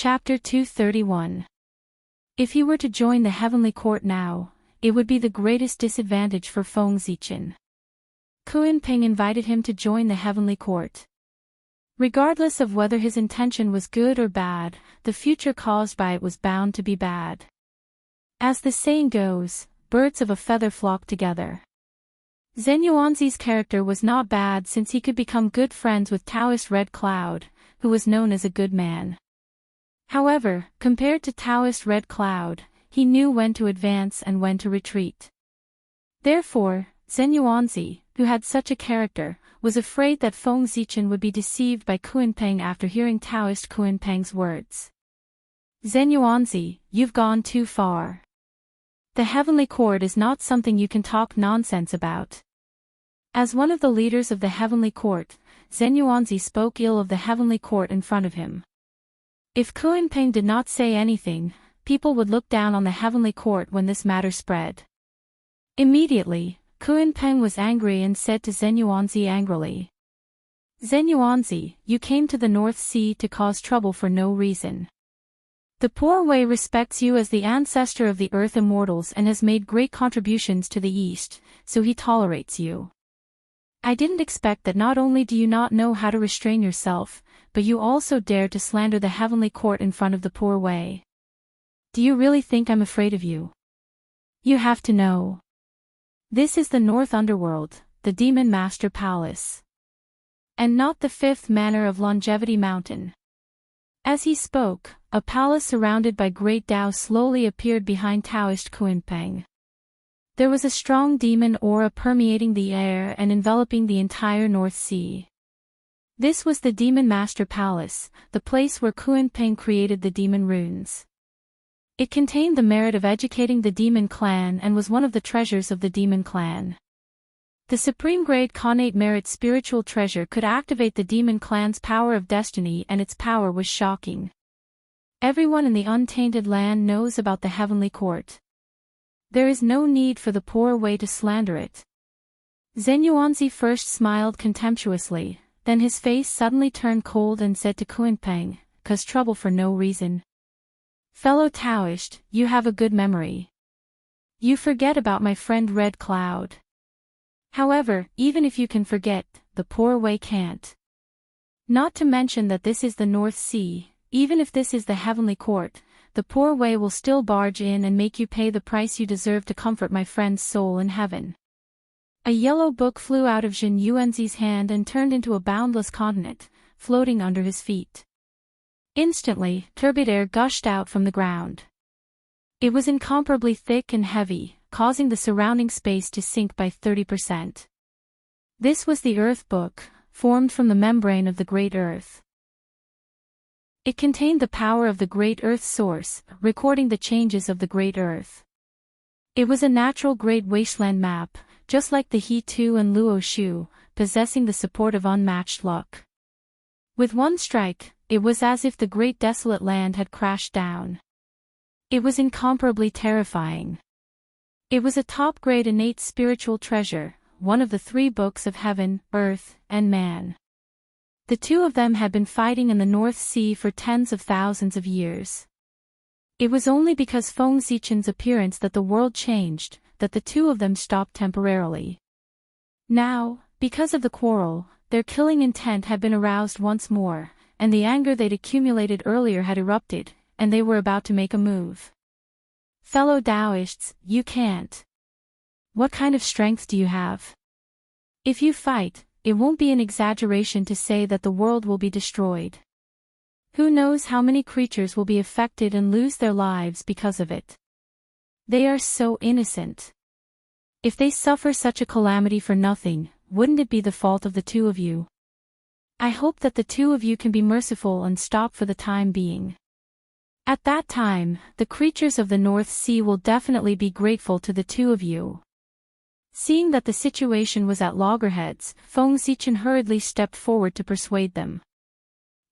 Chapter 231. If he were to join the heavenly court now, it would be the greatest disadvantage for Feng Zichen. Kunpeng invited him to join the heavenly court. Regardless of whether his intention was good or bad, the future caused by it was bound to be bad. As the saying goes, birds of a feather flock together. Zhen Yuanzi's character was not bad since he could become good friends with Taoist Red Cloud, who was known as a good man. However, compared to Taoist Red Cloud, he knew when to advance and when to retreat. Therefore, Zhen Yuanzi, who had such a character, was afraid that Feng Zichen would be deceived by Kunpeng after hearing Taoist Kunpeng's words. Zhen Yuanzi, you've gone too far. The heavenly court is not something you can talk nonsense about. As one of the leaders of the heavenly court, Zhen Yuanzi spoke ill of the heavenly court in front of him. If Kunpeng did not say anything, people would look down on the heavenly court when this matter spread. Immediately, Kunpeng was angry and said to Zhen Yuanzi angrily. Zhen Yuanzi, you came to the North Sea to cause trouble for no reason. The Poor Way respects you as the ancestor of the Earth Immortals and has made great contributions to the East, so he tolerates you. I didn't expect that not only do you not know how to restrain yourself, but you also dare to slander the heavenly court in front of the Poor Way. Do you really think I'm afraid of you? You have to know. This is the North Underworld, the Demon Master Palace. And not the fifth manor of Longevity Mountain. As he spoke, a palace surrounded by great Tao slowly appeared behind Taoist Kunpeng. There was a strong demon aura permeating the air and enveloping the entire North Sea. This was the Demon Master Palace, the place where Kunpeng created the demon runes. It contained the merit of educating the demon clan and was one of the treasures of the demon clan. The supreme grade Khanate merit spiritual treasure could activate the demon clan's power of destiny, and its power was shocking. Everyone in the untainted land knows about the heavenly court. There is no need for the Poor Way to slander it. Zhen Yuanzi first smiled contemptuously, then his face suddenly turned cold and said to Kunpeng, "Cause trouble for no reason. Fellow Taoist, you have a good memory. You forget about my friend Red Cloud. However, even if you can forget, the Poor Way can't. Not to mention that this is the North Sea, even if this is the heavenly court, the Poor Way will still barge in and make you pay the price you deserve to comfort my friend's soul in heaven." A yellow book flew out of Zhen Yuanzi's hand and turned into a boundless continent, floating under his feet. Instantly, turbid air gushed out from the ground. It was incomparably thick and heavy, causing the surrounding space to sink by 30%. This was the Earth Book, formed from the membrane of the Great Earth. It contained the power of the Great Earth Source, recording the changes of the Great Earth. It was a natural Great Wasteland map, just like the He-Tu and Luo Shu, possessing the support of unmatched luck. With one strike, it was as if the great desolate land had crashed down. It was incomparably terrifying. It was a top-grade innate spiritual treasure, one of the three books of heaven, earth, and man. The two of them had been fighting in the North Sea for tens of thousands of years. It was only because Feng Zichen's appearance that the world changed, that the two of them stopped temporarily. Now, because of the quarrel, their killing intent had been aroused once more, and the anger they'd accumulated earlier had erupted, and they were about to make a move. Fellow Taoists, you can't. What kind of strength do you have? If you fight, it won't be an exaggeration to say that the world will be destroyed. Who knows how many creatures will be affected and lose their lives because of it? They are so innocent. If they suffer such a calamity for nothing, wouldn't it be the fault of the two of you? I hope that the two of you can be merciful and stop for the time being. At that time, the creatures of the North Sea will definitely be grateful to the two of you." Seeing that the situation was at loggerheads, Feng Zichen hurriedly stepped forward to persuade them.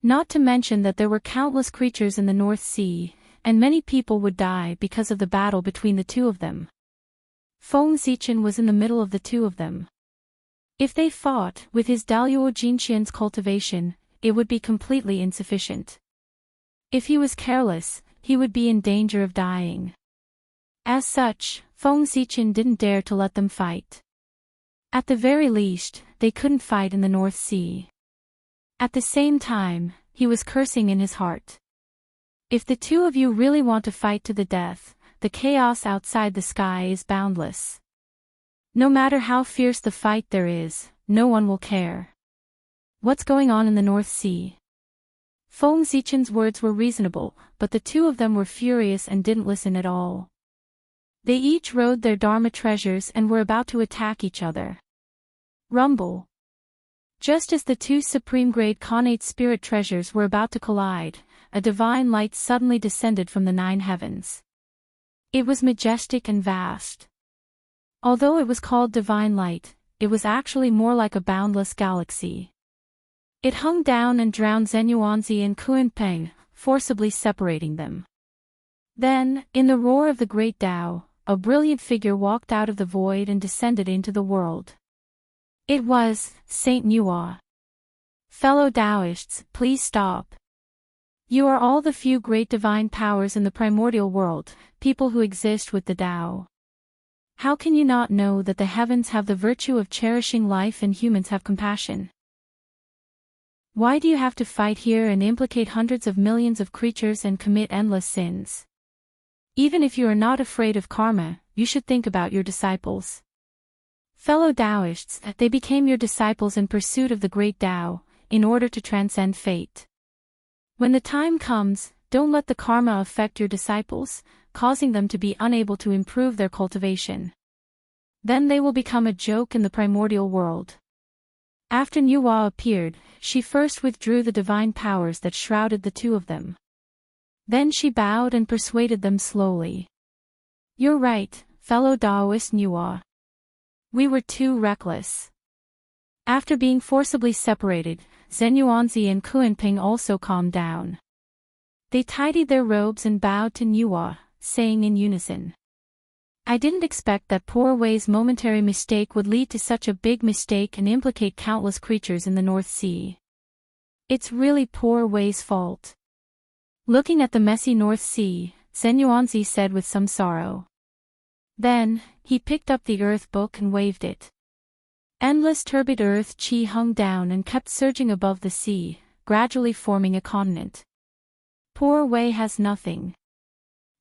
Not to mention that there were countless creatures in the North Sea, and many people would die because of the battle between the two of them. Feng Zichen was in the middle of the two of them. If they fought, with his Daluo Jinqian's cultivation, it would be completely insufficient. If he was careless, he would be in danger of dying. As such, Feng Zichen didn't dare to let them fight. At the very least, they couldn't fight in the North Sea. At the same time, he was cursing in his heart. If the two of you really want to fight to the death, the chaos outside the sky is boundless. No matter how fierce the fight there is, no one will care. What's going on in the North Sea? Feng Zichen's words were reasonable, but the two of them were furious and didn't listen at all. They each rode their Dharma treasures and were about to attack each other. Rumble. Just as the two supreme-grade Khanate spirit treasures were about to collide, a divine light suddenly descended from the 9 heavens. It was majestic and vast. Although it was called divine light, it was actually more like a boundless galaxy. It hung down and drowned Zenyuanzi and Kunpeng, forcibly separating them. Then, in the roar of the great Tao, a brilliant figure walked out of the void and descended into the world. It was Saint Nuwa. Fellow Taoists, please stop. You are all the few great divine powers in the primordial world, people who exist with the Tao. How can you not know that the heavens have the virtue of cherishing life and humans have compassion? Why do you have to fight here and implicate hundreds of millions of creatures and commit endless sins? Even if you are not afraid of karma, you should think about your disciples. Fellow Taoists, they became your disciples in pursuit of the great Tao, in order to transcend fate. When the time comes, don't let the karma affect your disciples, causing them to be unable to improve their cultivation. Then they will become a joke in the primordial world. After Nuwa appeared, she first withdrew the divine powers that shrouded the two of them. Then she bowed and persuaded them slowly. You're right, fellow Taoist Nuwa. We were too reckless. After being forcibly separated, Zenyuanzi and Kunpeng also calmed down. They tidied their robes and bowed to Nuwa, saying in unison. I didn't expect that poor Wei's momentary mistake would lead to such a big mistake and implicate countless creatures in the North Sea. It's really poor Wei's fault. Looking at the messy North Sea, Zenyuanzi said with some sorrow. Then, he picked up the earth book and waved it. Endless turbid earth chi hung down and kept surging above the sea, gradually forming a continent. Poor Wei has nothing.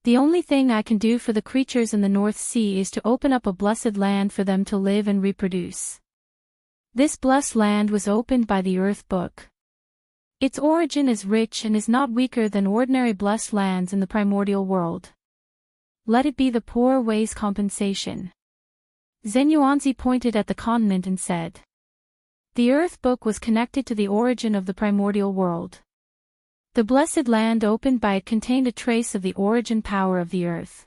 The only thing I can do for the creatures in the North Sea is to open up a blessed land for them to live and reproduce. This blessed land was opened by the earth book. Its origin is rich and is not weaker than ordinary blessed lands in the primordial world. Let it be the poor Wei's compensation. Zenyuanzi pointed at the continent and said. The earth book was connected to the origin of the primordial world. The blessed land opened by it contained a trace of the origin power of the earth.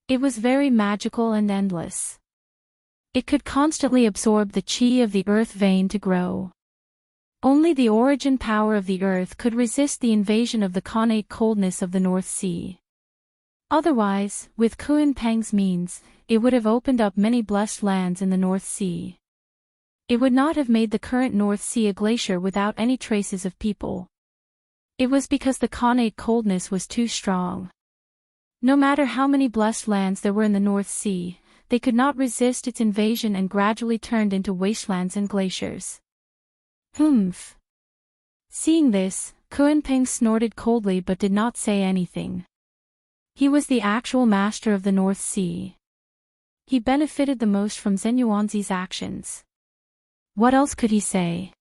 It was very magical and endless. It could constantly absorb the chi of the earth vein to grow. Only the origin power of the earth could resist the invasion of the Khanate coldness of the North Sea. Otherwise, with Kunpeng's means, it would have opened up many blessed lands in the North Sea. It would not have made the current North Sea a glacier without any traces of people. It was because the Khanate coldness was too strong. No matter how many blessed lands there were in the North Sea, they could not resist its invasion and gradually turned into wastelands and glaciers. Humph. Seeing this, Kunpeng snorted coldly but did not say anything. He was the actual master of the North Sea. He benefited the most from Zenyuanzi's actions. What else could he say?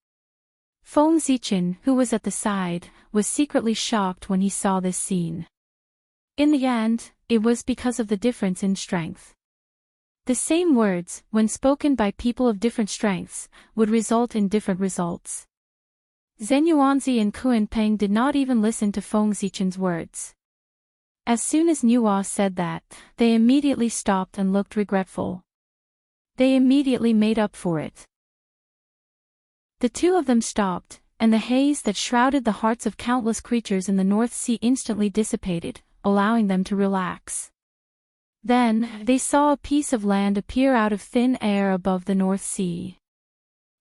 Feng Zichen, who was at the side, was secretly shocked when he saw this scene. In the end, it was because of the difference in strength. The same words, when spoken by people of different strengths, would result in different results. Zenyuanzi and Kunpeng did not even listen to Feng Zichen's words. As soon as Nuwa said that, they immediately stopped and looked regretful. They immediately made up for it. The two of them stopped, and the haze that shrouded the hearts of countless creatures in the North Sea instantly dissipated, allowing them to relax. Then, they saw a piece of land appear out of thin air above the North Sea.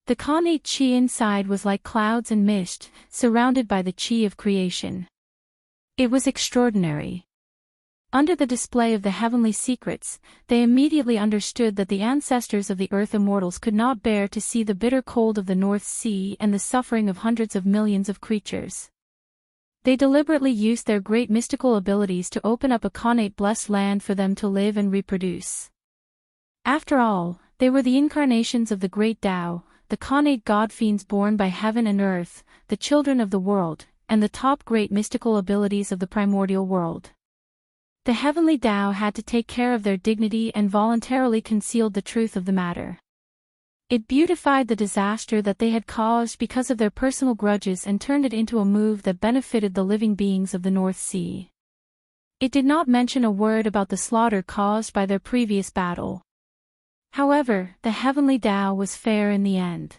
The Khanate chi inside was like clouds and mist, surrounded by the chi of creation. It was extraordinary. Under the display of the heavenly secrets, they immediately understood that the ancestors of the earth immortals could not bear to see the bitter cold of the North Sea and the suffering of hundreds of millions of creatures. They deliberately used their great mystical abilities to open up a connate blessed land for them to live and reproduce. After all, they were the incarnations of the great Tao, the connate god-fiends born by heaven and earth, the children of the world, and the top great mystical abilities of the primordial world. The heavenly Tao had to take care of their dignity and voluntarily concealed the truth of the matter. It beautified the disaster that they had caused because of their personal grudges and turned it into a move that benefited the living beings of the North Sea. It did not mention a word about the slaughter caused by their previous battle. However, the heavenly Tao was fair in the end.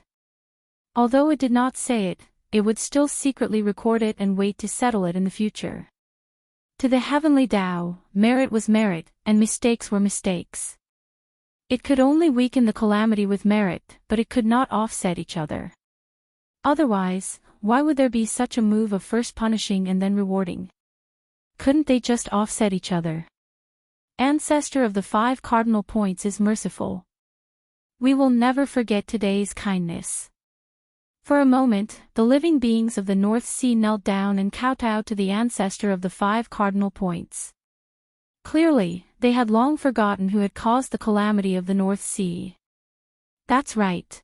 Although it did not say it, it would still secretly record it and wait to settle it in the future. To the heavenly Tao, merit was merit, and mistakes were mistakes. It could only weaken the calamity with merit, but it could not offset each other. Otherwise, why would there be such a move of first punishing and then rewarding? Couldn't they just offset each other? Ancestor of the 5 cardinal points is merciful. We will never forget today's kindness. For a moment, the living beings of the North Sea knelt down and kowtowed to the ancestor of the 5 cardinal points. Clearly, they had long forgotten who had caused the calamity of the North Sea. That's right.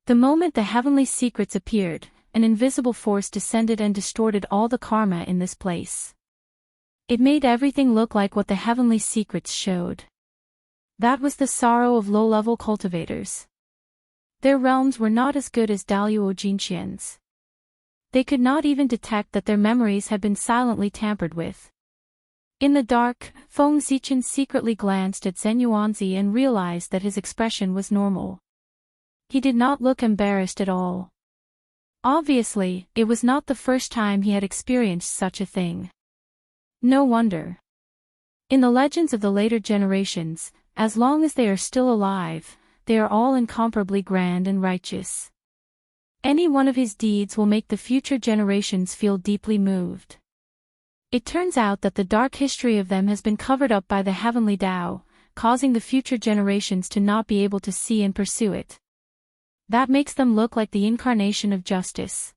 The moment the heavenly secrets appeared, an invisible force descended and distorted all the karma in this place. It made everything look like what the heavenly secrets showed. That was the sorrow of low-level cultivators. Their realms were not as good as Daluo Jinqian's. They could not even detect that their memories had been silently tampered with. In the dark, Feng Zichen secretly glanced at Zhen Yuanzi and realized that his expression was normal. He did not look embarrassed at all. Obviously, it was not the first time he had experienced such a thing. No wonder. In the legends of the later generations, as long as they are still alive, they are all incomparably grand and righteous. Any one of his deeds will make the future generations feel deeply moved. It turns out that the dark history of them has been covered up by the heavenly Tao, causing the future generations to not be able to see and pursue it. That makes them look like the incarnation of justice.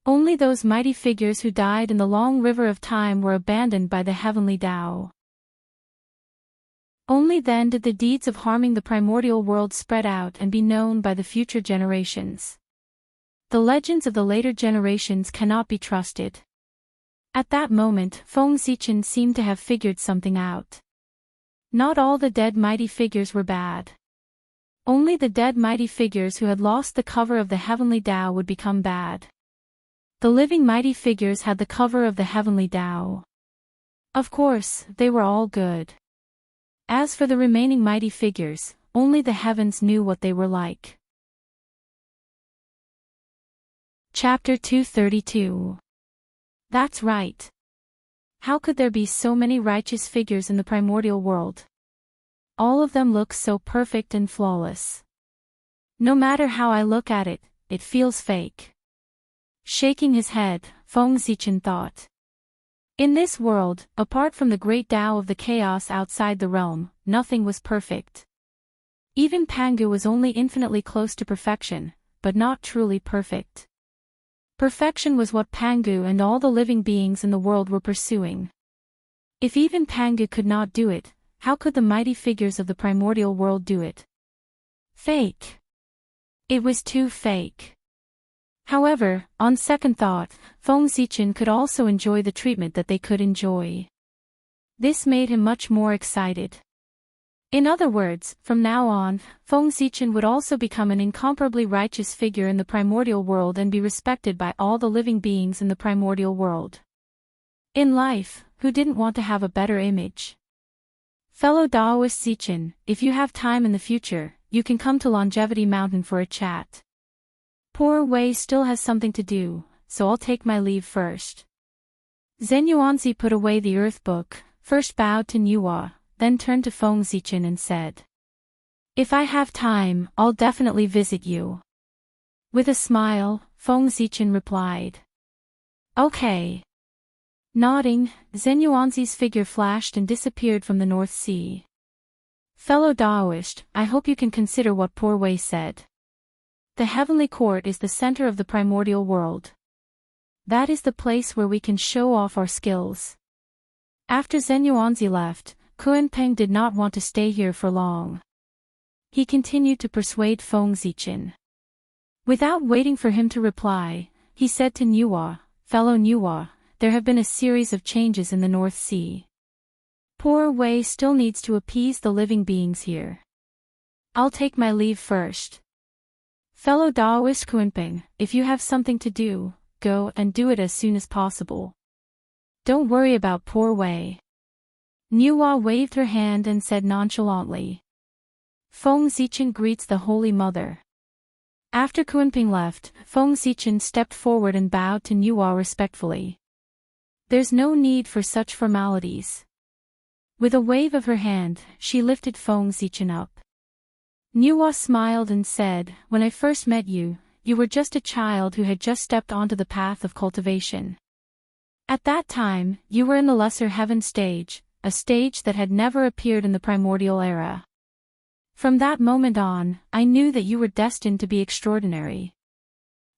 Only those mighty figures who died in the long river of time were abandoned by the heavenly Tao. Only then did the deeds of harming the primordial world spread out and be known by the future generations. The legends of the later generations cannot be trusted. At that moment, Feng Zichen seemed to have figured something out. Not all the dead mighty figures were bad. Only the dead mighty figures who had lost the cover of the heavenly Tao would become bad. The living mighty figures had the cover of the heavenly Tao. Of course, they were all good. As for the remaining mighty figures, only the heavens knew what they were like. Chapter 232. That's right. How could there be so many righteous figures in the primordial world? All of them look so perfect and flawless. No matter how I look at it, it feels fake. Shaking his head, Feng Zichen thought. In this world, apart from the great Tao of the chaos outside the realm, nothing was perfect. Even Pangu was only infinitely close to perfection, but not truly perfect. Perfection was what Pangu and all the living beings in the world were pursuing. If even Pangu could not do it, how could the mighty figures of the primordial world do it? Fake. It was too fake. However, on second thought, Feng Zichen could also enjoy the treatment that they could enjoy. This made him much more excited. In other words, from now on, Feng Zichen would also become an incomparably righteous figure in the primordial world and be respected by all the living beings in the primordial world. In life, who didn't want to have a better image? Fellow Daoist Zichen, if you have time in the future, you can come to Longevity Mountain for a chat. Poor Wei still has something to do, so I'll take my leave first. Zhen Yuanzi put away the earth book, first bowed to Nuwa, then turned to Feng Zichen and said, "If I have time, I'll definitely visit you." With a smile, Feng Zichen replied, "Okay." Nodding, Zenuanzi's figure flashed and disappeared from the North Sea. Fellow Daoist, I hope you can consider what Poor Wei said. The heavenly court is the center of the primordial world. That is the place where we can show off our skills. After Zenuanzi left, Kuenpeng did not want to stay here for long. He continued to persuade Feng Zichen. Without waiting for him to reply, he said to Nuwa, Fellow Nuwa, there have been a series of changes in the North Sea. Poor Wei still needs to appease the living beings here. I'll take my leave first. Fellow Daoist Kuenpeng, if you have something to do, go and do it as soon as possible. Don't worry about Poor Wei. Nuwa waved her hand and said nonchalantly. Feng Zichen greets the Holy Mother. After Kuenpeng left, Feng Zichen stepped forward and bowed to Nuwa respectfully. There's no need for such formalities. With a wave of her hand, she lifted Feng Zichen up. Nuwa smiled and said, When I first met you, you were just a child who had just stepped onto the path of cultivation. At that time, you were in the lesser heaven stage, a stage that had never appeared in the primordial era. From that moment on, I knew that you were destined to be extraordinary.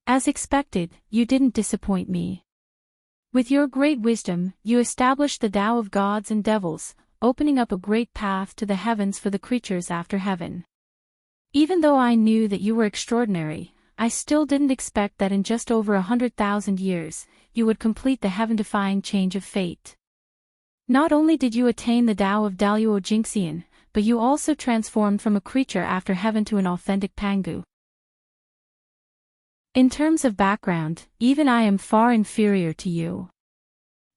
As expected, you didn't disappoint me. With your great wisdom, you established the Tao of gods and devils, opening up a great path to the heavens for the creatures after heaven. Even though I knew that you were extraordinary, I still didn't expect that in just over 100,000 years, you would complete the heaven-defying change of fate. Not only did you attain the Tao of Daluo Jingxian, but you also transformed from a creature after heaven to an authentic Pangu. In terms of background, even I am far inferior to you.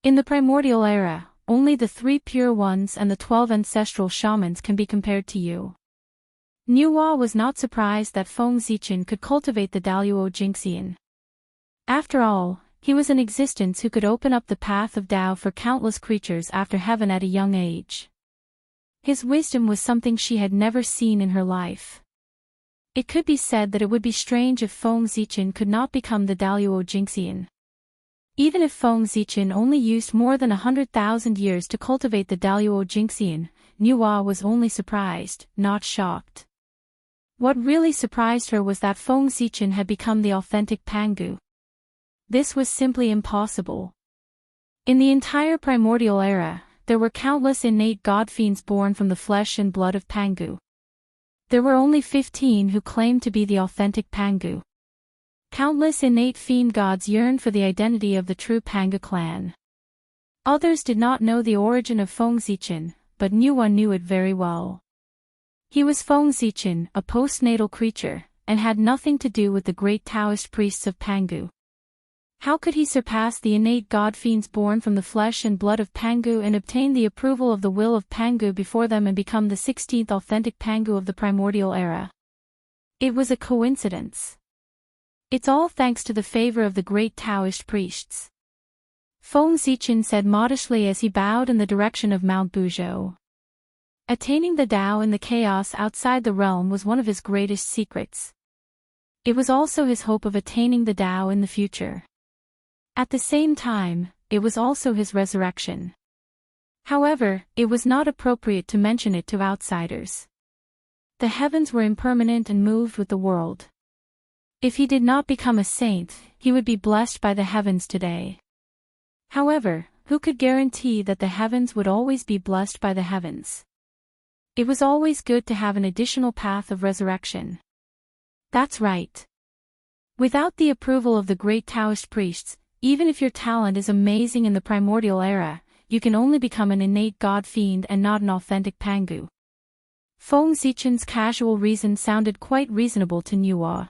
In the primordial era, only the 3 pure ones and the 12 ancestral shamans can be compared to you. Nuwa was not surprised that Feng Zichen could cultivate the Daluo Jingxian. After all, he was an existence who could open up the path of Tao for countless creatures after heaven at a young age. His wisdom was something she had never seen in her life. It could be said that it would be strange if Feng Zichen could not become the Daluo Jingxian. Even if Feng Zichen only used more than 100,000 years to cultivate the Daluo Jingxian, Nuwa was only surprised, not shocked. What really surprised her was that Feng Zichen had become the authentic Pangu. This was simply impossible. In the entire primordial era, there were countless innate god fiends born from the flesh and blood of Pangu. There were only 15 who claimed to be the authentic Pangu. Countless innate fiend gods yearned for the identity of the true Pangu clan. Others did not know the origin of Feng Zichen, but Nuwa knew it very well. He was Feng Zichen, a postnatal creature, and had nothing to do with the great Taoist priests of Pangu. How could he surpass the innate god fiends born from the flesh and blood of Pangu and obtain the approval of the will of Pangu before them and become the 16th authentic Pangu of the primordial era? It was a coincidence. It's all thanks to the favor of the great Taoist priests. Feng Zichen said modestly as he bowed in the direction of Mount Buzhou. Attaining the Tao in the chaos outside the realm was one of his greatest secrets. It was also his hope of attaining the Tao in the future. At the same time, it was also his resurrection. However, it was not appropriate to mention it to outsiders. The heavens were impermanent and moved with the world. If he did not become a saint, he would be blessed by the heavens today. However, who could guarantee that the heavens would always be blessed by the heavens? It was always good to have an additional path of resurrection. That's right. Without the approval of the great Taoist priests, even if your talent is amazing in the primordial era, you can only become an innate god fiend and not an authentic Pangu. Feng Zichen's casual reason sounded quite reasonable to Nuwa.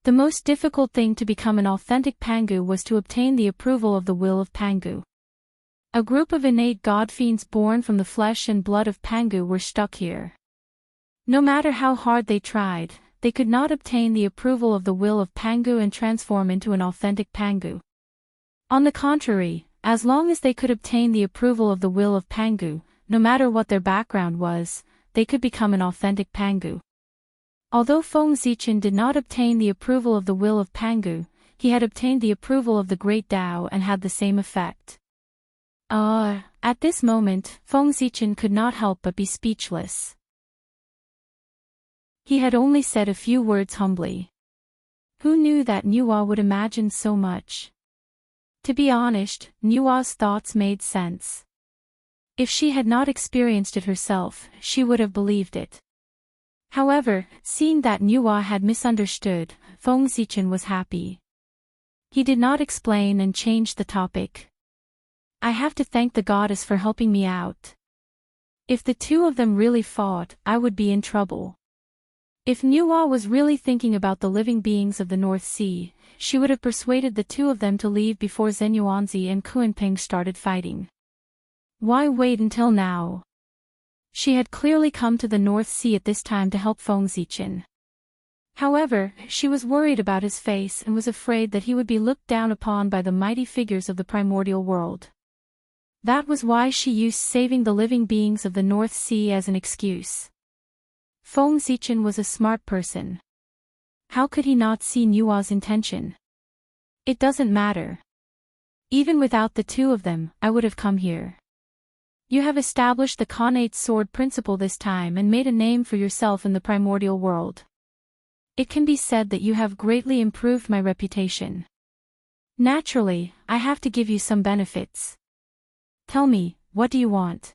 The most difficult thing to become an authentic Pangu was to obtain the approval of the will of Pangu. A group of innate god fiends born from the flesh and blood of Pangu were stuck here. No matter how hard they tried, they could not obtain the approval of the will of Pangu and transform into an authentic Pangu. On the contrary, as long as they could obtain the approval of the will of Pangu, no matter what their background was, they could become an authentic Pangu. Although Feng Zichen did not obtain the approval of the will of Pangu, he had obtained the approval of the Great Tao and had the same effect. At this moment, Feng Zichen could not help but be speechless. He had only said a few words humbly. Who knew that Nuwa would imagine so much? To be honest, Nuwa's thoughts made sense. If she had not experienced it herself, she would have believed it. However, seeing that Nuwa had misunderstood, Feng Zichen was happy. He did not explain and changed the topic. I have to thank the goddess for helping me out. If the two of them really fought, I would be in trouble. If Nuwa was really thinking about the living beings of the North Sea, she would have persuaded the two of them to leave before Zenyuanzi and Kuanping started fighting. Why wait until now? She had clearly come to the North Sea at this time to help Feng Zichen. However, she was worried about his face and was afraid that he would be looked down upon by the mighty figures of the primordial world. That was why she used saving the living beings of the North Sea as an excuse. Feng Zichen was a smart person. How could he not see Nuwa's intention? It doesn't matter. Even without the two of them, I would have come here. You have established the Khanate sword principle this time and made a name for yourself in the primordial world. It can be said that you have greatly improved my reputation. Naturally, I have to give you some benefits. Tell me, what do you want?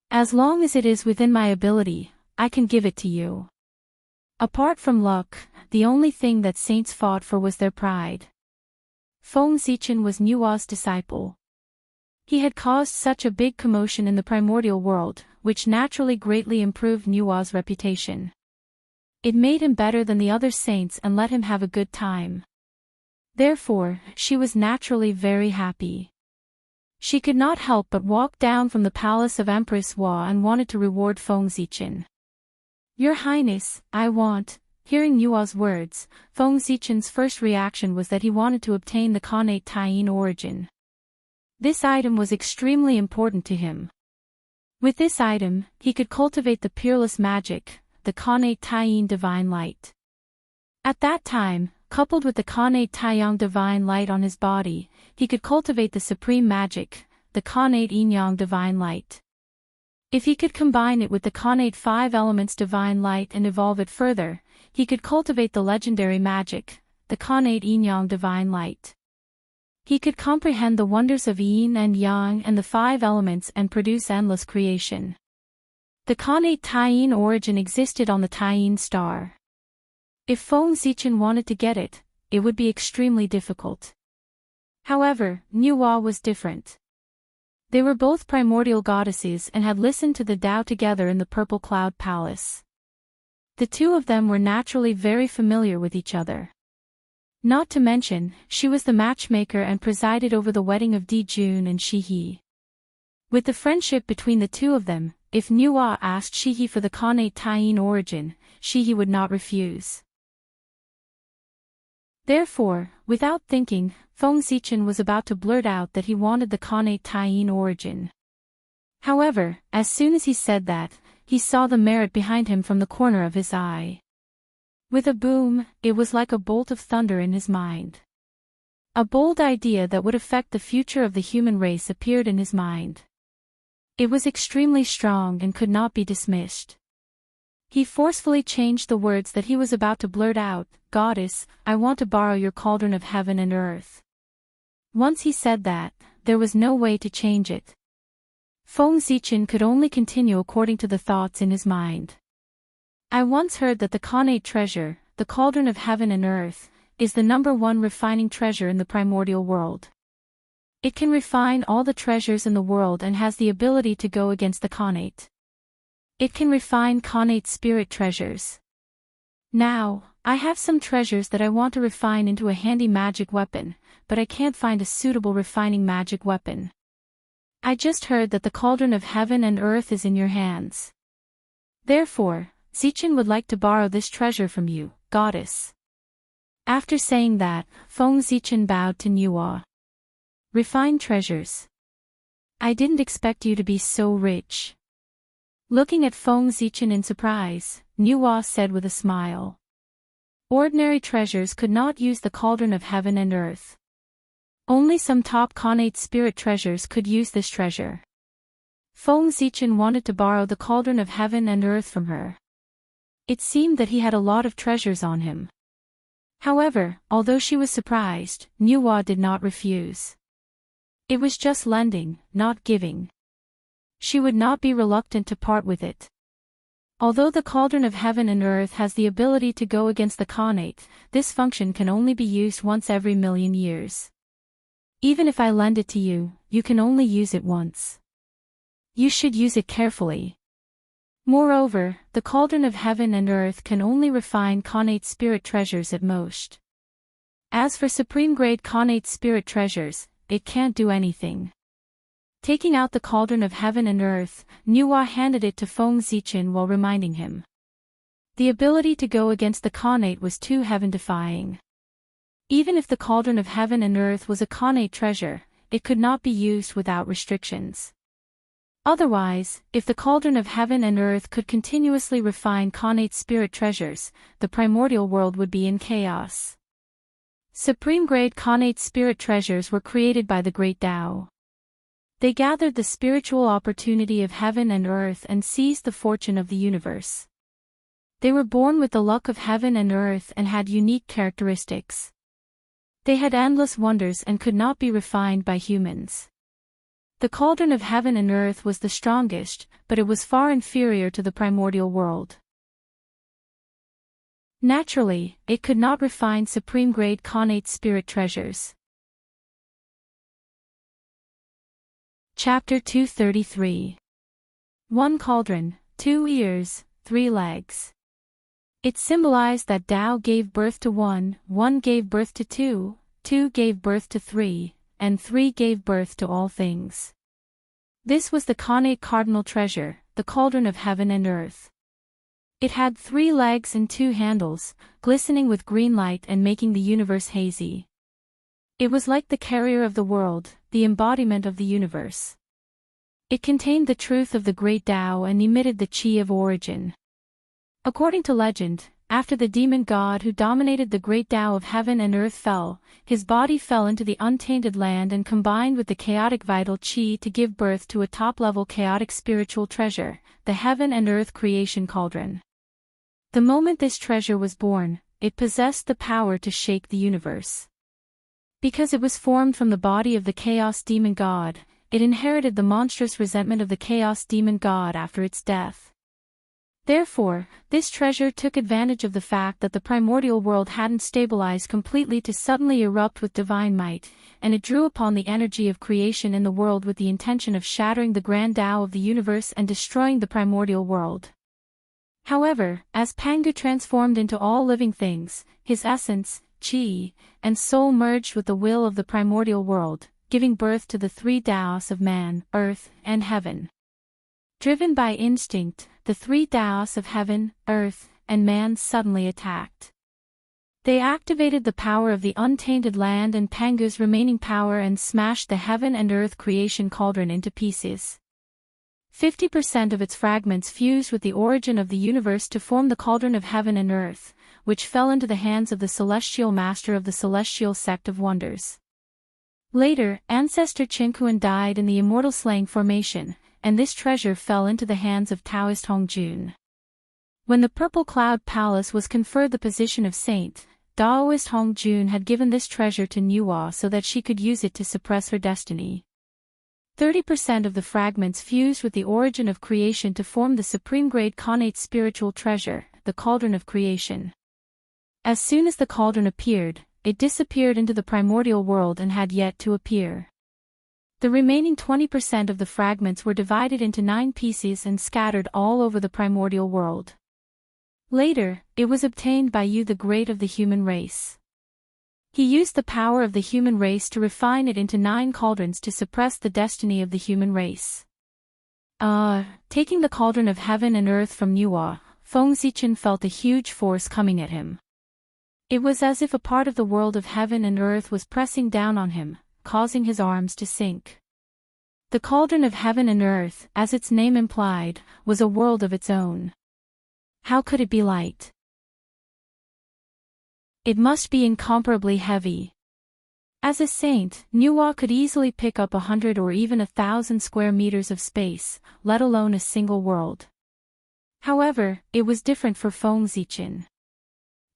As long as it is within my ability, I can give it to you. Apart from luck, the only thing that saints fought for was their pride. Feng Zichen was Nuwa's disciple. He had caused such a big commotion in the primordial world, which naturally greatly improved Nuwa's reputation. It made him better than the other saints and let him have a good time. Therefore, she was naturally very happy. She could not help but walk down from the palace of Empress Hua and wanted to reward Feng Zichen. Your Highness, I want. Hearing Nuwa's words, Feng Zichen's first reaction was that he wanted to obtain the Khanate Taiyin origin. This item was extremely important to him. With this item, he could cultivate the peerless magic, the Khanate Taiyin divine light. At that time, coupled with the Khanate Taiyang divine light on his body, he could cultivate the supreme magic, the Khanate Yin-yang divine light. If he could combine it with the Khanate 5 elements divine light and evolve it further, he could cultivate the legendary magic, the Khanate Yin-yang divine light. He could comprehend the wonders of yin and yang and the 5 elements and produce endless creation. The Khanate Taiyin origin existed on the Taiyin star. If Feng Zichen wanted to get it, it would be extremely difficult. However, Nuwa was different. They were both primordial goddesses and had listened to the Tao together in the Purple Cloud Palace. The two of them were naturally very familiar with each other. Not to mention, she was the matchmaker and presided over the wedding of Di Jun and Shihi. With the friendship between the two of them, if Nuwa asked Shihi for the Khanate Taiyin origin, Shihi would not refuse. Therefore, without thinking, Feng Zichen was about to blurt out that he wanted the Khanate Taiyin origin. However, as soon as he said that, he saw the merit behind him from the corner of his eye. With a boom, it was like a bolt of thunder in his mind. A bold idea that would affect the future of the human race appeared in his mind. It was extremely strong and could not be dismissed. He forcefully changed the words that he was about to blurt out, "Goddess, I want to borrow your cauldron of heaven and earth." Once he said that, there was no way to change it. Feng Zichen could only continue according to the thoughts in his mind. I once heard that the Khanate treasure, the cauldron of heaven and earth, is the #1 refining treasure in the primordial world. It can refine all the treasures in the world and has the ability to go against the Khanate. It can refine Khanate spirit treasures. Now, I have some treasures that I want to refine into a handy magic weapon, but I can't find a suitable refining magic weapon. I just heard that the cauldron of heaven and earth is in your hands. Therefore, Zichen would like to borrow this treasure from you, goddess. After saying that, Feng Zichen bowed to Nuwa. Refined treasures. I didn't expect you to be so rich. Looking at Feng Zichen in surprise, Nuwa said with a smile. Ordinary treasures could not use the cauldron of heaven and earth. Only some top Khanate spirit treasures could use this treasure. Feng Zichen wanted to borrow the cauldron of heaven and earth from her. It seemed that he had a lot of treasures on him. However, although she was surprised, Nuwa did not refuse. It was just lending, not giving. She would not be reluctant to part with it. Although the cauldron of heaven and earth has the ability to go against the Khanate, this function can only be used once every 1,000,000 years. Even if I lend it to you, you can only use it once. You should use it carefully. Moreover, the cauldron of heaven and earth can only refine Khanate spirit treasures at most. As for supreme-grade Khanate spirit treasures, it can't do anything. Taking out the cauldron of heaven and earth, Nuwa handed it to Feng Zichen while reminding him. The ability to go against the Khanate was too heaven-defying. Even if the cauldron of heaven and earth was a Khanate treasure, it could not be used without restrictions. Otherwise, if the cauldron of heaven and earth could continuously refine Khanate spirit treasures, the primordial world would be in chaos. Supreme-grade Khanate spirit treasures were created by the Great Tao. They gathered the spiritual opportunity of heaven and earth and seized the fortune of the universe. They were born with the luck of heaven and earth and had unique characteristics. They had endless wonders and could not be refined by humans. The cauldron of heaven and earth was the strongest, but it was far inferior to the primordial world. Naturally, it could not refine supreme-grade Khanate spirit treasures. Chapter 233. 1 Cauldron, 2 ears, 3 legs. It symbolized that Tao gave birth to 1, 1 gave birth to 2, 2 gave birth to 3, and 3 gave birth to all things. This was the Khanate cardinal treasure, the cauldron of heaven and earth. It had 3 legs and 2 handles, glistening with green light and making the universe hazy. It was like the carrier of the world, the embodiment of the universe. It contained the truth of the great Tao and emitted the qi of origin. According to legend, after the demon god who dominated the great Tao of heaven and earth fell, his body fell into the untainted land and combined with the chaotic vital qi to give birth to a top-level chaotic spiritual treasure, the heaven and earth creation cauldron. The moment this treasure was born, it possessed the power to shake the universe. Because it was formed from the body of the chaos demon god, it inherited the monstrous resentment of the chaos demon god after its death. Therefore, this treasure took advantage of the fact that the primordial world hadn't stabilized completely to suddenly erupt with divine might, and it drew upon the energy of creation in the world with the intention of shattering the grand Tao of the universe and destroying the primordial world. However, as Pangu transformed into all living things, his essence, qi, and soul merged with the will of the primordial world, giving birth to the 3 Taos of man, earth, and heaven. Driven by instinct, the 3 Taos of heaven, earth, and man suddenly attacked. They activated the power of the untainted land and Pangu's remaining power and smashed the heaven and earth creation cauldron into pieces. 50% of its fragments fused with the origin of the universe to form the cauldron of heaven and earth, which fell into the hands of the celestial master of the celestial sect of wonders. Later, ancestor Qinkuan died in the immortal slaying formation, and this treasure fell into the hands of Taoist Hongjun. When the Purple Cloud Palace was conferred the position of saint, Taoist Hongjun had given this treasure to Nuwa so that she could use it to suppress her destiny. 30% of the fragments fused with the origin of creation to form the supreme-grade Khanate spiritual treasure, the Cauldron of Creation. As soon as the cauldron appeared, it disappeared into the primordial world and had yet to appear. The remaining 20% of the fragments were divided into 9 pieces and scattered all over the primordial world. Later, it was obtained by Yu the Great of the human race. He used the power of the human race to refine it into 9 cauldrons to suppress the destiny of the human race. Taking the cauldron of heaven and earth from Nuwa, Feng Zichen felt a huge force coming at him. It was as if a part of the world of heaven and earth was pressing down on him, causing his arms to sink. The cauldron of heaven and earth, as its name implied, was a world of its own. How could it be light? It must be incomparably heavy. As a saint, Nuwa could easily pick up 100 or even 1,000 square meters of space, let alone a single world. However, it was different for Feng Zichen.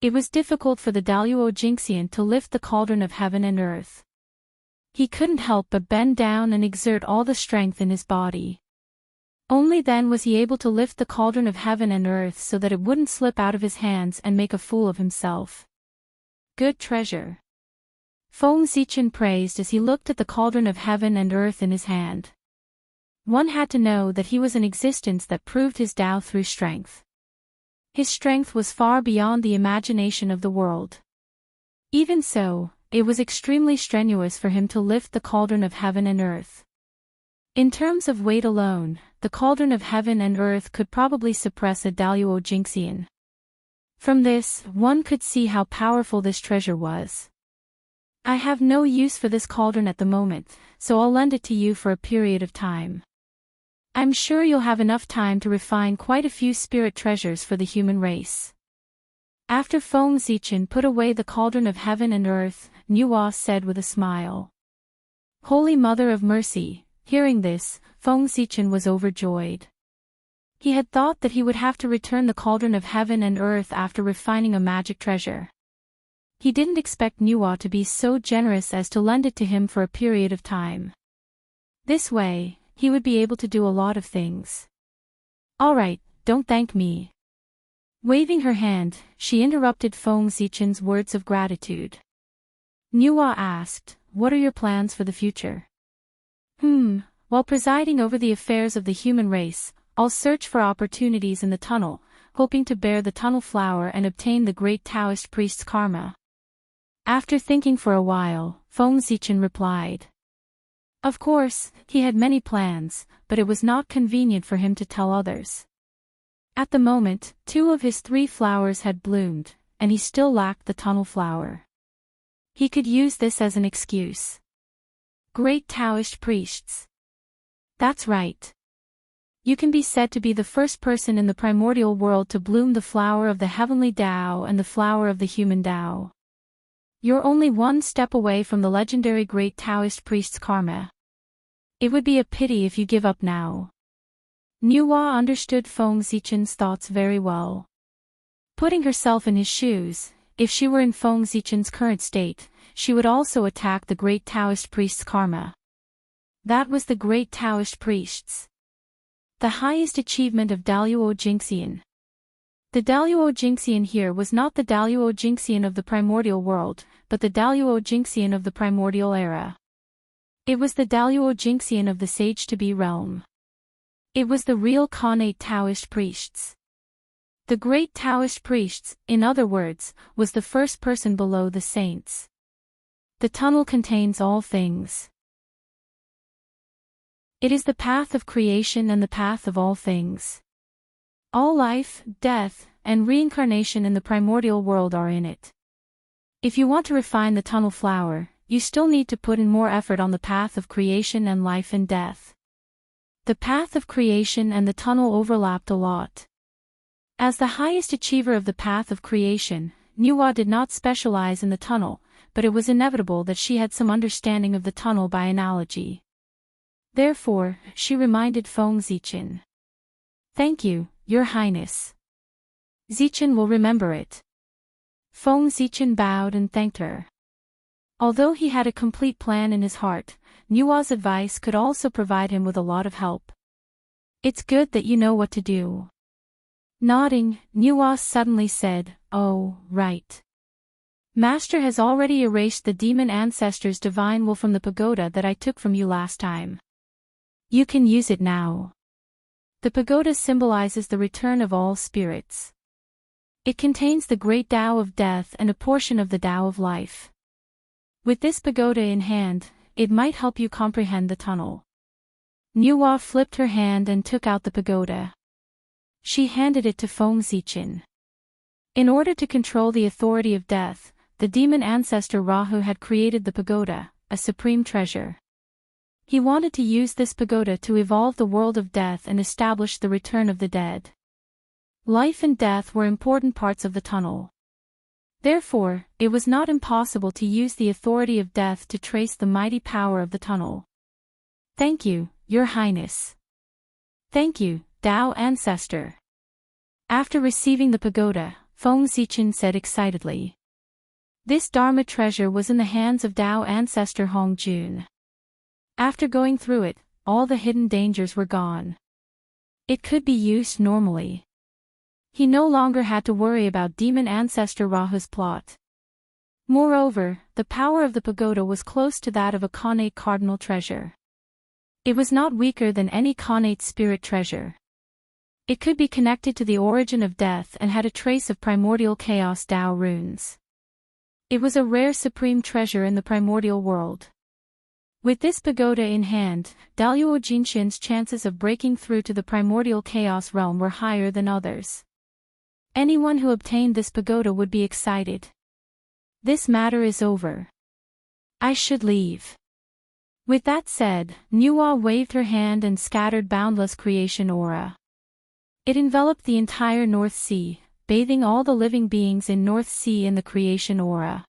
It was difficult for the Daluo Jingxian to lift the cauldron of heaven and earth. He couldn't help but bend down and exert all the strength in his body. Only then was he able to lift the cauldron of heaven and earth so that it wouldn't slip out of his hands and make a fool of himself. Good treasure. Feng Zichen praised as he looked at the cauldron of heaven and earth in his hand. One had to know that he was an existence that proved his Tao through strength. His strength was far beyond the imagination of the world. Even so, it was extremely strenuous for him to lift the cauldron of heaven and earth. In terms of weight alone, the cauldron of heaven and earth could probably suppress a Daluo Jingxian. From this, one could see how powerful this treasure was. I have no use for this cauldron at the moment, so I'll lend it to you for a period of time. I'm sure you'll have enough time to refine quite a few spirit treasures for the human race. After Feng Zichen put away the cauldron of heaven and earth, Nuwa said with a smile. Holy Mother of Mercy, hearing this, Feng Zichen was overjoyed. He had thought that he would have to return the cauldron of heaven and earth after refining a magic treasure. He didn't expect Nuwa to be so generous as to lend it to him for a period of time. This way, he would be able to do a lot of things. All right, don't thank me. Waving her hand, she interrupted Feng Zichen's words of gratitude. Nuwa asked, what are your plans for the future? While presiding over the affairs of the human race, I'll search for opportunities in the tunnel, hoping to bear the tunnel flower and obtain the great Taoist priest's karma. After thinking for a while, Feng Zichen replied. Of course, he had many plans, but it was not convenient for him to tell others. At the moment, 2 of his 3 flowers had bloomed, and he still lacked the tunnel flower. He could use this as an excuse. Great Taoist priests. That's right. You can be said to be the first person in the primordial world to bloom the flower of the heavenly Tao and the flower of the human Tao. You're only one step away from the legendary great Taoist priest's karma. It would be a pity if you give up now. Nuwa understood Feng Zichen's thoughts very well. Putting herself in his shoes, if she were in Feng Zichen's current state, she would also attack the great Taoist priest's karma. That was the great Taoist priests. The highest achievement of Daluo Jingxian. The Daluo Jingxian here was not the Daluo Jingxian of the primordial world, but the Daluo Jingxian of the primordial era. It was the Daluo Jingxian of the sage-to-be realm. It was the real Khanate Taoist priests. The great Taoist priests, in other words, was the first person below the saints. The tunnel contains all things. It is the path of creation and the path of all things. All life, death, and reincarnation in the primordial world are in it. If you want to refine the tunnel flower, you still need to put in more effort on the path of creation and life and death. The path of creation and the tunnel overlapped a lot. As the highest achiever of the path of creation, Nuwa did not specialize in the tunnel, but it was inevitable that she had some understanding of the tunnel by analogy. Therefore, she reminded Feng Zichen. Thank you, Your Highness. Zichen will remember it. Feng Zichen bowed and thanked her. Although he had a complete plan in his heart, Nuwa's advice could also provide him with a lot of help. It's good that you know what to do. Nodding, Nuwa suddenly said, Oh, right. Master has already erased the demon ancestor's divine will from the pagoda that I took from you last time. You can use it now. The pagoda symbolizes the return of all spirits. It contains the great Tao of death and a portion of the Tao of life. With this pagoda in hand, it might help you comprehend the tunnel. Nuwa flipped her hand and took out the pagoda. She handed it to Feng Zichen. In order to control the authority of death, the demon ancestor Rahu had created the pagoda, a supreme treasure. He wanted to use this pagoda to evolve the world of death and establish the return of the dead. Life and death were important parts of the tunnel. Therefore, it was not impossible to use the authority of death to trace the mighty power of the tunnel. Thank you, Your Highness. Thank you, Tao Ancestor. After receiving the pagoda, Feng Zichen said excitedly. This Dharma treasure was in the hands of Tao Ancestor Hong Jun. After going through it, all the hidden dangers were gone. It could be used normally. He no longer had to worry about demon ancestor Rahu's plot. Moreover, the power of the pagoda was close to that of a connate cardinal treasure. It was not weaker than any connate spirit treasure. It could be connected to the origin of death and had a trace of primordial chaos Tao runes. It was a rare supreme treasure in the primordial world. With this pagoda in hand, Daluo Jinxin's chances of breaking through to the primordial chaos realm were higher than others. Anyone who obtained this pagoda would be excited. This matter is over. I should leave. With that said, Nuwa waved her hand and scattered boundless creation aura. It enveloped the entire North Sea, bathing all the living beings in North Sea in the creation aura.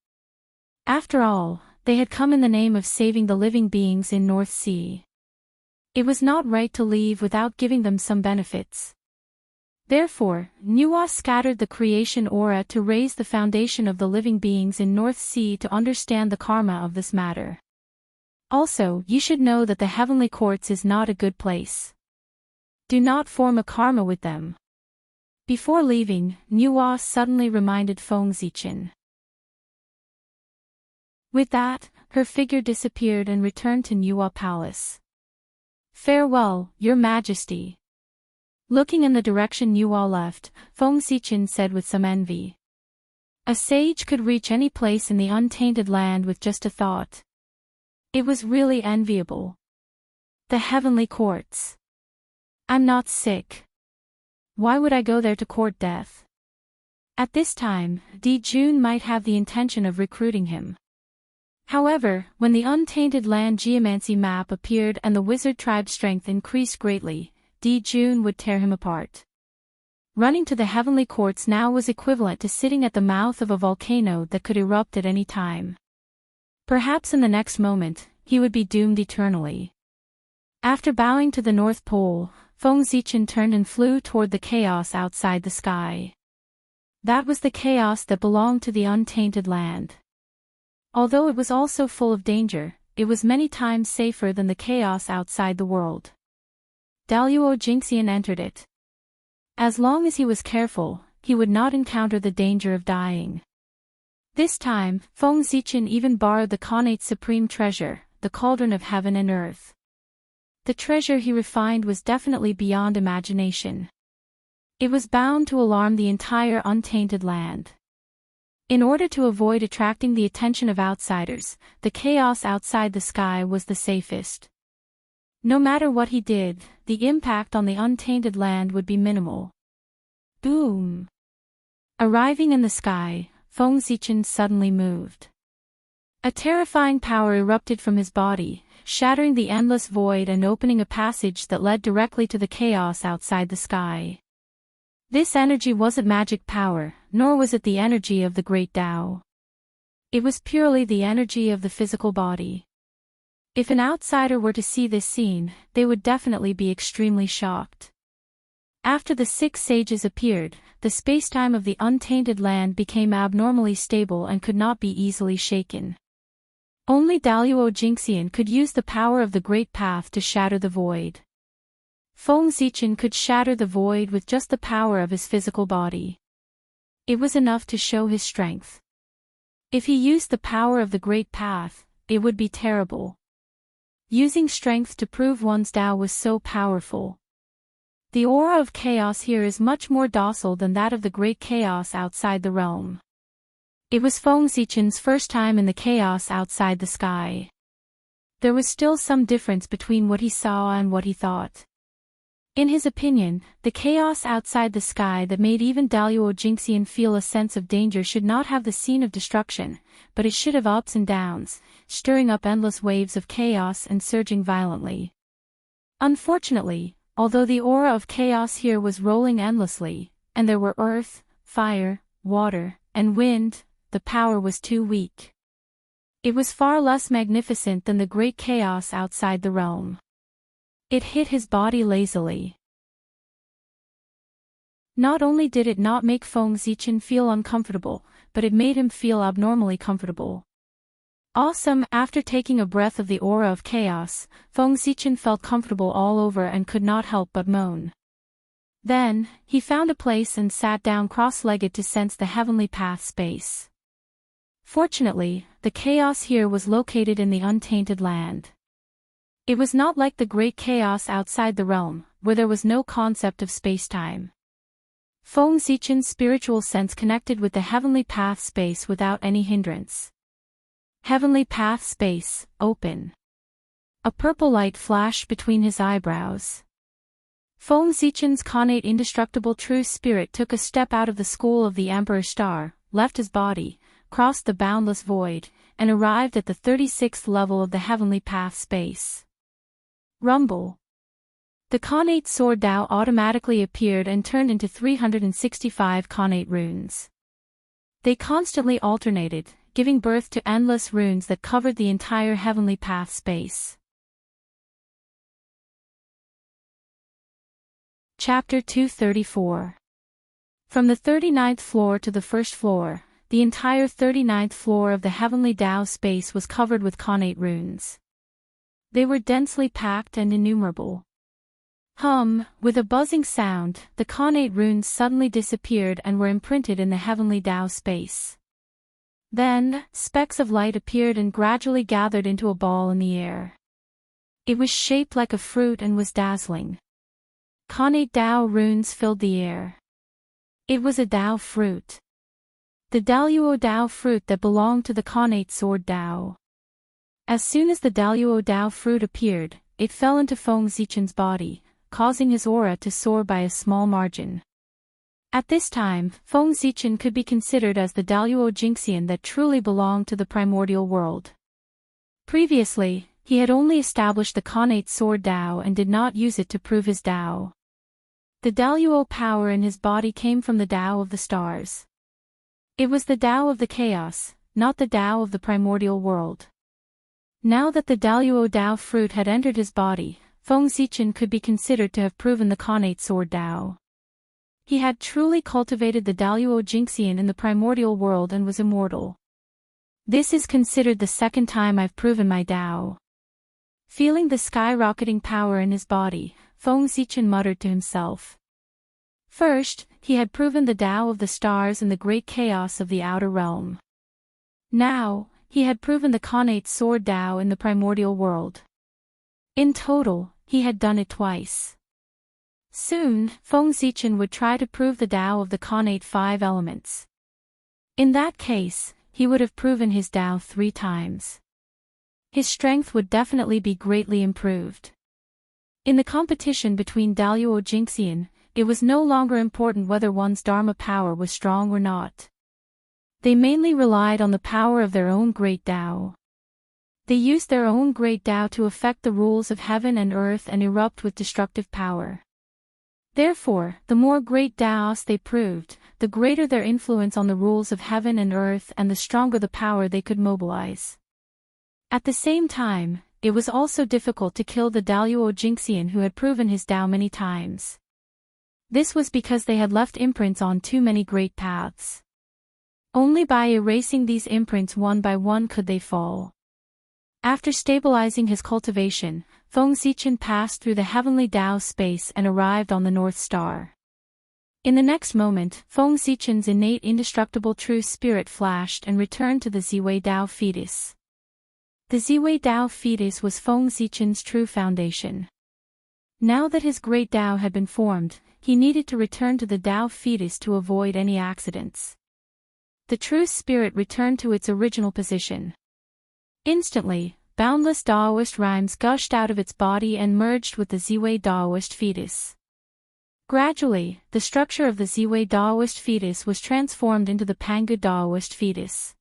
After all, they had come in the name of saving the living beings in North Sea. It was not right to leave without giving them some benefits. Therefore, Nuwa scattered the creation aura to raise the foundation of the living beings in North Sea to understand the karma of this matter. Also, you should know that the heavenly courts is not a good place. Do not form a karma with them. Before leaving, Nuwa suddenly reminded Feng Zichen. With that, her figure disappeared and returned to Nuwa Palace. Farewell, Your Majesty. Looking in the direction Nuwa left, Feng Zichen said with some envy. A sage could reach any place in the untainted land with just a thought. It was really enviable. The heavenly courts. I'm not sick. Why would I go there to court death? At this time, Di Jun might have the intention of recruiting him. However, when the untainted land geomancy map appeared and the wizard tribe's strength increased greatly, Di Jun would tear him apart. Running to the heavenly courts now was equivalent to sitting at the mouth of a volcano that could erupt at any time. Perhaps in the next moment, he would be doomed eternally. After bowing to the North Pole, Feng Zichen turned and flew toward the chaos outside the sky. That was the chaos that belonged to the untainted land. Although it was also full of danger, it was many times safer than the chaos outside the world. Daluo Jinxian entered it. As long as he was careful, he would not encounter the danger of dying. This time, Feng Zichen even borrowed the connate's supreme treasure, the cauldron of heaven and earth. The treasure he refined was definitely beyond imagination. It was bound to alarm the entire untainted land. In order to avoid attracting the attention of outsiders, the chaos outside the sky was the safest. No matter what he did, the impact on the untainted land would be minimal. Boom! Arriving in the sky, Feng Zichen suddenly moved. A terrifying power erupted from his body, shattering the endless void and opening a passage that led directly to the chaos outside the sky. This energy wasn't magic power, nor was it the energy of the great Tao. It was purely the energy of the physical body. If an outsider were to see this scene, they would definitely be extremely shocked. After the 6 sages appeared, the spacetime of the untainted land became abnormally stable and could not be easily shaken. Only Daluo Jinxian could use the power of the Great Path to shatter the void. Feng Zichen could shatter the void with just the power of his physical body. It was enough to show his strength. If he used the power of the Great Path, it would be terrible. Using strength to prove one's Tao was so powerful. The aura of chaos here is much more docile than that of the great chaos outside the realm. It was Feng Zichen's first time in the chaos outside the sky. There was still some difference between what he saw and what he thought. In his opinion, the chaos outside the sky that made even Daluo Jinxian feel a sense of danger should not have the scene of destruction, but it should have ups and downs, stirring up endless waves of chaos and surging violently. Unfortunately, although the aura of chaos here was rolling endlessly, and there were earth, fire, water, and wind, the power was too weak. It was far less magnificent than the great chaos outside the realm. It hit his body lazily. Not only did it not make Feng Zichen feel uncomfortable, but it made him feel abnormally comfortable. Awesome! After taking a breath of the aura of chaos, Feng Zichen felt comfortable all over and could not help but moan. Then, he found a place and sat down cross-legged to sense the heavenly path space. Fortunately, the chaos here was located in the untainted land. It was not like the great chaos outside the realm, where there was no concept of space-time. Feng Zichen's spiritual sense connected with the heavenly path space without any hindrance. Heavenly path space, open. A purple light flashed between his eyebrows. Feng Zichen's connate indestructible true spirit took a step out of the school of the Emperor Star, left his body, crossed the boundless void, and arrived at the 36th level of the heavenly path space. Rumble. The connate sword Dao automatically appeared and turned into 365 connate runes. They constantly alternated, giving birth to endless runes that covered the entire heavenly path space. Chapter 234. From the 39th floor to the first floor, the entire 39th floor of the heavenly Dao space was covered with connate runes. They were densely packed and innumerable. With a buzzing sound, the connate runes suddenly disappeared and were imprinted in the heavenly Dao space. Then, specks of light appeared and gradually gathered into a ball in the air. It was shaped like a fruit and was dazzling. Connate Dao runes filled the air. It was a Dao fruit. The Daluo Dao fruit that belonged to the connate sword Dao. As soon as the Daluo Dao fruit appeared, it fell into Feng Zichen's body, causing his aura to soar by a small margin. At this time, Feng Zichen could be considered as the Daluo Jingxian that truly belonged to the primordial world. Previously, he had only established the connate sword Dao and did not use it to prove his Dao. The Daluo power in his body came from the Dao of the stars. It was the Dao of the chaos, not the Dao of the primordial world. Now that the Daluo Dao fruit had entered his body, Feng Zichen could be considered to have proven the connate sword Dao. He had truly cultivated the Daluo Jingxian in the primordial world and was immortal. This is considered the second time I've proven my Dao. Feeling the skyrocketing power in his body, Feng Zichen muttered to himself. First, he had proven the Dao of the stars in the great chaos of the outer realm. Now, he had proven the connate sword Dao in the primordial world. In total, he had done it twice. Soon, Feng Zichen would try to prove the Dao of the connate 5 elements. In that case, he would have proven his Dao 3 times. His strength would definitely be greatly improved. In the competition between Daluo Jingxian, it was no longer important whether one's Dharma power was strong or not. They mainly relied on the power of their own great Dao. They used their own great Dao to affect the rules of heaven and earth and erupt with destructive power. Therefore, the more great Daos they proved, the greater their influence on the rules of heaven and earth and the stronger the power they could mobilize. At the same time, it was also difficult to kill the Daluo Jingxian who had proven his Dao many times. This was because they had left imprints on too many great paths. Only by erasing these imprints one by one could they fall. After stabilizing his cultivation, Feng Zichen passed through the heavenly Dao space and arrived on the North Star. In the next moment, Feng Zichen's innate indestructible true spirit flashed and returned to the Ziwei Dao fetus. The Ziwei Dao fetus was Feng Zichen's true foundation. Now that his great Dao had been formed, he needed to return to the Dao fetus to avoid any accidents. The true spirit returned to its original position. Instantly, boundless Daoist rhymes gushed out of its body and merged with the Ziwei Daoist fetus. Gradually, the structure of the Ziwei Daoist fetus was transformed into the Pangu Daoist fetus.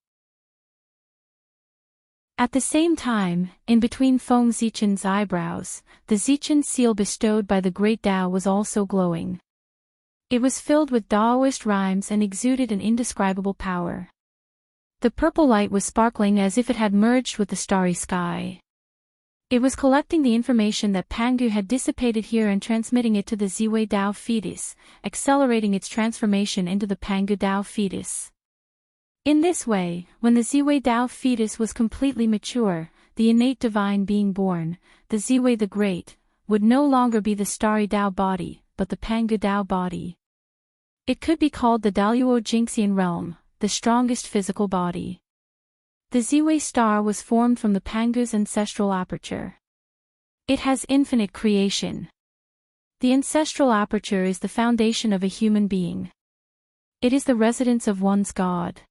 At the same time, in between Feng Zichen's eyebrows, the Zichen seal bestowed by the great Dao was also glowing. It was filled with Daoist rhymes and exuded an indescribable power. The purple light was sparkling as if it had merged with the starry sky. It was collecting the information that Pangu had dissipated here and transmitting it to the Ziwei Dao fetus, accelerating its transformation into the Pangu Dao fetus. In this way, when the Ziwei Dao fetus was completely mature, the innate divine being born, the Ziwei the Great, would no longer be the starry Dao body, but the Pangu Dao body. It could be called the Daluo Jinxian realm, the strongest physical body. The Ziwei star was formed from the Pangu's ancestral aperture. It has infinite creation. The ancestral aperture is the foundation of a human being. It is the residence of one's God.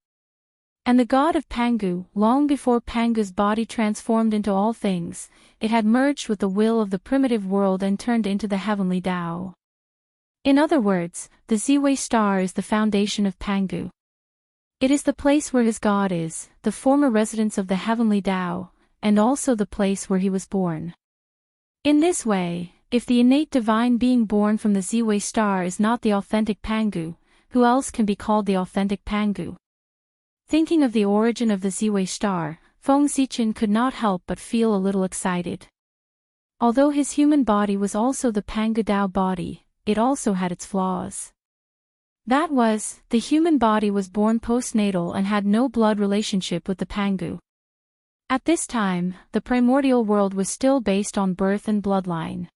And the God of Pangu, long before Pangu's body transformed into all things, it had merged with the will of the primitive world and turned into the heavenly Tao. In other words, the Ziwei star is the foundation of Pangu. It is the place where his God is, the former residence of the heavenly Tao, and also the place where he was born. In this way, if the innate divine being born from the Ziwei star is not the authentic Pangu, who else can be called the authentic Pangu? Thinking of the origin of the Ziwei star, Feng Zichen could not help but feel a little excited. Although his human body was also the Pangu Dao body, it also had its flaws. That was, the human body was born postnatal and had no blood relationship with the Pangu. At this time, the primordial world was still based on birth and bloodline.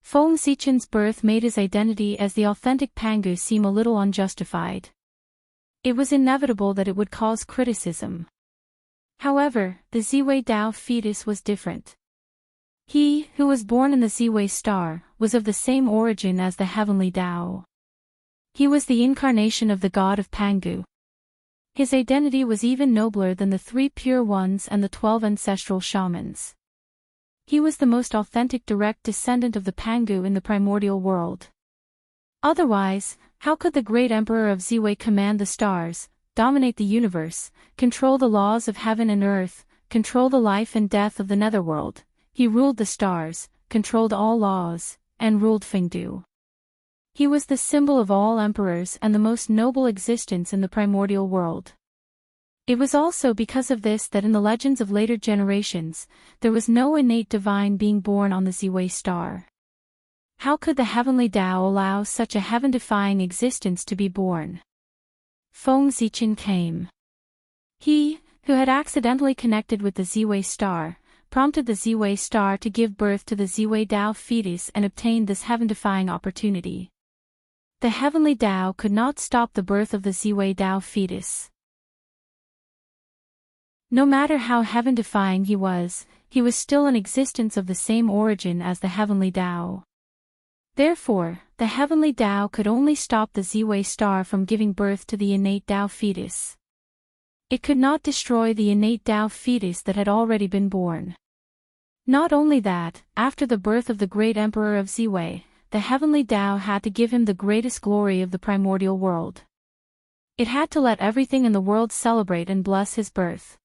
Feng Zichen's birth made his identity as the authentic Pangu seem a little unjustified. It was inevitable that it would cause criticism. However, the Ziwei Dao fetus was different. He, who was born in the Ziwei star, was of the same origin as the heavenly Tao. He was the incarnation of the god of Pangu. His identity was even nobler than the 3 pure ones and the 12 ancestral shamans. He was the most authentic direct descendant of the Pangu in the primordial world. Otherwise, how could the great emperor of Ziwei command the stars, dominate the universe, control the laws of heaven and earth, control the life and death of the netherworld? He ruled the stars, controlled all laws, and ruled Fengdu. He was the symbol of all emperors and the most noble existence in the primordial world. It was also because of this that in the legends of later generations, there was no innate divine being born on the Ziwei star. How could the heavenly Tao allow such a heaven-defying existence to be born? Feng Zichen came. He, who had accidentally connected with the Ziwei star, prompted the Ziwei star to give birth to the Ziwei Dao fetus and obtained this heaven-defying opportunity. The heavenly Tao could not stop the birth of the Ziwei Dao fetus. No matter how heaven-defying he was still an existence of the same origin as the heavenly Tao. Therefore, the heavenly Tao could only stop the Ziwei star from giving birth to the innate Tao fetus. It could not destroy the innate Tao fetus that had already been born. Not only that, after the birth of the great emperor of Ziwei, the heavenly Tao had to give him the greatest glory of the primordial world. It had to let everything in the world celebrate and bless his birth.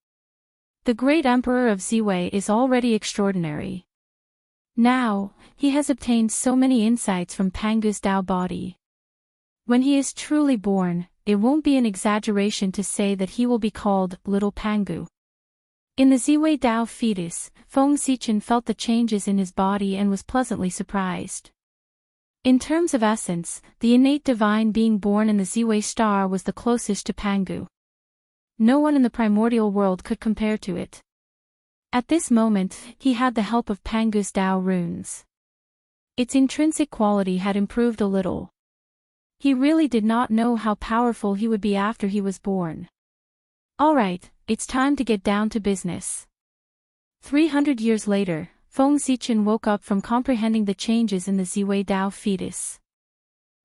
The great emperor of Ziwei is already extraordinary. Now, he has obtained so many insights from Pangu's Tao body. When he is truly born, it won't be an exaggeration to say that he will be called Little Pangu. In the Ziwei Dao fetus, Feng Zichen felt the changes in his body and was pleasantly surprised. In terms of essence, the innate divine being born in the Ziwei star was the closest to Pangu. No one in the primordial world could compare to it. At this moment, he had the help of Pangu's Dao runes. Its intrinsic quality had improved a little. He really did not know how powerful he would be after he was born. Alright, it's time to get down to business. 300 years later, Feng Zichen woke up from comprehending the changes in the Ziwei Dao fetus.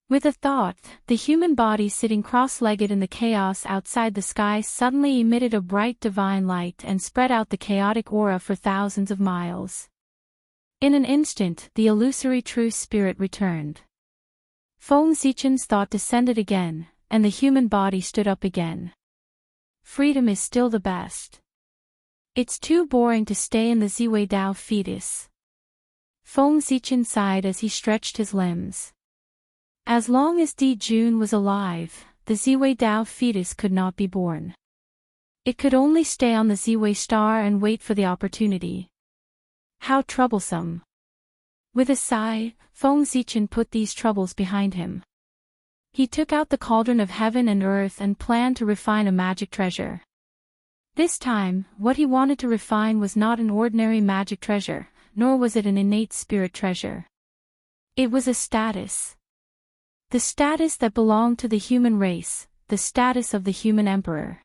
With a thought, the human body sitting cross-legged in the chaos outside the sky suddenly emitted a bright divine light and spread out the chaotic aura for thousands of miles. In an instant, the illusory true spirit returned. Feng Zichen's thought descended again, and the human body stood up again. Freedom is still the best. It's too boring to stay in the Ziwei Dao fetus. Feng Zichen sighed as he stretched his limbs. As long as Di Jun was alive, the Ziwei Dao fetus could not be born. It could only stay on the Z-Way star and wait for the opportunity. How troublesome. With a sigh, Feng Zichen put these troubles behind him. He took out the cauldron of heaven and earth and planned to refine a magic treasure. This time, what he wanted to refine was not an ordinary magic treasure, nor was it an innate spirit treasure. It was a status. The status that belonged to the human race, the status of the human emperor.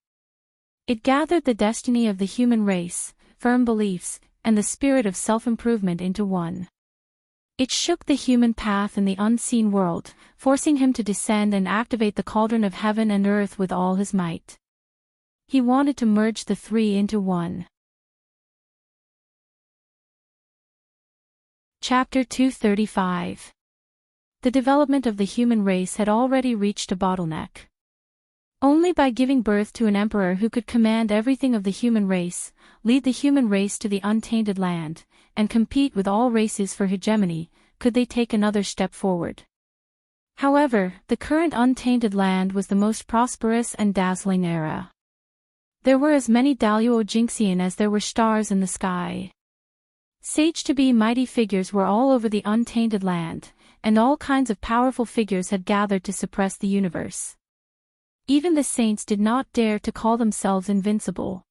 It gathered the destiny of the human race, firm beliefs, and the spirit of self-improvement into one. It shook the human path in the unseen world, forcing him to descend and activate the cauldron of heaven and earth with all his might. He wanted to merge the three into one. Chapter 235. The development of the human race had already reached a bottleneck. Only by giving birth to an emperor who could command everything of the human race, lead the human race to the untainted land, and compete with all races for hegemony, could they take another step forward. However, the current untainted land was the most prosperous and dazzling era. There were as many Daluo Jingxian as there were stars in the sky. Sage-to-be mighty figures were all over the untainted land, and all kinds of powerful figures had gathered to suppress the universe. Even the saints did not dare to call themselves invincible.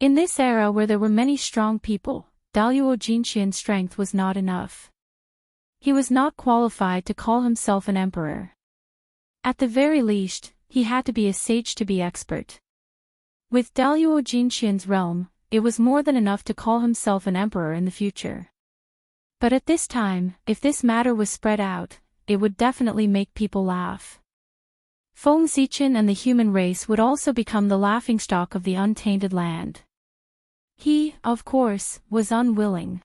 In this era where there were many strong people, Daluo Jinxian's strength was not enough. He was not qualified to call himself an emperor. At the very least, he had to be a sage-to-be expert. With Daluo Jinxian's realm, it was more than enough to call himself an emperor in the future. But at this time, if this matter was spread out, it would definitely make people laugh. Feng Zichen and the human race would also become the laughingstock of the untainted land. He, of course, was unwilling.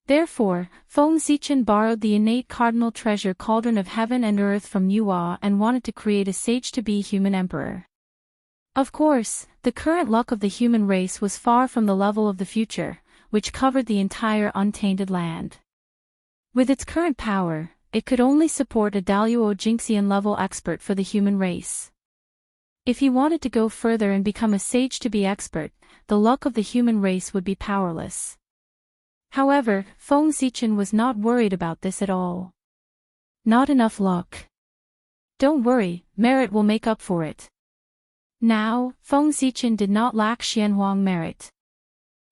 Therefore, Feng Zichen borrowed the innate cardinal treasure cauldron of heaven and earth from Yuhua and wanted to create a sage-to-be human emperor. Of course, the current luck of the human race was far from the level of the future, which covered the entire untainted land. With its current power, it could only support a Daluo Jingxian level expert for the human race. If he wanted to go further and become a sage-to-be expert, the luck of the human race would be powerless. However, Feng Zichen was not worried about this at all. Not enough luck. Don't worry, merit will make up for it. Now, Feng Zichen did not lack Xianhuang merit.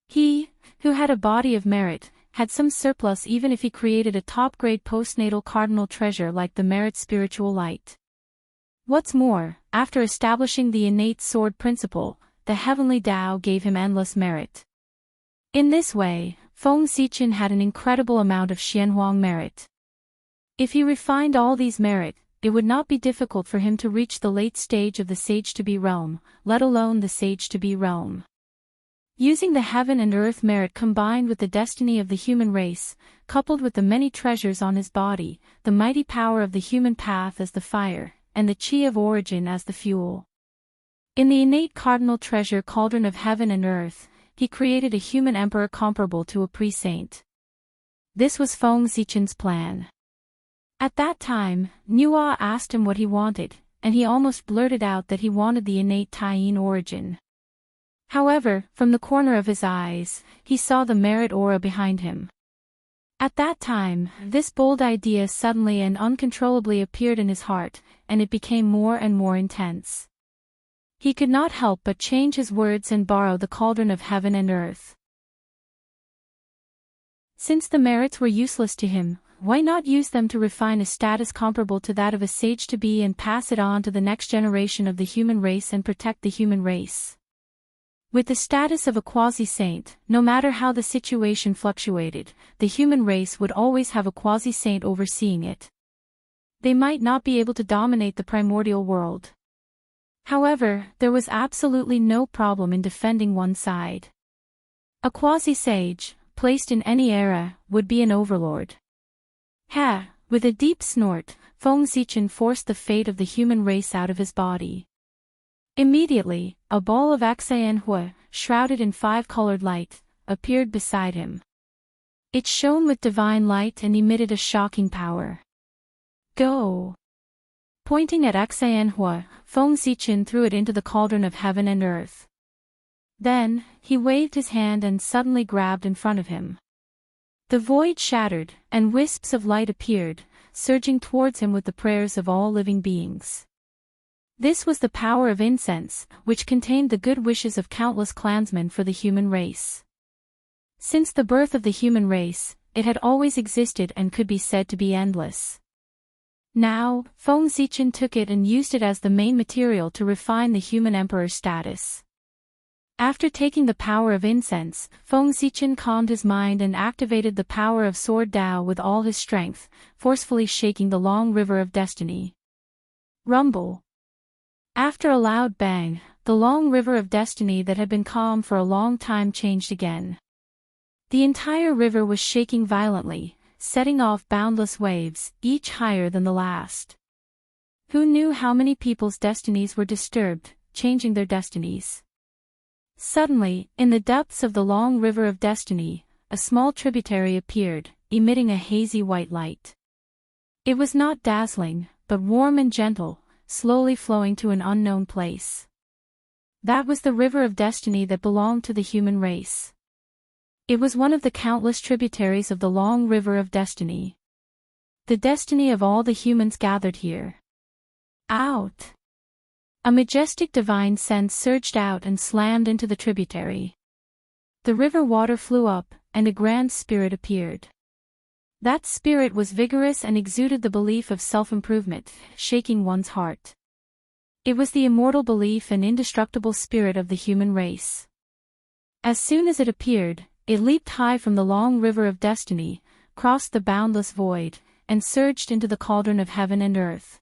He, who had a body of merit, had some surplus even if he created a top-grade postnatal cardinal treasure like the merit spiritual light. What's more, after establishing the innate sword principle, the heavenly Tao gave him endless merit. In this way, Feng Zichen had an incredible amount of Xianhuang merit. If he refined all these merit, it would not be difficult for him to reach the late stage of the sage-to-be realm, let alone the sage-to-be realm. Using the heaven and earth merit combined with the destiny of the human race, coupled with the many treasures on his body, the mighty power of the human path as the fire, and the chi of origin as the fuel. In the innate cardinal treasure cauldron of heaven and earth, he created a human emperor comparable to a pre-saint. This was Feng Zichen's plan. At that time, Nuo asked him what he wanted, and he almost blurted out that he wanted the innate Taiyin origin. However, from the corner of his eyes, he saw the merit aura behind him. At that time, this bold idea suddenly and uncontrollably appeared in his heart, and it became more and more intense. He could not help but change his words and borrow the cauldron of heaven and earth. Since the merits were useless to him, why not use them to refine a status comparable to that of a sage-to-be and pass it on to the next generation of the human race and protect the human race? With the status of a quasi-saint, no matter how the situation fluctuated, the human race would always have a quasi-saint overseeing it. They might not be able to dominate the primordial world. However, there was absolutely no problem in defending one side. A quasi-sage, placed in any era, would be an overlord. With a deep snort, Feng Zichen forced the fate of the human race out of his body. Immediately, a ball of Xianhua, shrouded in five-colored light, appeared beside him. It shone with divine light and emitted a shocking power. Go! Pointing at Xianhua, Feng Zichen threw it into the cauldron of heaven and earth. Then, he waved his hand and suddenly grabbed in front of him. The void shattered, and wisps of light appeared, surging towards him with the prayers of all living beings. This was the power of incense, which contained the good wishes of countless clansmen for the human race. Since the birth of the human race, it had always existed and could be said to be endless. Now, Feng Zichen took it and used it as the main material to refine the human emperor's status. After taking the power of incense, Feng Zichen calmed his mind and activated the power of Sword Dao with all his strength, forcefully shaking the long river of destiny. Rumble. After a loud bang, the long river of destiny that had been calm for a long time changed again. The entire river was shaking violently, setting off boundless waves, each higher than the last. Who knew how many people's destinies were disturbed, changing their destinies? Suddenly, in the depths of the long river of destiny, a small tributary appeared, emitting a hazy white light. It was not dazzling, but warm and gentle, slowly flowing to an unknown place. That was the river of destiny that belonged to the human race. It was one of the countless tributaries of the long river of destiny. The destiny of all the humans gathered here. Out! A majestic divine sense surged out and slammed into the tributary. The river water flew up, and a grand spirit appeared. That spirit was vigorous and exuded the belief of self-improvement, shaking one's heart. It was the immortal belief and indestructible spirit of the human race. As soon as it appeared, it leaped high from the long river of destiny, crossed the boundless void, and surged into the cauldron of heaven and earth.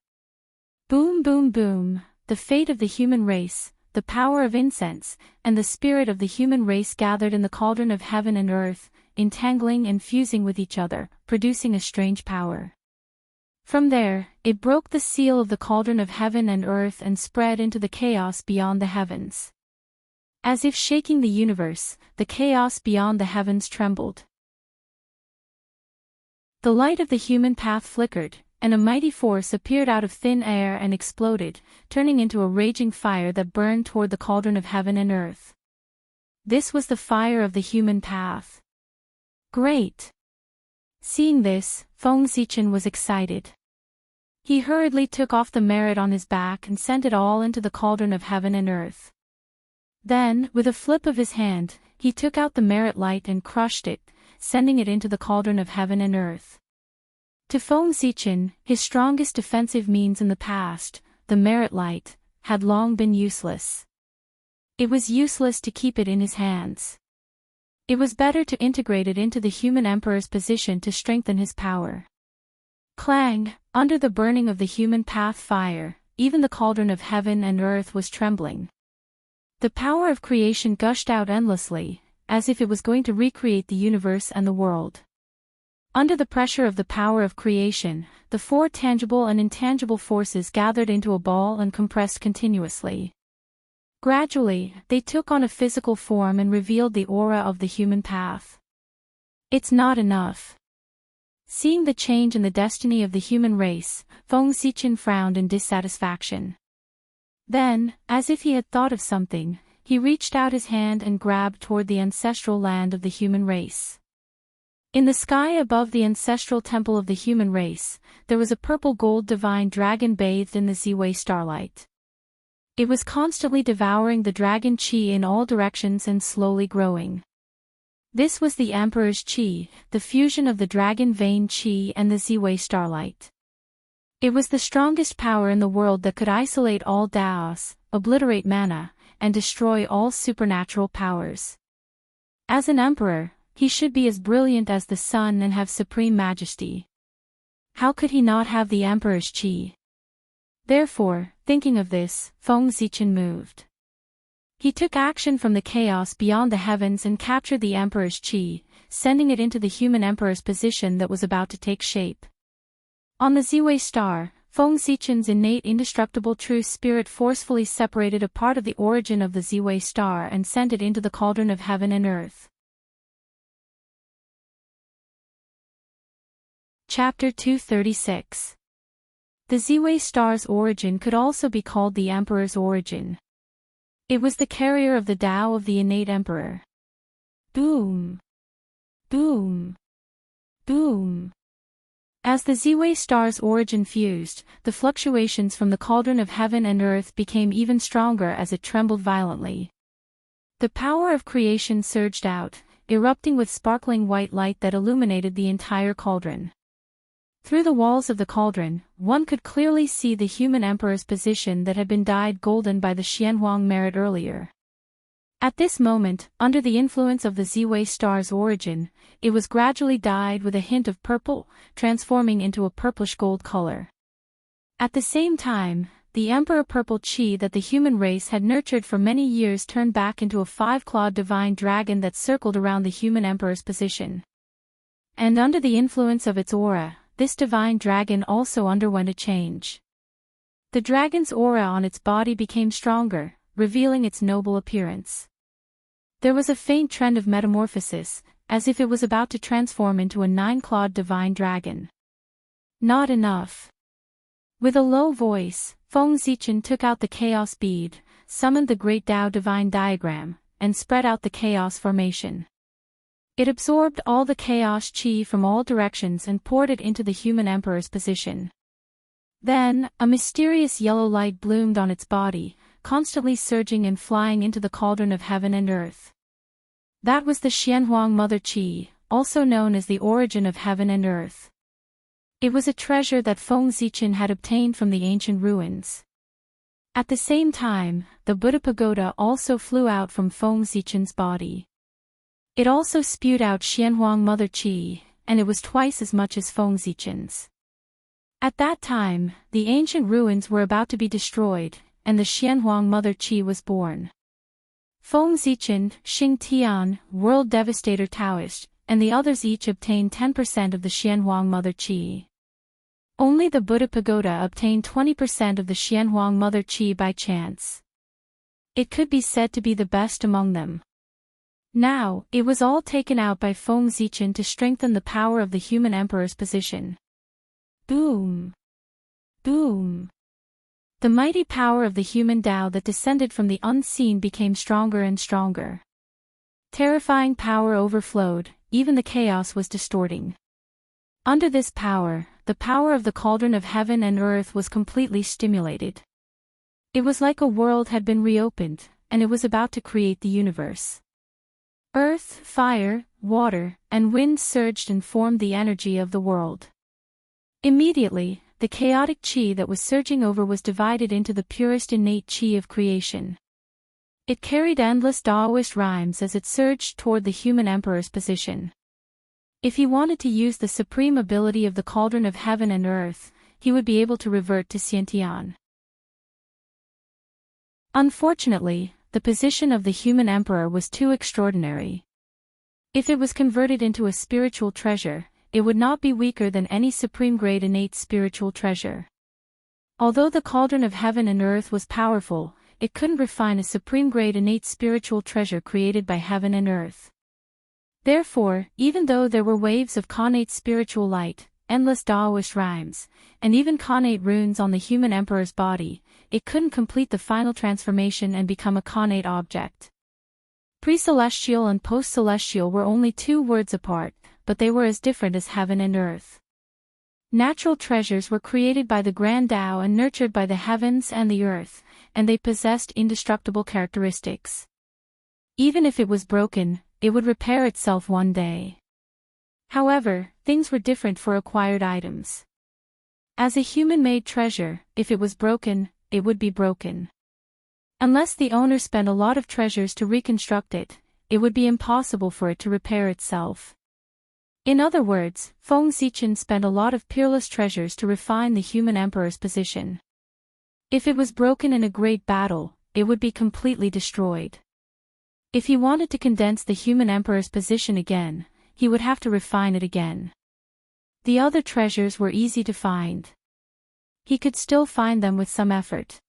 Boom, boom, boom, the fate of the human race, the power of incense, and the spirit of the human race gathered in the cauldron of heaven and earth, entangling and fusing with each other, producing a strange power. From there, it broke the seal of the cauldron of heaven and earth and spread into the chaos beyond the heavens. As if shaking the universe, the chaos beyond the heavens trembled. The light of the human path flickered, and a mighty force appeared out of thin air and exploded, turning into a raging fire that burned toward the cauldron of heaven and earth. This was the fire of the human path. Great! Seeing this, Feng Zichen was excited. He hurriedly took off the merit on his back and sent it all into the cauldron of heaven and earth. Then, with a flip of his hand, he took out the merit light and crushed it, sending it into the cauldron of heaven and earth. To Feng Zichen, his strongest defensive means in the past, the merit light, had long been useless. It was useless to keep it in his hands. It was better to integrate it into the human emperor's position to strengthen his power. Clang! Under the burning of the human path fire, even the cauldron of heaven and earth was trembling. The power of creation gushed out endlessly, as if it was going to recreate the universe and the world. Under the pressure of the power of creation, the four tangible and intangible forces gathered into a ball and compressed continuously. Gradually, they took on a physical form and revealed the aura of the human path. It's not enough. Seeing the change in the destiny of the human race, Feng Zichen frowned in dissatisfaction. Then, as if he had thought of something, he reached out his hand and grabbed toward the ancestral land of the human race. In the sky above the ancestral temple of the human race, there was a purple-gold divine dragon bathed in the Ziwei starlight. It was constantly devouring the dragon qi in all directions and slowly growing. This was the Emperor's qi, the fusion of the dragon vein qi and the Ziwei starlight. It was the strongest power in the world that could isolate all Daos, obliterate mana, and destroy all supernatural powers. As an emperor, he should be as brilliant as the sun and have supreme majesty. How could he not have the Emperor's qi? Therefore, thinking of this, Feng Zichen moved. He took action from the chaos beyond the heavens and captured the Emperor's qi, sending it into the human emperor's position that was about to take shape. On the Ziwei star, Feng Zichen's innate indestructible true spirit forcefully separated a part of the origin of the Ziwei star and sent it into the cauldron of heaven and earth. Chapter 236. The Ziwei star's origin could also be called the Emperor's origin. It was the carrier of the Tao of the innate emperor. Boom! Boom! Boom! As the Ziwei star's origin fused, the fluctuations from the cauldron of heaven and earth became even stronger as it trembled violently. The power of creation surged out, erupting with sparkling white light that illuminated the entire cauldron. Through the walls of the cauldron, one could clearly see the human emperor's position that had been dyed golden by the Xianhuang merit earlier. At this moment, under the influence of the Ziwei star's origin, it was gradually dyed with a hint of purple, transforming into a purplish gold color. At the same time, the emperor purple chi that the human race had nurtured for many years turned back into a five-clawed divine dragon that circled around the human emperor's position. And under the influence of its aura, this divine dragon also underwent a change. The dragon's aura on its body became stronger, revealing its noble appearance. There was a faint trend of metamorphosis, as if it was about to transform into a nine-clawed divine dragon. Not enough. With a low voice, Feng Zichen took out the chaos bead, summoned the great Tao divine diagram, and spread out the chaos formation. It absorbed all the chaos chi from all directions and poured it into the human emperor's position. Then, a mysterious yellow light bloomed on its body, constantly surging and flying into the cauldron of heaven and earth. That was the Xianhuang Mother Qi, also known as the origin of heaven and earth. It was a treasure that Feng Zichen had obtained from the ancient ruins. At the same time, the Buddha pagoda also flew out from Feng Zichen's body. It also spewed out Xianhuang Mother Qi, and it was twice as much as Feng Zichen's. At that time, the ancient ruins were about to be destroyed, and the Xianhuang Mother Qi was born. Feng Zichen, Xing Tian, World Devastator Taoist, and the others each obtained 10% of the Xianhuang Mother Qi. Only the Buddha pagoda obtained 20% of the Xianhuang Mother Qi by chance. It could be said to be the best among them. Now, it was all taken out by Feng Zichen to strengthen the power of the human emperor's position. Boom! Boom! The mighty power of the human Tao that descended from the unseen became stronger and stronger. Terrifying power overflowed, even the chaos was distorting. Under this power, the power of the cauldron of heaven and earth was completely stimulated. It was like a world had been reopened, and it was about to create the universe. Earth, fire, water, and wind surged and formed the energy of the world. Immediately, the chaotic chi that was surging over was divided into the purest innate chi of creation. It carried endless Taoist rhymes as it surged toward the human emperor's position. If he wanted to use the supreme ability of the cauldron of heaven and earth, he would be able to revert to Xiantian. Unfortunately, the position of the human emperor was too extraordinary. If it was converted into a spiritual treasure, it would not be weaker than any supreme-grade innate spiritual treasure. Although the cauldron of heaven and earth was powerful, it couldn't refine a supreme-grade innate spiritual treasure created by heaven and earth. Therefore, even though there were waves of connate spiritual light, endless Taoist rhymes, and even connate runes on the human emperor's body, it couldn't complete the final transformation and become a connate object. Pre-celestial and post-celestial were only 2 words apart, but they were as different as heaven and earth. Natural treasures were created by the Grand Tao and nurtured by the heavens and the earth, and they possessed indestructible characteristics. Even if it was broken, it would repair itself one day. However, things were different for acquired items. As a human-made treasure, if it was broken, it would be broken. Unless the owner spent a lot of treasures to reconstruct it, it would be impossible for it to repair itself. In other words, Feng Zichen spent a lot of peerless treasures to refine the human emperor's position. If it was broken in a great battle, it would be completely destroyed. If he wanted to condense the human emperor's position again, he would have to refine it again. The other treasures were easy to find. He could still find them with some effort.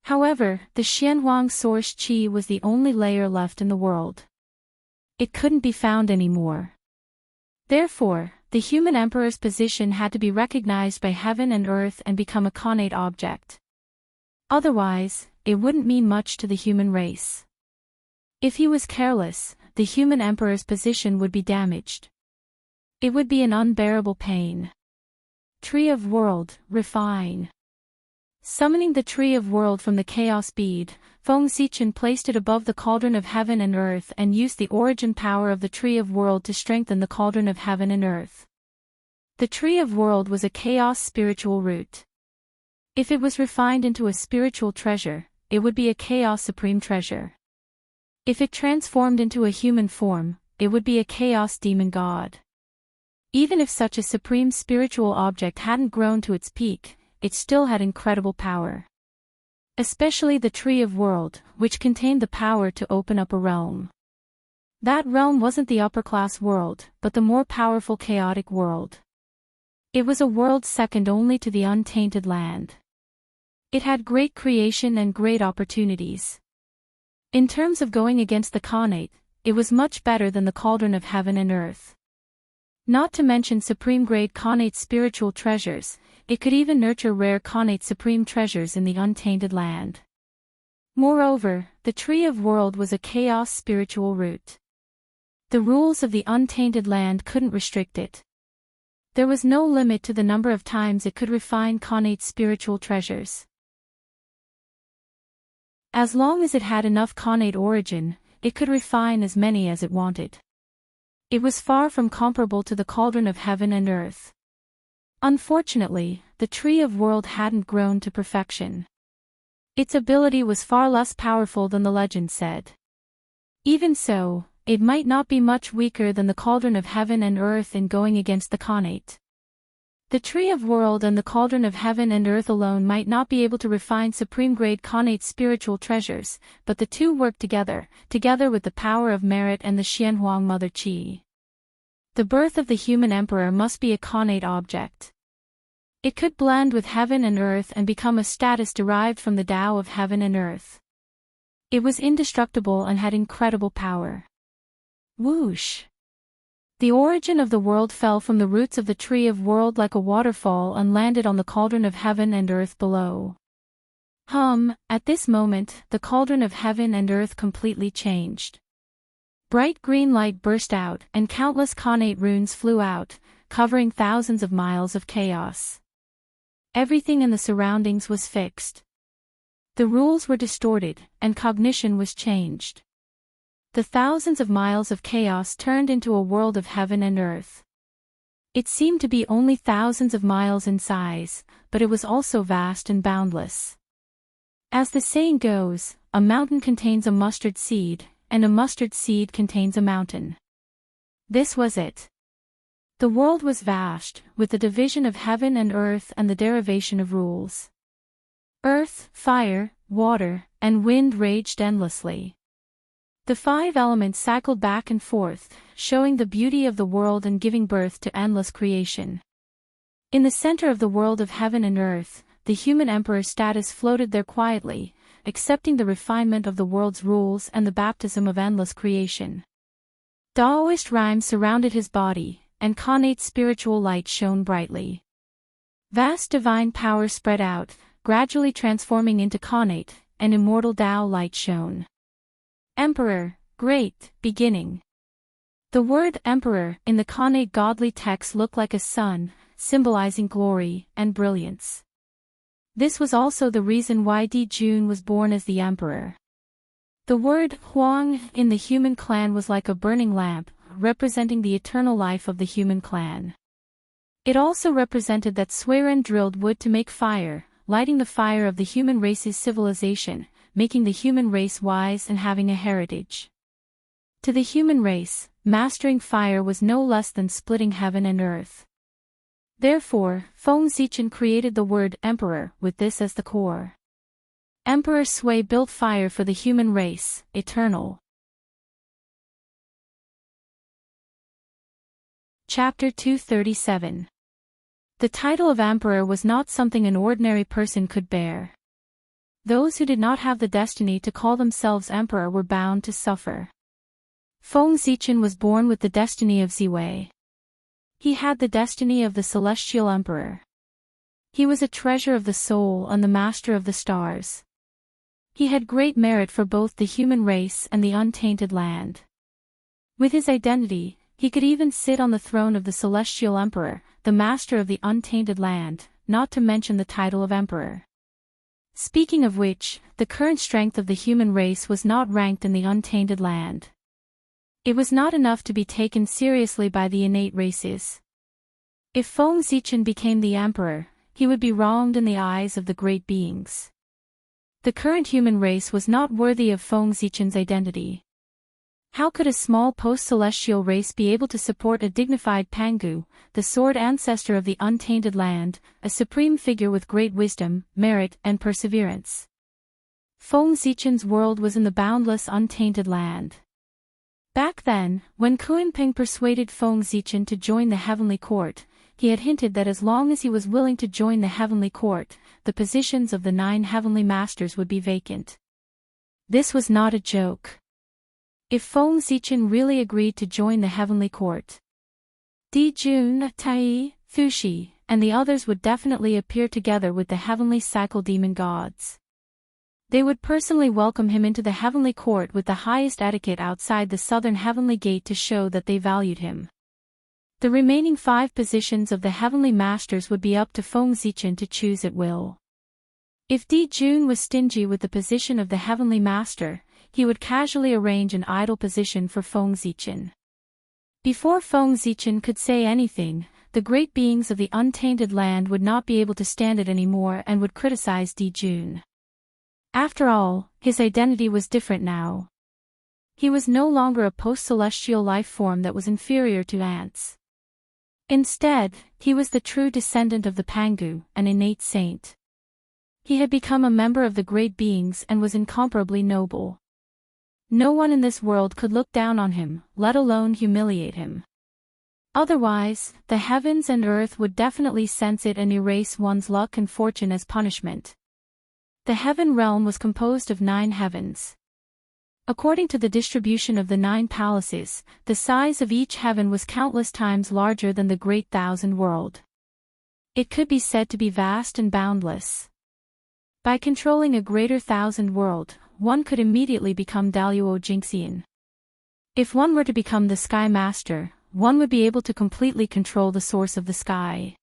However, the Xianhuang source qi was the only layer left in the world. It couldn't be found anymore. Therefore, the human emperor's position had to be recognized by heaven and earth and become a connate object. Otherwise, it wouldn't mean much to the human race. If he was careless, the human emperor's position would be damaged. It would be an unbearable pain. Tree of World, refine. Summoning the Tree of World from the Chaos Bead, Feng Zichen placed it above the Cauldron of Heaven and Earth and used the origin power of the Tree of World to strengthen the Cauldron of Heaven and Earth. The Tree of World was a chaos spiritual root. If it was refined into a spiritual treasure, it would be a chaos supreme treasure. If it transformed into a human form, it would be a chaos demon god. Even if such a supreme spiritual object hadn't grown to its peak, it still had incredible power. Especially the Tree of World, which contained the power to open up a realm. That realm wasn't the upper-class world, but the more powerful chaotic world. It was a world second only to the untainted land. It had great creation and great opportunities. In terms of going against the Khanate, it was much better than the Cauldron of Heaven and Earth. Not to mention supreme-grade Khanate spiritual treasures, it could even nurture rare Khanate supreme treasures in the untainted land. Moreover, the Tree of World was a chaos spiritual root. The rules of the untainted land couldn't restrict it. There was no limit to the number of times it could refine Khanate spiritual treasures. As long as it had enough Khanate origin, it could refine as many as it wanted. It was far from comparable to the Cauldron of Heaven and Earth. Unfortunately, the Tree of World hadn't grown to perfection. Its ability was far less powerful than the legend said. Even so, it might not be much weaker than the Cauldron of Heaven and Earth in going against the Khanate. The Tree of World and the Cauldron of Heaven and Earth alone might not be able to refine supreme-grade Khanate spiritual treasures, but the two work together with the power of merit and the Xianhuang Mother Qi. The birth of the human emperor must be a Khanate object. It could blend with heaven and earth and become a status derived from the Tao of heaven and earth. It was indestructible and had incredible power. Whoosh! The origin of the world fell from the roots of the Tree of World like a waterfall and landed on the Cauldron of Heaven and Earth below. At this moment, the Cauldron of Heaven and Earth completely changed. Bright green light burst out, and countless Khanate runes flew out, covering thousands of miles of chaos. Everything in the surroundings was fixed. The rules were distorted, and cognition was changed. The thousands of miles of chaos turned into a world of heaven and earth. It seemed to be only thousands of miles in size, but it was also vast and boundless. As the saying goes, a mountain contains a mustard seed, and a mustard seed contains a mountain. This was it. The world was vast, with the division of heaven and earth and the derivation of rules. Earth, fire, water, and wind raged endlessly. The five elements cycled back and forth, showing the beauty of the world and giving birth to endless creation. In the center of the world of heaven and earth, the human emperor status floated there quietly, accepting the refinement of the world's rules and the baptism of endless creation. Taoist rhymes surrounded his body, and Khanate spiritual light shone brightly. Vast divine power spread out, gradually transforming into Khanate, and immortal Tao light shone. Emperor, great, beginning. The word emperor in the Khanate godly text looked like a sun, symbolizing glory and brilliance. This was also the reason why Di Jun was born as the emperor. The word Huang in the human clan was like a burning lamp, representing the eternal life of the human clan. It also represented that Suiren drilled wood to make fire, lighting the fire of the human race's civilization, making the human race wise and having a heritage. To the human race, mastering fire was no less than splitting heaven and earth. Therefore, Feng Zichen created the word emperor with this as the core. Emperor Sui built fire for the human race, eternal. Chapter 237. The title of emperor was not something an ordinary person could bear. Those who did not have the destiny to call themselves emperor were bound to suffer. Feng Zichen was born with the destiny of Ziwei. He had the destiny of the celestial emperor. He was a treasure of the soul and the master of the stars. He had great merit for both the human race and the untainted land. With his identity, he could even sit on the throne of the celestial emperor, the master of the untainted land, not to mention the title of emperor. Speaking of which, the current strength of the human race was not ranked in the untainted land. It was not enough to be taken seriously by the innate races. If Feng Zichen became the emperor, he would be wronged in the eyes of the great beings. The current human race was not worthy of Feng Zichen's identity. How could a small post-celestial race be able to support a dignified Pangu, the sword ancestor of the untainted land, a supreme figure with great wisdom, merit, and perseverance? Feng Zichen's world was in the boundless untainted land. Back then, when Kuan-Ping persuaded Feng Zichen to join the heavenly court, he had hinted that as long as he was willing to join the heavenly court, the positions of the 9 heavenly masters would be vacant. This was not a joke. If Feng Zichen really agreed to join the heavenly court, Di Jun, Tai, Fushi, and the others would definitely appear together with the heavenly cycle demon gods. They would personally welcome him into the heavenly court with the highest etiquette outside the southern heavenly gate to show that they valued him. The remaining 5 positions of the heavenly masters would be up to Feng Zichen to choose at will. If Di Jun was stingy with the position of the heavenly master, he would casually arrange an idle position for Feng Zichen. Before Feng Zichen could say anything, the great beings of the untainted land would not be able to stand it anymore and would criticize Di Jun. After all, his identity was different now. He was no longer a post-celestial life form that was inferior to ants. Instead, he was the true descendant of the Pangu, an innate saint. He had become a member of the great beings and was incomparably noble. No one in this world could look down on him, let alone humiliate him. Otherwise, the heavens and earth would definitely sense it and erase one's luck and fortune as punishment. The heaven realm was composed of 9 heavens. According to the distribution of the 9 palaces, the size of each heaven was countless times larger than the great thousand world. It could be said to be vast and boundless. By controlling a greater thousand world, one could immediately become Daluo Jingxian. If one were to become the Sky Master, one would be able to completely control the source of the sky.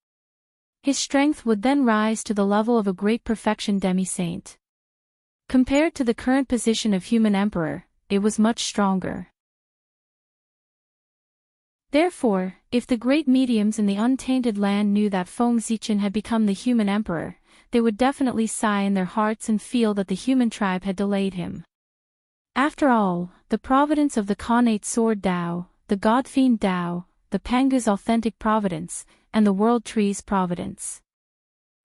His strength would then rise to the level of a great perfection demi-saint. Compared to the current position of human emperor, it was much stronger. Therefore, if the great mediums in the untainted land knew that Feng Zichen had become the human emperor, they would definitely sigh in their hearts and feel that the human tribe had delayed him. After all, the providence of the Khanate Sword Dao, the God-Fiend Dao, the Pangu's authentic providence, and the World Tree's providence.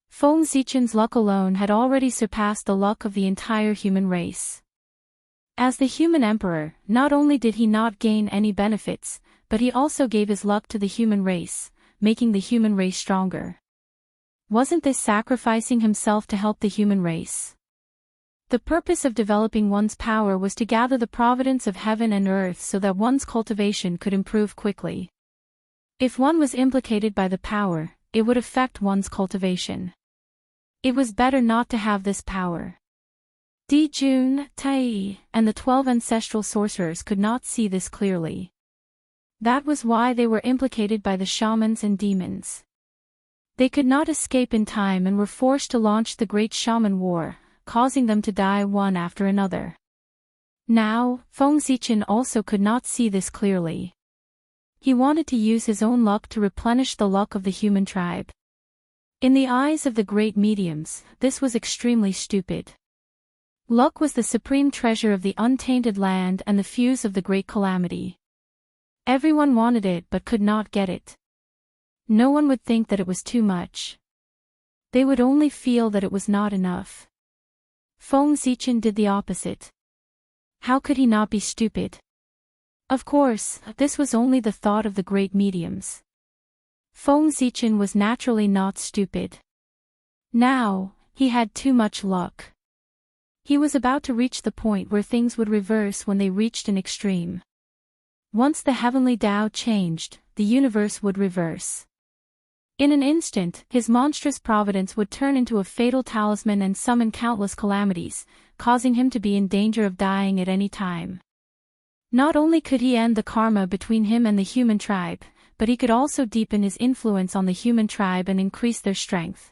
Feng Zichen's luck alone had already surpassed the luck of the entire human race. As the human emperor, not only did he not gain any benefits, but he also gave his luck to the human race, making the human race stronger. Wasn't this sacrificing himself to help the human race? The purpose of developing one's power was to gather the providence of heaven and earth so that one's cultivation could improve quickly. If one was implicated by the power, it would affect one's cultivation. It was better not to have this power. Di Jun, Tai, and the 12 ancestral sorcerers could not see this clearly. That was why they were implicated by the shamans and demons. They could not escape in time and were forced to launch the Great Shaman War, causing them to die one after another. Now, Feng Zichen also could not see this clearly. He wanted to use his own luck to replenish the luck of the human tribe. In the eyes of the great mediums, this was extremely stupid. Luck was the supreme treasure of the untainted land and the fuse of the great calamity. Everyone wanted it but could not get it. No one would think that it was too much. They would only feel that it was not enough. Feng Zichen did the opposite. How could he not be stupid? Of course, this was only the thought of the great mediums. Feng Zichen was naturally not stupid. Now, he had too much luck. He was about to reach the point where things would reverse when they reached an extreme. Once the heavenly Tao changed, the universe would reverse. In an instant, his monstrous providence would turn into a fatal talisman and summon countless calamities, causing him to be in danger of dying at any time. Not only could he end the karma between him and the human tribe, but he could also deepen his influence on the human tribe and increase their strength.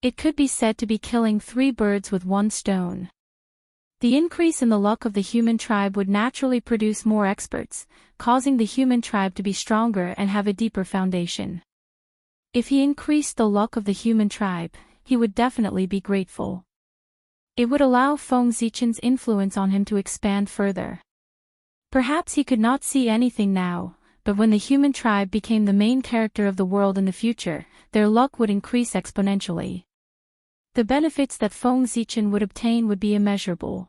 It could be said to be killing 3 birds with 1 stone. The increase in the luck of the human tribe would naturally produce more experts, causing the human tribe to be stronger and have a deeper foundation. If he increased the luck of the human tribe, he would definitely be grateful. It would allow Feng Zichen's influence on him to expand further. Perhaps he could not see anything now, but when the human tribe became the main character of the world in the future, their luck would increase exponentially. The benefits that Feng Zichen would obtain would be immeasurable.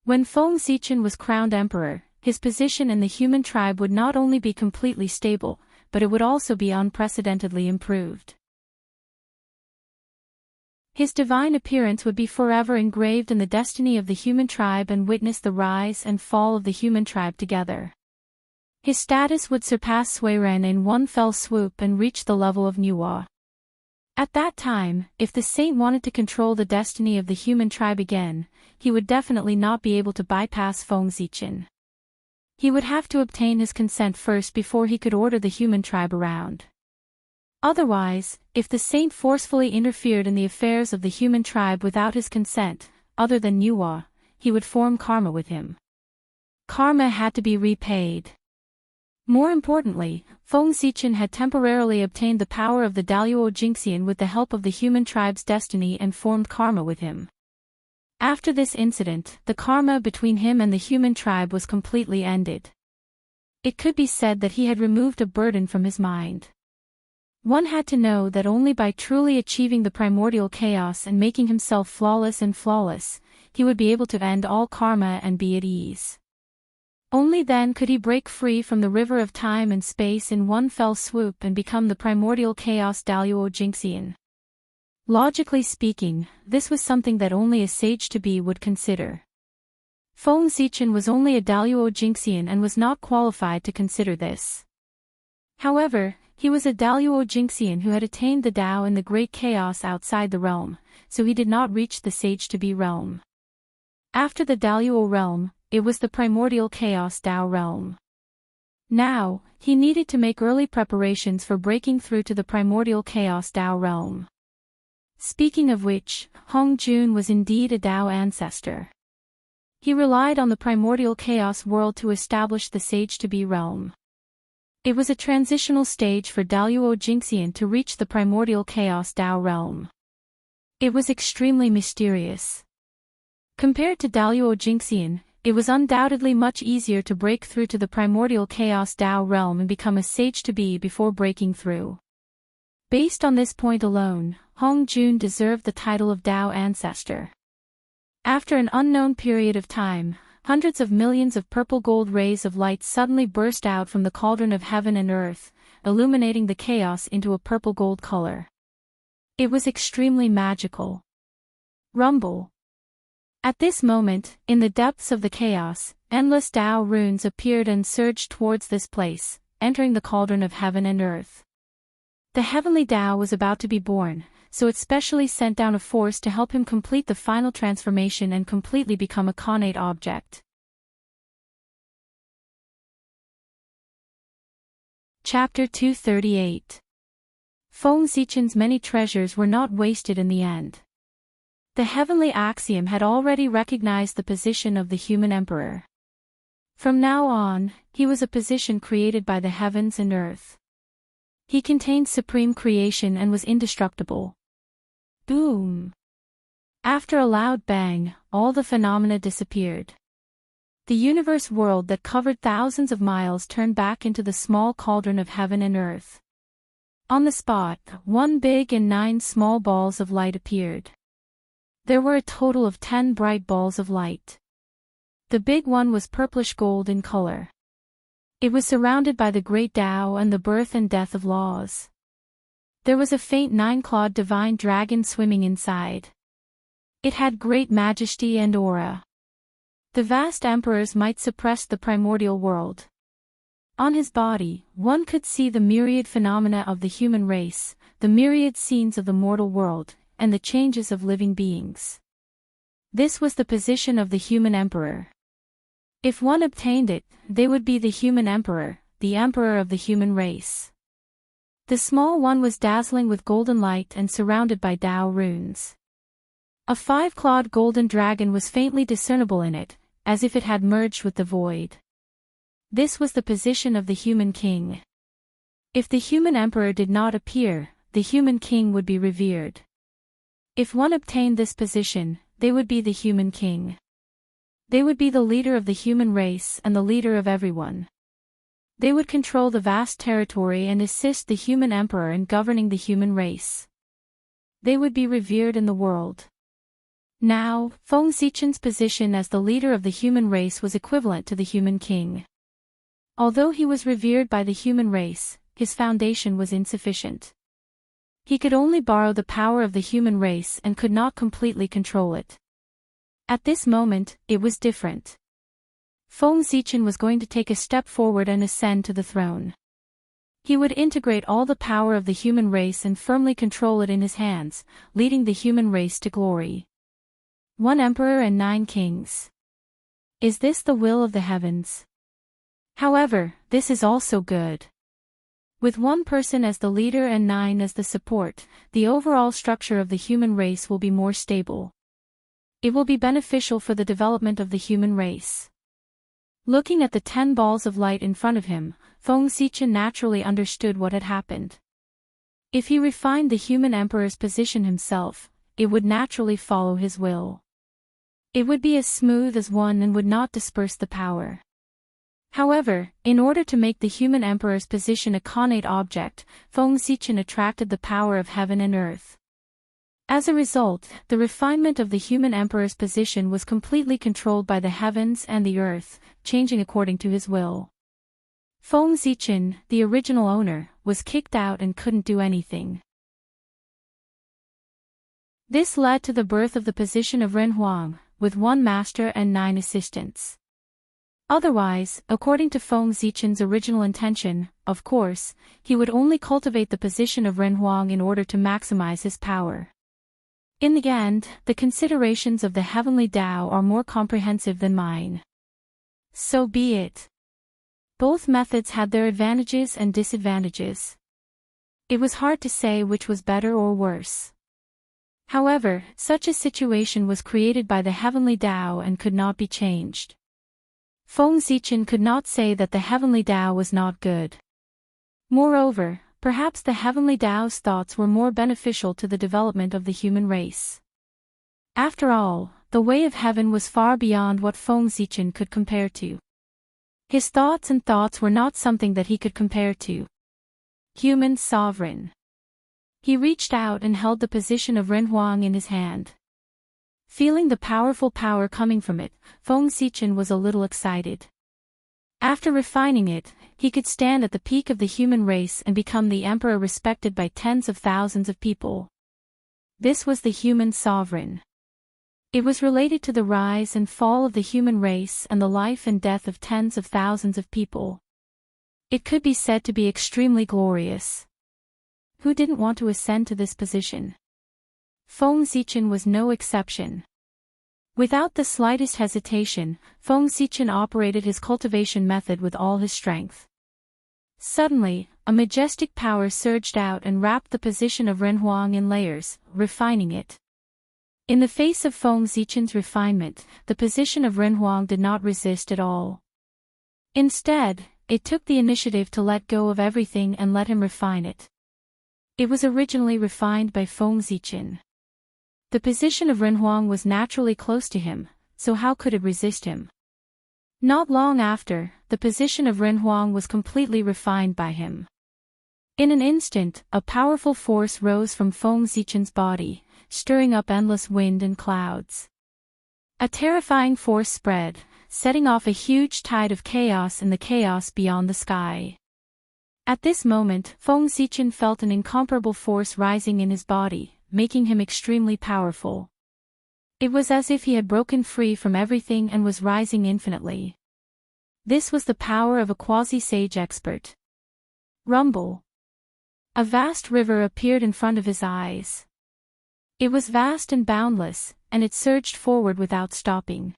When Feng Zichen was crowned emperor, his position in the human tribe would not only be completely stable, but it would also be unprecedentedly improved. His divine appearance would be forever engraved in the destiny of the human tribe and witness the rise and fall of the human tribe together. His status would surpass Suiren in one fell swoop and reach the level of Nuwa. At that time, if the saint wanted to control the destiny of the human tribe again, he would definitely not be able to bypass Feng Zichen. He would have to obtain his consent first before he could order the human tribe around. Otherwise, if the saint forcefully interfered in the affairs of the human tribe without his consent, other than Nuwa, he would form karma with him. Karma had to be repaid. More importantly, Feng Zichen had temporarily obtained the power of the Daluo Jingxian with the help of the human tribe's destiny and formed karma with him. After this incident, the karma between him and the human tribe was completely ended. It could be said that he had removed a burden from his mind. One had to know that only by truly achieving the primordial chaos and making himself flawless, he would be able to end all karma and be at ease. Only then could he break free from the river of time and space in one fell swoop and become the primordial chaos Daluo Jingxian. Logically speaking, this was something that only a sage-to-be would consider. Feng Zichen was only a Daluo Jingxian and was not qualified to consider this. However, he was a Daluo Jingxian who had attained the Tao in the great chaos outside the realm, so he did not reach the sage-to-be realm. After the Daluo realm, it was the primordial chaos Tao realm. Now, he needed to make early preparations for breaking through to the primordial chaos Tao realm. Speaking of which, Hong Jun was indeed a Tao ancestor. He relied on the primordial chaos world to establish the sage-to-be realm. It was a transitional stage for Daluo Jingxian to reach the primordial chaos Tao realm. It was extremely mysterious. Compared to Daluo Jingxian, it was undoubtedly much easier to break through to the primordial chaos Tao realm and become a sage-to-be before breaking through. Based on this point alone, Hong Jun deserved the title of Tao ancestor. After an unknown period of time, hundreds of millions of purple gold rays of light suddenly burst out from the cauldron of heaven and earth, illuminating the chaos into a purple gold color. It was extremely magical. Rumble. At this moment, in the depths of the chaos, endless Tao runes appeared and surged towards this place, entering the cauldron of heaven and earth. The heavenly Tao was about to be born, so it specially sent down a force to help him complete the final transformation and completely become a connate object. Chapter 238. Feng Zichen's many treasures were not wasted in the end. The heavenly axiom had already recognized the position of the human emperor. From now on, he was a position created by the heavens and earth. He contained supreme creation and was indestructible. Boom! After a loud bang, all the phenomena disappeared. The universe world that covered thousands of miles turned back into the small cauldron of heaven and earth. On the spot, 1 big and 9 small balls of light appeared. There were a total of 10 bright balls of light. The big one was purplish gold in color. It was surrounded by the great Tao and the birth and death of laws. There was a faint 9-clawed divine dragon swimming inside. It had great majesty and aura. The vast emperors might suppress the primordial world. On his body, one could see the myriad phenomena of the human race, the myriad scenes of the mortal world, and the changes of living beings. This was the position of the human emperor. If one obtained it, they would be the human emperor, the emperor of the human race. The small one was dazzling with golden light and surrounded by Tao runes. A 5-clawed golden dragon was faintly discernible in it, as if it had merged with the void. This was the position of the human king. If the human emperor did not appear, the human king would be revered. If one obtained this position, they would be the human king. They would be the leader of the human race and the leader of everyone. They would control the vast territory and assist the human emperor in governing the human race. They would be revered in the world. Now, Feng Zichen's position as the leader of the human race was equivalent to the human king. Although he was revered by the human race, his foundation was insufficient. He could only borrow the power of the human race and could not completely control it. At this moment, it was different. Feng Zichen was going to take a step forward and ascend to the throne. He would integrate all the power of the human race and firmly control it in his hands, leading the human race to glory. 1 emperor and 9 kings. Is this the will of the heavens? However, this is also good. With 1 person as the leader and 9 as the support, the overall structure of the human race will be more stable. It will be beneficial for the development of the human race. Looking at the 10 balls of light in front of him, Feng Zichen naturally understood what had happened. If he refined the human emperor's position himself, it would naturally follow his will. It would be as smooth as one and would not disperse the power. However, in order to make the human emperor's position a connate object, Feng Zichen attracted the power of heaven and earth. As a result, the refinement of the human emperor's position was completely controlled by the heavens and the earth, changing according to his will. Feng Zichen, the original owner, was kicked out and couldn't do anything. This led to the birth of the position of Ren Huang, with 1 master and 9 assistants. Otherwise, according to Feng Zichen's original intention, of course, he would only cultivate the position of Ren Huang in order to maximize his power. In the end, the considerations of the heavenly Tao are more comprehensive than mine. So be it. Both methods had their advantages and disadvantages. It was hard to say which was better or worse. However, such a situation was created by the heavenly Tao and could not be changed. Feng Zichen could not say that the heavenly Tao was not good. Moreover, perhaps the heavenly Tao's thoughts were more beneficial to the development of the human race. After all, the way of heaven was far beyond what Feng Zichen could compare to. His thoughts were not something that he could compare to. Human sovereign. He reached out and held the position of Ren Huang in his hand. Feeling the powerful power coming from it, Feng Zichen was a little excited. After refining it, he could stand at the peak of the human race and become the emperor respected by tens of thousands of people. This was the human sovereign. It was related to the rise and fall of the human race and the life and death of tens of thousands of people. It could be said to be extremely glorious. Who didn't want to ascend to this position? Feng Zichen was no exception. Without the slightest hesitation, Feng Zichen operated his cultivation method with all his strength. Suddenly, a majestic power surged out and wrapped the position of Ren Huang in layers, refining it. In the face of Feng Zichen's refinement, the position of Ren Huang did not resist at all. Instead, it took the initiative to let go of everything and let him refine it. It was originally refined by Feng Zichen. The position of Ren Huang was naturally close to him, so how could it resist him? Not long after, the position of Ren Huang was completely refined by him. In an instant, a powerful force rose from Feng Zichen's body, stirring up endless wind and clouds. A terrifying force spread, setting off a huge tide of chaos in the chaos beyond the sky. At this moment, Feng Zichen felt an incomparable force rising in his body, making him extremely powerful. It was as if he had broken free from everything and was rising infinitely. This was the power of a quasi-sage expert. Rumble. A vast river appeared in front of his eyes. It was vast and boundless, and it surged forward without stopping.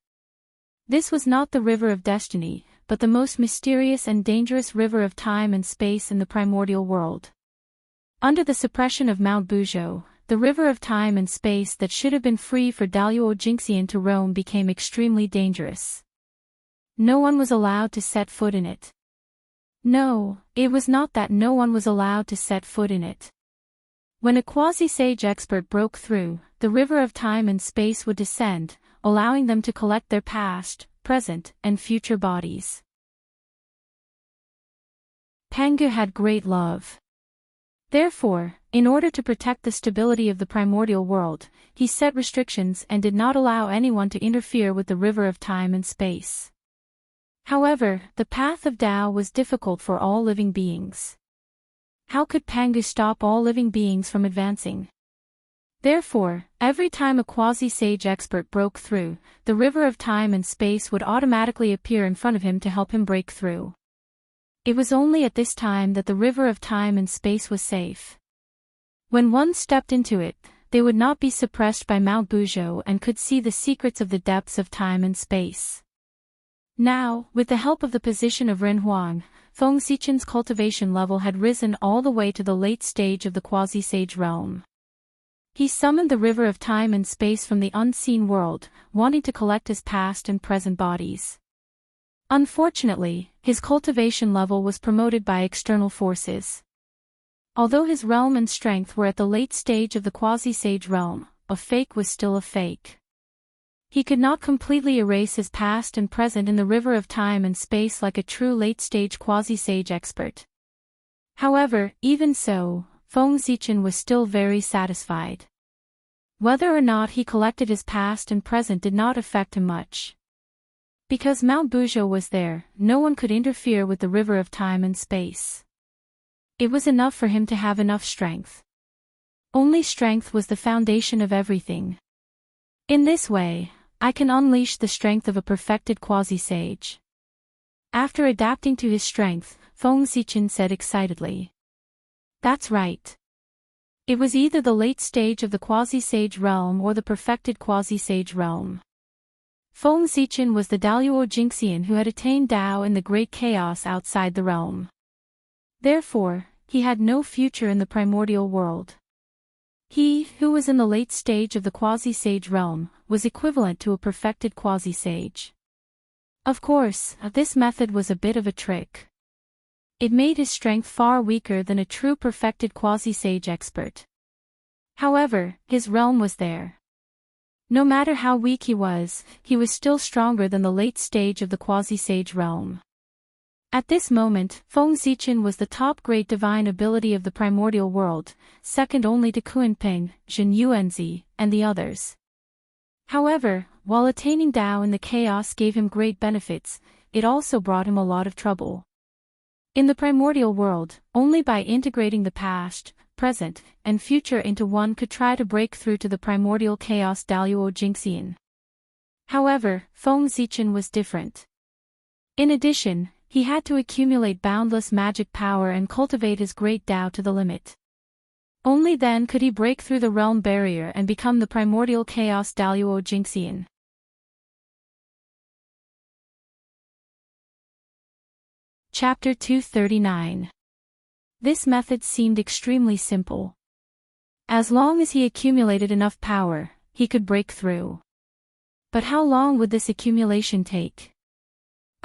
This was not the river of destiny, but the most mysterious and dangerous river of time and space in the primordial world. Under the suppression of Mount Bujo, the river of time and space that should have been free for Daluo Jingxian to roam became extremely dangerous. No one was allowed to set foot in it. No, it was not that no one was allowed to set foot in it. When a quasi-sage expert broke through, the river of time and space would descend, allowing them to collect their past, present, and future bodies. Pangu had great love. Therefore, in order to protect the stability of the primordial world, he set restrictions and did not allow anyone to interfere with the river of time and space. However, the path of Tao was difficult for all living beings. How could Pangu stop all living beings from advancing? Therefore, every time a quasi-sage expert broke through, the river of time and space would automatically appear in front of him to help him break through. It was only at this time that the river of time and space was safe. When one stepped into it, they would not be suppressed by Mount Bujo and could see the secrets of the depths of time and space. Now, with the help of the position of Ren Huang, Feng Xichen's cultivation level had risen all the way to the late stage of the quasi-sage realm. He summoned the river of time and space from the unseen world, wanting to collect his past and present bodies. Unfortunately, his cultivation level was promoted by external forces. Although his realm and strength were at the late stage of the quasi-sage realm, a fake was still a fake. He could not completely erase his past and present in the river of time and space like a true late-stage quasi-sage expert. However, even so, Feng Xichen was still very satisfied. Whether or not he collected his past and present did not affect him much. Because Mount Bujo was there, no one could interfere with the river of time and space. It was enough for him to have enough strength. Only strength was the foundation of everything. In this way, I can unleash the strength of a perfected quasi-sage. After adapting to his strength, Feng Xichen said excitedly. That's right. It was either the late stage of the quasi-sage realm or the perfected quasi-sage realm. Feng Xichen was the Daluo Jingxian who had attained Tao in the great chaos outside the realm. Therefore, he had no future in the primordial world. He, who was in the late stage of the quasi-sage realm, was equivalent to a perfected quasi-sage. Of course, this method was a bit of a trick. It made his strength far weaker than a true perfected quasi-sage expert. However, his realm was there. No matter how weak he was still stronger than the late stage of the quasi-sage realm. At this moment, Feng Xichen was the top great divine ability of the primordial world, second only to Kunpeng, Zhen Yuanzi, and the others. However, while attaining Tao in the chaos gave him great benefits, it also brought him a lot of trouble. In the primordial world, only by integrating the past, present, and future into one could try to break through to the primordial chaos Daluo Jingxian. However, Feng Xichen was different. In addition, he had to accumulate boundless magic power and cultivate his great Tao to the limit. Only then could he break through the realm barrier and become the primordial chaos Daluo Jingxian. Chapter 239. This method seemed extremely simple. As long as he accumulated enough power, he could break through. But how long would this accumulation take?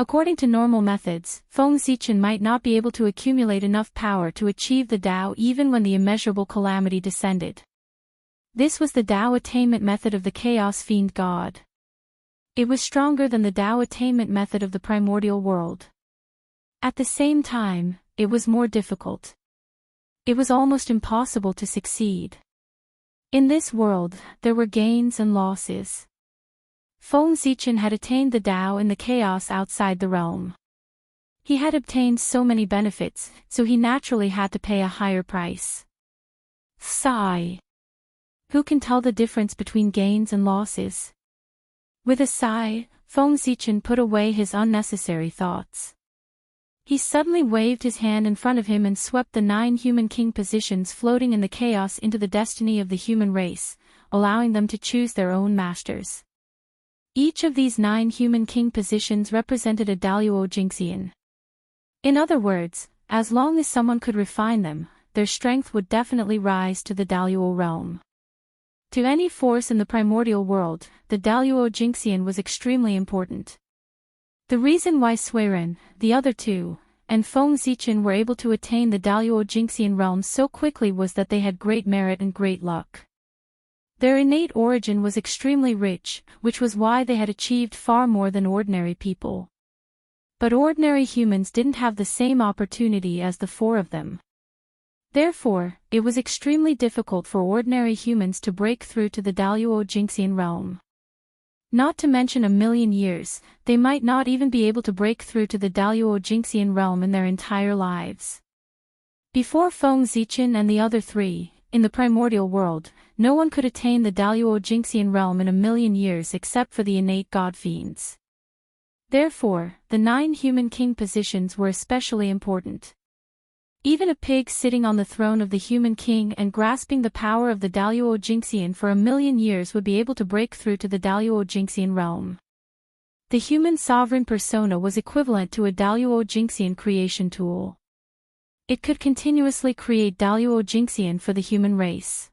According to normal methods, Feng Xichen might not be able to accumulate enough power to achieve the Tao even when the immeasurable calamity descended. This was the Tao attainment method of the Chaos Fiend God. It was stronger than the Tao attainment method of the primordial world. At the same time, it was more difficult. It was almost impossible to succeed. In this world, there were gains and losses. Feng Xichen had attained the Tao in the chaos outside the realm. He had obtained so many benefits, so he naturally had to pay a higher price. Sigh. Who can tell the difference between gains and losses? With a sigh, Feng Xichen put away his unnecessary thoughts. He suddenly waved his hand in front of him and swept the 9 human king positions floating in the chaos into the destiny of the human race, allowing them to choose their own masters. Each of these 9 human king positions represented a Daluo Jinxian. In other words, as long as someone could refine them, their strength would definitely rise to the Daluo realm. To any force in the primordial world, the Daluo Jinxian was extremely important. The reason why Suiren, the other two, and Feng Zichen were able to attain the Daluo Jinxian realm so quickly was that they had great merit and great luck. Their innate origin was extremely rich, which was why they had achieved far more than ordinary people. But ordinary humans didn't have the same opportunity as the 4 of them. Therefore, it was extremely difficult for ordinary humans to break through to the Daluo Jinxian realm. Not to mention a million years, they might not even be able to break through to the Daluo Jinxian realm in their entire lives. Before Feng Zichen and the other 3, in the primordial world, no one could attain the Daluo Jinxian realm in a million years except for the innate god fiends. Therefore, the 9 human king positions were especially important. Even a pig sitting on the throne of the human king and grasping the power of the Daluo Jinxian for a million years would be able to break through to the Daluo Jinxian realm. The human sovereign persona was equivalent to a Daluo Jinxian creation tool. It could continuously create Daluo Jinxian for the human race.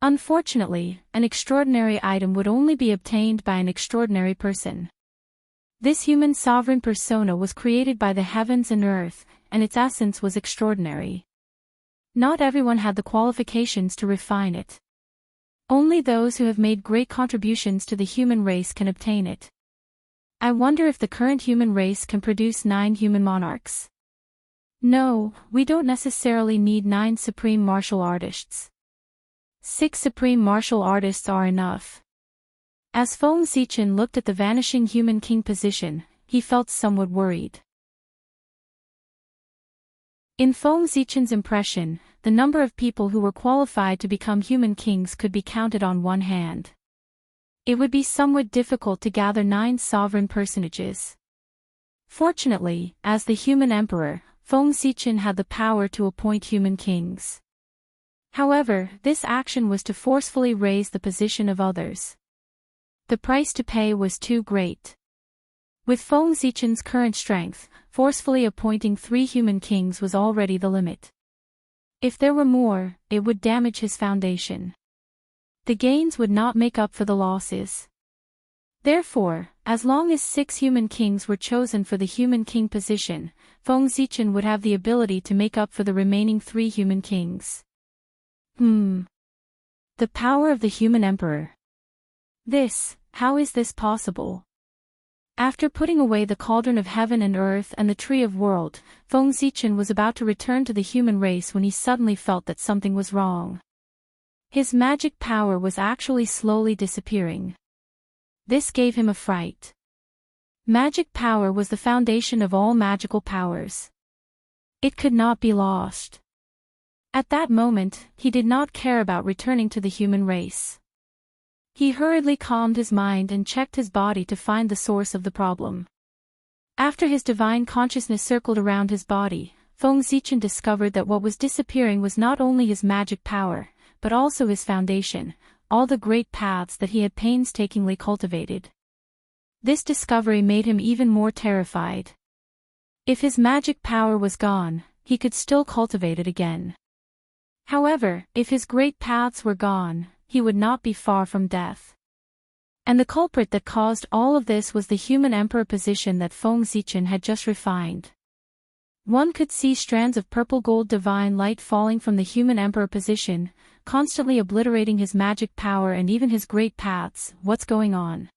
Unfortunately, an extraordinary item would only be obtained by an extraordinary person. This human sovereign persona was created by the heavens and earth, and its essence was extraordinary. Not everyone had the qualifications to refine it. Only those who have made great contributions to the human race can obtain it. I wonder if the current human race can produce 9 human monarchs. No, we don't necessarily need 9 supreme martial artists. 6 supreme martial artists are enough. As Feng Zichen looked at the vanishing human king position, he felt somewhat worried. In Feng Zichen's impression, the number of people who were qualified to become human kings could be counted on one hand. It would be somewhat difficult to gather 9 sovereign personages. Fortunately, as the human emperor, Feng Zichen had the power to appoint human kings. However, this action was to forcefully raise the position of others. The price to pay was too great. With Feng Zichen's current strength, forcefully appointing 3 human kings was already the limit. If there were more, it would damage his foundation. The gains would not make up for the losses. Therefore, as long as 6 human kings were chosen for the human king position, Feng Zichen would have the ability to make up for the remaining 3 human kings. The power of the human emperor. How is this possible? After putting away the cauldron of heaven and earth and the tree of world, Feng Zichen was about to return to the human race when he suddenly felt that something was wrong. His magic power was actually slowly disappearing. This gave him a fright. Magic power was the foundation of all magical powers. It could not be lost. At that moment, he did not care about returning to the human race. He hurriedly calmed his mind and checked his body to find the source of the problem. After his divine consciousness circled around his body, Feng Zichen discovered that what was disappearing was not only his magic power, but also his foundation, all the great paths that he had painstakingly cultivated. This discovery made him even more terrified. If his magic power was gone, he could still cultivate it again. However, if his great paths were gone, he would not be far from death. And the culprit that caused all of this was the human emperor position that Feng Zichen had just refined. One could see strands of purple gold divine light falling from the human emperor position, constantly obliterating his magic power and even his great paths. What's going on?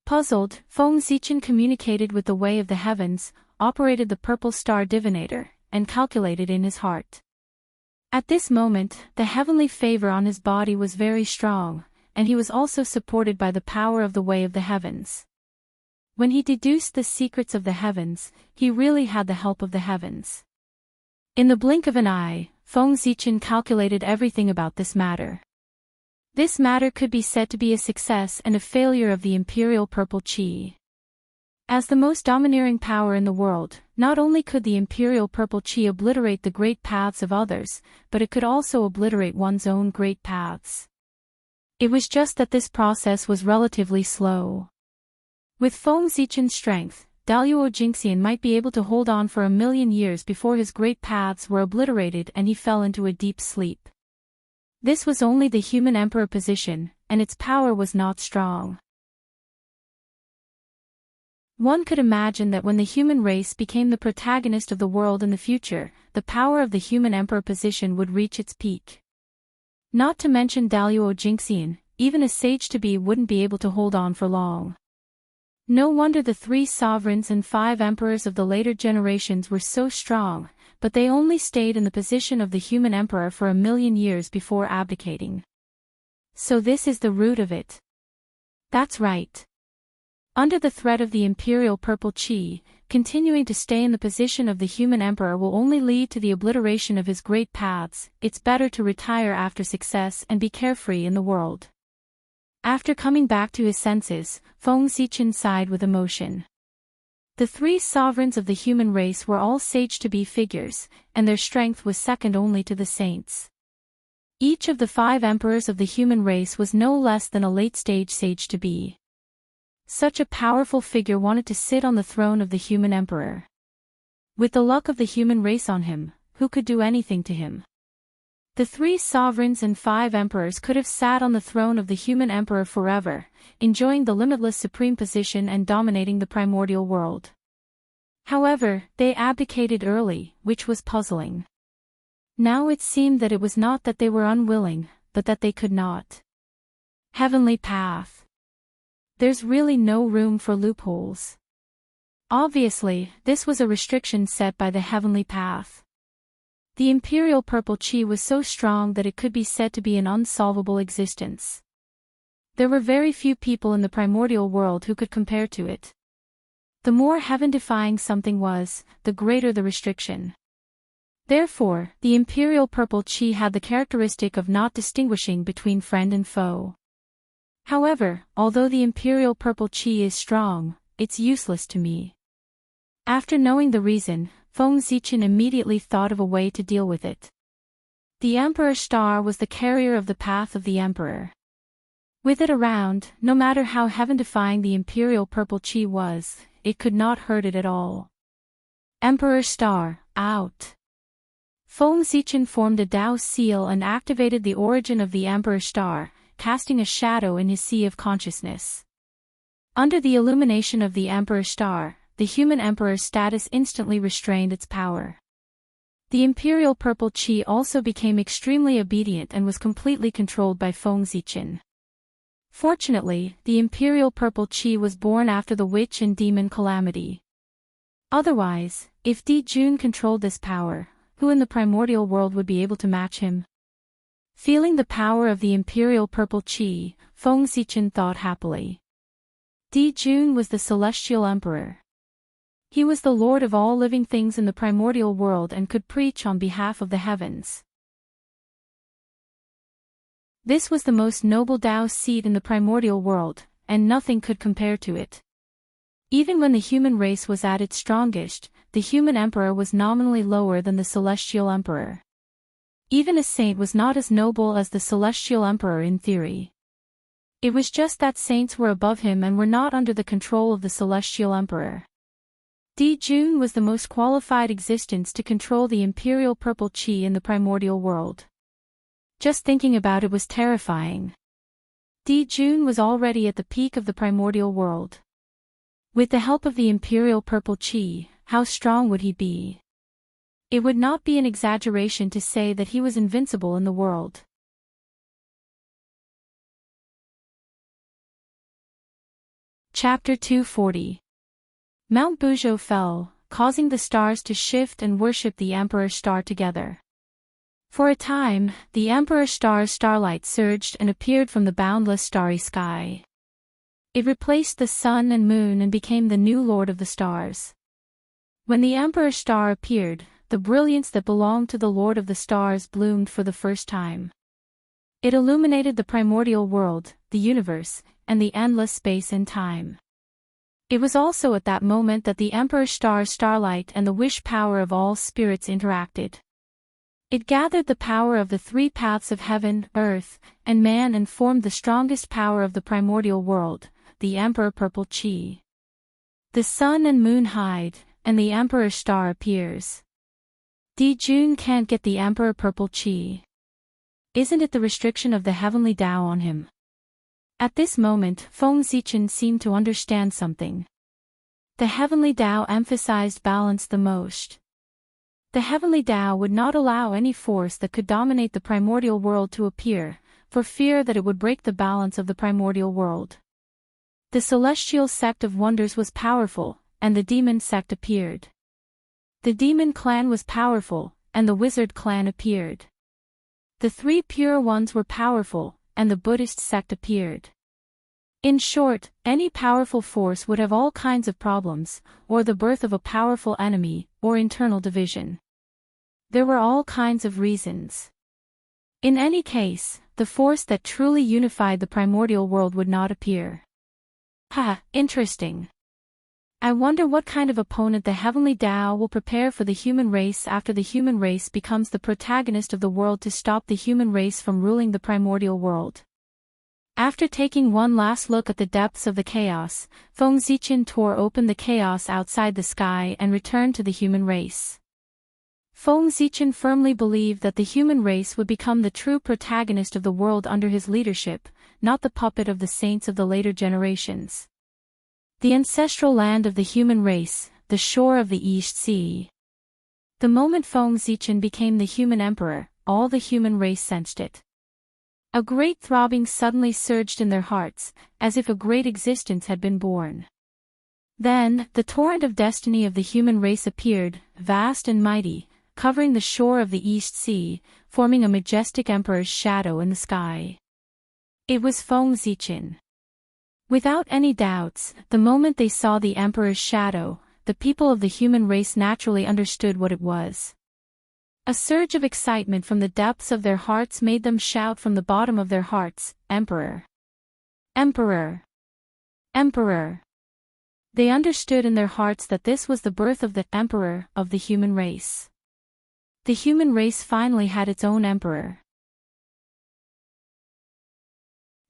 Puzzled, Feng Zichen communicated with the way of the heavens, operated the purple star divinator, and calculated in his heart. At this moment, the heavenly favor on his body was very strong, and he was also supported by the power of the way of the heavens. When he deduced the secrets of the heavens, he really had the help of the heavens. In the blink of an eye, Feng Zichen calculated everything about this matter. This matter could be said to be a success and a failure of the imperial purple chi. As the most domineering power in the world, not only could the imperial purple chi obliterate the great paths of others, but it could also obliterate one's own great paths. It was just that this process was relatively slow. With Feng Zichen's strength, Daluo Jingxian might be able to hold on for 1,000,000 years before his great paths were obliterated and he fell into a deep sleep. This was only the human emperor position, and its power was not strong. One could imagine that when the human race became the protagonist of the world in the future, the power of the human emperor position would reach its peak. Not to mention Daluo Jingxian, even a sage-to-be wouldn't be able to hold on for long. No wonder the 3 sovereigns and 5 emperors of the later generations were so strong, but they only stayed in the position of the human emperor for 1,000,000 years before abdicating. So this is the root of it. That's right. Under the threat of the imperial purple qi, continuing to stay in the position of the human emperor will only lead to the obliteration of his great paths. It's better to retire after success and be carefree in the world. After coming back to his senses, Feng Zichen sighed with emotion. The 3 sovereigns of the human race were all sage-to-be figures, and their strength was second only to the saints. Each of the 5 emperors of the human race was no less than a late-stage sage-to-be. Such a powerful figure wanted to sit on the throne of the human emperor. With the luck of the human race on him, who could do anything to him? The 3 sovereigns and 5 emperors could have sat on the throne of the human emperor forever, enjoying the limitless supreme position and dominating the primordial world. However, they abdicated early, which was puzzling. Now it seemed that it was not that they were unwilling, but that they could not. Heavenly path. There's really no room for loopholes. Obviously, this was a restriction set by the heavenly path. The imperial purple qi was so strong that it could be said to be an unsolvable existence. There were very few people in the primordial world who could compare to it. The more heaven-defying something was, the greater the restriction. Therefore, the imperial purple qi had the characteristic of not distinguishing between friend and foe. However, although the imperial purple qi is strong, it's useless to me. After knowing the reason, Feng Zichen immediately thought of a way to deal with it. The Emperor Star was the carrier of the path of the Emperor. With it around, no matter how heaven-defying the imperial purple qi was, it could not hurt it at all. Emperor Star, out. Feng Zichen formed a Dao seal and activated the origin of the Emperor Star, casting a shadow in his sea of consciousness. Under the illumination of the Emperor Star, the human emperor's status instantly restrained its power. The imperial purple qi also became extremely obedient and was completely controlled by Feng Zichen. Fortunately, the imperial purple qi was born after the witch and demon calamity. Otherwise, if Di Jun controlled this power, who in the primordial world would be able to match him? Feeling the power of the imperial purple qi, Feng Zichen thought happily. Di Jun was the celestial emperor. He was the lord of all living things in the primordial world and could preach on behalf of the heavens. This was the most noble Dao seat in the primordial world, and nothing could compare to it. Even when the human race was at its strongest, the human emperor was nominally lower than the celestial emperor. Even a saint was not as noble as the celestial emperor in theory. It was just that saints were above him and were not under the control of the celestial emperor. Di Jun was the most qualified existence to control the imperial purple qi in the primordial world. Just thinking about it was terrifying. Di Jun was already at the peak of the primordial world. With the help of the imperial purple qi, how strong would he be? It would not be an exaggeration to say that he was invincible in the world. Chapter 240. Mount Buzhou fell, causing the stars to shift and worship the Emperor Star together. For a time, the Emperor Star's starlight surged and appeared from the boundless starry sky. It replaced the sun and moon and became the new lord of the stars. When the Emperor Star appeared, the brilliance that belonged to the Lord of the Stars bloomed for the first time. It illuminated the primordial world, the universe, and the endless space and time. It was also at that moment that the Emperor Star's starlight and the wish power of all spirits interacted. It gathered the power of the three paths of heaven, earth, and man and formed the strongest power of the primordial world, the Emperor Purple Chi. The sun and moon hide, and the Emperor Star appears. Di Jun can't get the Emperor Purple Chi. Isn't it the restriction of the heavenly Tao on him? At this moment, Feng Zichen seemed to understand something. The heavenly Tao emphasized balance the most. The heavenly Tao would not allow any force that could dominate the primordial world to appear, for fear that it would break the balance of the primordial world. The celestial sect of wonders was powerful, and the demon sect appeared. The demon clan was powerful, and the wizard clan appeared. The three pure ones were powerful, and the Buddhist sect appeared. In short, any powerful force would have all kinds of problems, or the birth of a powerful enemy, or internal division. There were all kinds of reasons. In any case, the force that truly unified the primordial world would not appear. Interesting. I wonder what kind of opponent the heavenly Tao will prepare for the human race after the human race becomes the protagonist of the world to stop the human race from ruling the primordial world. After taking one last look at the depths of the chaos, Feng Zichen tore open the chaos outside the sky and returned to the human race. Feng Zichen firmly believed that the human race would become the true protagonist of the world under his leadership, not the puppet of the saints of the later generations. The ancestral land of the human race, the shore of the East Sea. The moment Feng Zichen became the human emperor, all the human race sensed it. A great throbbing suddenly surged in their hearts, as if a great existence had been born. Then, the torrent of destiny of the human race appeared, vast and mighty, covering the shore of the East Sea, forming a majestic emperor's shadow in the sky. It was Feng Zichen. Without any doubts, the moment they saw the emperor's shadow, the people of the human race naturally understood what it was. A surge of excitement from the depths of their hearts made them shout from the bottom of their hearts, "Emperor! Emperor! Emperor!" They understood in their hearts that this was the birth of the Emperor of the human race. The human race finally had its own emperor.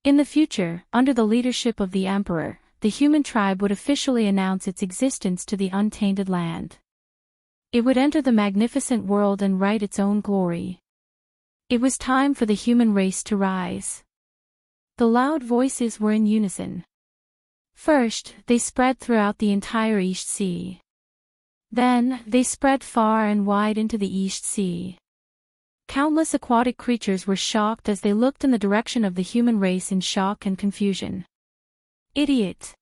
In the future, under the leadership of the Emperor, the human tribe would officially announce its existence to the untainted land. It would enter the magnificent world and write its own glory. It was time for the human race to rise. The loud voices were in unison. First, they spread throughout the entire East Sea. Then, they spread far and wide into the East Sea. Countless aquatic creatures were shocked as they looked in the direction of the human race in shock and confusion. Idiot!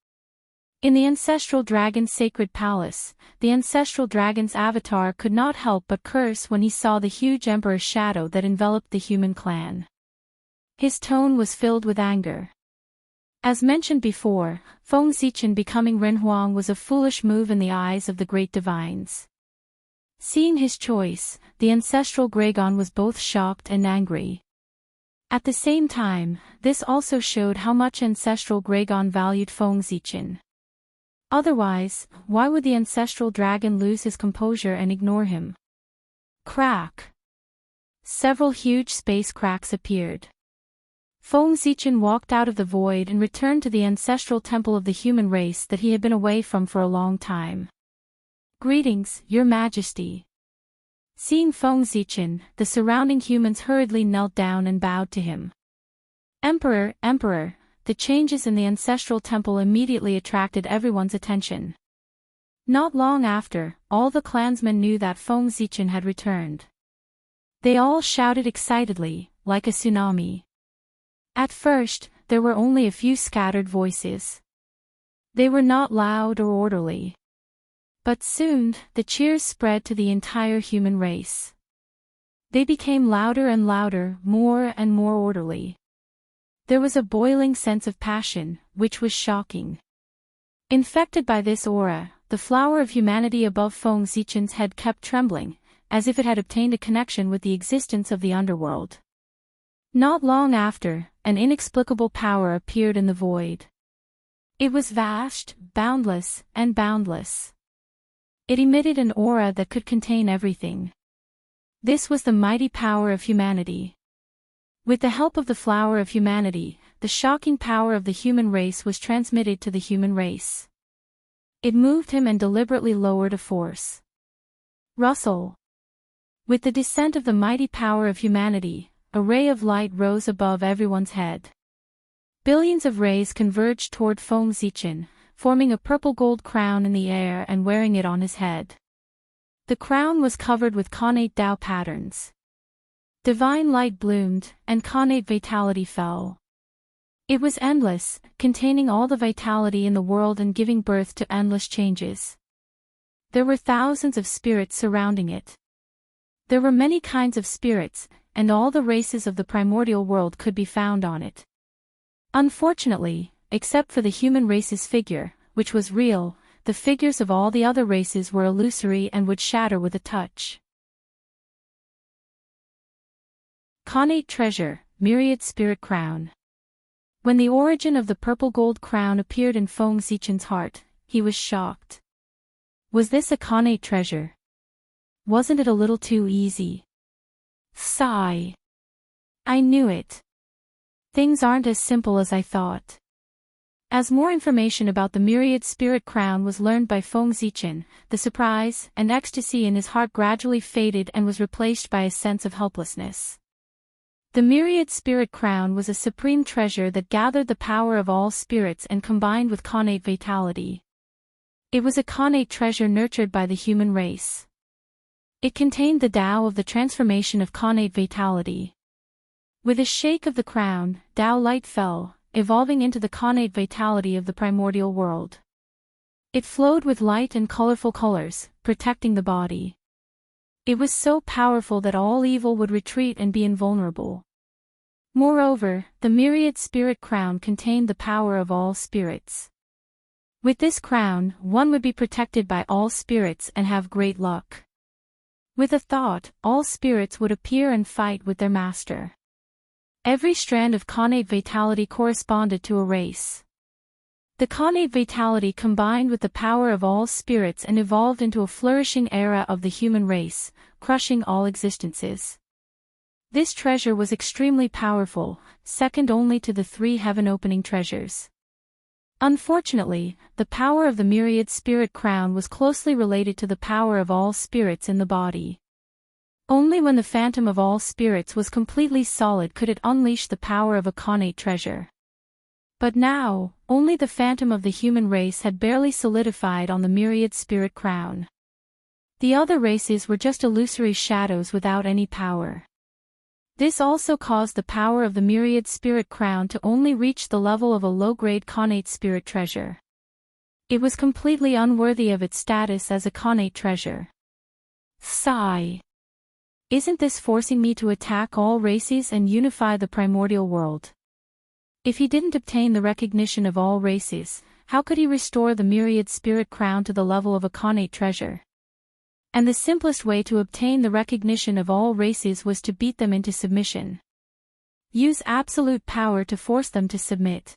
In the ancestral dragon's sacred palace, the ancestral dragon's avatar could not help but curse when he saw the huge emperor's shadow that enveloped the human clan. His tone was filled with anger. As mentioned before, Feng Zichen becoming Renhuang was a foolish move in the eyes of the great divines. Seeing his choice, the ancestral Gragon was both shocked and angry. At the same time, this also showed how much ancestral Gragon valued Feng Zichen. Otherwise, why would the ancestral dragon lose his composure and ignore him? Crack! Several huge space cracks appeared. Feng Zichen walked out of the void and returned to the ancestral temple of the human race that he had been away from for a long time. Greetings, Your Majesty. Seeing Feng Zichen, the surrounding humans hurriedly knelt down and bowed to him. Emperor, Emperor! The changes in the ancestral temple immediately attracted everyone's attention. Not long after, all the clansmen knew that Feng Zichen had returned. They all shouted excitedly, like a tsunami. At first, there were only a few scattered voices. They were not loud or orderly. But soon, the cheers spread to the entire human race. They became louder and louder, more and more orderly. There was a boiling sense of passion, which was shocking. Infected by this aura, the flower of humanity above Feng Zichen's head kept trembling, as if it had obtained a connection with the existence of the underworld. Not long after, an inexplicable power appeared in the void. It was vast, boundless, and boundless. It emitted an aura that could contain everything. This was the mighty power of humanity. With the help of the flower of humanity, the shocking power of the human race was transmitted to the human race. It moved him and deliberately lowered a force. Rustle. With the descent of the mighty power of humanity, a ray of light rose above everyone's head. Billions of rays converged toward Feng Zichen, forming a purple-gold crown in the air and wearing it on his head. The crown was covered with connate Tao patterns. Divine light bloomed, and connate vitality fell. It was endless, containing all the vitality in the world and giving birth to endless changes. There were thousands of spirits surrounding it. There were many kinds of spirits, and all the races of the primordial world could be found on it. Unfortunately, except for the human race's figure, which was real, the figures of all the other races were illusory and would shatter with a touch. Connate treasure, myriad spirit crown. When the origin of the purple gold crown appeared in Feng Zichen's heart, he was shocked. Was this a connate treasure? Wasn't it a little too easy? Sigh. I knew it. Things aren't as simple as I thought. As more information about the myriad spirit crown was learned by Feng Zichen, the surprise and ecstasy in his heart gradually faded and was replaced by a sense of helplessness. The myriad spirit crown was a supreme treasure that gathered the power of all spirits and combined with connate vitality. It was a connate treasure nurtured by the human race. It contained the Tao of the transformation of connate vitality. With a shake of the crown, Tao light fell, evolving into the connate vitality of the primordial world. It flowed with light and colorful colors, protecting the body. It was so powerful that all evil would retreat and be invulnerable. Moreover, the myriad spirit crown contained the power of all spirits. With this crown, one would be protected by all spirits and have great luck. With a thought, all spirits would appear and fight with their master. Every strand of connate vitality corresponded to a race. The connate vitality combined with the power of all spirits and evolved into a flourishing era of the human race, crushing all existences. This treasure was extremely powerful, second only to the 3 heaven-opening treasures. Unfortunately, the power of the myriad spirit crown was closely related to the power of all spirits in the body. Only when the phantom of all spirits was completely solid could it unleash the power of a connate treasure. But now, only the phantom of the human race had barely solidified on the myriad spirit crown. The other races were just illusory shadows without any power. This also caused the power of the myriad spirit crown to only reach the level of a low-grade connate spirit treasure. It was completely unworthy of its status as a connate treasure. Sigh. Isn't this forcing me to attack all races and unify the primordial world? If he didn't obtain the recognition of all races, how could he restore the myriad spirit crown to the level of a connate treasure? And the simplest way to obtain the recognition of all races was to beat them into submission. Use absolute power to force them to submit.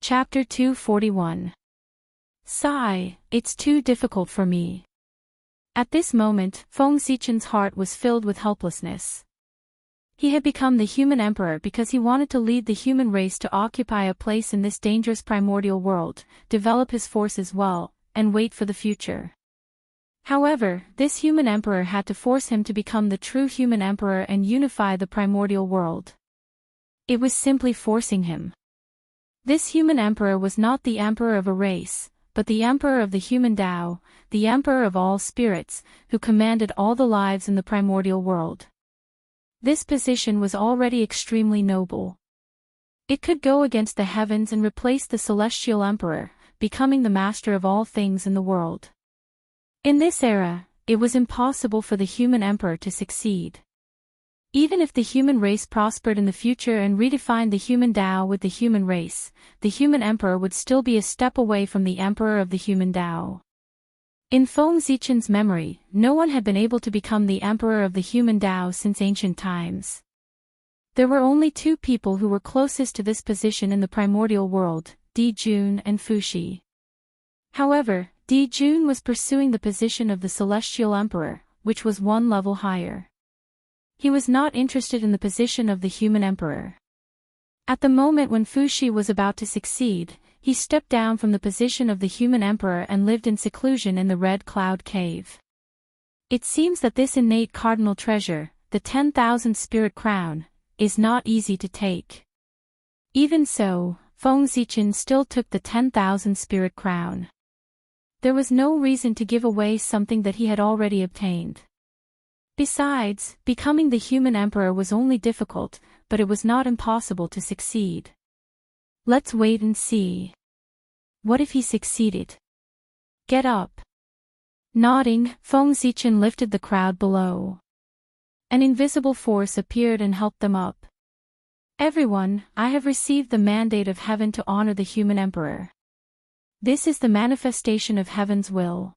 Chapter 241. Sigh, it's too difficult for me. At this moment, Feng Zichen's heart was filled with helplessness. He had become the human emperor because he wanted to lead the human race to occupy a place in this dangerous primordial world, develop his forces well, and wait for the future. However, this human emperor had to force him to become the true human emperor and unify the primordial world. It was simply forcing him. This human emperor was not the emperor of a race, but the emperor of the human Tao, the emperor of all spirits, who commanded all the lives in the primordial world. This position was already extremely noble. It could go against the heavens and replace the celestial emperor, becoming the master of all things in the world. In this era, it was impossible for the human emperor to succeed. Even if the human race prospered in the future and redefined the human Tao with the human race, the human emperor would still be a step away from the emperor of the human Tao. In Feng Zichen's memory, no one had been able to become the emperor of the human Tao since ancient times. There were only 2 people who were closest to this position in the primordial world, Di Jun and Fuxi. However, Jun was pursuing the position of the Celestial Emperor, which was one level higher. He was not interested in the position of the human emperor. At the moment when Fushi was about to succeed, he stepped down from the position of the human emperor and lived in seclusion in the Red Cloud Cave. It seems that this innate cardinal treasure, the 10,000 spirit crown, is not easy to take. Even so, Feng Zichen still took the 10,000 spirit crown. There was no reason to give away something that he had already obtained. Besides, becoming the human emperor was only difficult, but it was not impossible to succeed. Let's wait and see. What if he succeeded? Get up. Nodding, Feng Zichen lifted the crowd below. An invisible force appeared and helped them up. Everyone, I have received the mandate of heaven to honor the human emperor. This is the manifestation of heaven's will.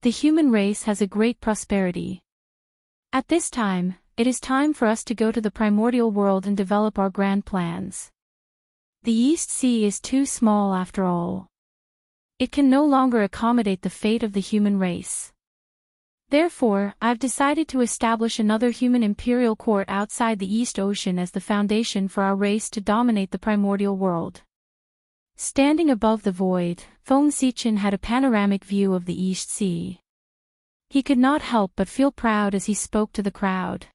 The human race has a great prosperity. At this time, it is time for us to go to the primordial world and develop our grand plans. The East Sea is too small after all. It can no longer accommodate the fate of the human race. Therefore, I've decided to establish another human imperial court outside the East Ocean as the foundation for our race to dominate the primordial world. Standing above the void, Feng Zichen had a panoramic view of the East Sea. He could not help but feel proud as he spoke to the crowd.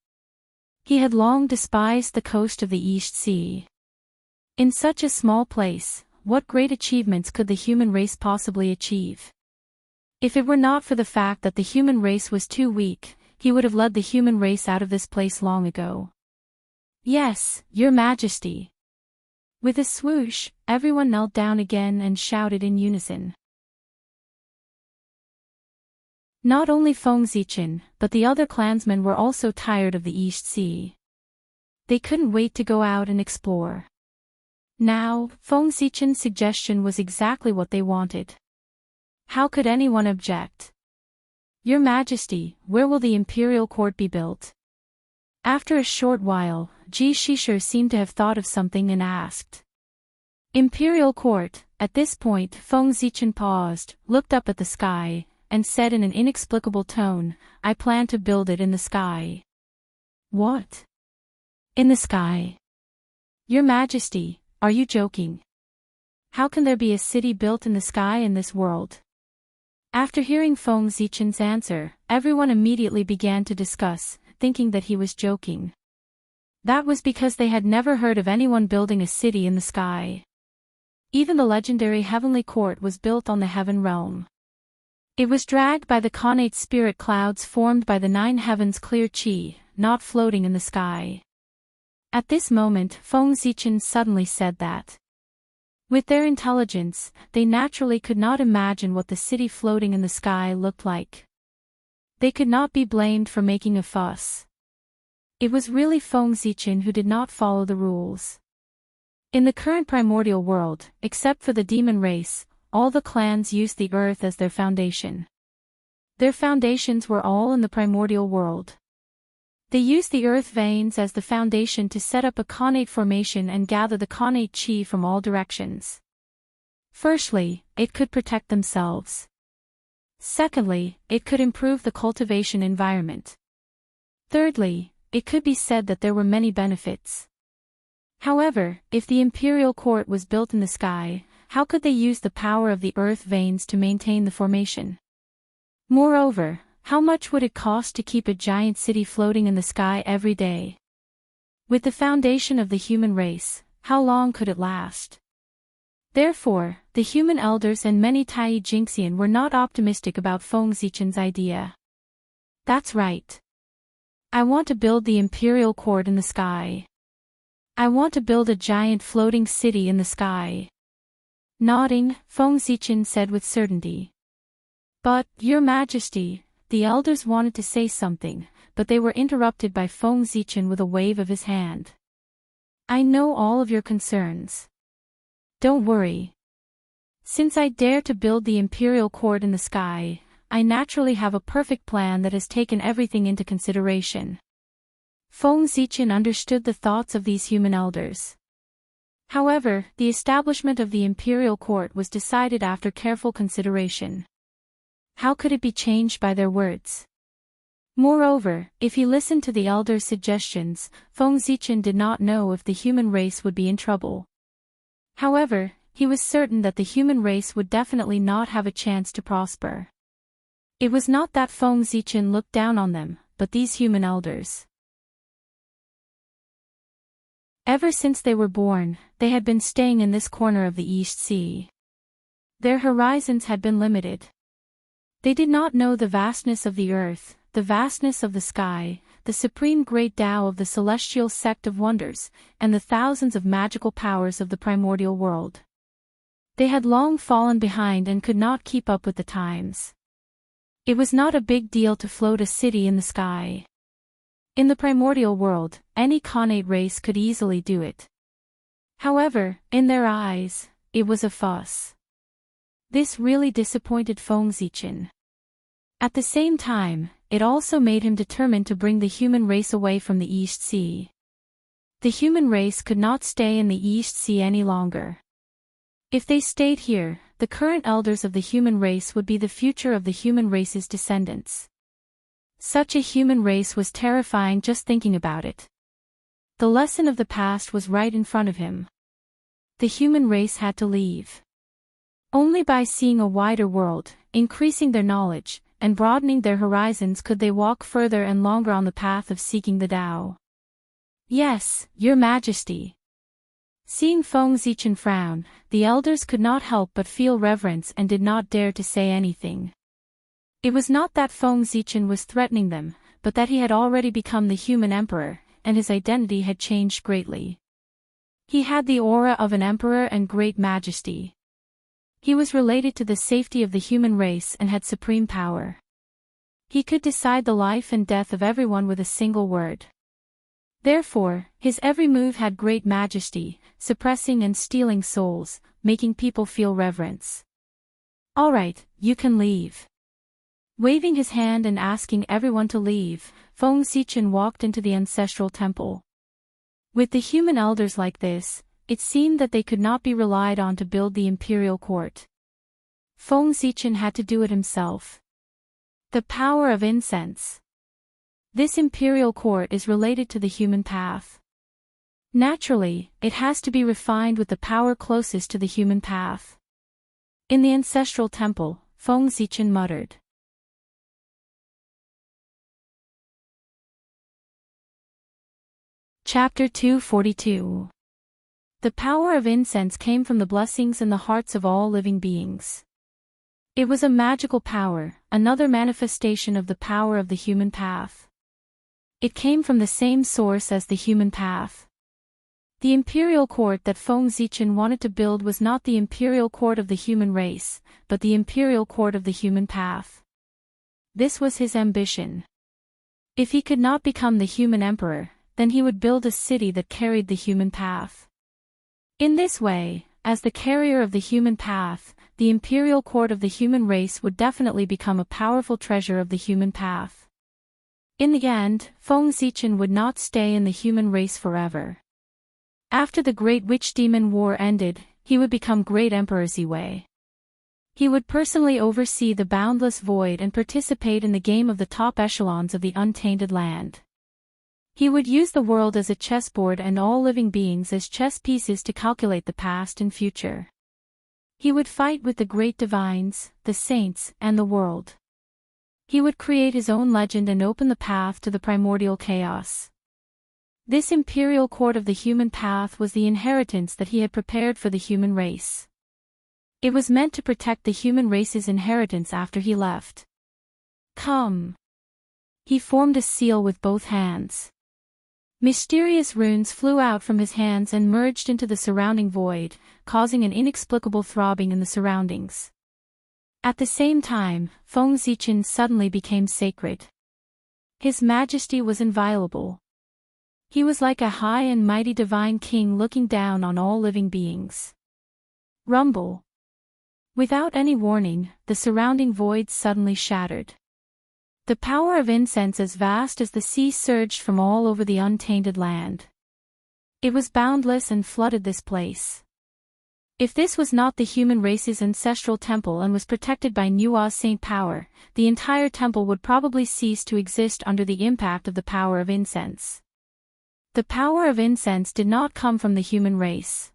He had long despised the coast of the East Sea. In such a small place, what great achievements could the human race possibly achieve? If it were not for the fact that the human race was too weak, he would have led the human race out of this place long ago. Yes, Your Majesty. With a swoosh, everyone knelt down again and shouted in unison. Not only Feng Zichen, but the other clansmen were also tired of the East Sea. They couldn't wait to go out and explore. Now, Feng Zichen's suggestion was exactly what they wanted. How could anyone object? Your Majesty, where will the imperial court be built? After a short while, Ji Shishir seemed to have thought of something and asked. Imperial court. At this point, Feng Zichen paused, looked up at the sky, and said in an inexplicable tone, I plan to build it in the sky. What? In the sky? Your Majesty, are you joking? How can there be a city built in the sky in this world? After hearing Feng Zichen's answer, everyone immediately began to discuss, thinking that he was joking. That was because they had never heard of anyone building a city in the sky. Even the legendary heavenly court was built on the heaven realm. It was dragged by the connate spirit clouds formed by the 9 heavens clear chi, not floating in the sky. At this moment, Feng Zichen suddenly said that. With their intelligence, they naturally could not imagine what the city floating in the sky looked like. They could not be blamed for making a fuss. It was really Feng Zichen who did not follow the rules. In the current primordial world, except for the demon race, all the clans used the earth as their foundation. Their foundations were all in the primordial world. They used the earth veins as the foundation to set up a connate formation and gather the connate chi from all directions. Firstly, it could protect themselves. Secondly, it could improve the cultivation environment. Thirdly, it could be said that there were many benefits. However, if the imperial court was built in the sky, how could they use the power of the earth veins to maintain the formation? Moreover, how much would it cost to keep a giant city floating in the sky every day? With the foundation of the human race, how long could it last? Therefore, the human elders and many Tai Jinxian were not optimistic about Feng Zichen's idea. That's right. I want to build the imperial court in the sky. I want to build a giant floating city in the sky. Nodding, Feng Zichen said with certainty. But, Your Majesty, the elders wanted to say something, but they were interrupted by Feng Zichen with a wave of his hand. I know all of your concerns. Don't worry. Since I dare to build the imperial court in the sky, I naturally have a perfect plan that has taken everything into consideration. Feng Zichen understood the thoughts of these human elders. However, the establishment of the imperial court was decided after careful consideration. How could it be changed by their words? Moreover, if he listened to the elders' suggestions, Feng Zichen did not know if the human race would be in trouble. However, he was certain that the human race would definitely not have a chance to prosper. It was not that Feng Zichen looked down on them, but these human elders. Ever since they were born, they had been staying in this corner of the East Sea. Their horizons had been limited. They did not know the vastness of the earth, the vastness of the sky, the supreme great Tao of the celestial sect of wonders, and the thousands of magical powers of the primordial world. They had long fallen behind and could not keep up with the times. It was not a big deal to float a city in the sky. In the primordial world, any connate race could easily do it. However, in their eyes, it was a fuss. This really disappointed Feng Zichen. At the same time, it also made him determined to bring the human race away from the East Sea. The human race could not stay in the East Sea any longer. If they stayed here, the current elders of the human race would be the future of the human race's descendants. Such a human race was terrifying just thinking about it. The lesson of the past was right in front of him. The human race had to leave. Only by seeing a wider world, increasing their knowledge, and broadening their horizons could they walk further and longer on the path of seeking the Tao. Yes, Your Majesty. Seeing Feng Zichen frown, the elders could not help but feel reverence and did not dare to say anything. It was not that Feng Zichen was threatening them, but that he had already become the human emperor, and his identity had changed greatly. He had the aura of an emperor and great majesty. He was related to the safety of the human race and had supreme power. He could decide the life and death of everyone with a single word. Therefore, his every move had great majesty, suppressing and stealing souls, making people feel reverence. All right, you can leave. Waving his hand and asking everyone to leave, Feng Zichen walked into the ancestral temple. With the human elders like this, it seemed that they could not be relied on to build the imperial court. Feng Zichen had to do it himself. The power of incense. This imperial court is related to the human path. Naturally, it has to be refined with the power closest to the human path. In the ancestral temple, Feng Zichen muttered. Chapter 242. The power of incense came from the blessings in the hearts of all living beings. It was a magical power, another manifestation of the power of the human path. It came from the same source as the human path. The imperial court that Feng Zichen wanted to build was not the imperial court of the human race, but the imperial court of the human path. This was his ambition. If he could not become the human emperor, then he would build a city that carried the human path. In this way, as the carrier of the human path, the imperial court of the human race would definitely become a powerful treasure of the human path. In the end, Feng Zichen would not stay in the human race forever. After the Great Witch Demon War ended, he would become Great Emperor Ziwei. He would personally oversee the boundless void and participate in the game of the top echelons of the untainted land. He would use the world as a chessboard and all living beings as chess pieces to calculate the past and future. He would fight with the great divines, the saints, and the world. He would create his own legend and open the path to the primordial chaos. This imperial court of the human path was the inheritance that he had prepared for the human race. It was meant to protect the human race's inheritance after he left. Come. He formed a seal with both hands. Mysterious runes flew out from his hands and merged into the surrounding void, causing an inexplicable throbbing in the surroundings. At the same time, Feng Zichen suddenly became sacred. His majesty was inviolable. He was like a high and mighty divine king looking down on all living beings. Rumble. Without any warning, the surrounding void suddenly shattered. The power of incense as vast as the sea surged from all over the untainted land. It was boundless and flooded this place. If this was not the human race's ancestral temple and was protected by Nua's saint power, the entire temple would probably cease to exist under the impact of the power of incense. The power of incense did not come from the human race.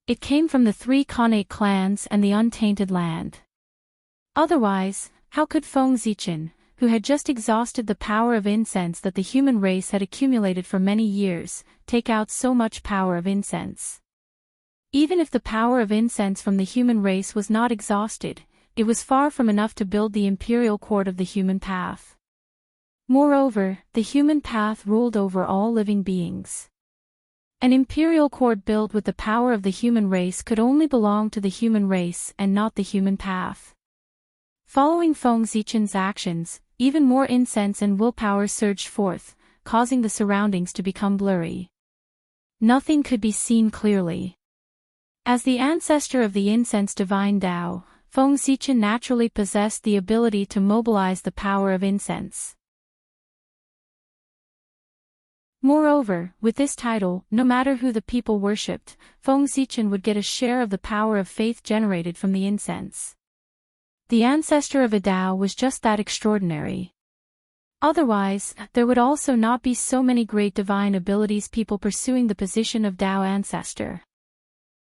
It came from the 3 Khanate clans and the untainted land. Otherwise, how could Feng Zichen, who had just exhausted the power of incense that the human race had accumulated for many years, take out so much power of incense? Even if the power of incense from the human race was not exhausted, it was far from enough to build the imperial court of the human path. Moreover, the human path ruled over all living beings. An imperial court built with the power of the human race could only belong to the human race and not the human path. Following Feng Zichen's actions, even more incense and willpower surged forth, causing the surroundings to become blurry. Nothing could be seen clearly. As the ancestor of the incense divine Tao, Feng Zichen naturally possessed the ability to mobilize the power of incense. Moreover, with this title, no matter who the people worshipped, Feng Zichen would get a share of the power of faith generated from the incense. The ancestor of a Tao was just that extraordinary. Otherwise, there would also not be so many great divine abilities people pursuing the position of Tao ancestor.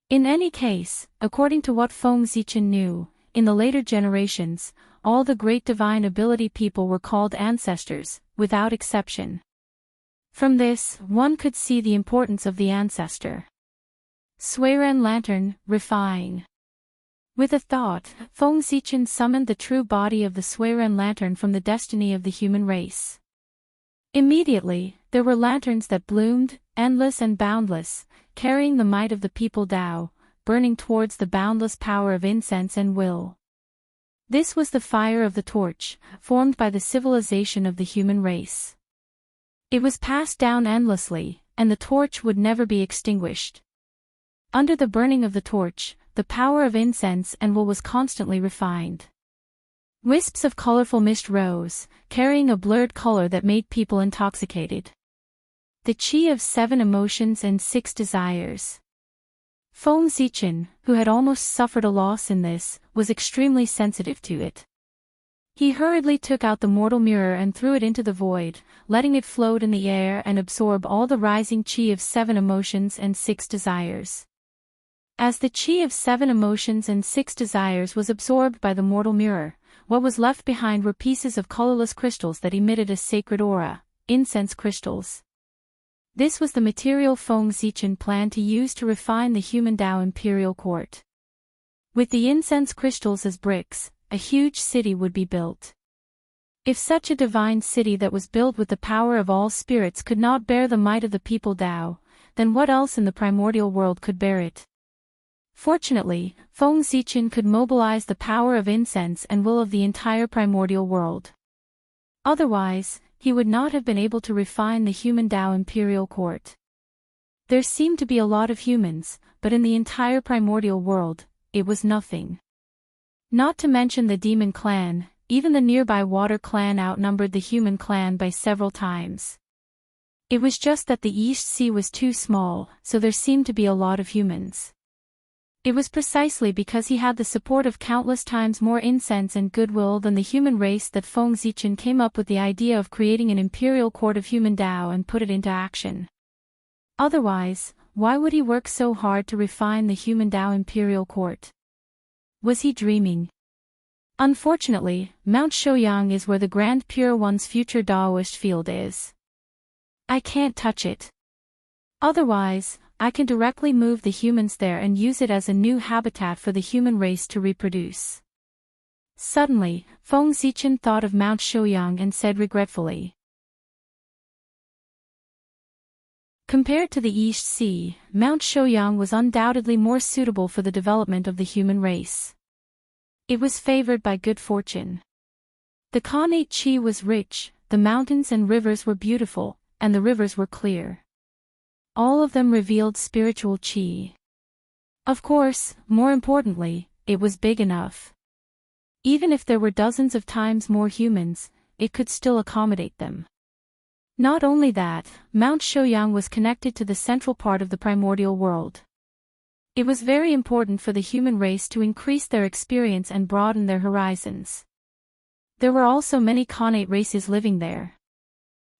In any case, according to what Feng Zichen knew, in the later generations, all the great divine ability people were called ancestors, without exception. From this, one could see the importance of the ancestor. Suiren Lantern, Refine. With a thought, Feng Zichen summoned the true body of the Suiren Lantern from the destiny of the human race. Immediately, there were lanterns that bloomed, endless and boundless, carrying the might of the people Tao, burning towards the boundless power of incense and will. This was the fire of the torch, formed by the civilization of the human race. It was passed down endlessly, and the torch would never be extinguished. Under the burning of the torch, the power of incense and will was constantly refined. Wisps of colorful mist rose, carrying a blurred color that made people intoxicated. The Qi of 7 emotions and 6 desires. Feng Zichen, who had almost suffered a loss in this, was extremely sensitive to it. He hurriedly took out the mortal mirror and threw it into the void, letting it float in the air and absorb all the rising Qi of 7 emotions and 6 desires. As the Qi of 7 emotions and 6 desires was absorbed by the mortal mirror, what was left behind were pieces of colorless crystals that emitted a sacred aura, incense crystals. This was the material Feng Zichen planned to use to refine the human Tao imperial court. With the incense crystals as bricks, a huge city would be built. If such a divine city that was built with the power of all spirits could not bear the might of the people Tao, then what else in the primordial world could bear it? Fortunately, Feng Zichen could mobilize the power of incense and will of the entire primordial world. Otherwise, he would not have been able to refine the human Tao imperial court. There seemed to be a lot of humans, but in the entire primordial world, it was nothing. Not to mention the demon clan, even the nearby water clan outnumbered the human clan by several times. It was just that the East Sea was too small, so there seemed to be a lot of humans. It was precisely because he had the support of countless times more incense and goodwill than the human race that Feng Zichen came up with the idea of creating an imperial court of human Tao and put it into action. Otherwise, why would he work so hard to refine the human Tao imperial court? Was he dreaming? Unfortunately, Mount Shouyang is where the Grand Pure One's future Daoist field is. I can't touch it. Otherwise, I can directly move the humans there and use it as a new habitat for the human race to reproduce. Suddenly, Feng Zichen thought of Mount Shouyang and said regretfully. Compared to the East Sea, Mount Shouyang was undoubtedly more suitable for the development of the human race. It was favored by good fortune. The Khanate Qi was rich, the mountains and rivers were beautiful, and the rivers were clear. All of them revealed spiritual Qi. Of course, more importantly, it was big enough. Even if there were dozens of times more humans, it could still accommodate them. Not only that, Mount Shouyang was connected to the central part of the primordial world. It was very important for the human race to increase their experience and broaden their horizons. There were also many Khanate races living there.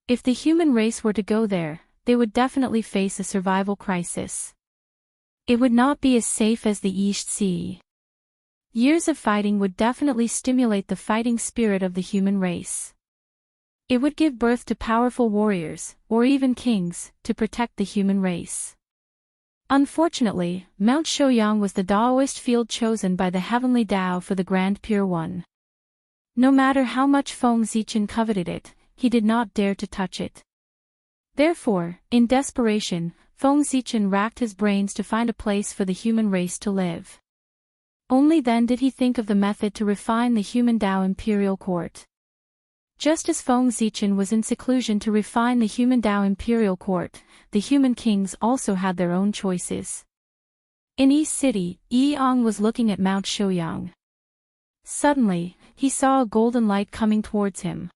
If the human race were to go there, they would definitely face a survival crisis. It would not be as safe as the East Sea. Years of fighting would definitely stimulate the fighting spirit of the human race. It would give birth to powerful warriors, or even kings, to protect the human race. Unfortunately, Mount Shouyang was the Taoist field chosen by the Heavenly Tao for the Grand Pure One. No matter how much Feng Zichen coveted it, he did not dare to touch it. Therefore, in desperation, Feng Zichen racked his brains to find a place for the human race to live. Only then did he think of the method to refine the human Tao imperial court. Just as Feng Zichen was in seclusion to refine the human Tao imperial court, the human kings also had their own choices. In East City, Yi Ang was looking at Mount Shouyang. Suddenly, he saw a golden light coming towards him.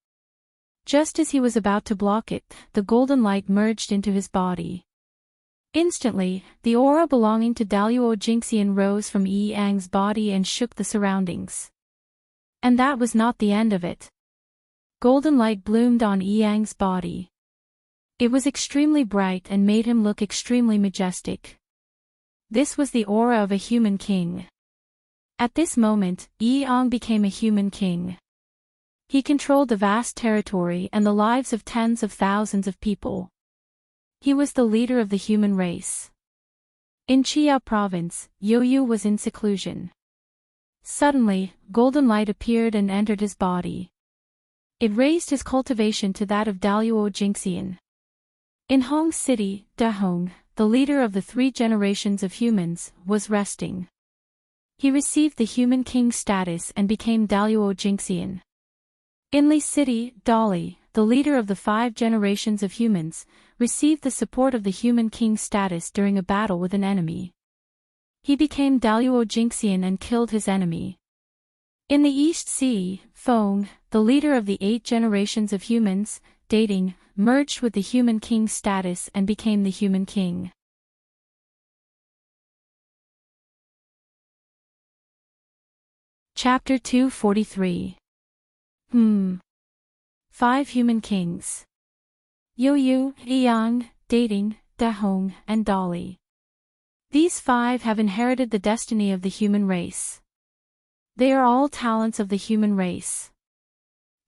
Just as he was about to block it, the golden light merged into his body. Instantly, the aura belonging to Daluo Jingxian rose from Yi Ang's body and shook the surroundings. And that was not the end of it. Golden light bloomed on Yi Ang's body. It was extremely bright and made him look extremely majestic. This was the aura of a human king. At this moment, Yi Ang became a human king. He controlled the vast territory and the lives of tens of thousands of people. He was the leader of the human race. In Chiao province, Youyu was in seclusion. Suddenly, golden light appeared and entered his body. It raised his cultivation to that of Daluo Jingxian. In Hong City, Dahong, the leader of the 3 generations of humans, was resting. He received the human king status and became Daluo Jingxian. In Li City, Dali, the leader of the 5 generations of humans, received the support of the human king status during a battle with an enemy. He became Daluo Jingxian and killed his enemy. In the East Sea, Feng, the leader of the 8 generations of humans, dating, merged with the human king status and became the human king. Chapter 243. 5 Human Kings. Youyu, Yang, Dating, Dahong, and Dali. These 5 have inherited the destiny of the human race. They are all talents of the human race.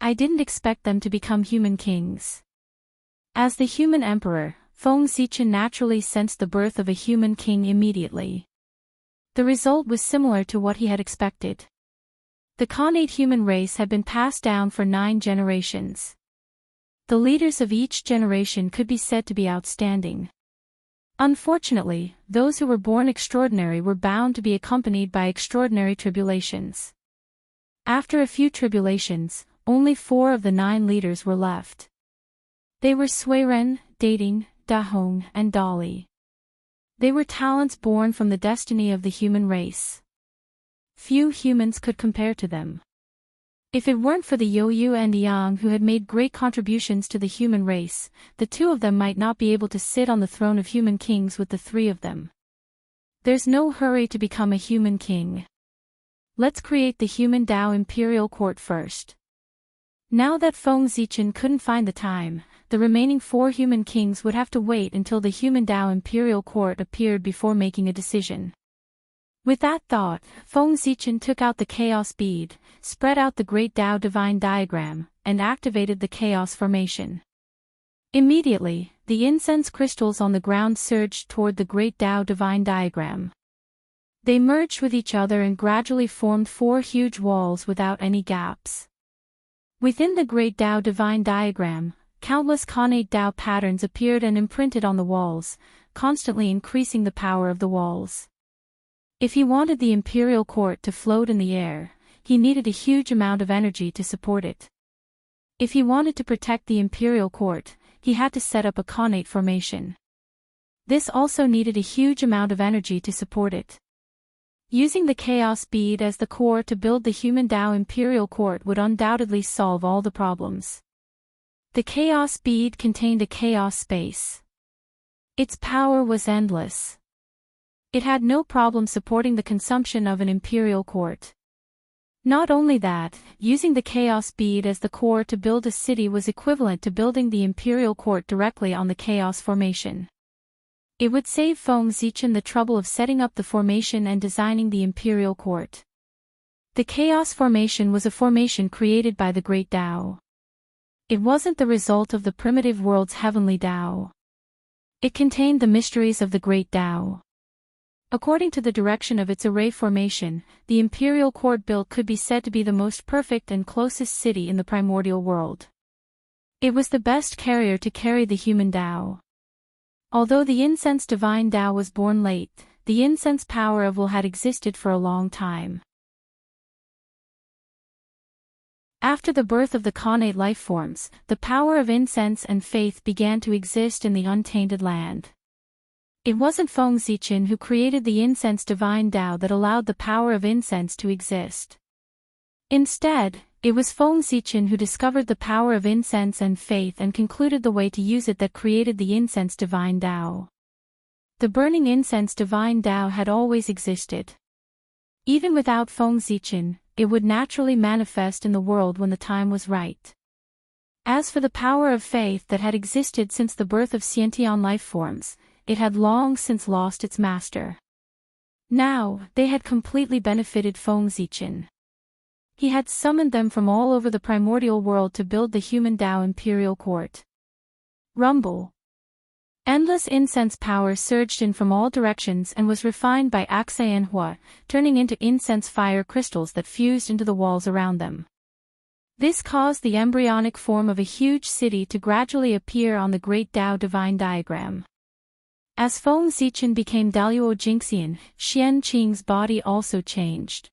I didn't expect them to become human kings. As the human emperor, Feng Zichen naturally sensed the birth of a human king immediately. The result was similar to what he had expected. The Khanate human race had been passed down for 9 generations. The leaders of each generation could be said to be outstanding. Unfortunately, those who were born extraordinary were bound to be accompanied by extraordinary tribulations. After a few tribulations, only 4 of the 9 leaders were left. They were Suiren, Dating, Dahong, and Dali. They were talents born from the destiny of the human race. Few humans could compare to them. If it weren't for the Youyu and Yang who had made great contributions to the human race, the 2 of them might not be able to sit on the throne of human kings with the 3 of them. There's no hurry to become a human king. Let's create the human Tao imperial court first. Now that Feng Zichen couldn't find the time, the remaining 4 human kings would have to wait until the human Tao imperial court appeared before making a decision. With that thought, Feng Zichen took out the chaos bead, spread out the great Tao divine diagram, and activated the chaos formation. Immediately, the incense crystals on the ground surged toward the great Tao divine diagram. They merged with each other and gradually formed 4 huge walls without any gaps. Within the great Tao divine diagram, countless Khanate Tao patterns appeared and imprinted on the walls, constantly increasing the power of the walls. If he wanted the imperial court to float in the air, he needed a huge amount of energy to support it. If he wanted to protect the imperial court, he had to set up a Khanate formation. This also needed a huge amount of energy to support it. Using the chaos bead as the core to build the human Tao imperial court would undoubtedly solve all the problems. The chaos bead contained a chaos space. Its power was endless. It had no problem supporting the consumption of an imperial court. Not only that, using the chaos bead as the core to build a city was equivalent to building the imperial court directly on the chaos formation. It would save Feng Zichen the trouble of setting up the formation and designing the imperial court. The chaos formation was a formation created by the great Tao. It wasn't the result of the primitive world's heavenly Tao. It contained the mysteries of the great Tao. According to the direction of its array formation, the imperial court built could be said to be the most perfect and closest city in the primordial world. It was the best carrier to carry the human Tao. Although the incense divine Tao was born late, the incense power of will had existed for a long time. After the birth of the connate life forms, the power of incense and faith began to exist in the untainted land. It wasn't Feng Zichen who created the incense divine Tao that allowed the power of incense to exist. Instead, it was Feng Zichen who discovered the power of incense and faith and concluded the way to use it that created the incense divine Tao. The burning incense divine Tao had always existed. Even without Feng Zichen, it would naturally manifest in the world when the time was right. As for the power of faith that had existed since the birth of Xiantian life forms, it had long since lost its master. Now, they had completely benefited Feng Zichen. He had summoned them from all over the primordial world to build the human Tao imperial court. Rumble. Endless incense power surged in from all directions and was refined by Hua, turning into incense fire crystals that fused into the walls around them. This caused the embryonic form of a huge city to gradually appear on the great Tao divine diagram. As Feng Zichen became Daluo Jingxian, Xian Qing's body also changed.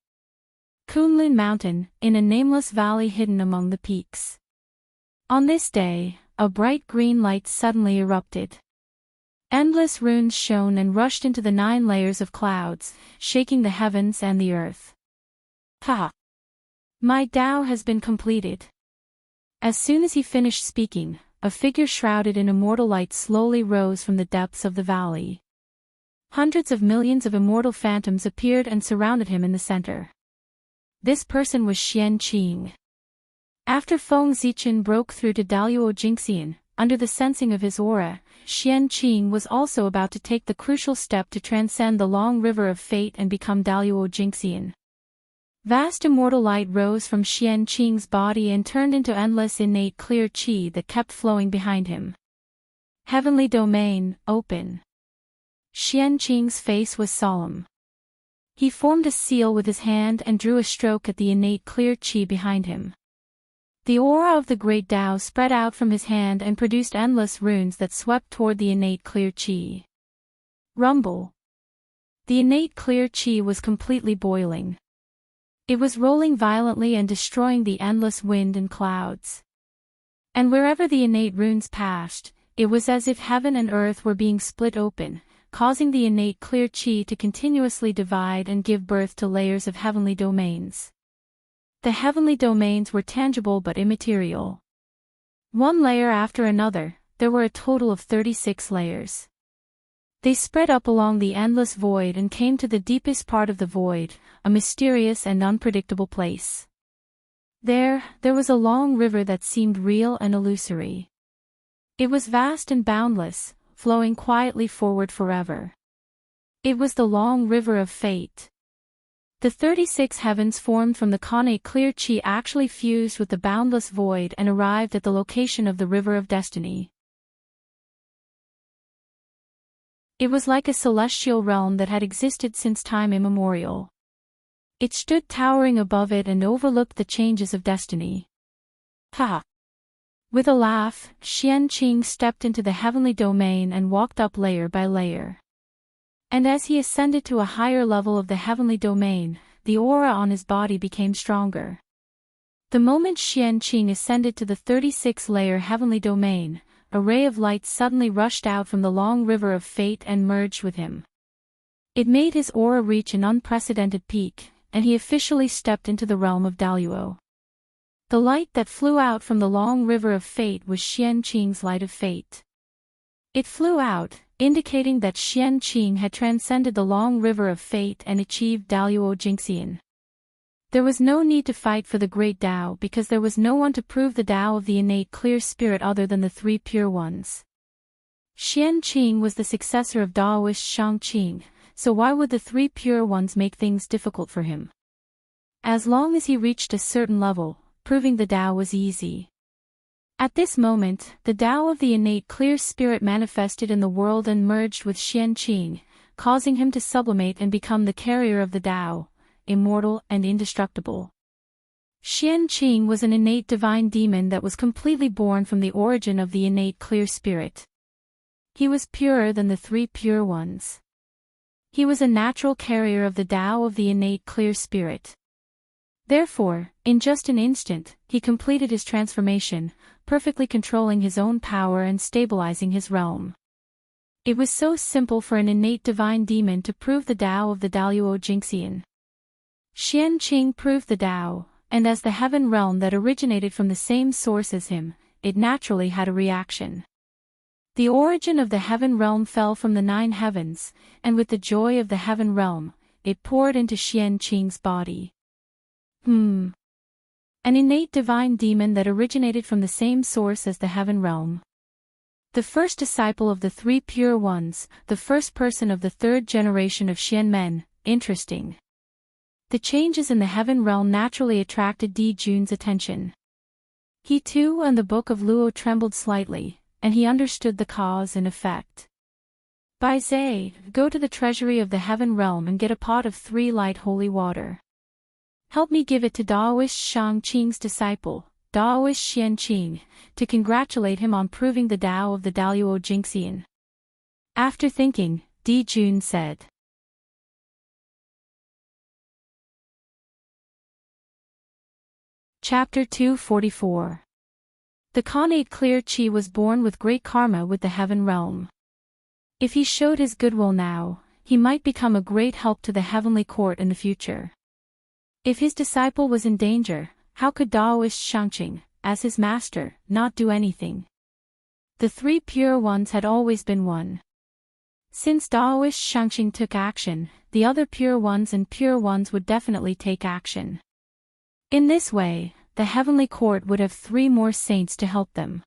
Kunlun Mountain, in a nameless valley hidden among the peaks. On this day, a bright green light suddenly erupted. Endless runes shone and rushed into the 9 layers of clouds, shaking the heavens and the earth. Ha! My Tao has been completed. As soon as he finished speaking, a figure shrouded in immortal light slowly rose from the depths of the valley. Hundreds of millions of immortal phantoms appeared and surrounded him in the center. This person was Xian Qing. After Feng Zichen broke through to Daluo Jingxian, under the sensing of his aura, Xian Qing was also about to take the crucial step to transcend the long river of fate and become Daluo Jingxian. Vast immortal light rose from Xian Qing's body and turned into endless innate clear qi that kept flowing behind him. Heavenly domain, open. Xian Qing's face was solemn. He formed a seal with his hand and drew a stroke at the innate clear qi behind him. The aura of the great Tao spread out from his hand and produced endless runes that swept toward the innate clear qi. Rumble. The innate clear qi was completely boiling. It was rolling violently and destroying the endless wind and clouds. And wherever the innate runes passed, it was as if heaven and earth were being split open, causing the innate clear qi to continuously divide and give birth to layers of heavenly domains. The heavenly domains were tangible but immaterial. One layer after another, there were a total of 36 layers. They spread up along the endless void and came to the deepest part of the void, a mysterious and unpredictable place. There was a long river that seemed real and illusory. It was vast and boundless, flowing quietly forward forever. It was the long river of fate. The 36 heavens formed from the connate clear qi actually fused with the boundless void and arrived at the location of the river of destiny. It was like a celestial realm that had existed since time immemorial. It stood towering above it and overlooked the changes of destiny. Ha! With a laugh, Xian Qing stepped into the heavenly domain and walked up layer by layer. And as he ascended to a higher level of the heavenly domain, the aura on his body became stronger. The moment Xian Qing ascended to the 36-layer heavenly domain, a ray of light suddenly rushed out from the long river of fate and merged with him. It made his aura reach an unprecedented peak, and he officially stepped into the realm of Daluo. The light that flew out from the long river of fate was Xian Qing's light of fate. It flew out, indicating that Enchanting had transcended the long river of fate and achieved Daluo Jingxian. There was no need to fight for the great Tao because there was no one to prove the Tao of the innate clear spirit other than the three pure ones. Enchanting was the successor of Daoist Shangqing, so why would the three pure ones make things difficult for him? As long as he reached a certain level, proving the Tao was easy. At this moment, the Tao of the innate clear spirit manifested in the world and merged with Enchanting, causing him to sublimate and become the carrier of the Tao, immortal and indestructible. Enchanting was an innate divine demon that was completely born from the origin of the innate clear spirit. He was purer than the three pure ones. He was a natural carrier of the Tao of the innate clear spirit. Therefore, in just an instant, he completed his transformation, perfectly controlling his own power and stabilizing his realm. It was so simple for an innate divine demon to prove the Tao of the Daluo Jingxian. Enchanting proved the Tao, and as the heaven realm that originated from the same source as him, it naturally had a reaction. The origin of the heaven realm fell from the 9 heavens, and with the joy of the heaven realm, it poured into Enchanting's body. An innate divine demon that originated from the same source as the heaven realm. The first disciple of the three pure ones, the first person of the third generation of Xianmen, interesting. The changes in the heaven realm naturally attracted Di Jun's attention. He too and the Book of Luo trembled slightly, and he understood the cause and effect. Bai Zai, go to the treasury of the heaven realm and get a pot of 3 light holy water. Help me give it to Daoist Shangqing's disciple, Daoist Enchanting, to congratulate him on proving the Tao of the Daluo Jingxian. After thinking, Di Jun said. Chapter 244. The Khanate Clear Chi was born with great karma with the heaven realm. If he showed his goodwill now, he might become a great help to the heavenly court in the future. If his disciple was in danger, how could Daoist Shangqing, as his master, not do anything? The three pure ones had always been one. Since Daoist Shangqing took action, the other pure ones and pure ones would definitely take action. In this way, the heavenly court would have 3 more saints to help them.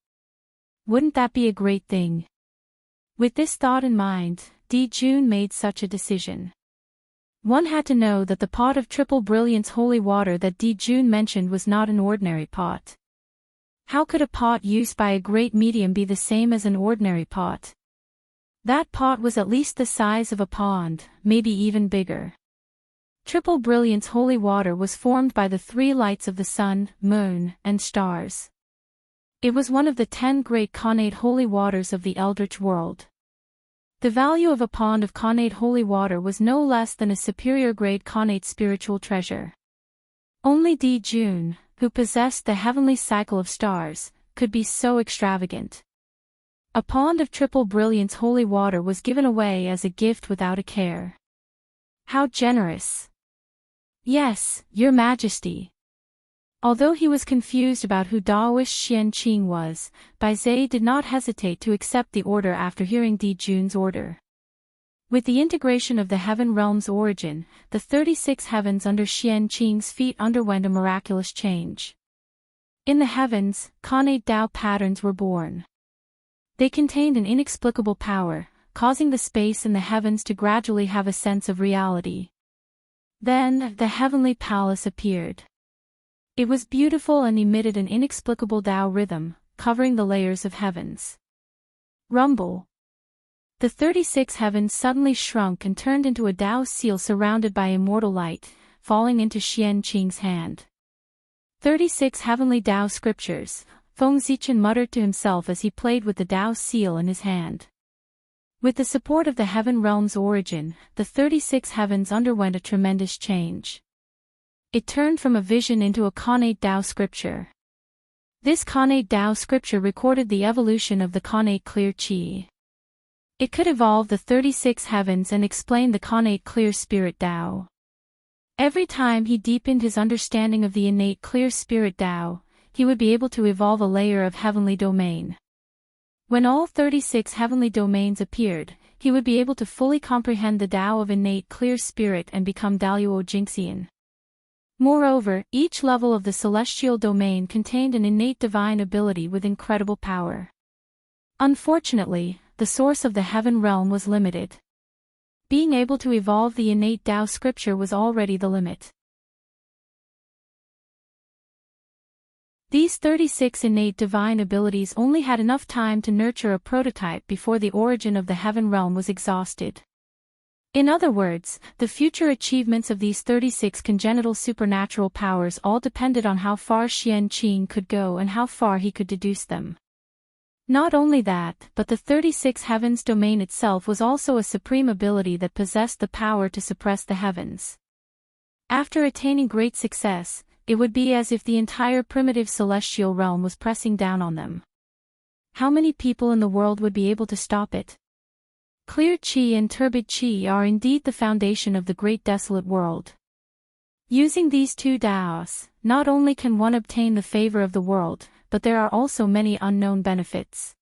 Wouldn't that be a great thing? With this thought in mind, Di Jun made such a decision. One had to know that the pot of triple brilliance holy water that Di Jun mentioned was not an ordinary pot. How could a pot used by a great medium be the same as an ordinary pot? That pot was at least the size of a pond, maybe even bigger. Triple brilliance holy water was formed by the 3 lights of the sun, moon, and stars. It was one of the 10 great Khanate holy waters of the Eldritch world. The value of a pond of Khanate holy water was no less than a superior grade Khanate spiritual treasure. Only Di Jun, who possessed the heavenly cycle of stars, could be so extravagant. A pond of triple brilliance holy water was given away as a gift without a care. How generous! Yes, Your Majesty. Although he was confused about who Daoist Enchanting was, Bai Zai did not hesitate to accept the order after hearing Di Jun's order. With the integration of the heaven realm's origin, the 36 heavens under Enchanting's feet underwent a miraculous change. In the heavens, Khanate Dao patterns were born. They contained an inexplicable power, causing the space in the heavens to gradually have a sense of reality. Then, the heavenly palace appeared. It was beautiful and emitted an inexplicable Dao rhythm, covering the layers of heavens. Rumble. The 36 heavens suddenly shrunk and turned into a Dao seal surrounded by immortal light, falling into Enchanting's hand. 36 heavenly Dao scriptures, Feng Zichen muttered to himself as he played with the Dao seal in his hand. With the support of the heaven realm's origin, the 36 heavens underwent a tremendous change. It turned from a vision into a Khanate Dao scripture. This Khanate Dao scripture recorded the evolution of the Khanate Clear Chi. It could evolve the 36 heavens and explain the Khanate Clear Spirit Dao. Every time he deepened his understanding of the innate Clear Spirit Dao, he would be able to evolve a layer of heavenly domain. When all 36 heavenly domains appeared, he would be able to fully comprehend the Tao of innate clear spirit and become Daluo Jingxian. Moreover, each level of the celestial domain contained an innate divine ability with incredible power. Unfortunately, the source of the heaven realm was limited. Being able to evolve the innate Tao scripture was already the limit. These 36 innate divine abilities only had enough time to nurture a prototype before the origin of the heaven realm was exhausted. In other words, the future achievements of these 36 congenital supernatural powers all depended on how far Xianqing could go and how far he could deduce them. Not only that, but the 36 heavens domain itself was also a supreme ability that possessed the power to suppress the heavens. After attaining great success, it would be as if the entire primitive celestial realm was pressing down on them. How many people in the world would be able to stop it? Clear qi and turbid qi are indeed the foundation of the great desolate world. Using these two Taos, not only can one obtain the favor of the world, but there are also many unknown benefits.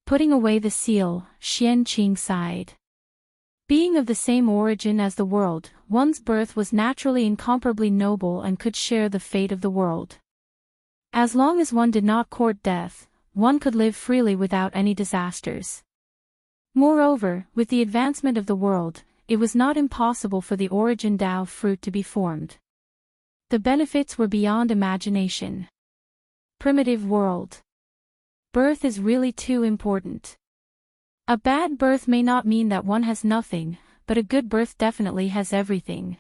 Putting away the seal, Xianqing sighed. Being of the same origin as the world, one's birth was naturally incomparably noble and could share the fate of the world. As long as one did not court death, one could live freely without any disasters. Moreover, with the advancement of the world, it was not impossible for the origin Tao fruit to be formed. The benefits were beyond imagination. Primitive world. Birth is really too important. A bad birth may not mean that one has nothing, but a good birth definitely has everything.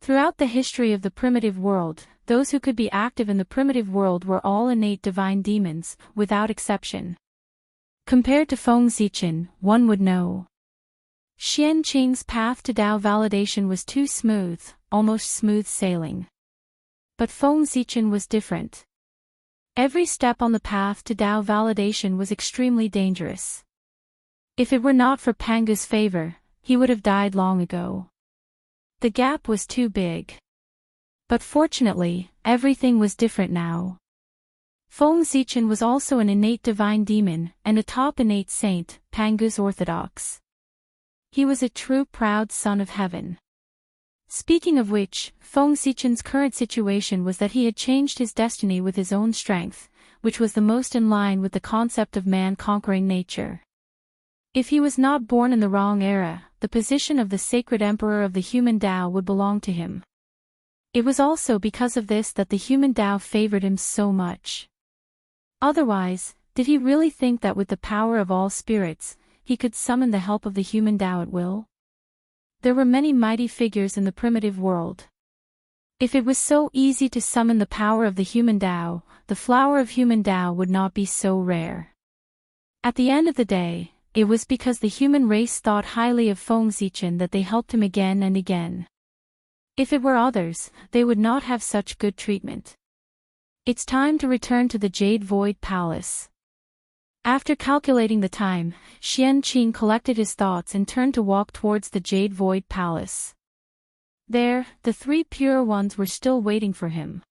Throughout the history of the primitive world, those who could be active in the primitive world were all innate divine demons, without exception. Compared to Feng Zichen, one would know. Xianqing's path to Tao validation was too smooth, almost smooth sailing. But Feng Zichen was different. Every step on the path to Tao validation was extremely dangerous. If it were not for Pangu's favor, he would have died long ago. The gap was too big. But fortunately, everything was different now. Feng Zichen was also an innate divine demon, and a top innate saint, Pangu's orthodox. He was a true proud son of heaven. Speaking of which, Feng Zichen's current situation was that he had changed his destiny with his own strength, which was the most in line with the concept of man conquering nature. If he was not born in the wrong era, the position of the sacred emperor of the human Tao would belong to him. It was also because of this that the human Tao favored him so much. Otherwise, did he really think that with the power of all spirits, he could summon the help of the human Tao at will? There were many mighty figures in the primitive world. If it was so easy to summon the power of the human Tao, the flower of human Tao would not be so rare. At the end of the day, it was because the human race thought highly of Feng Zichen that they helped him again and again. If it were others, they would not have such good treatment. It's time to return to the Jade Void Palace. After calculating the time, Xianqing collected his thoughts and turned to walk towards the Jade Void Palace. There, the three pure ones were still waiting for him.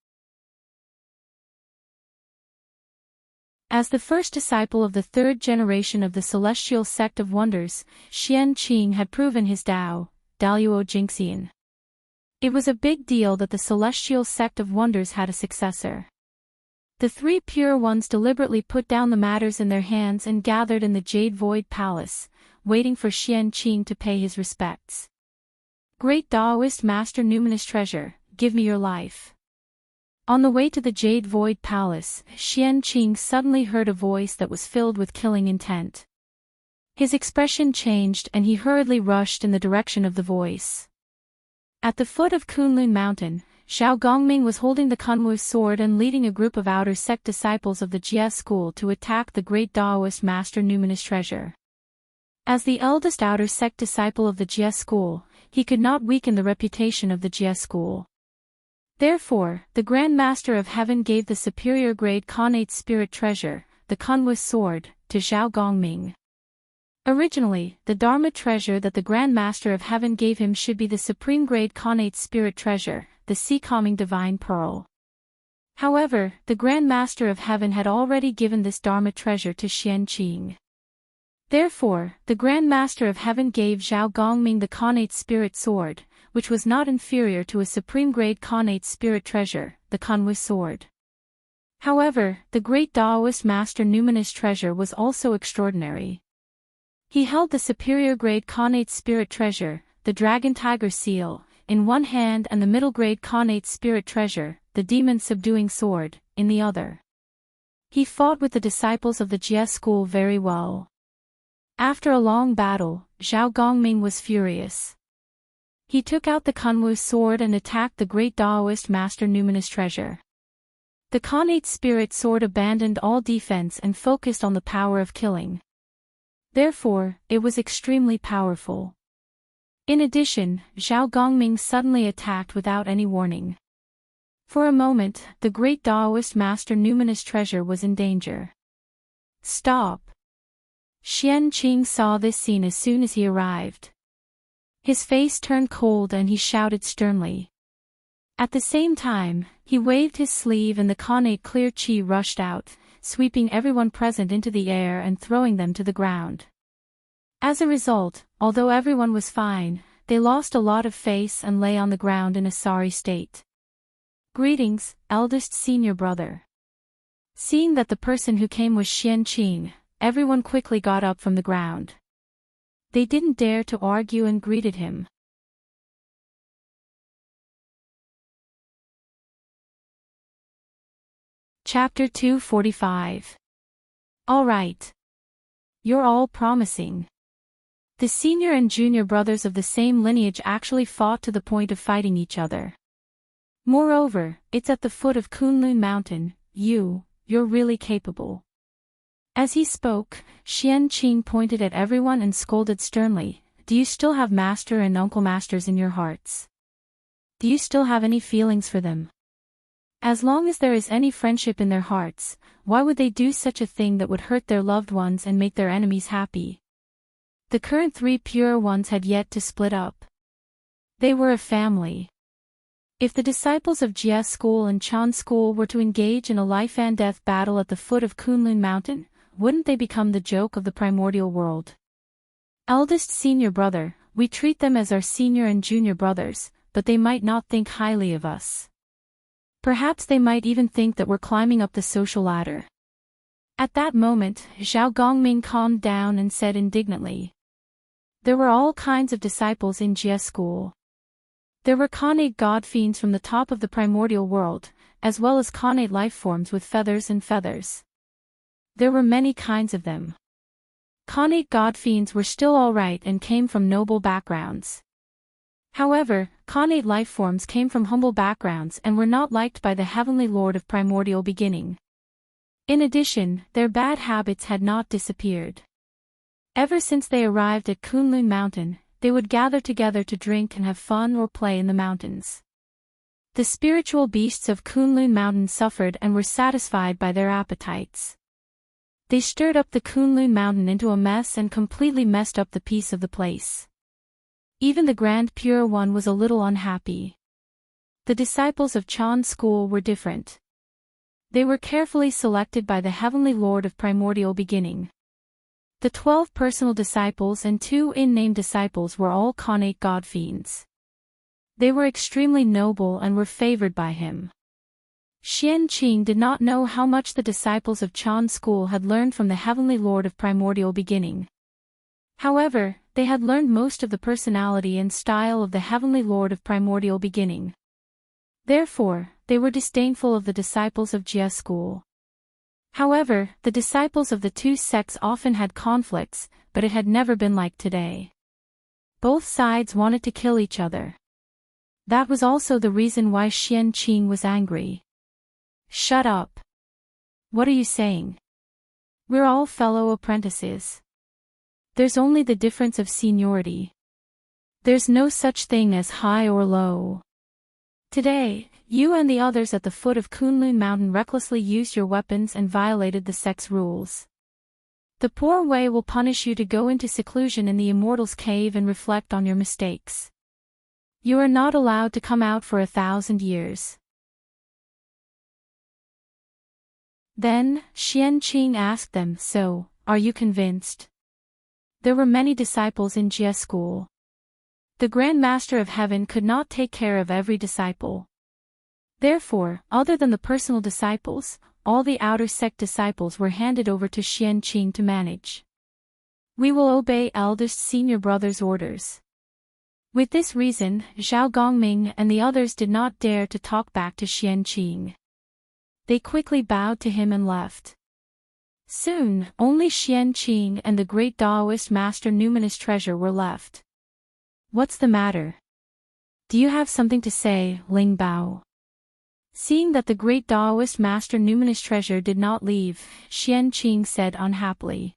As the first disciple of the third generation of the celestial sect of wonders, Xianqing had proven his Tao, Daluo Jingxian. It was a big deal that the celestial sect of wonders had a successor. The three pure ones deliberately put down the matters in their hands and gathered in the Jade Void Palace, waiting for Xianqing to pay his respects. Great Taoist Master Numinous Treasure, give me your life. On the way to the Jade Void Palace, Xianqing suddenly heard a voice that was filled with killing intent. His expression changed and he hurriedly rushed in the direction of the voice. At the foot of Kunlun Mountain, Xiao Gongming was holding the Kunwu sword and leading a group of outer sect disciples of the Jie school to attack the great Taoist Master Numinous Treasure. As the eldest outer sect disciple of the Jie school, he could not weaken the reputation of the Jie school. Therefore, the Grand Master of Heaven gave the superior grade Connate Spirit Treasure, the Kunwu sword, to Xiao Gongming. Originally, the Dharma treasure that the Grand Master of Heaven gave him should be the supreme grade Connate Spirit Treasure, the Sea Calming Divine Pearl. However, the Grand Master of Heaven had already given this Dharma treasure to Qianqing. Therefore, the Grand Master of Heaven gave Zhao Gongming the Khanate Spirit Sword, which was not inferior to a supreme-grade Khanate Spirit treasure, the Kunwu Sword. However, the great Taoist Master Numinous treasure was also extraordinary. He held the superior-grade Khanate Spirit treasure, the Dragon Tiger Seal, in one hand and the middle-grade Khanate Spirit treasure, the Demon Subduing Sword, in the other. He fought with the disciples of the Jie school very well. After a long battle, Zhao Gongming was furious. He took out the Kunwu sword and attacked the great Taoist Master Numinous treasure. The Khanate Spirit Sword abandoned all defense and focused on the power of killing. Therefore, it was extremely powerful. In addition, Zhao Gongming suddenly attacked without any warning. For a moment, the great Taoist Master Numinous treasure was in danger. Stop! Qianqing saw this scene as soon as he arrived. His face turned cold and he shouted sternly. At the same time, he waved his sleeve and the Khanate clear qi rushed out, sweeping everyone present into the air and throwing them to the ground. As a result, although everyone was fine, they lost a lot of face and lay on the ground in a sorry state. Greetings, eldest senior brother. Seeing that the person who came was Qianqing, everyone quickly got up from the ground. They didn't dare to argue and greeted him. Chapter 245. All right. You're all promising. The senior and junior brothers of the same lineage actually fought to the point of fighting each other. Moreover, it's at the foot of Kunlun Mountain. You're really capable. As he spoke, Qianqing pointed at everyone and scolded sternly, do you still have master and uncle masters in your hearts? Do you still have any feelings for them? As long as there is any friendship in their hearts, why would they do such a thing that would hurt their loved ones and make their enemies happy? The current three pure ones had yet to split up. They were a family. If the disciples of Jie school and Chan school were to engage in a life-and-death battle at the foot of Kunlun Mountain, wouldn't they become the joke of the primordial world? Eldest senior brother, we treat them as our senior and junior brothers, but they might not think highly of us. Perhaps they might even think that we're climbing up the social ladder. At that moment, Zhao Gongming calmed down and said indignantly. There were all kinds of disciples in Jie school. There were Khanate god fiends from the top of the primordial world, as well as Khanate life forms with feathers and feathers. There were many kinds of them. Khanate god fiends were still alright and came from noble backgrounds. However, Khanate life forms came from humble backgrounds and were not liked by the Heavenly Lord of Primordial Beginning. In addition, their bad habits had not disappeared. Ever since they arrived at Kunlun Mountain, they would gather together to drink and have fun or play in the mountains. The spiritual beasts of Kunlun Mountain suffered and were satisfied by their appetites. They stirred up the Kunlun Mountain into a mess and completely messed up the peace of the place. Even the Grand Pure One was a little unhappy. The disciples of Chan school were different. They were carefully selected by the Heavenly Lord of Primordial Beginning. The 12 personal disciples and 2 in-name disciples were all Khanate god fiends. They were extremely noble and were favored by him. Qianqing did not know how much the disciples of Chan school had learned from the Heavenly Lord of Primordial Beginning. However, they had learned most of the personality and style of the Heavenly Lord of Primordial Beginning. Therefore, they were disdainful of the disciples of Jie school. However, the disciples of the two sects often had conflicts, but it had never been like today. Both sides wanted to kill each other. That was also the reason why Qianqing was angry. Shut up. What are you saying? We're all fellow apprentices. There's only the difference of seniority. There's no such thing as high or low. Today, you and the others at the foot of Kunlun Mountain recklessly used your weapons and violated the sect's rules. The poor way will punish you to go into seclusion in the Immortal's Cave and reflect on your mistakes. You are not allowed to come out for 1,000 years. Then, Qianqing asked them, "So, are you convinced?" There were many disciples in Jia school. The Grand Master of Heaven could not take care of every disciple. Therefore, other than the personal disciples, all the outer sect disciples were handed over to Qianqing to manage. "We will obey eldest senior brother's orders." With this reason, Zhao Gongming and the others did not dare to talk back to Qianqing. They quickly bowed to him and left. Soon, only Qianqing and the great Taoist master Numinous Treasure were left. "What's the matter? Do you have something to say, Ling Bao?" Seeing that the great Taoist master Numinous Treasure did not leave, Qianqing said unhappily.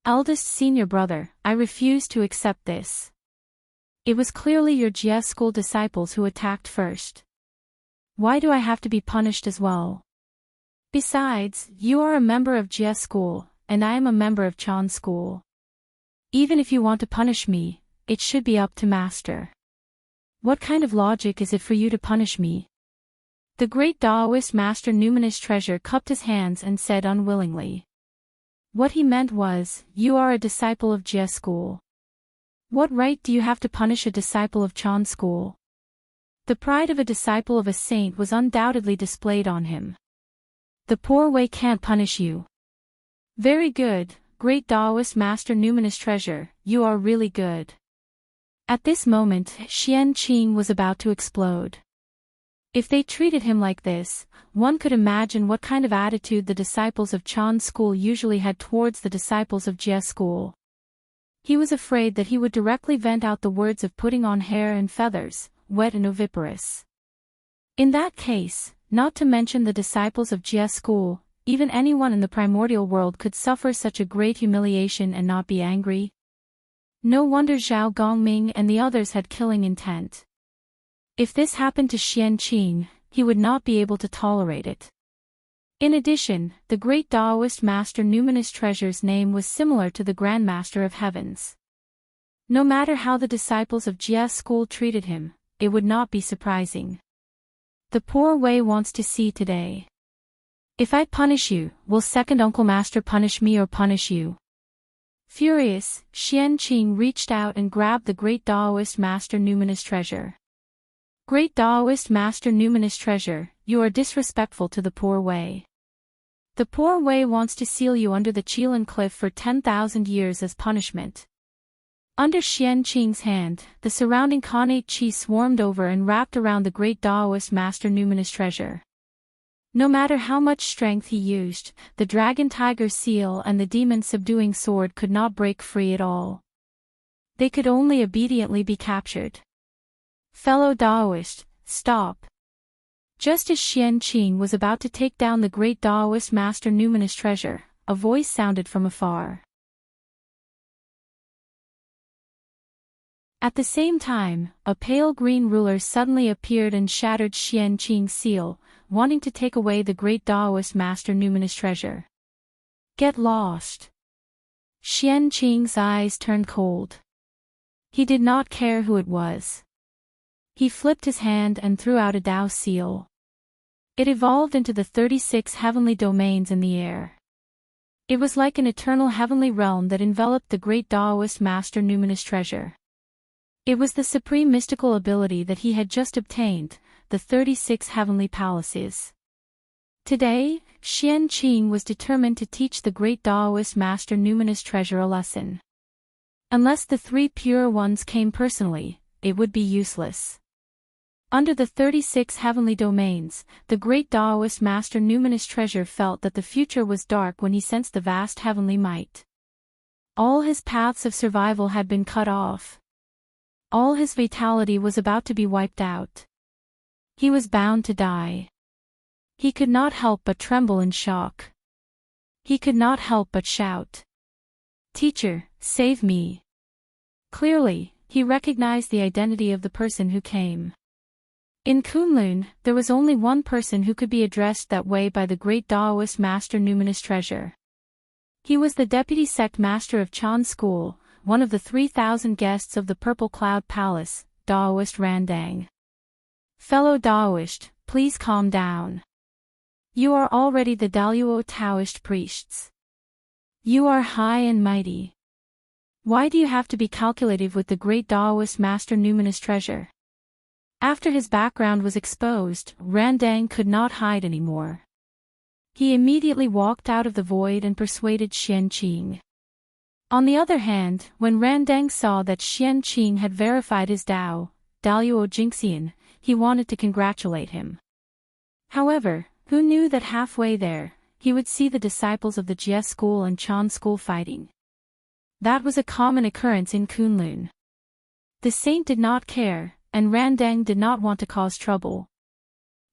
"Eldest senior brother, I refuse to accept this. It was clearly your Jia school disciples who attacked first. Why do I have to be punished as well? Besides, you are a member of Jia school, and I am a member of Chan school. Even if you want to punish me, it should be up to master. What kind of logic is it for you to punish me?" The great Taoist master Numinous Treasure cupped his hands and said unwillingly. What he meant was, "You are a disciple of Jia school. What right do you have to punish a disciple of Chan school?" The pride of a disciple of a saint was undoubtedly displayed on him. "The poor way can't punish you." "Very good, great Taoist master Numinous Treasure, you are really good." At this moment, Qianqing was about to explode. If they treated him like this, one could imagine what kind of attitude the disciples of Chan school usually had towards the disciples of Jia school. He was afraid that he would directly vent out the words of putting on hair and feathers, wet and oviparous. In that case, not to mention the disciples of Jia school, even anyone in the primordial world could suffer such a great humiliation and not be angry. No wonder Zhao Gongming and the others had killing intent. If this happened to Qianqing, he would not be able to tolerate it. In addition, the great Taoist master Numinous Treasure's name was similar to the Grand Master of Heavens. No matter how the disciples of Jia school treated him, it would not be surprising. The poor way wants to see today. If I punish you, will second Uncle Master punish me or punish you? Furious, Qianqing reached out and grabbed the great Taoist master Numinous Treasure. "Great Taoist master Numinous Treasure, you are disrespectful to the poor way. The poor way wants to seal you under the Qilan cliff for 10,000 years as punishment." Under Qianqing's hand, the surrounding Khanate Qi swarmed over and wrapped around the great Taoist master Numinous Treasure. No matter how much strength he used, the dragon tiger seal and the demon subduing sword could not break free at all. They could only obediently be captured. "Fellow Taoist, stop." Just as Qianqing was about to take down the great Taoist master Numinous Treasure, a voice sounded from afar. At the same time, a pale green ruler suddenly appeared and shattered Qianqing's seal, wanting to take away the great Taoist master Numinous Treasure. "Get lost." Qianqing's eyes turned cold. He did not care who it was. He flipped his hand and threw out a Tao seal. It evolved into the 36 heavenly domains in the air. It was like an eternal heavenly realm that enveloped the great Taoist master Numinous Treasure. It was the supreme mystical ability that he had just obtained, the 36 heavenly palaces. Today, Qianqing was determined to teach the great Taoist master Numinous Treasure a lesson. Unless the three pure ones came personally, it would be useless. Under the 36 heavenly domains, the great Taoist master Numinous Treasure felt that the future was dark when he sensed the vast heavenly might. All his paths of survival had been cut off. All his vitality was about to be wiped out. He was bound to die. He could not help but tremble in shock. He could not help but shout, "Teacher, save me!" Clearly, he recognized the identity of the person who came. In Kunlun, there was only one person who could be addressed that way by the great Taoist master Numinous Treasure. He was the deputy sect master of Chan School, one of the 3,000 guests of the Purple Cloud Palace, Taoist Randang. "Fellow Taoist, please calm down. You are already the Daluo Taoist priests. You are high and mighty. Why do you have to be calculative with the great Daoist master numinous treasure? After his background was exposed, Randang could not hide anymore. He immediately walked out of the void and persuaded Xianqing. On the other hand, when Randang saw that Xianqing had verified his Dao, Daluo Jingxian, he wanted to congratulate him. However, who knew that halfway there, he would see the disciples of the Jie school and Chan school fighting. That was a common occurrence in Kunlun. The saint did not care, and Randang did not want to cause trouble.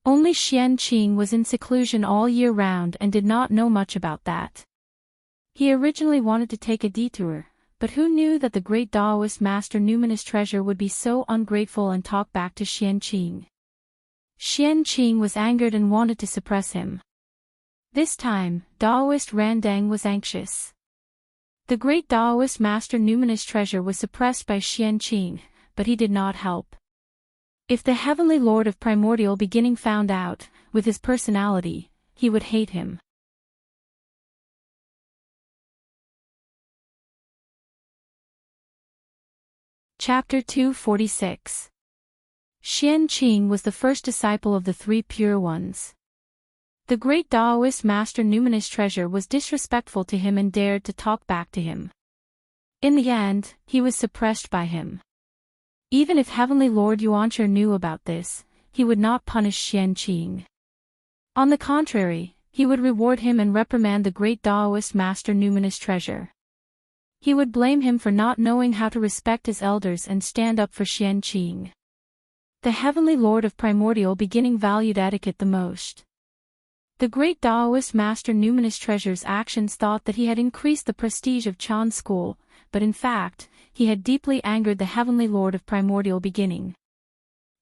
Only Xianqing was in seclusion all year round and did not know much about that. He originally wanted to take a detour, but who knew that the great Daoist master numinous treasure would be so ungrateful and talk back to Xianqing. Xianqing was angered and wanted to suppress him. This time, Daoist Randang was anxious. The great Daoist master numinous treasure was suppressed by Xianqing, but he did not help. If the heavenly lord of primordial beginning found out, with his personality, he would hate him. Chapter 246. Xianqing was the first disciple of the three pure ones. The great Daoist master numinous treasure was disrespectful to him and dared to talk back to him. In the end, he was suppressed by him. Even if Heavenly Lord Yuancher knew about this, he would not punish Xianqing. On the contrary, he would reward him and reprimand the great Daoist master numinous treasure. He would blame him for not knowing how to respect his elders and stand up for Xianqing. The Heavenly Lord of Primordial Beginning valued etiquette the most. The great Daoist master numinous treasure's actions thought that he had increased the prestige of Chan school, but in fact, he had deeply angered the Heavenly Lord of Primordial Beginning.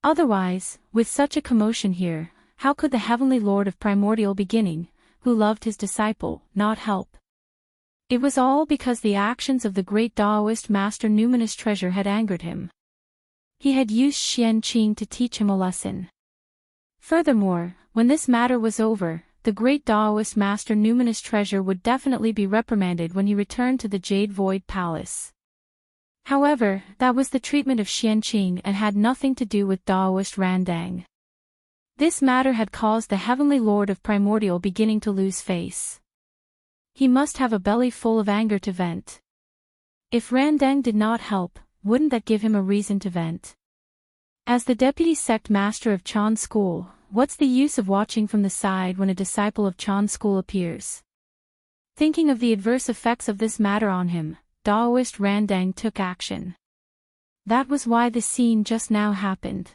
Otherwise, with such a commotion here, how could the Heavenly Lord of Primordial Beginning, who loved his disciple, not help? It was all because the actions of the great Daoist master numinous treasure had angered him. He had used Xianqing to teach him a lesson. Furthermore, when this matter was over, the great Daoist master numinous treasure would definitely be reprimanded when he returned to the Jade Void Palace. However, that was the treatment of Xianqing and had nothing to do with Daoist Randang. This matter had caused the Heavenly Lord of Primordial Beginning to lose face. He must have a belly full of anger to vent. If Randang did not help, wouldn't that give him a reason to vent? As the deputy sect master of Chan school, what's the use of watching from the side when a disciple of Chan school appears? Thinking of the adverse effects of this matter on him, Daoist Randang took action. That was why the scene just now happened.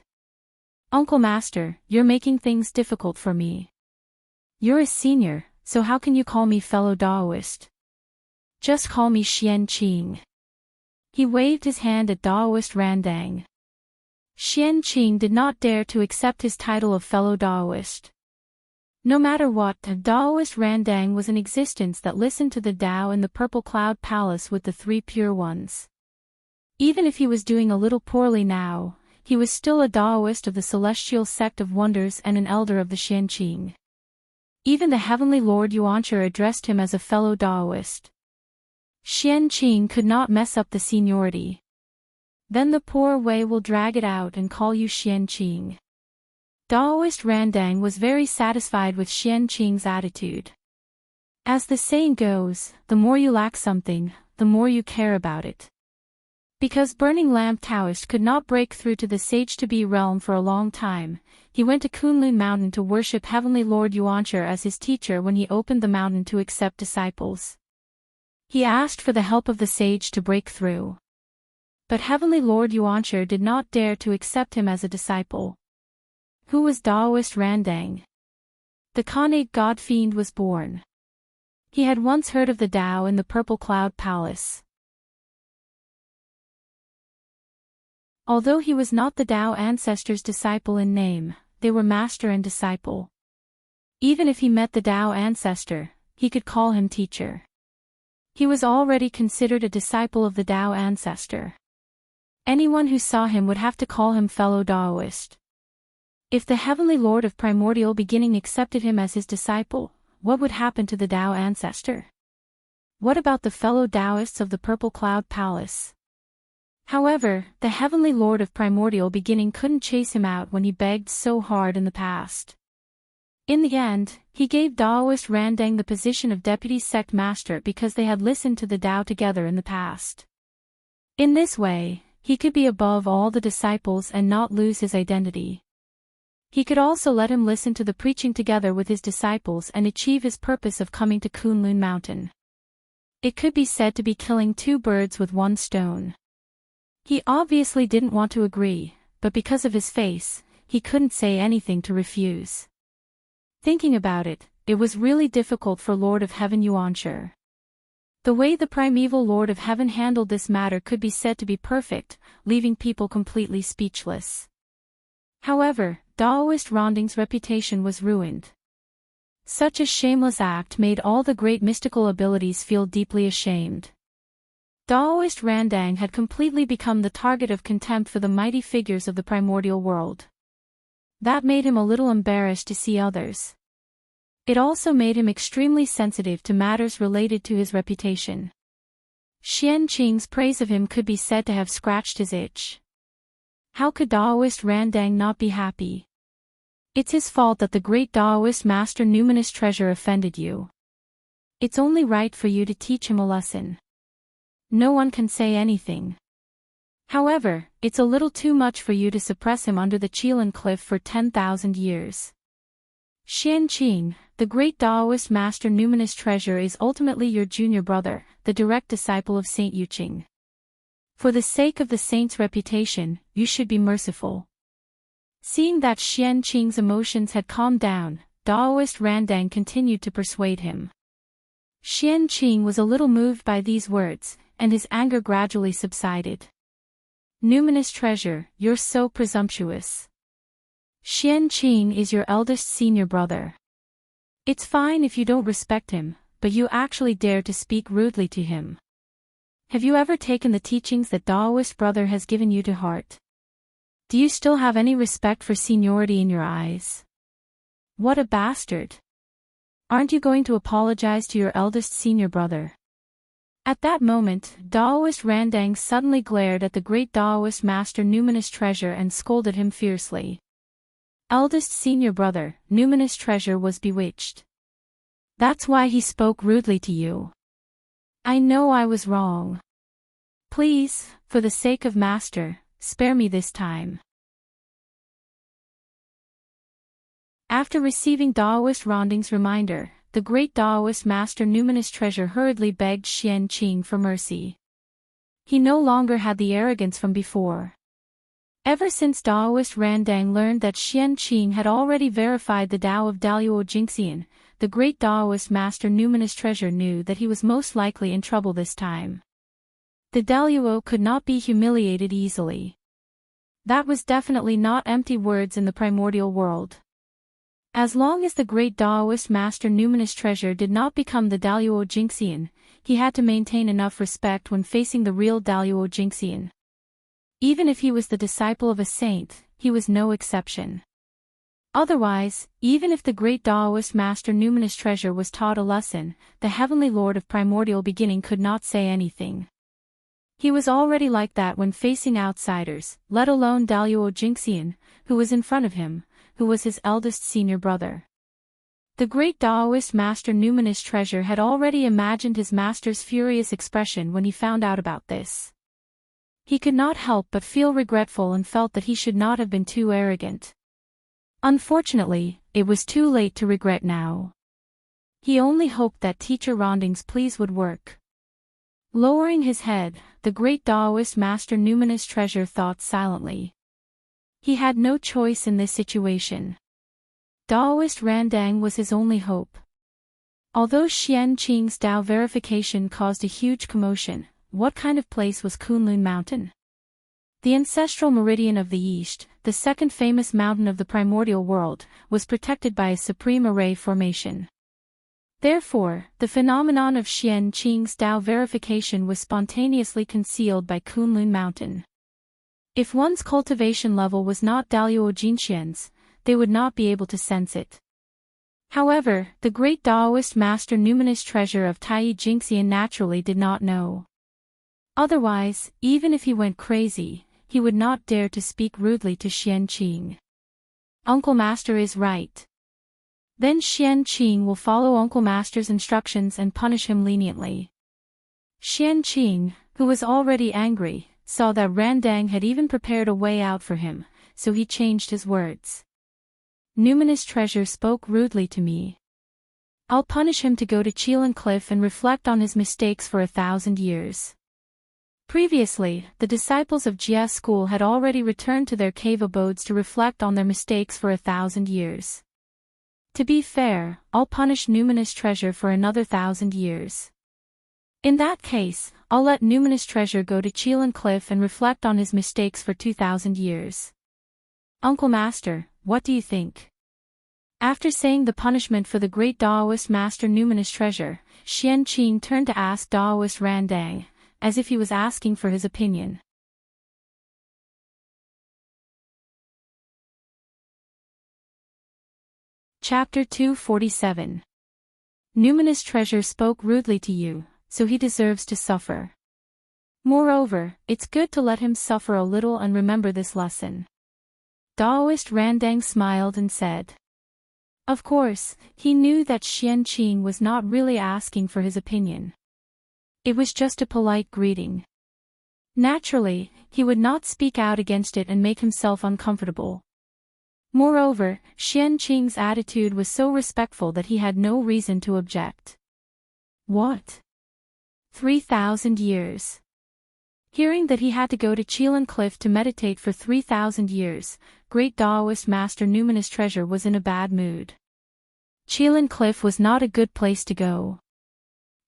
Uncle Master, you're making things difficult for me. You're a senior, so how can you call me fellow Daoist? Just call me Xianqing. He waved his hand at Daoist Randang. Xianqing did not dare to accept his title of fellow Daoist. No matter what, Daoist Randang was an existence that listened to the Tao in the Purple Cloud Palace with the three pure ones. Even if he was doing a little poorly now, he was still a Daoist of the Celestial Sect of Wonders and an elder of the Xianqing. Even the Heavenly Lord Yuancher addressed him as a fellow Daoist. Xianqing could not mess up the seniority. Then the poor Wei will drag it out and call you Xianqing. Daoist Randang was very satisfied with Xianqing's attitude. As the saying goes, the more you lack something, the more you care about it. Because Burning Lamp Taoist could not break through to the Sage-to-Be realm for a long time, he went to Kunlun Mountain to worship Heavenly Lord Yuancher as his teacher when he opened the mountain to accept disciples. He asked for the help of the sage to break through. But Heavenly Lord Yuancher did not dare to accept him as a disciple. Who was Daoist Randang? The Khanate God Fiend was born. He had once heard of the Tao in the Purple Cloud Palace. Although he was not the Tao ancestor's disciple in name, they were master and disciple. Even if he met the Tao ancestor, he could call him teacher. He was already considered a disciple of the Tao ancestor. Anyone who saw him would have to call him fellow Daoist. If the Heavenly Lord of Primordial Beginning accepted him as his disciple, what would happen to the Tao ancestor? What about the fellow Taoists of the Purple Cloud Palace? However, the Heavenly Lord of Primordial Beginning couldn't chase him out when he begged so hard in the past. In the end, he gave Daoist Randang the position of Deputy Sect Master because they had listened to the Tao together in the past. In this way, he could be above all the disciples and not lose his identity. He could also let him listen to the preaching together with his disciples and achieve his purpose of coming to Kunlun Mountain. It could be said to be killing two birds with one stone. He obviously didn't want to agree, but because of his face, he couldn't say anything to refuse. Thinking about it, it was really difficult for Lord of Heaven Yuanshi. The way the primeval Lord of Heaven handled this matter could be said to be perfect, leaving people completely speechless. However, Daoist Randang's reputation was ruined. Such a shameless act made all the great mystical abilities feel deeply ashamed. Daoist Randang had completely become the target of contempt for the mighty figures of the primordial world. That made him a little embarrassed to see others. It also made him extremely sensitive to matters related to his reputation. Xian Qing's praise of him could be said to have scratched his itch. How could Daoist Randang not be happy? It's his fault that the great Daoist Master Numinous Treasure offended you. It's only right for you to teach him a lesson. No one can say anything. However, it's a little too much for you to suppress him under the Qilin Cliff for 10,000 years. Xian Qing, the great Daoist Master Numinous Treasure is ultimately your junior brother, the direct disciple of Saint Yuqing. For the sake of the saint's reputation, you should be merciful. Seeing that Xian Qing's emotions had calmed down, Daoist Randang continued to persuade him. Xian Qing was a little moved by these words, and his anger gradually subsided. Numinous Treasure, you're so presumptuous. Xian Qing is your eldest senior brother. It's fine if you don't respect him, but you actually dare to speak rudely to him. Have you ever taken the teachings that Daoist brother has given you to heart? Do you still have any respect for seniority in your eyes? What a bastard! Aren't you going to apologize to your eldest senior brother? At that moment, Daoist Randang suddenly glared at the great Daoist Master Numinous Treasure and scolded him fiercely. Eldest senior brother, Numinous Treasure was bewitched. That's why he spoke rudely to you. I know I was wrong. Please, for the sake of Master, spare me this time. After receiving Daoist Randang's reminder, the great Daoist Master Numinous Treasure hurriedly begged Xian Qing for mercy. He no longer had the arrogance from before. Ever since Daoist Randang learned that Xian Qing had already verified the Tao of Daluo Jingxian, the great Daoist Master Numinous Treasure knew that he was most likely in trouble this time. The Daluo could not be humiliated easily. That was definitely not empty words in the primordial world. As long as the great Daoist Master Numinous Treasure did not become the Daluo Jingxian, he had to maintain enough respect when facing the real Daluo Jingxian. Even if he was the disciple of a saint, he was no exception. Otherwise, even if the great Daoist Master Numinous Treasure was taught a lesson, the Heavenly Lord of Primordial Beginning could not say anything. He was already like that when facing outsiders, let alone Daluo Jingxian, who was in front of him, who was his eldest senior brother. The great Daoist Master Numinous Treasure had already imagined his master's furious expression when he found out about this. He could not help but feel regretful and felt that he should not have been too arrogant. Unfortunately, it was too late to regret now. He only hoped that Teacher Randang's pleas would work. Lowering his head, the great Daoist Master Numinous Treasure thought silently. He had no choice in this situation. Daoist Randang was his only hope. Although Xian Qing's Tao verification caused a huge commotion, what kind of place was Kunlun Mountain? The ancestral meridian of the East, the second famous mountain of the primordial world, was protected by a supreme array formation. Therefore, the phenomenon of Xian Qing's Tao verification was spontaneously concealed by Kunlun Mountain. If one's cultivation level was not Daluo Jinxian's, they would not be able to sense it. However, the great Taoist master numinous treasure of Tai Jingxian naturally did not know. Otherwise, even if he went crazy, he would not dare to speak rudely to Xianqing. Uncle Master is right. Then Xianqing will follow Uncle Master's instructions and punish him leniently. Xianqing, who was already angry, saw that Randang had even prepared a way out for him, so he changed his words. Numinous treasure spoke rudely to me. I'll punish him to go to Chelan Cliff and reflect on his mistakes for 1,000 years. Previously, the disciples of Jia school had already returned to their cave abodes to reflect on their mistakes for 1,000 years. To be fair, I'll punish numinous treasure for another 1,000 years. In that case, I'll let numinous treasure go to Chelan Cliff and reflect on his mistakes for 2,000 years. Uncle Master, what do you think? After saying the punishment for the great Taoist master numinous treasure, Xianqing turned to ask Taoist Randang, as if he was asking for his opinion. Chapter 247. Numinous treasure spoke rudely to you, so he deserves to suffer. Moreover, it's good to let him suffer a little and remember this lesson. Taoist Randang smiled and said. Of course, he knew that Xianqing was not really asking for his opinion. It was just a polite greeting. Naturally, he would not speak out against it and make himself uncomfortable. Moreover, Xianqing's attitude was so respectful that he had no reason to object. What? 3,000 years. Hearing that he had to go to Chelan Cliff to meditate for 3,000 years, great Taoist master numinous treasure was in a bad mood. Chelan Cliff was not a good place to go.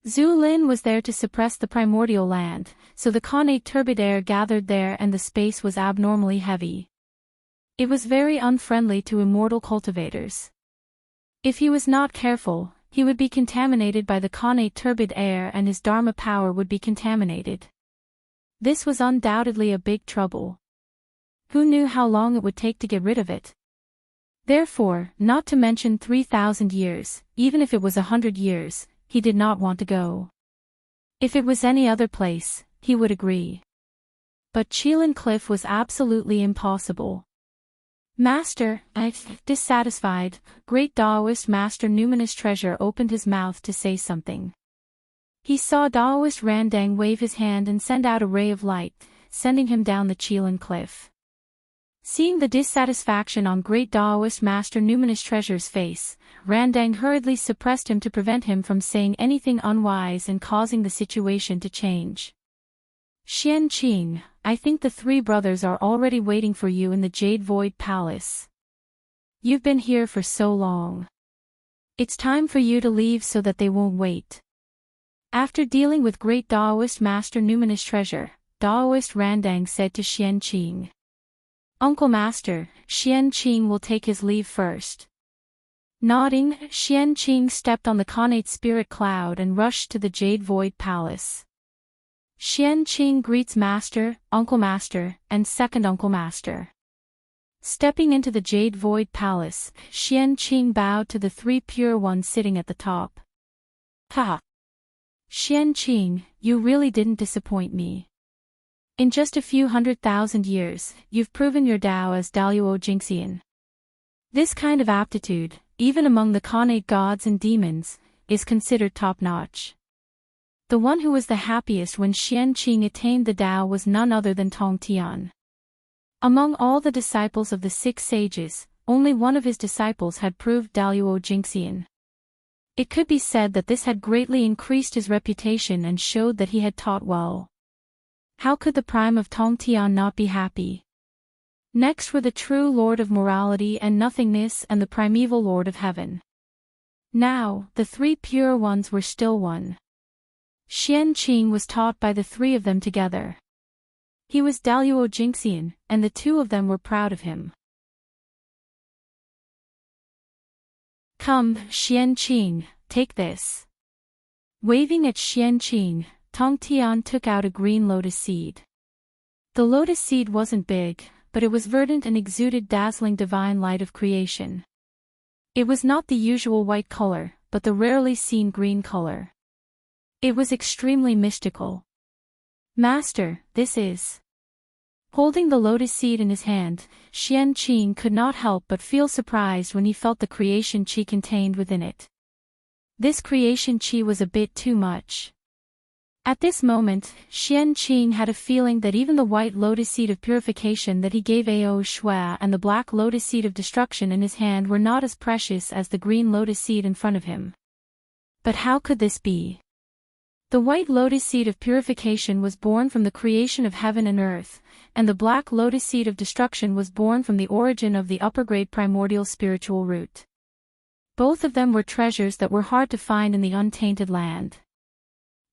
Zhu Lin was there to suppress the primordial land, so the connate turbid air gathered there and the space was abnormally heavy. It was very unfriendly to immortal cultivators. If he was not careful, he would be contaminated by the connate turbid air and his dharma power would be contaminated. This was undoubtedly a big trouble. Who knew how long it would take to get rid of it? Therefore, not to mention 3,000 years, even if it was 100 years, he did not want to go. If it was any other place, he would agree. But Chelan Cliff was absolutely impossible. Master, dissatisfied, great Taoist master numinous treasure opened his mouth to say something. He saw Taoist Randang wave his hand and send out a ray of light, sending him down the Chelan Cliff. Seeing the dissatisfaction on great Taoist master numinous treasure's face, Randang hurriedly suppressed him to prevent him from saying anything unwise and causing the situation to change. Xianqing, I think the three brothers are already waiting for you in the Jade Void Palace. You've been here for so long. It's time for you to leave so that they won't wait. After dealing with great Taoist master numinous treasure, Taoist Randang said to Xianqing. Uncle Master, Xianqing will take his leave first. Nodding, Xianqing stepped on the connate spirit cloud and rushed to the Jade Void Palace. Xianqing greets Master, Uncle Master, and Second Uncle Master. Stepping into the Jade Void Palace, Xianqing bowed to the three pure ones sitting at the top. Ha! Xianqing, you really didn't disappoint me. In just a few 100,000 years, you've proven your Tao as Daluo Jingxian. This kind of aptitude, even among the connate gods and demons, is considered top-notch. The one who was the happiest when Xianqing attained the Tao was none other than Tong Tian. Among all the disciples of the six sages, only one of his disciples had proved Daluo Jingxian. It could be said that this had greatly increased his reputation and showed that he had taught well. How could the prime of Tong Tian not be happy? Next were the true Lord of Morality and Nothingness and the primeval Lord of Heaven. Now, the three pure ones were still one. Xianqing was taught by the three of them together. He was Daluo Jingxian, and the two of them were proud of him. Come, Xianqing, take this. Waving at Xianqing, Tong Tian took out a green lotus seed. The lotus seed wasn't big, but it was verdant and exuded dazzling divine light of creation. It was not the usual white color, but the rarely seen green color. It was extremely mystical. Master, this is... Holding the lotus seed in his hand, Xianqing could not help but feel surprised when he felt the creation chi contained within it. This creation chi was a bit too much. At this moment, Xianqing had a feeling that even the white lotus seed of purification that he gave Ao Shui and the black lotus seed of destruction in his hand were not as precious as the green lotus seed in front of him. But how could this be? The white lotus seed of purification was born from the creation of heaven and earth, and the black lotus seed of destruction was born from the origin of the upper-grade primordial spiritual root. Both of them were treasures that were hard to find in the untainted land.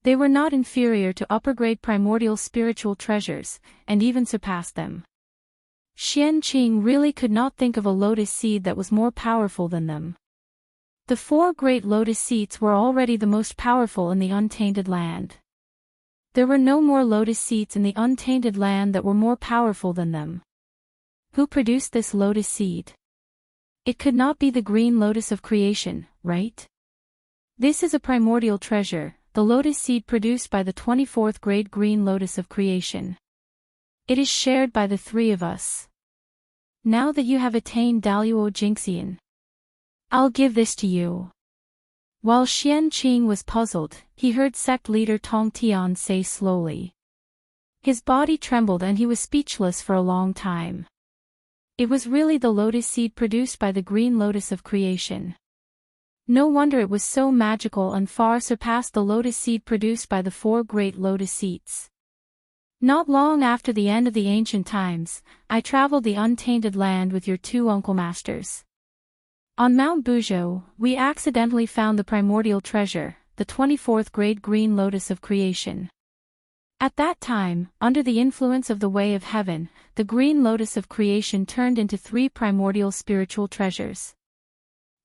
They were not inferior to upper-grade primordial spiritual treasures, and even surpassed them. Xianqing really could not think of a lotus seed that was more powerful than them. The 4 great lotus seeds were already the most powerful in the untainted land. There were no more lotus seeds in the untainted land that were more powerful than them. Who produced this lotus seed? It could not be the green lotus of creation, right? This is a primordial treasure, the lotus seed produced by the 24th grade green lotus of creation. It is shared by the 3 of us. Now that you have attained Daluo Jingxian, I'll give this to you. While Xianqing was puzzled, he heard sect leader Tong Tian say slowly. His body trembled and he was speechless for a long time. It was really the lotus seed produced by the green lotus of creation. No wonder it was so magical and far surpassed the lotus seed produced by the 4 great lotus seeds. Not long after the end of the ancient times, I traveled the untainted land with your 2 uncle masters. On Mount Buzhou, we accidentally found the primordial treasure, the 24th grade green lotus of creation. At that time, under the influence of the way of heaven, the green lotus of creation turned into 3 primordial spiritual treasures.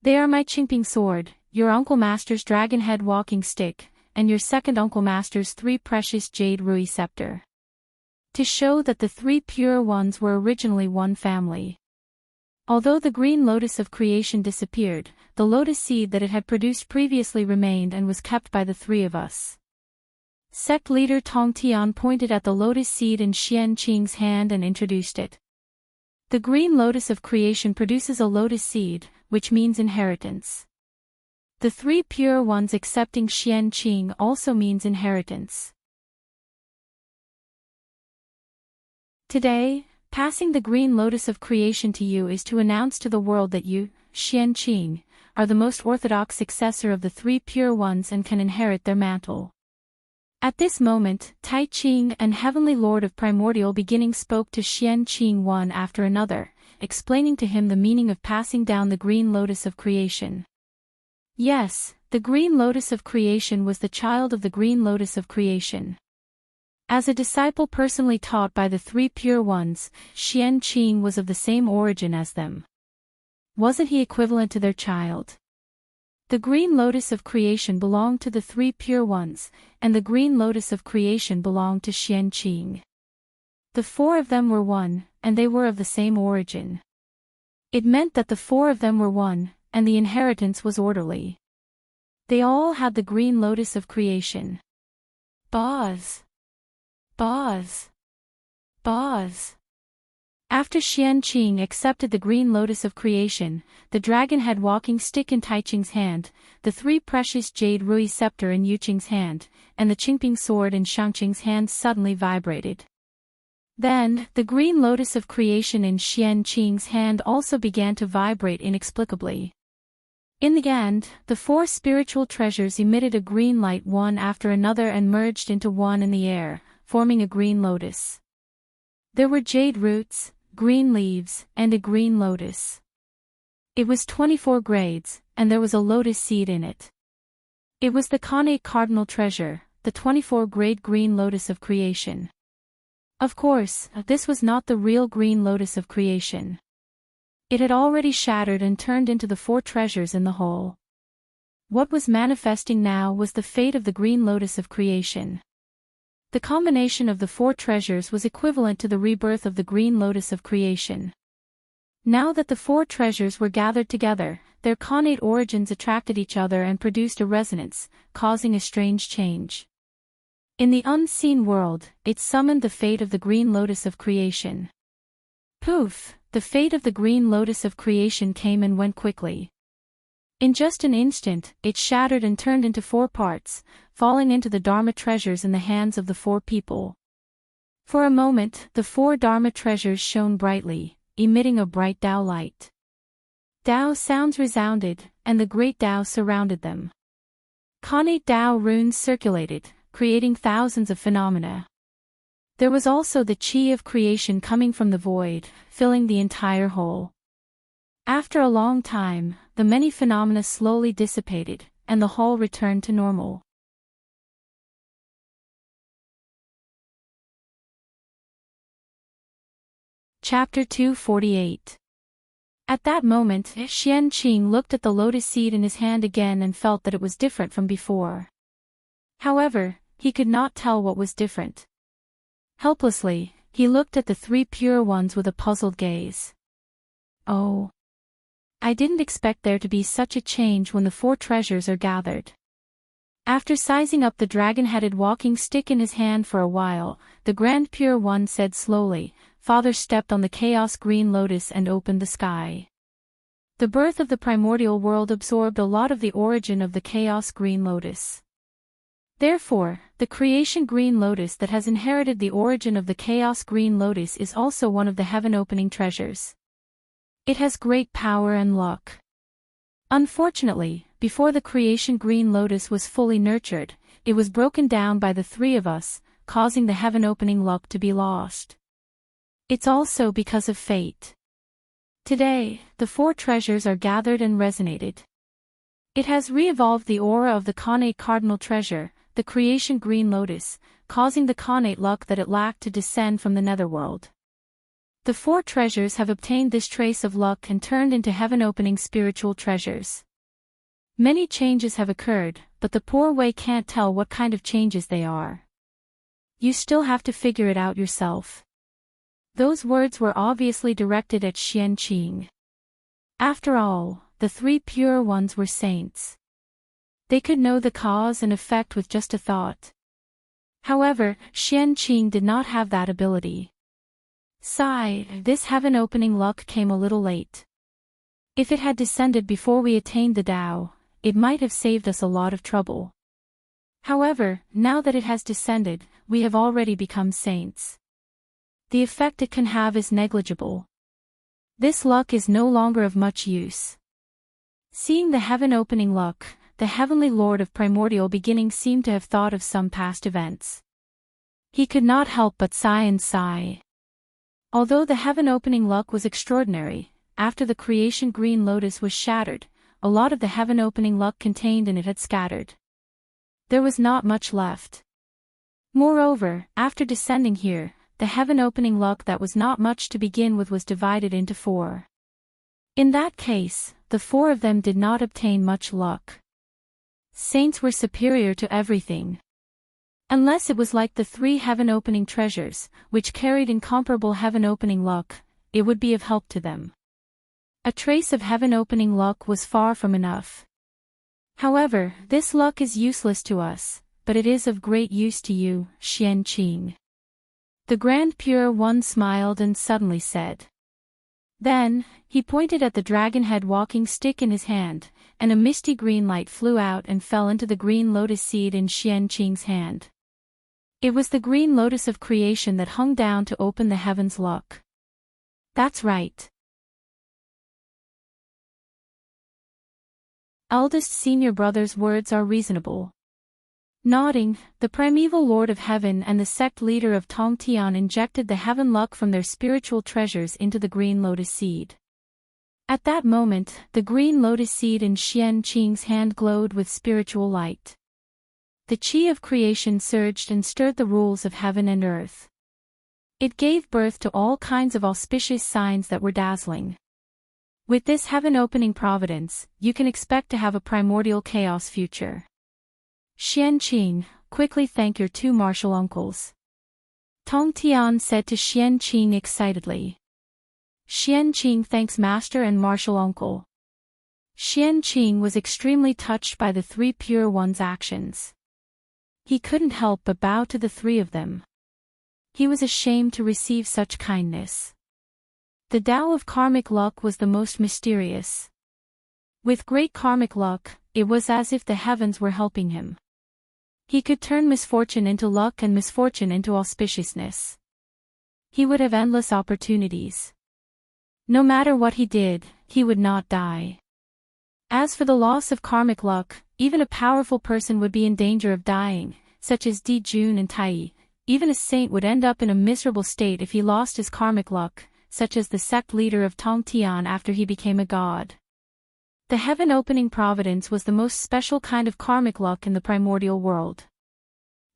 They are my Qingping sword, your uncle master's dragon head walking stick, and your second uncle master's 3 precious jade rui scepter. To show that the 3 pure ones were originally one family. Although the green lotus of creation disappeared, the lotus seed that it had produced previously remained and was kept by the 3 of us. Sect leader Tong Tian pointed at the lotus seed in Xianqing's hand and introduced it. The green lotus of creation produces a lotus seed, which means inheritance. The 3 pure ones accepting Xianqing also means inheritance. Today, passing the green lotus of creation to you is to announce to the world that you, Xianqing, are the most orthodox successor of the 3 pure ones and can inherit their mantle. At this moment, Tai Ching and Heavenly Lord of Primordial Beginning spoke to Xianqing one after another, explaining to him the meaning of passing down the green lotus of creation. Yes, the green lotus of creation was the child of the green lotus of creation. As a disciple personally taught by the 3 pure ones, Xianqing was of the same origin as them. Wasn't he equivalent to their child? The green lotus of creation belonged to the 3 pure ones, and the green lotus of creation belonged to Xianqing. The 4 of them were one, and they were of the same origin. It meant that the 4 of them were one, and the inheritance was orderly. They all had the green lotus of creation. Boz. Boz. Boz. After Xianqing accepted the green lotus of creation, the dragon head walking stick in Taiching's hand, the 3 precious jade rui scepter in Yuqing's hand, and the Qingping sword in Shangqing's hand suddenly vibrated. Then, the green lotus of creation in Xianqing's hand also began to vibrate inexplicably. In the end, the 4 spiritual treasures emitted a green light one after another and merged into one in the air, forming a green lotus. There were jade roots, green leaves, and a green lotus. It was 24 grades, and there was a lotus seed in it. It was the Khanate cardinal treasure, the 24-grade green lotus of creation. Of course, this was not the real green lotus of creation. It had already shattered and turned into the 4 treasures in the whole. What was manifesting now was the fate of the green lotus of creation. The combination of the four treasures was equivalent to the rebirth of the green lotus of creation. Now that the four treasures were gathered together, their connate origins attracted each other and produced a resonance, causing a strange change. In the unseen world, it summoned the fate of the green lotus of creation. Poof! The fate of the green lotus of creation came and went quickly. In just an instant, it shattered and turned into four parts, falling into the Dharma treasures in the hands of the four people. For a moment, the four Dharma treasures shone brightly, emitting a bright Tao light. Tao sounds resounded, and the great Tao surrounded them. Connate Tao runes circulated, creating thousands of phenomena. There was also the chi of creation coming from the void, filling the entire whole. After a long time, the many phenomena slowly dissipated, and the whole returned to normal. Chapter 248. At that moment, Enchanting looked at the lotus seed in his hand again and felt that it was different from before. However, he could not tell what was different. Helplessly, he looked at the three pure ones with a puzzled gaze. Oh! I didn't expect there to be such a change when the four treasures are gathered. After sizing up the dragon-headed walking stick in his hand for a while, the Grand Pure One said slowly, "Father stepped on the chaos green lotus and opened the sky." The birth of the primordial world absorbed a lot of the origin of the chaos green lotus. Therefore, the creation green lotus that has inherited the origin of the chaos green lotus is also one of the heaven-opening treasures. It has great power and luck. Unfortunately, before the creation green lotus was fully nurtured, it was broken down by the three of us, causing the heaven-opening luck to be lost. It's also because of fate. Today, the four treasures are gathered and resonated. It has re-evolved the aura of the connate cardinal treasure, the creation green lotus, causing the connate luck that it lacked to descend from the netherworld. The four treasures have obtained this trace of luck and turned into heaven-opening spiritual treasures. Many changes have occurred, but the poor way can't tell what kind of changes they are. You still have to figure it out yourself. Those words were obviously directed at Enchanting. After all, the three pure ones were saints. They could know the cause and effect with just a thought. However, Enchanting did not have that ability. Sigh, this heaven-opening luck came a little late. If it had descended before we attained the Tao, it might have saved us a lot of trouble. However, now that it has descended, we have already become saints. The effect it can have is negligible. This luck is no longer of much use. Seeing the heaven-opening luck, the heavenly lord of primordial beginning seemed to have thought of some past events. He could not help but sigh and sigh. Although the heaven-opening luck was extraordinary, after the creation green lotus was shattered, a lot of the heaven-opening luck contained in it had scattered. There was not much left. Moreover, after descending here, the heaven-opening luck that was not much to begin with was divided into four. In that case, the four of them did not obtain much luck. Saints were superior to everything. Unless it was like the three heaven-opening treasures, which carried incomparable heaven-opening luck, it would be of help to them. A trace of heaven-opening luck was far from enough. However, this luck is useless to us, but it is of great use to you, Enchanting. The Grand Pure One smiled and suddenly said. Then, he pointed at the dragon-head walking stick in his hand, and a misty green light flew out and fell into the green lotus seed in Enchanting's hand. It was the green lotus of creation that hung down to open the heavens' luck. That's right. Eldest senior brother's words are reasonable. Nodding, the primeval lord of heaven and the sect leader of Tongtian injected the heaven luck from their spiritual treasures into the green lotus seed. At that moment, the green lotus seed in Enchanting's hand glowed with spiritual light. The chi of creation surged and stirred the rules of heaven and earth. It gave birth to all kinds of auspicious signs that were dazzling. With this heaven-opening providence, you can expect to have a primordial chaos future. Xianqing, quickly thank your two martial uncles. Tong Tian said to Xianqing excitedly. Xianqing thanks master and martial uncle. Xianqing was extremely touched by the three pure ones' actions. He couldn't help but bow to the three of them. He was ashamed to receive such kindness. The Tao of karmic luck was the most mysterious. With great karmic luck, it was as if the heavens were helping him. He could turn misfortune into luck and misfortune into auspiciousness. He would have endless opportunities. No matter what he did, he would not die. As for the loss of karmic luck, even a powerful person would be in danger of dying, such as Di Jun and Tai. Even a saint would end up in a miserable state if he lost his karmic luck, such as the sect leader of Tong Tian after he became a god. The heaven-opening providence was the most special kind of karmic luck in the primordial world.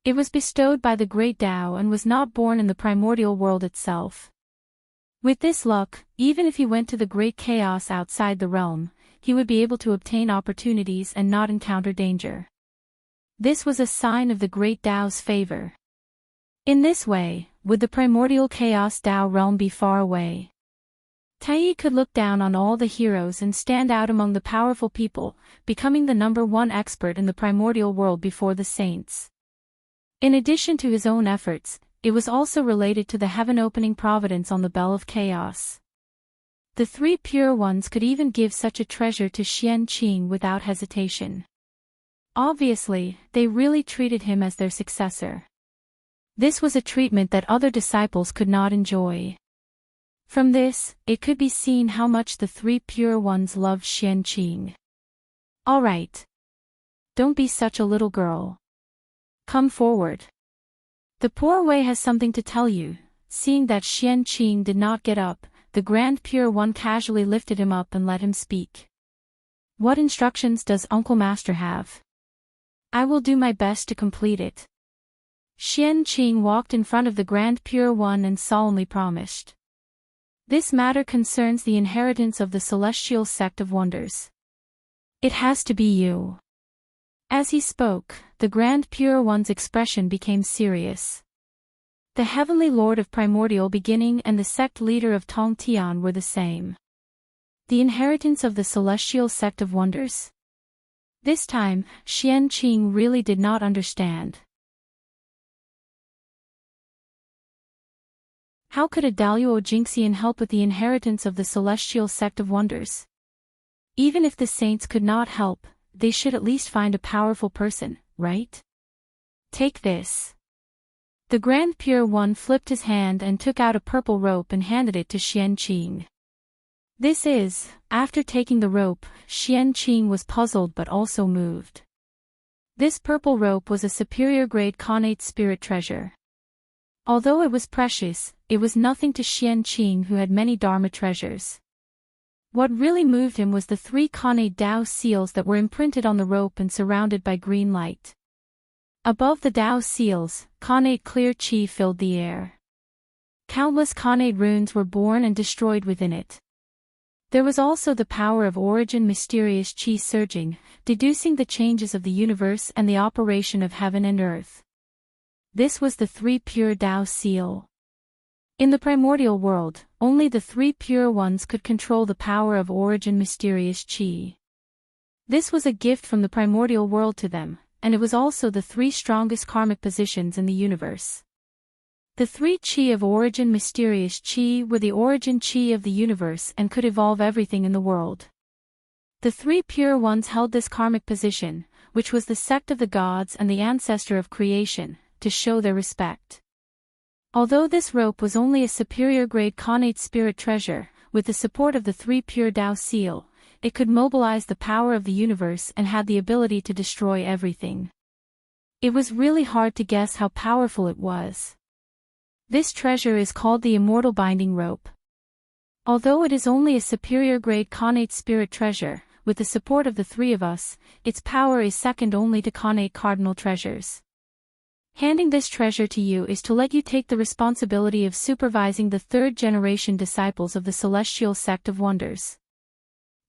It was bestowed by the great Tao and was not born in the primordial world itself. With this luck, even if he went to the great chaos outside the realm, he would be able to obtain opportunities and not encounter danger. This was a sign of the great Tao's favor. In this way, would the primordial chaos Tao realm be far away? Tai could look down on all the heroes and stand out among the powerful people, becoming the #1 expert in the primordial world before the saints. In addition to his own efforts, it was also related to the heaven-opening providence on the Bell of Chaos. The three pure ones could even give such a treasure to Xianqing without hesitation. Obviously, they really treated him as their successor. This was a treatment that other disciples could not enjoy. From this, it could be seen how much the three pure ones loved Xianqing. All right. Don't be such a little girl. Come forward. The poor Wei has something to tell you. Seeing that Xianqing did not get up, the Grand Pure One casually lifted him up and let him speak. What instructions does Uncle Master have? I will do my best to complete it. Xianqing walked in front of the Grand Pure One and solemnly promised. This matter concerns the inheritance of the celestial sect of wonders. It has to be you. As he spoke, the Grand Pure One's expression became serious. The Heavenly Lord of Primordial Beginning and the sect leader of Tong Tian were the same. The inheritance of the celestial sect of wonders? This time, Xianqing really did not understand. How could a Daluo Jinxian help with the inheritance of the celestial sect of wonders? Even if the saints could not help, they should at least find a powerful person, right? Take this. The Grand Pure One flipped his hand and took out a purple rope and handed it to Xianqing. This is, after taking the rope, Xianqing was puzzled but also moved. This purple rope was a superior grade connate spirit treasure. Although it was precious, it was nothing to Xianqing who had many Dharma treasures. What really moved him was the 3 connate Dao seals that were imprinted on the rope and surrounded by green light. Above the Dao seals, connate clear qi filled the air. Countless connate runes were born and destroyed within it. There was also the power of origin mysterious qi surging, deducing the changes of the universe and the operation of heaven and earth. This was the 3 pure Dao seal. In the primordial world, only the 3 pure ones could control the power of origin mysterious qi. This was a gift from the primordial world to them, and it was also the 3 strongest karmic positions in the universe. The 3 qi of origin mysterious qi were the origin qi of the universe and could evolve everything in the world. The 3 pure ones held this karmic position, which was the sect of the gods and the ancestor of creation, to show their respect. Although this rope was only a superior grade connate spirit treasure, with the support of the 3 pure Dao seal, it could mobilize the power of the universe and had the ability to destroy everything. It was really hard to guess how powerful it was. This treasure is called the Immortal Binding Rope. Although it is only a superior grade connate spirit treasure, with the support of the 3 of us, its power is second only to connate cardinal treasures. Handing this treasure to you is to let you take the responsibility of supervising the 3rd generation disciples of the celestial sect of wonders.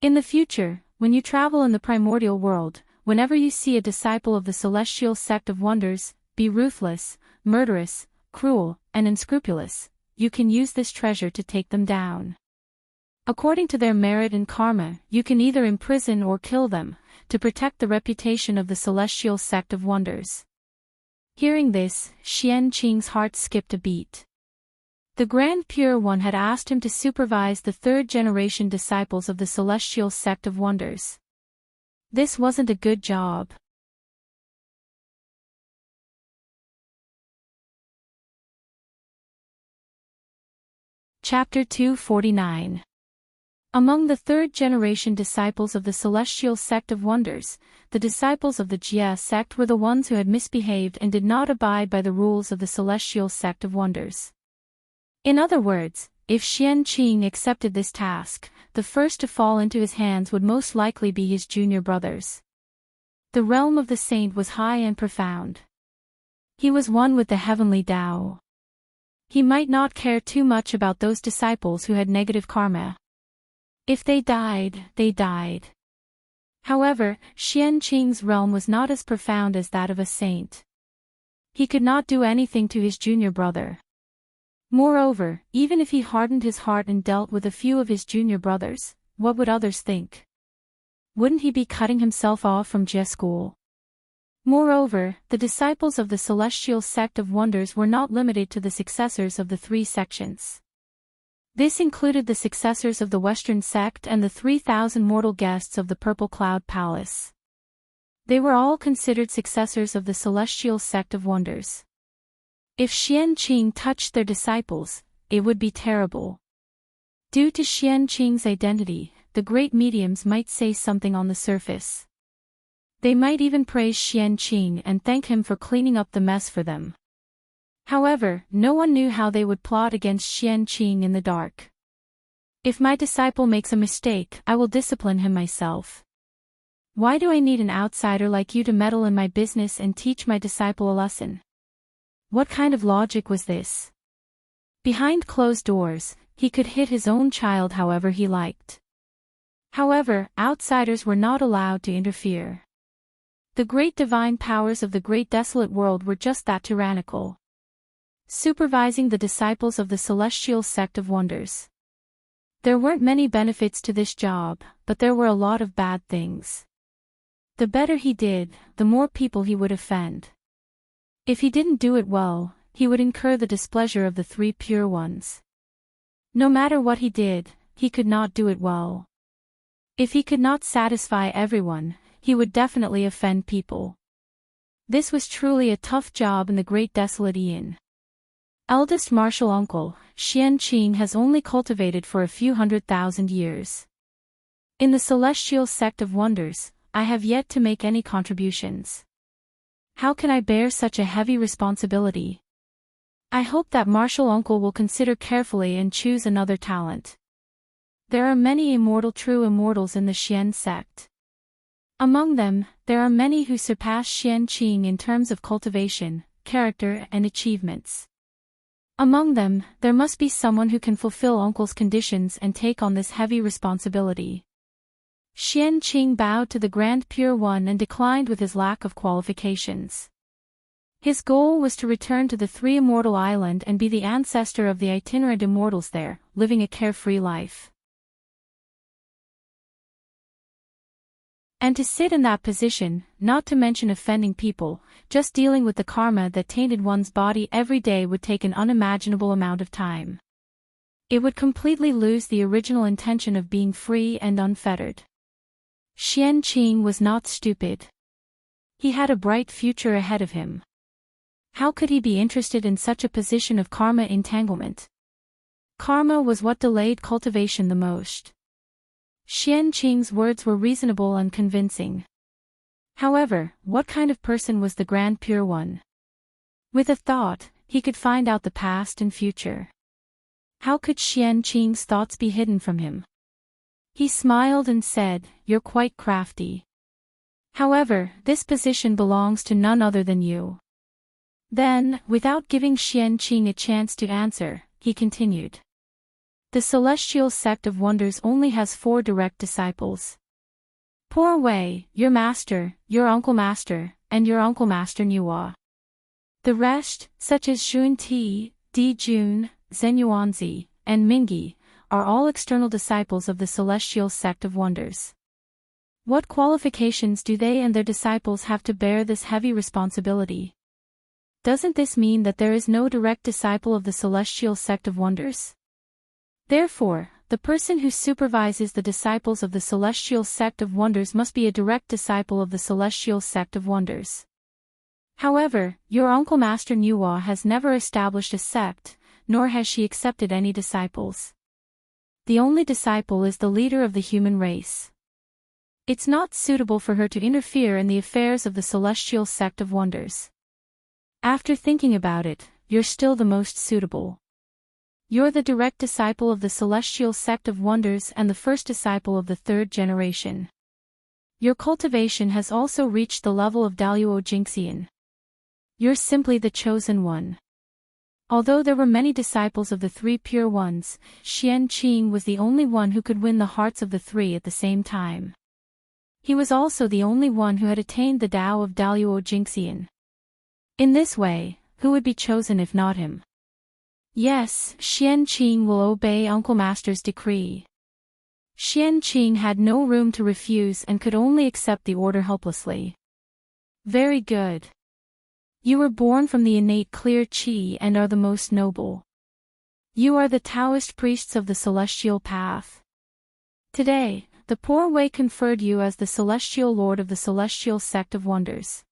In the future, when you travel in the primordial world, whenever you see a disciple of the celestial sect of wonders, be ruthless, murderous, cruel, and unscrupulous, you can use this treasure to take them down. According to their merit and karma, you can either imprison or kill them, to protect the reputation of the celestial sect of wonders. Hearing this, Qianqing's heart skipped a beat. The Grand Pure One had asked him to supervise the third-generation disciples of the celestial sect of wonders. This wasn't a good job. Chapter 249. Among the third-generation disciples of the celestial sect of wonders, the disciples of the Jia sect were the ones who had misbehaved and did not abide by the rules of the celestial sect of wonders. In other words, if Qianqing accepted this task, the first to fall into his hands would most likely be his junior brothers. The realm of the saint was high and profound. He was one with the heavenly Tao. He might not care too much about those disciples who had negative karma. If they died, they died. However, Qianqing's realm was not as profound as that of a saint. He could not do anything to his junior brother. Moreover, even if he hardened his heart and dealt with a few of his junior brothers, what would others think? Wouldn't he be cutting himself off from Jia school? Moreover, the disciples of the celestial sect of wonders were not limited to the successors of the three sections. This included the successors of the Western sect and the 3,000 mortal guests of the Purple Cloud Palace. They were all considered successors of the celestial sect of wonders. If Qianqing touched their disciples, it would be terrible. Due to Qianqing's identity, the great mediums might say something on the surface. They might even praise Qianqing and thank him for cleaning up the mess for them. However, no one knew how they would plot against Qianqing in the dark. If my disciple makes a mistake, I will discipline him myself. Why do I need an outsider like you to meddle in my business and teach my disciple a lesson? What kind of logic was this? Behind closed doors, he could hit his own child however he liked. However, outsiders were not allowed to interfere. The great divine powers of the great desolate world were just that, tyrannical. Supervising the disciples of the celestial sect of wonders. There weren't many benefits to this job, but there were a lot of bad things. The better he did, the more people he would offend. If he didn't do it well, he would incur the displeasure of the three pure ones. No matter what he did, he could not do it well. If he could not satisfy everyone, he would definitely offend people. This was truly a tough job in the great desolate Aeon. Eldest martial uncle, Qianqing has only cultivated for a few 100,000 years. In the celestial sect of wonders, I have yet to make any contributions. How can I bear such a heavy responsibility? I hope that martial uncle will consider carefully and choose another talent. There are many true immortals in the Xian sect. Among them, there are many who surpass Qianqing in terms of cultivation, character, and achievements. Among them, there must be someone who can fulfill uncle's conditions and take on this heavy responsibility. Qianqing bowed to the Grand Pure One and declined with his lack of qualifications. His goal was to return to the Three Immortal Island and be the ancestor of the itinerant immortals there, living a carefree life. And to sit in that position, not to mention offending people, just dealing with the karma that tainted one's body every day would take an unimaginable amount of time. It would completely lose the original intention of being free and unfettered. Qianqing was not stupid. He had a bright future ahead of him. How could he be interested in such a position of karma entanglement? Karma was what delayed cultivation the most. Qianqing's words were reasonable and convincing. However, what kind of person was the Grand Pure One? With a thought, he could find out the past and future. How could Qianqing's thoughts be hidden from him? He smiled and said, "You're quite crafty. However, this position belongs to none other than you." Then, without giving Qianqing a chance to answer, he continued. The celestial sect of wonders only has 4 direct disciples. Pour away, your master, your uncle master, and your uncle master Nuwa. The rest, such as Xun Ti, Di Jun, Zhen Yuanzi, and Mingi, are all external disciples of the celestial sect of wonders. What qualifications do they and their disciples have to bear this heavy responsibility? Doesn't this mean that there is no direct disciple of the celestial sect of wonders? Therefore, the person who supervises the disciples of the celestial sect of wonders must be a direct disciple of the celestial sect of wonders. However, your uncle Master Nuwa has never established a sect, nor has she accepted any disciples. The only disciple is the leader of the human race. It's not suitable for her to interfere in the affairs of the celestial sect of wonders. After thinking about it, you're still the most suitable. You're the direct disciple of the celestial sect of wonders and the first disciple of the third generation. Your cultivation has also reached the level of Daluo Jingxian. You're simply the chosen one. Although there were many disciples of the three pure ones, Xian Qing was the only one who could win the hearts of the three at the same time. He was also the only one who had attained the Tao of Daluo Jingxian. In this way, who would be chosen if not him? Yes, Xian Qing will obey Uncle Master's decree. Xian Qing had no room to refuse and could only accept the order helplessly. Very good. You were born from the innate clear qi and are the most noble. You are the Taoist priests of the celestial path. Today, the Poor Way conferred you as the celestial lord of the celestial sect of wonders.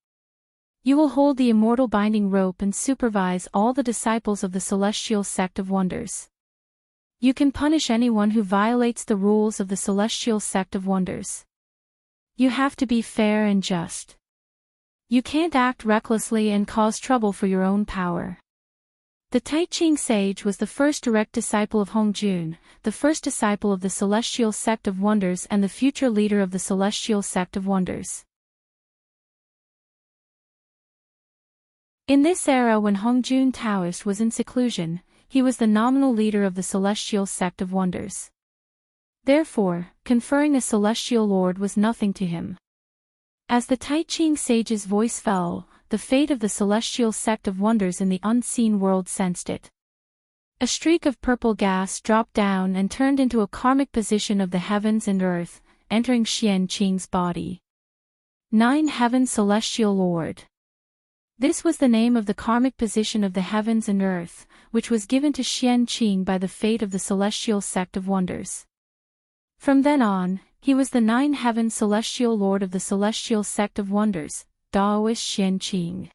You will hold the immortal binding rope and supervise all the disciples of the celestial sect of wonders. You can punish anyone who violates the rules of the celestial sect of wonders. You have to be fair and just. You can't act recklessly and cause trouble for your own power. The Taiching sage was the first direct disciple of Hongjun, the first disciple of the celestial sect of wonders and the future leader of the celestial sect of wonders. In this era when Hongjun Taoist was in seclusion, he was the nominal leader of the celestial sect of wonders. Therefore, conferring a celestial lord was nothing to him. As the Taiching sage's voice fell, the fate of the celestial sect of wonders in the unseen world sensed it. A streak of purple gas dropped down and turned into a karmic position of the heavens and earth, entering Xian Qing's body. 9 Heaven Celestial Lord. This was the name of the karmic position of the heavens and earth, which was given to Xian Qing by the fate of the celestial sect of wonders. From then on, he was the 9 Heaven Celestial Lord of the celestial sect of wonders, Daoist Xian Qing.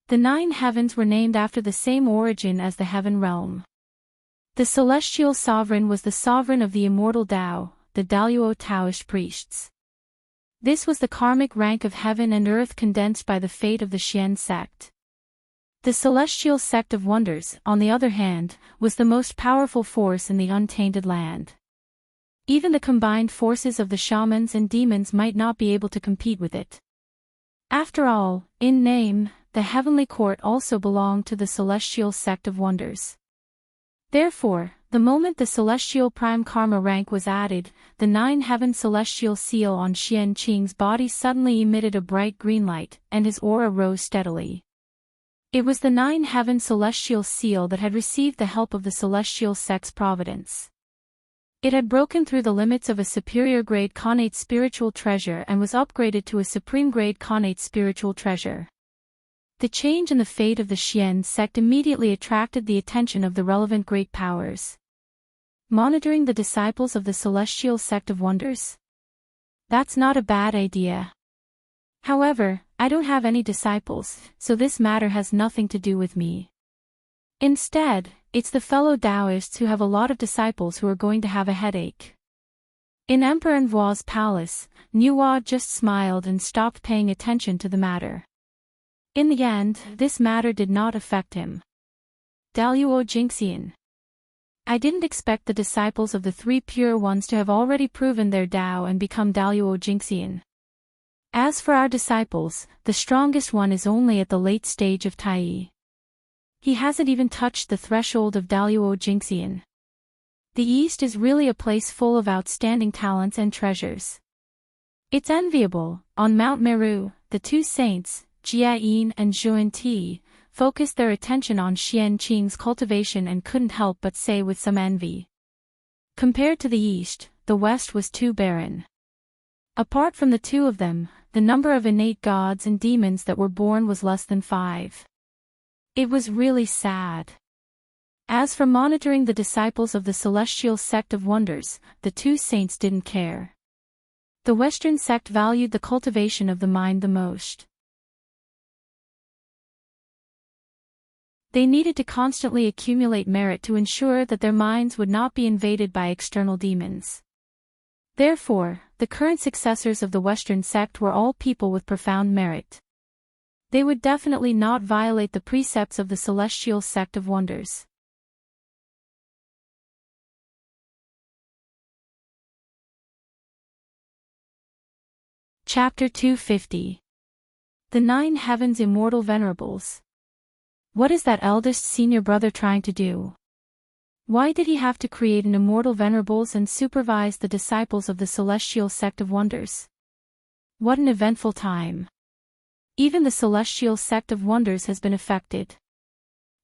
The 9 heavens were named after the same origin as the heaven realm. The celestial sovereign was the sovereign of the immortal Tao, the Daluo Taoist priests. This was the karmic rank of heaven and earth condensed by the fate of the Xian sect. The celestial sect of wonders, on the other hand, was the most powerful force in the untainted land. Even the combined forces of the shamans and demons might not be able to compete with it. After all, in name, the heavenly court also belonged to the celestial sect of wonders. Therefore, the moment the celestial prime karma rank was added, the 9 heaven celestial seal on Xian Qing's body suddenly emitted a bright green light, and his aura rose steadily. It was the 9 heaven celestial seal that had received the help of the celestial sect's providence. It had broken through the limits of a superior grade connate spiritual treasure and was upgraded to a supreme grade connate spiritual treasure. The change in the fate of the Xian sect immediately attracted the attention of the relevant great powers. Monitoring the disciples of the celestial sect of wonders? That's not a bad idea. However, I don't have any disciples, so this matter has nothing to do with me. Instead, it's the fellow Taoists who have a lot of disciples who are going to have a headache. In Emperor Envoi's palace, Nuwa just smiled and stopped paying attention to the matter. In the end, this matter did not affect him. Daluo Jingxian. I didn't expect the disciples of the 3 pure ones to have already proven their Tao and become Daluo Jingxian. As for our disciples, the strongest one is only at the late stage of Tai. He hasn't even touched the threshold of Daluo Jingxian. The East is really a place full of outstanding talents and treasures. It's enviable. On Mount Meru, the two saints, Jia Yin and Zhuan Ti, focused their attention on Xianqing's cultivation and couldn't help but say with some envy. Compared to the east, the west was too barren. Apart from the two of them, the number of innate gods and demons that were born was less than 5. It was really sad. As for monitoring the disciples of the celestial sect of wonders, the two saints didn't care. The Western sect valued the cultivation of the mind the most. They needed to constantly accumulate merit to ensure that their minds would not be invaded by external demons. Therefore, the current successors of the Western sect were all people with profound merit. They would definitely not violate the precepts of the celestial sect of wonders. Chapter 250. The 9 Heavens Immortal Venerables. What is that eldest senior brother trying to do? Why did he have to create an immortal venerables and supervise the disciples of the celestial sect of wonders? What an eventful time. Even the celestial sect of wonders has been affected.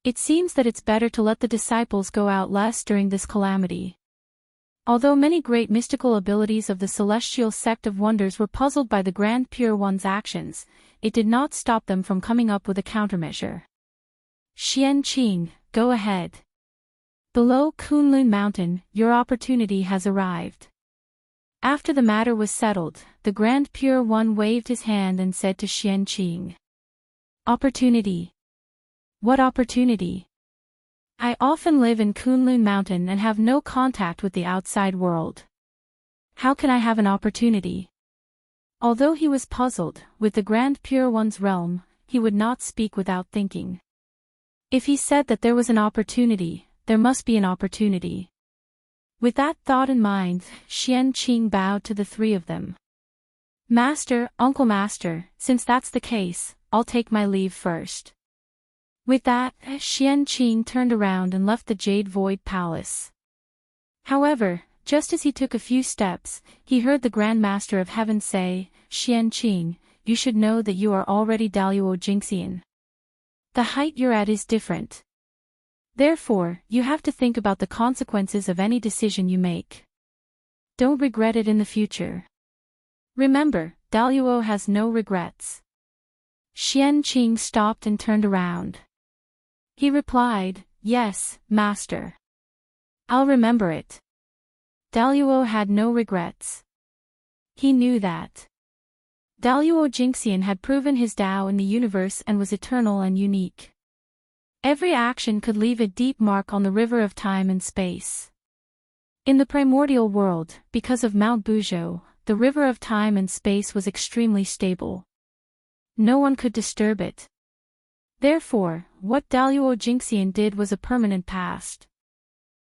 It seems that it's better to let the disciples go out less during this calamity. Although many great mystical abilities of the celestial sect of wonders were puzzled by the Grand Pure One's actions, it did not stop them from coming up with a countermeasure. Xianqing, go ahead. Below Kunlun Mountain, your opportunity has arrived. After the matter was settled, the Grand Pure One waved his hand and said to Xianqing. Opportunity? What opportunity? I often live in Kunlun Mountain and have no contact with the outside world. How can I have an opportunity? Although he was puzzled, with the Grand Pure One's realm, he would not speak without thinking. If he said that there was an opportunity, there must be an opportunity. With that thought in mind, Xianqing bowed to the 3 of them. Master, Uncle Master, since that's the case, I'll take my leave first. With that, Xianqing turned around and left the Jade Void Palace. However, just as he took a few steps, he heard the Grand Master of Heaven say, Xianqing, you should know that you are already Daluo Jingxian. The height you're at is different. Therefore, you have to think about the consequences of any decision you make. Don't regret it in the future. Remember, Daluo has no regrets. Xianqing stopped and turned around. He replied, Yes, Master. I'll remember it. Daluo had no regrets. He knew that. Daluo Jingxian had proven his Tao in the universe and was eternal and unique. Every action could leave a deep mark on the river of time and space. In the primordial world, because of Mount Buzhou, the river of time and space was extremely stable. No one could disturb it. Therefore, what Daluo Jingxian did was a permanent past.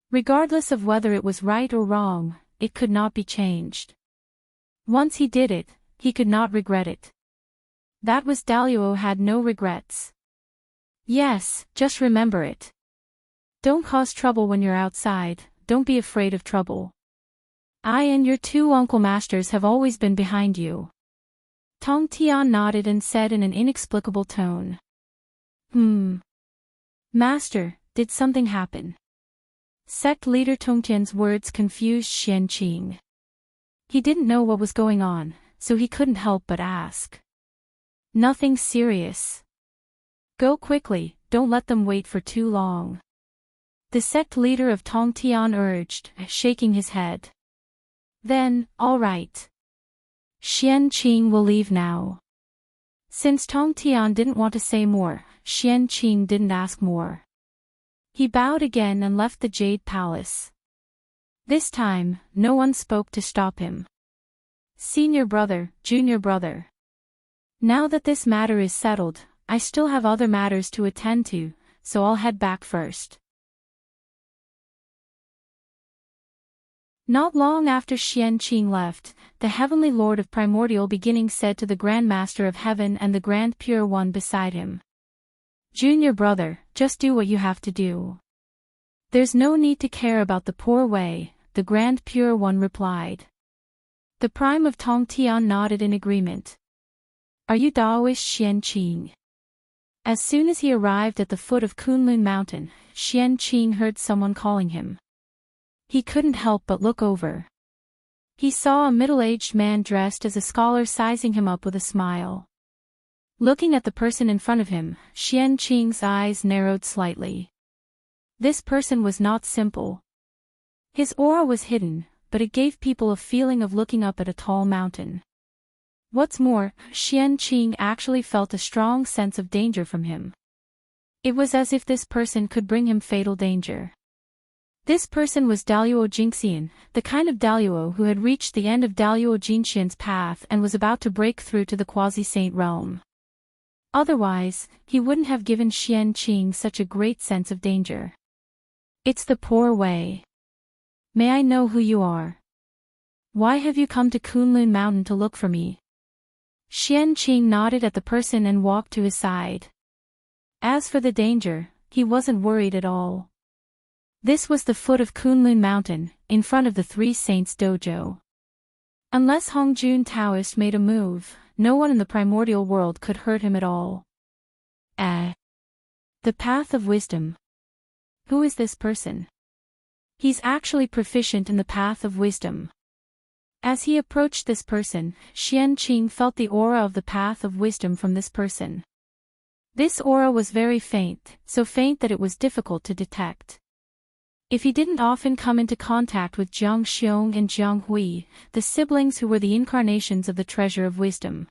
Regardless of whether it was right or wrong, it could not be changed. Once he did it, he could not regret it. That was Daluo had no regrets. Yes, just remember it. Don't cause trouble when you're outside, don't be afraid of trouble. I and your 2 uncle masters have always been behind you. Tong Tian nodded and said in an inexplicable tone. Master, did something happen? Sect leader Tongtian's words confused Xianqing. He didn't know what was going on, so he couldn't help but ask. Nothing serious. Go quickly, don't let them wait for too long. The sect leader of Tongtian urged, shaking his head. Then, all right. Xianqing will leave now. Since Tongtian didn't want to say more, Xianqing didn't ask more. He bowed again and left the Jade Palace. This time, no one spoke to stop him. Senior brother, junior brother. Now that this matter is settled, I still have other matters to attend to, so I'll head back first. Not long after Xianqing left, the Heavenly Lord of Primordial Beginning said to the Grand Master of Heaven and the Grand Pure One beside him. Junior brother, just do what you have to do. There's no need to care about the poor way, the Grand Pure One replied. The Prime of Tong Tian nodded in agreement. Are you Daoist Xianqing? As soon as he arrived at the foot of Kunlun Mountain, Xianqing heard someone calling him. He couldn't help but look over. He saw a middle-aged man dressed as a scholar sizing him up with a smile. Looking at the person in front of him, Xianqing's eyes narrowed slightly. This person was not simple. His aura was hidden, but it gave people a feeling of looking up at a tall mountain. What's more, Xianqing actually felt a strong sense of danger from him. It was as if this person could bring him fatal danger. This person was Daluo Jingxian, the kind of Daluo who had reached the end of Daluo Jingxian's path and was about to break through to the quasi-saint realm. Otherwise, he wouldn't have given Xianqing such a great sense of danger. It's the poor way. May I know who you are? Why have you come to Kunlun Mountain to look for me? Xianqing nodded at the person and walked to his side. As for the danger, he wasn't worried at all. This was the foot of Kunlun Mountain, in front of the Three Saints dojo. Unless Hongjun Taoist made a move, no one in the primordial world could hurt him at all. The Path of Wisdom. Who is this person? He's actually proficient in the Path of Wisdom. As he approached this person, Xianqing felt the aura of the Path of Wisdom from this person. This aura was very faint, so faint that it was difficult to detect. If he didn't often come into contact with Jiang Xiong and Jiang Hui, the siblings who were the incarnations of the Treasure of Wisdom,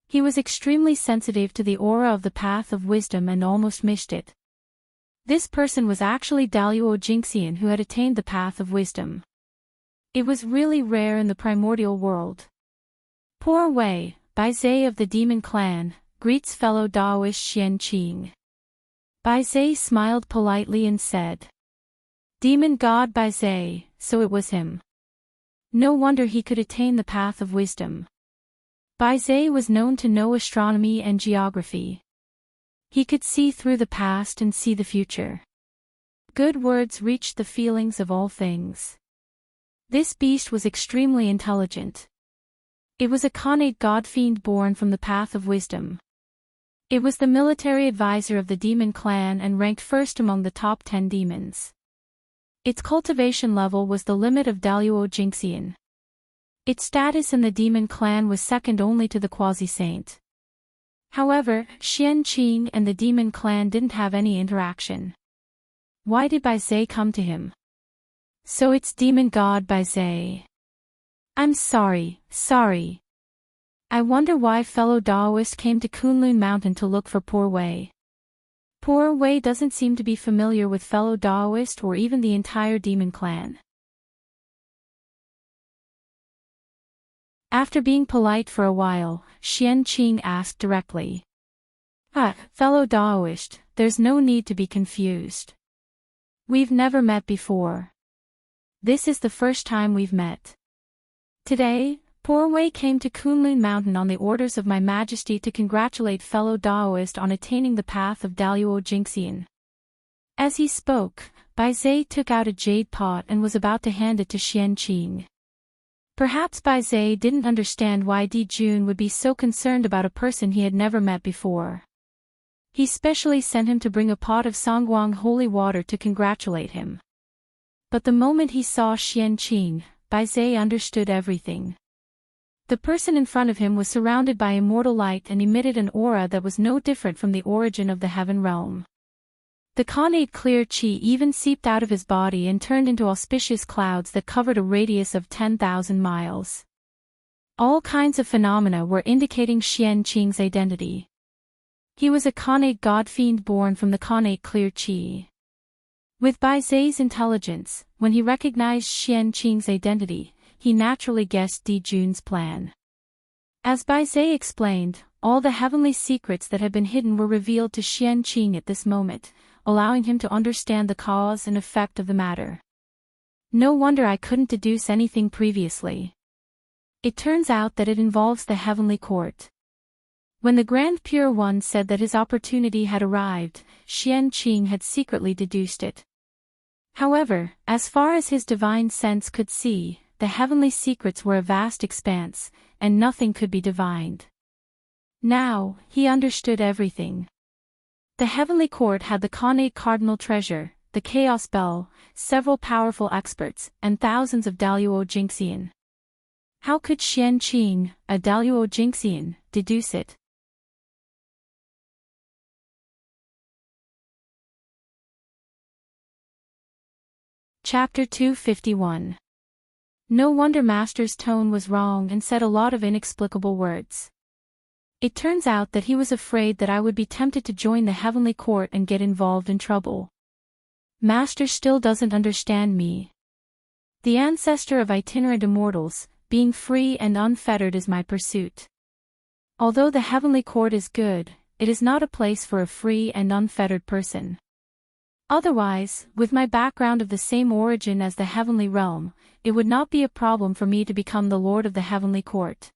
he was extremely sensitive to the aura of the Path of Wisdom and almost missed it. This person was actually Daluo Jingxian who had attained the Path of Wisdom. It was really rare in the primordial world. Poor Wei, Bai Zhe of the Demon Clan, greets fellow Daoist Xianqing. Bai Zhe smiled politely and said, Demon God Bai Zhe, so it was him. No wonder he could attain the Path of Wisdom. Bai Zhe was known to know astronomy and geography. He could see through the past and see the future. Good words reached the feelings of all things. This beast was extremely intelligent. It was a Khanate god-fiend born from the Path of Wisdom. It was the military advisor of the demon clan and ranked first among the top 10 demons. Its cultivation level was the limit of Daluo Jingxian. Its status in the demon clan was second only to the quasi-saint. However, Xianqing and the demon clan didn't have any interaction. Why did Bai Zhe come to him? So it's demon god Bai Zhe. I'm sorry. I wonder why fellow Daoist came to Kunlun Mountain to look for Poor Wei. Poor Wei doesn't seem to be familiar with fellow Daoist or even the entire demon clan. After being polite for a while, Xianqing asked directly. Fellow Daoist, there's no need to be confused. We've never met before. This is the first time we've met. Today, Poor Wei came to Kunlun Mountain on the orders of My Majesty to congratulate fellow Daoist on attaining the Path of Daluo Jingxian. As he spoke, Bai Zhe took out a jade pot and was about to hand it to Xianqing. Perhaps Bai Zhe didn't understand why Di Jun would be so concerned about a person he had never met before. He specially sent him to bring a pot of Songguang holy water to congratulate him. But the moment he saw Xianqing, Bai Zhe understood everything. The person in front of him was surrounded by immortal light and emitted an aura that was no different from the origin of the heaven realm. The Khanate clear qi even seeped out of his body and turned into auspicious clouds that covered a radius of 10,000 miles. All kinds of phenomena were indicating Xianqing's identity. He was a Khanate god-fiend born from the Khanate clear qi. With Bai Zhe's intelligence, when he recognized Xianqing's identity, he naturally guessed Di Jun's plan. As Bai Zhe explained, all the heavenly secrets that had been hidden were revealed to Xianqing at this moment, allowing him to understand the cause and effect of the matter. No wonder I couldn't deduce anything previously. It turns out that it involves the heavenly court. When the Grand Pure One said that his opportunity had arrived, Xianqing had secretly deduced it. However, as far as his divine sense could see, the heavenly secrets were a vast expanse, and nothing could be divined. Now, he understood everything. The heavenly court had the connate cardinal treasure, the chaos bell, several powerful experts, and thousands of Daluo Jinxian. How could Qianqing, a Daluo Jinxian, deduce it? Chapter 251. No wonder Master's tone was wrong and said a lot of inexplicable words. It turns out that he was afraid that I would be tempted to join the heavenly court and get involved in trouble. Master still doesn't understand me. The ancestor of itinerant immortals, being free and unfettered is my pursuit. Although the heavenly court is good, it is not a place for a free and unfettered person. Otherwise, with my background of the same origin as the heavenly realm, it would not be a problem for me to become the lord of the heavenly court.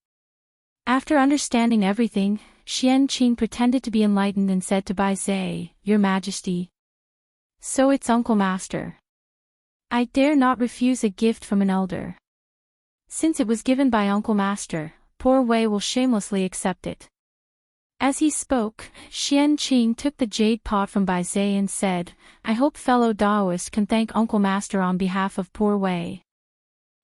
After understanding everything, Qianqing pretended to be enlightened and said to Bai Zhe, "Your Majesty." So it's Uncle Master. I dare not refuse a gift from an elder. Since it was given by Uncle Master, poor Wei will shamelessly accept it. As he spoke, Qianqing took the jade pot from Bai Zhe and said, "I hope fellow Daoist can thank Uncle Master on behalf of poor Wei.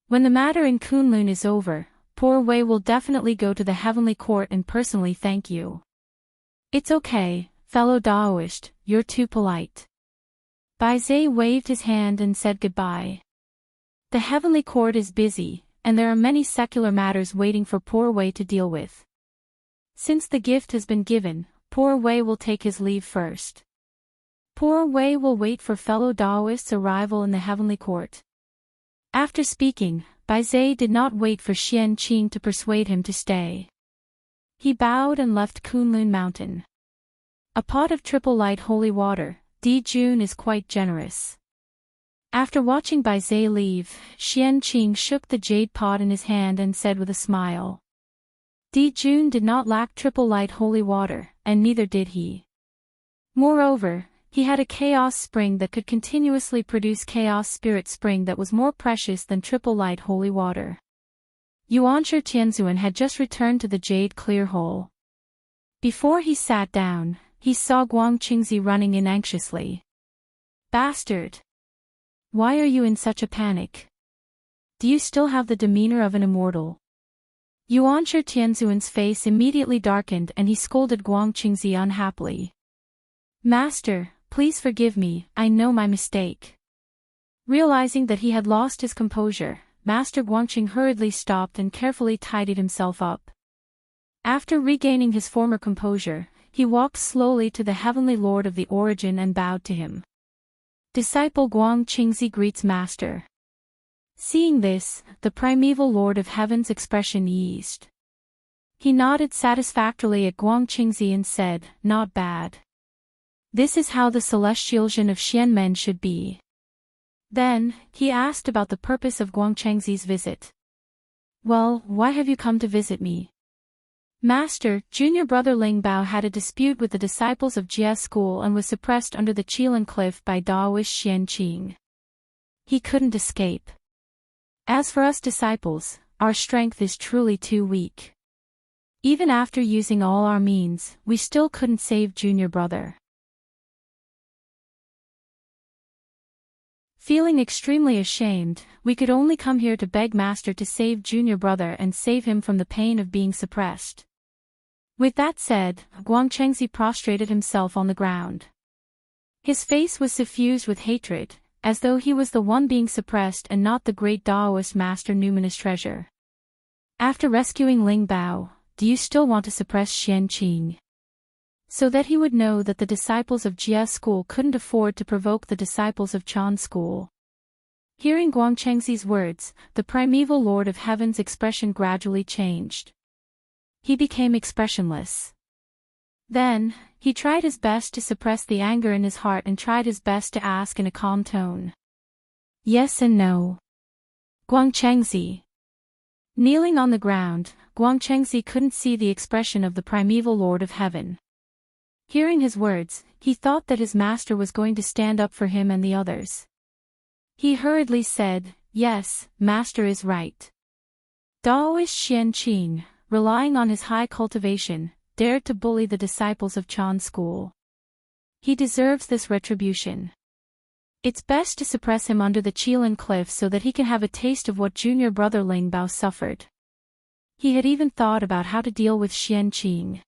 When the matter in Kunlun is over, poor Wei will definitely go to the heavenly court and personally thank you." "It's okay, fellow Daoist, you're too polite." Bai Zhe waved his hand and said goodbye. The heavenly court is busy, and there are many secular matters waiting for poor Wei to deal with. Since the gift has been given, poor Wei will take his leave first. Poor Wei will wait for fellow Daoist's arrival in the heavenly court. After speaking, Bai Zhe did not wait for Qianqing to persuade him to stay. He bowed and left Kunlun Mountain. A pot of triple light holy water, Di Jun is quite generous. After watching Bai Zhe leave, Qianqing shook the jade pot in his hand and said with a smile, "Di Jun did not lack triple light holy water, and neither did he. Moreover, he had a chaos spring that could continuously produce chaos spirit spring that was more precious than triple light holy water." Yuanshi Tianzuan had just returned to the jade clear hole. Before he sat down, he saw Guang Qingzi running in anxiously. "Bastard! Why are you in such a panic? Do you still have the demeanor of an immortal?" Yuanshi Tianzuan's face immediately darkened and he scolded Guang Qingzi unhappily. "Master, please forgive me, I know my mistake." Realizing that he had lost his composure, Master Guangqing hurriedly stopped and carefully tidied himself up. After regaining his former composure, he walked slowly to the heavenly lord of the origin and bowed to him. "Disciple Guang Qingzi greets Master." Seeing this, the primeval lord of heaven's expression eased. He nodded satisfactorily at Guang Qingzi and said, "Not bad. This is how the celestial Zhen of Xianmen should be." Then, he asked about the purpose of Guang Qingzi's visit. "Well, why have you come to visit me?" "Master, junior brother Ling Bao had a dispute with the disciples of Jie school and was suppressed under the Qilan cliff by Daoist Qianqing. He couldn't escape. As for us disciples, our strength is truly too weak. Even after using all our means, we still couldn't save junior brother." Feeling extremely ashamed, we could only come here to beg Master to save junior brother and save him from the pain of being suppressed. With that said, Guang Qingzi prostrated himself on the ground. His face was suffused with hatred, as though he was the one being suppressed and not the great Daoist Master numinous treasure. "After rescuing Ling Bao, do you still want to suppress Qianqing?" So that he would know that the disciples of Jie school couldn't afford to provoke the disciples of Chan school. Hearing Guang Qingzi's words, the primeval lord of heaven's expression gradually changed. He became expressionless. Then, he tried his best to suppress the anger in his heart and tried his best to ask in a calm tone. "Yes and no. Guang Qingzi." Kneeling on the ground, Guang Qingzi couldn't see the expression of the primeval lord of heaven. Hearing his words, he thought that his master was going to stand up for him and the others. He hurriedly said, Yes, Master is right. Daoist Xianqing, relying on his high cultivation, dared to bully the disciples of Chan school. He deserves this retribution. It's best to suppress him under the Qilin cliff so that he can have a taste of what junior brother Ling Bao suffered. He had even thought about how to deal with Xianqing.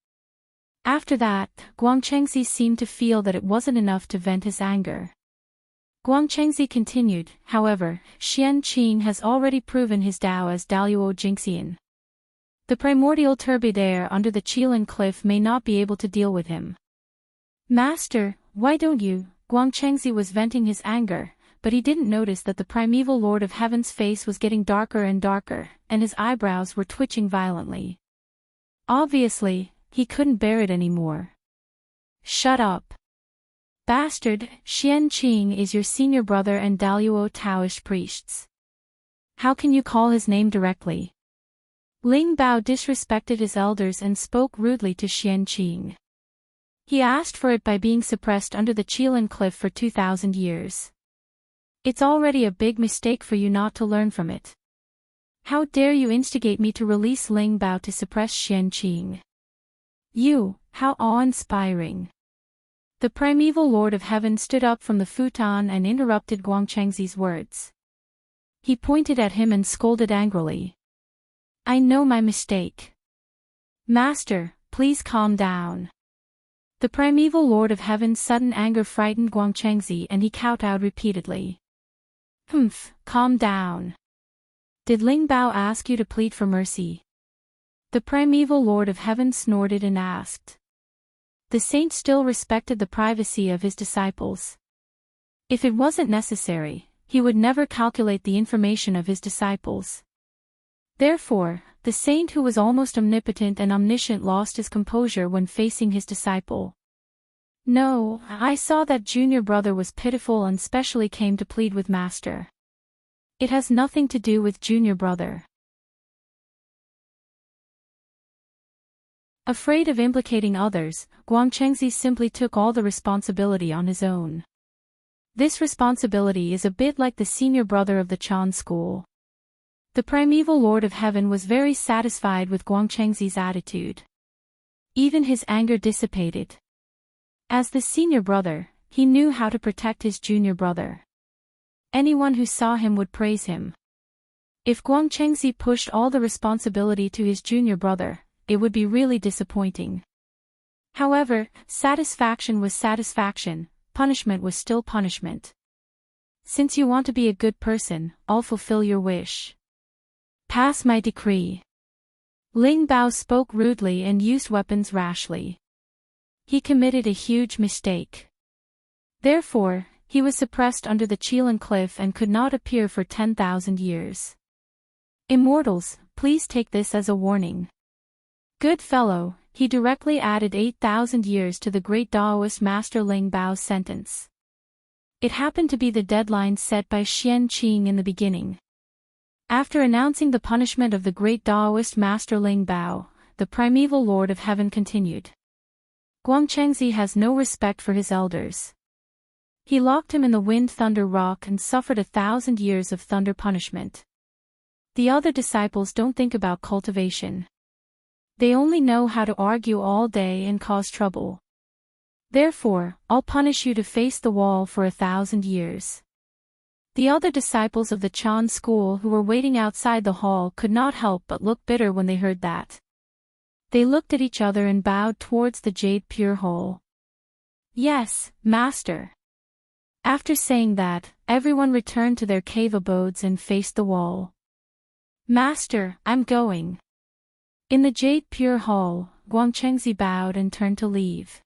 After that, Guangchengzi seemed to feel that it wasn't enough to vent his anger. Guangchengzi continued, however, Xianqing has already proven his Dao as Daluo Jingxian. The primordial turbid air under the Qilin cliff may not be able to deal with him. Master, why don't you? Guangchengzi was venting his anger, but he didn't notice that the primeval Lord of Heaven's face was getting darker and darker, and his eyebrows were twitching violently. Obviously, he couldn't bear it anymore. Shut up. Bastard, Xianqing is your senior brother and Daluo Taoist priests. How can you call his name directly? Ling Bao disrespected his elders and spoke rudely to Xianqing. He asked for it by being suppressed under the Qilin cliff for 2,000 years. It's already a big mistake for you not to learn from it. How dare you instigate me to release Ling Bao to suppress Xianqing? You, how awe-inspiring. The primeval Lord of Heaven stood up from the futon and interrupted Guangchengzi's words. He pointed at him and scolded angrily. I know my mistake. Master, please calm down. The primeval Lord of Heaven's sudden anger frightened Guangchengzi and he kowtowed repeatedly. Humph, calm down. Did Ling Bao ask you to plead for mercy? The primeval Lord of Heaven snorted and asked. The saint still respected the privacy of his disciples. If it wasn't necessary, he would never calculate the information of his disciples. Therefore, the saint who was almost omnipotent and omniscient lost his composure when facing his disciple. No, I saw that junior brother was pitiful and specially came to plead with Master. It has nothing to do with junior brother. Afraid of implicating others, Guangchengzi simply took all the responsibility on his own. This responsibility is a bit like the senior brother of the Chan school. The primeval Lord of Heaven was very satisfied with Guangchengzi's attitude. Even his anger dissipated. As the senior brother, he knew how to protect his junior brother. Anyone who saw him would praise him. If Guangchengzi pushed all the responsibility to his junior brother, it would be really disappointing. However, satisfaction was satisfaction, punishment was still punishment. Since you want to be a good person, I'll fulfill your wish. Pass my decree. Ling Bao spoke rudely and used weapons rashly. He committed a huge mistake. Therefore, he was suppressed under the Qilin cliff and could not appear for 10,000 years. Immortals, please take this as a warning. Good fellow, he directly added 8,000 years to the great Daoist master Ling Bao's sentence. It happened to be the deadline set by Xianqing in the beginning. After announcing the punishment of the great Daoist master Ling Bao, the primeval Lord of Heaven continued. Guangchengzi has no respect for his elders. He locked him in the wind thunder rock and suffered 1,000 years of thunder punishment. The other disciples don't think about cultivation. They only know how to argue all day and cause trouble. Therefore, I'll punish you to face the wall for 1,000 years. The other disciples of the Chan school who were waiting outside the hall could not help but look bitter when they heard that. They looked at each other and bowed towards the jade pure hole. Yes, Master. After saying that, everyone returned to their cave abodes and faced the wall. Master, I'm going. In the jade pure hall, Guangchengzi bowed and turned to leave.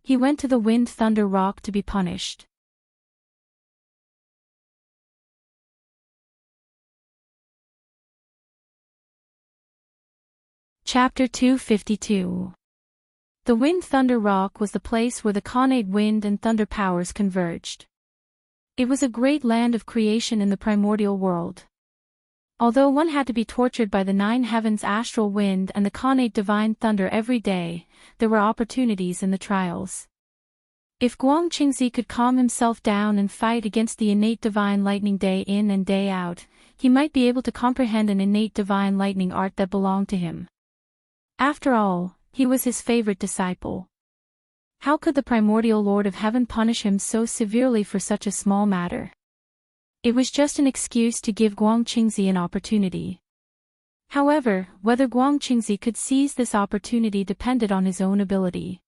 He went to the wind thunder rock to be punished. Chapter 252. The wind thunder rock was the place where the Khanate wind and thunder powers converged. It was a great land of creation in the primordial world. Although one had to be tortured by the 9 heavens astral wind and the Khanate divine thunder every day, there were opportunities in the trials. If Guangqingzi could calm himself down and fight against the innate divine lightning day in and day out, he might be able to comprehend an innate divine lightning art that belonged to him. After all, he was his favorite disciple. How could the primordial Lord of Heaven punish him so severely for such a small matter? It was just an excuse to give Guangqingzi an opportunity. However, whether Guangqingzi could seize this opportunity depended on his own ability.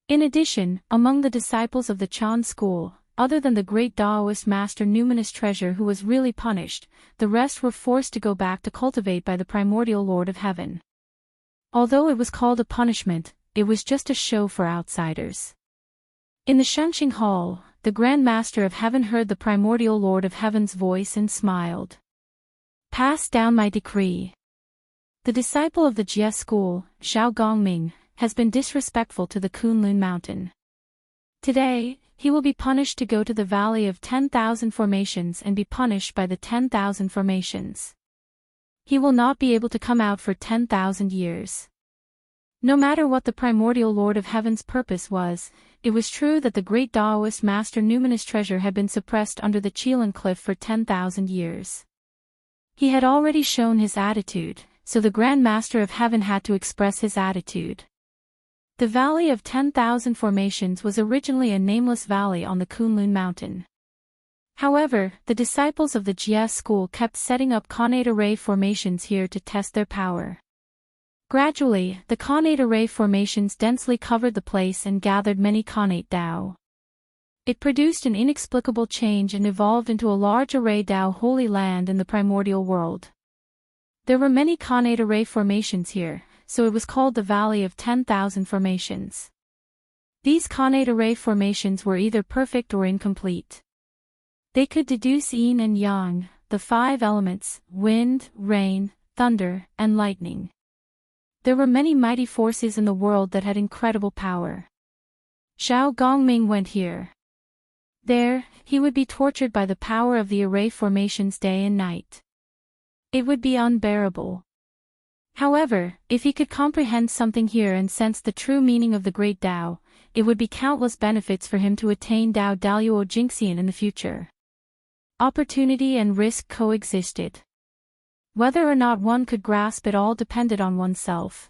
In addition, among the disciples of the Chan school, other than the great Taoist master Numinous Treasure who was really punished, the rest were forced to go back to cultivate by the primordial Lord of Heaven. Although it was called a punishment, it was just a show for outsiders. In the Shengqing Hall, the Grand Master of Heaven heard the primordial Lord of Heaven's voice and smiled. Pass down my decree. The disciple of the Jie school, Xiao Gongming, has been disrespectful to the Kunlun mountain. Today, he will be punished to go to the Valley of 10,000 Formations and be punished by the 10,000 Formations. He will not be able to come out for 10,000 years. No matter what the primordial Lord of Heaven's purpose was, it was true that the great Taoist master Numinous Treasure had been suppressed under the Qilan cliff for 10,000 years. He had already shown his attitude, so the Grand Master of Heaven had to express his attitude. The Valley of 10,000 Formations was originally a nameless valley on the Kunlun mountain. However, the disciples of the Jie school kept setting up connate array formations here to test their power. Gradually, the connate array formations densely covered the place and gathered many connate Dao. It produced an inexplicable change and evolved into a large array Dao holy land in the primordial world. There were many connate array formations here, so it was called the Valley of 10,000 Formations. These connate array formations were either perfect or incomplete. They could deduce yin and yang, the 5 elements, wind, rain, thunder, and lightning. There were many mighty forces in the world that had incredible power. Xiao Gongming went here. There, he would be tortured by the power of the array formations day and night. It would be unbearable. However, if he could comprehend something here and sense the true meaning of the great Tao, it would be countless benefits for him to attain Tao Daluo Jingxian in the future. Opportunity and risk coexisted. Whether or not one could grasp it all depended on oneself.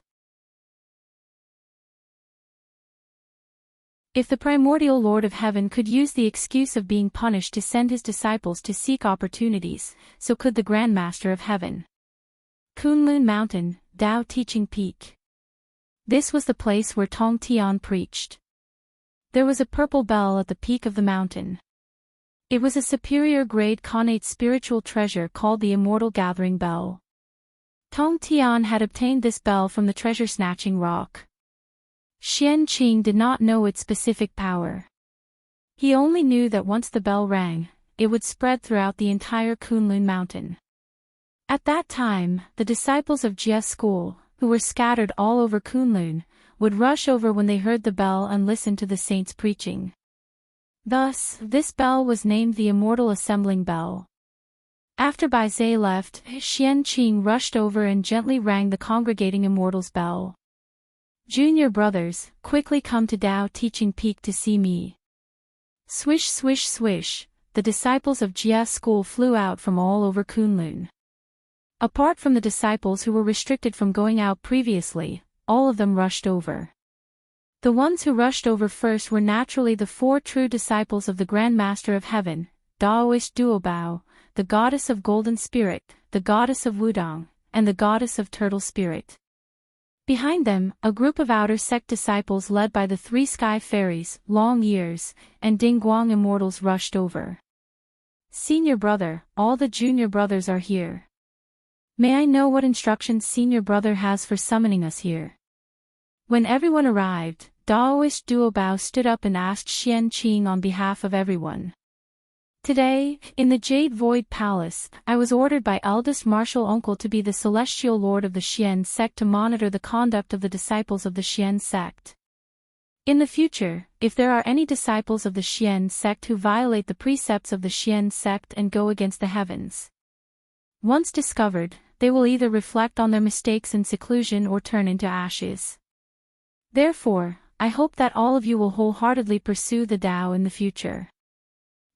If the primordial Lord of Heaven could use the excuse of being punished to send his disciples to seek opportunities, so could the Grand Master of Heaven. Kunlun Mountain, Tao Teaching Peak. This was the place where Tong Tian preached. There was a purple bell at the peak of the mountain. It was a superior grade connate spiritual treasure called the Immortal Gathering Bell. Tong Tian had obtained this bell from the treasure-snatching rock. Xian Qing did not know its specific power. He only knew that once the bell rang, it would spread throughout the entire Kunlun mountain. At that time, the disciples of Jie school, who were scattered all over Kunlun, would rush over when they heard the bell and listen to the saints preaching. Thus, this bell was named the Immortal Assembling Bell. After Bai Zhe left, Xian Qing rushed over and gently rang the congregating immortals' bell. Junior brothers, quickly come to Tao Teaching Peak to see me. Swish swish swish, the disciples of Jie school flew out from all over Kunlun. Apart from the disciples who were restricted from going out previously, all of them rushed over. The ones who rushed over first were naturally the 4 true disciples of the Grand Master of Heaven, Daoist Duobao, the goddess of Golden Spirit, the goddess of Wudong, and the goddess of Turtle Spirit. Behind them, a group of outer sect disciples led by the 3 sky fairies, Long Years, and Dingguang immortals rushed over. Senior brother, all the junior brothers are here. May I know what instructions senior brother has for summoning us here? When everyone arrived, Daoist Duobao stood up and asked Xian Qing on behalf of everyone. Today, in the Jade Void Palace, I was ordered by eldest martial uncle to be the celestial lord of the Xian sect to monitor the conduct of the disciples of the Xian sect. In the future, if there are any disciples of the Xian sect who violate the precepts of the Xian sect and go against the heavens, once discovered, they will either reflect on their mistakes in seclusion or turn into ashes. Therefore, I hope that all of you will wholeheartedly pursue the Tao in the future.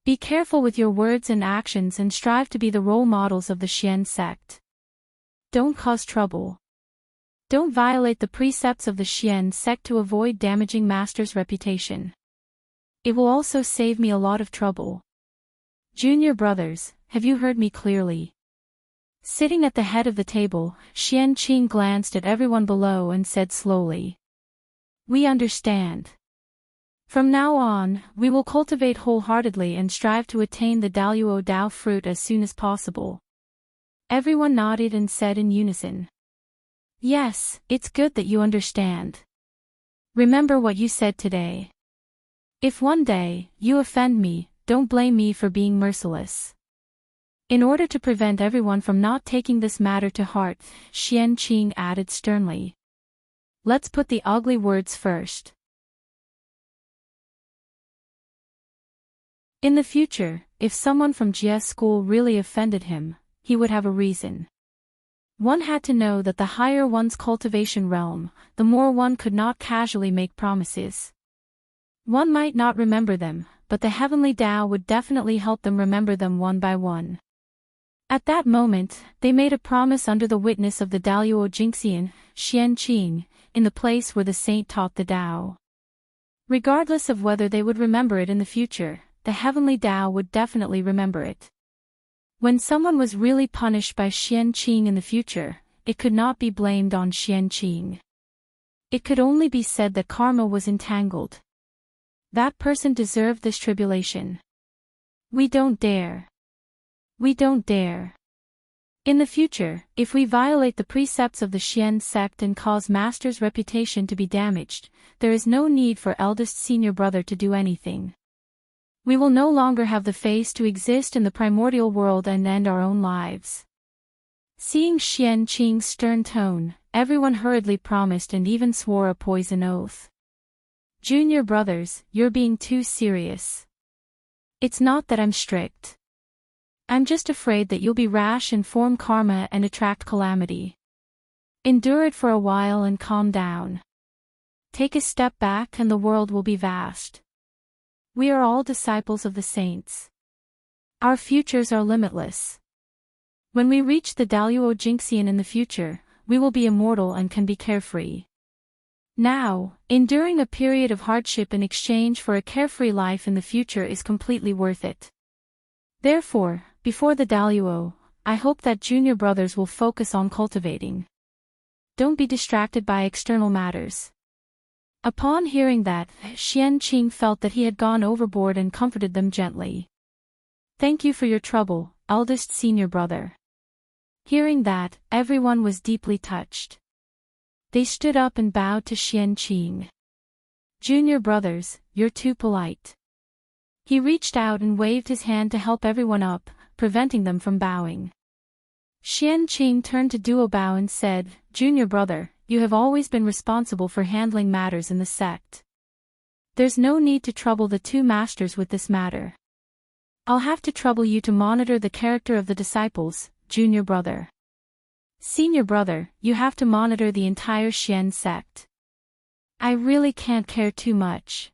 Be careful with your words and actions and strive to be the role models of the Xian sect. Don't cause trouble. Don't violate the precepts of the Xian sect to avoid damaging Master's reputation. It will also save me a lot of trouble. Junior brothers, have you heard me clearly? Sitting at the head of the table, Xianqing glanced at everyone below and said slowly. We understand. From now on, we will cultivate wholeheartedly and strive to attain the Daluo Dao fruit as soon as possible. Everyone nodded and said in unison. Yes, it's good that you understand. Remember what you said today. If one day you offend me, don't blame me for being merciless. In order to prevent everyone from not taking this matter to heart, Xianqing added sternly. Let's put the ugly words first. In the future, if someone from Jie's school really offended him, he would have a reason. One had to know that the higher one's cultivation realm, the more one could not casually make promises. One might not remember them, but the heavenly Tao would definitely help them remember them one by one. At that moment, they made a promise under the witness of the Daluo Jingxian, Xianqing, in the place where the saint taught the Tao. Regardless of whether they would remember it in the future, the heavenly Tao would definitely remember it. When someone was really punished by Xianqing in the future, it could not be blamed on Xianqing. It could only be said that karma was entangled. That person deserved this tribulation. We don't dare. We don't dare. In the future, if we violate the precepts of the Xian sect and cause Master's reputation to be damaged, there is no need for eldest senior brother to do anything. We will no longer have the face to exist in the primordial world and end our own lives. Seeing Xianqing's stern tone, everyone hurriedly promised and even swore a poison oath. Junior brothers, you're being too serious. It's not that I'm strict. I'm just afraid that you'll be rash and form karma and attract calamity. Endure it for a while and calm down. Take a step back and the world will be vast. We are all disciples of the saints. Our futures are limitless. When we reach the Daluo Jingxian in the future, we will be immortal and can be carefree. Now, enduring a period of hardship in exchange for a carefree life in the future is completely worth it. Therefore, before the Daluo, I hope that junior brothers will focus on cultivating. Don't be distracted by external matters. Upon hearing that, Xianqing felt that he had gone overboard and comforted them gently. Thank you for your trouble, eldest senior brother. Hearing that, everyone was deeply touched. They stood up and bowed to Xianqing. Junior brothers, you're too polite. He reached out and waved his hand to help everyone up, preventing them from bowing. Xianqing turned to Duobao and said, Junior brother, you have always been responsible for handling matters in the sect. There's no need to trouble the two masters with this matter. I'll have to trouble you to monitor the character of the disciples, junior brother. Senior brother, you have to monitor the entire Xian sect. I really can't care too much.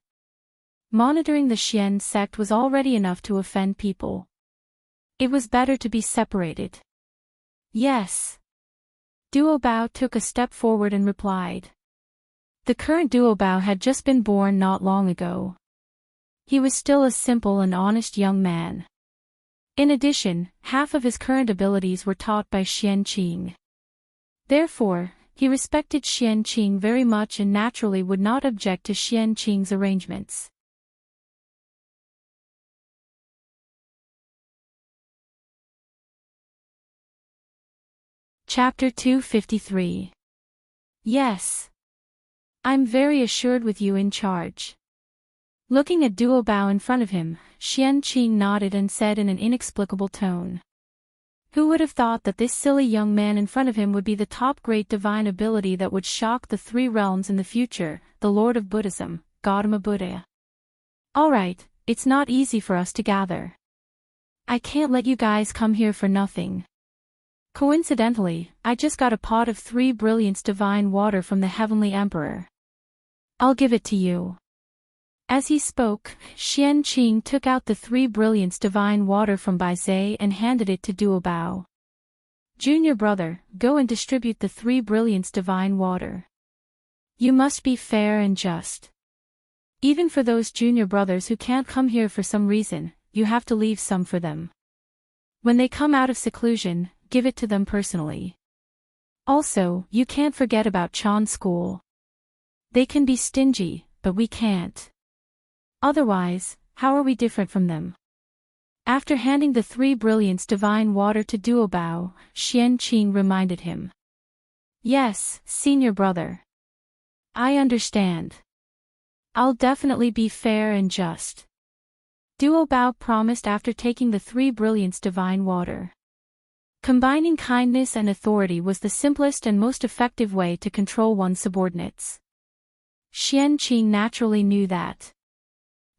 Monitoring the Xian sect was already enough to offend people. It was better to be separated. Yes. Duobao took a step forward and replied. The current Duobao had just been born not long ago. He was still a simple and honest young man. In addition, half of his current abilities were taught by Xianqing. Therefore, he respected Xianqing very much and naturally would not object to Xianqing's arrangements. Chapter 253. Yes. I'm very assured with you in charge. Looking at Duobao in front of him, Xianqing nodded and said in an inexplicable tone. Who would have thought that this silly young man in front of him would be the top great divine ability that would shock the three realms in the future, the Lord of Buddhism, Gautama Buddha. Alright, it's not easy for us to gather. I can't let you guys come here for nothing. Coincidentally, I just got a pot of 3 brilliance divine water from the Heavenly Emperor. I'll give it to you. As he spoke, Qianqing took out the 3 brilliants divine water from Baizhe and handed it to Duobao. Junior brother, go and distribute the 3 brilliants divine water. You must be fair and just. Even for those junior brothers who can't come here for some reason, you have to leave some for them. When they come out of seclusion, give it to them personally. Also, you can't forget about Chan School. They can be stingy, but we can't. Otherwise, how are we different from them? After handing the 3 brilliants divine water to Duobao, Qianqing reminded him. Yes, senior brother. I understand. I'll definitely be fair and just. Duobao promised after taking the 3 brilliants divine water. Combining kindness and authority was the simplest and most effective way to control one's subordinates. Qianqing naturally knew that.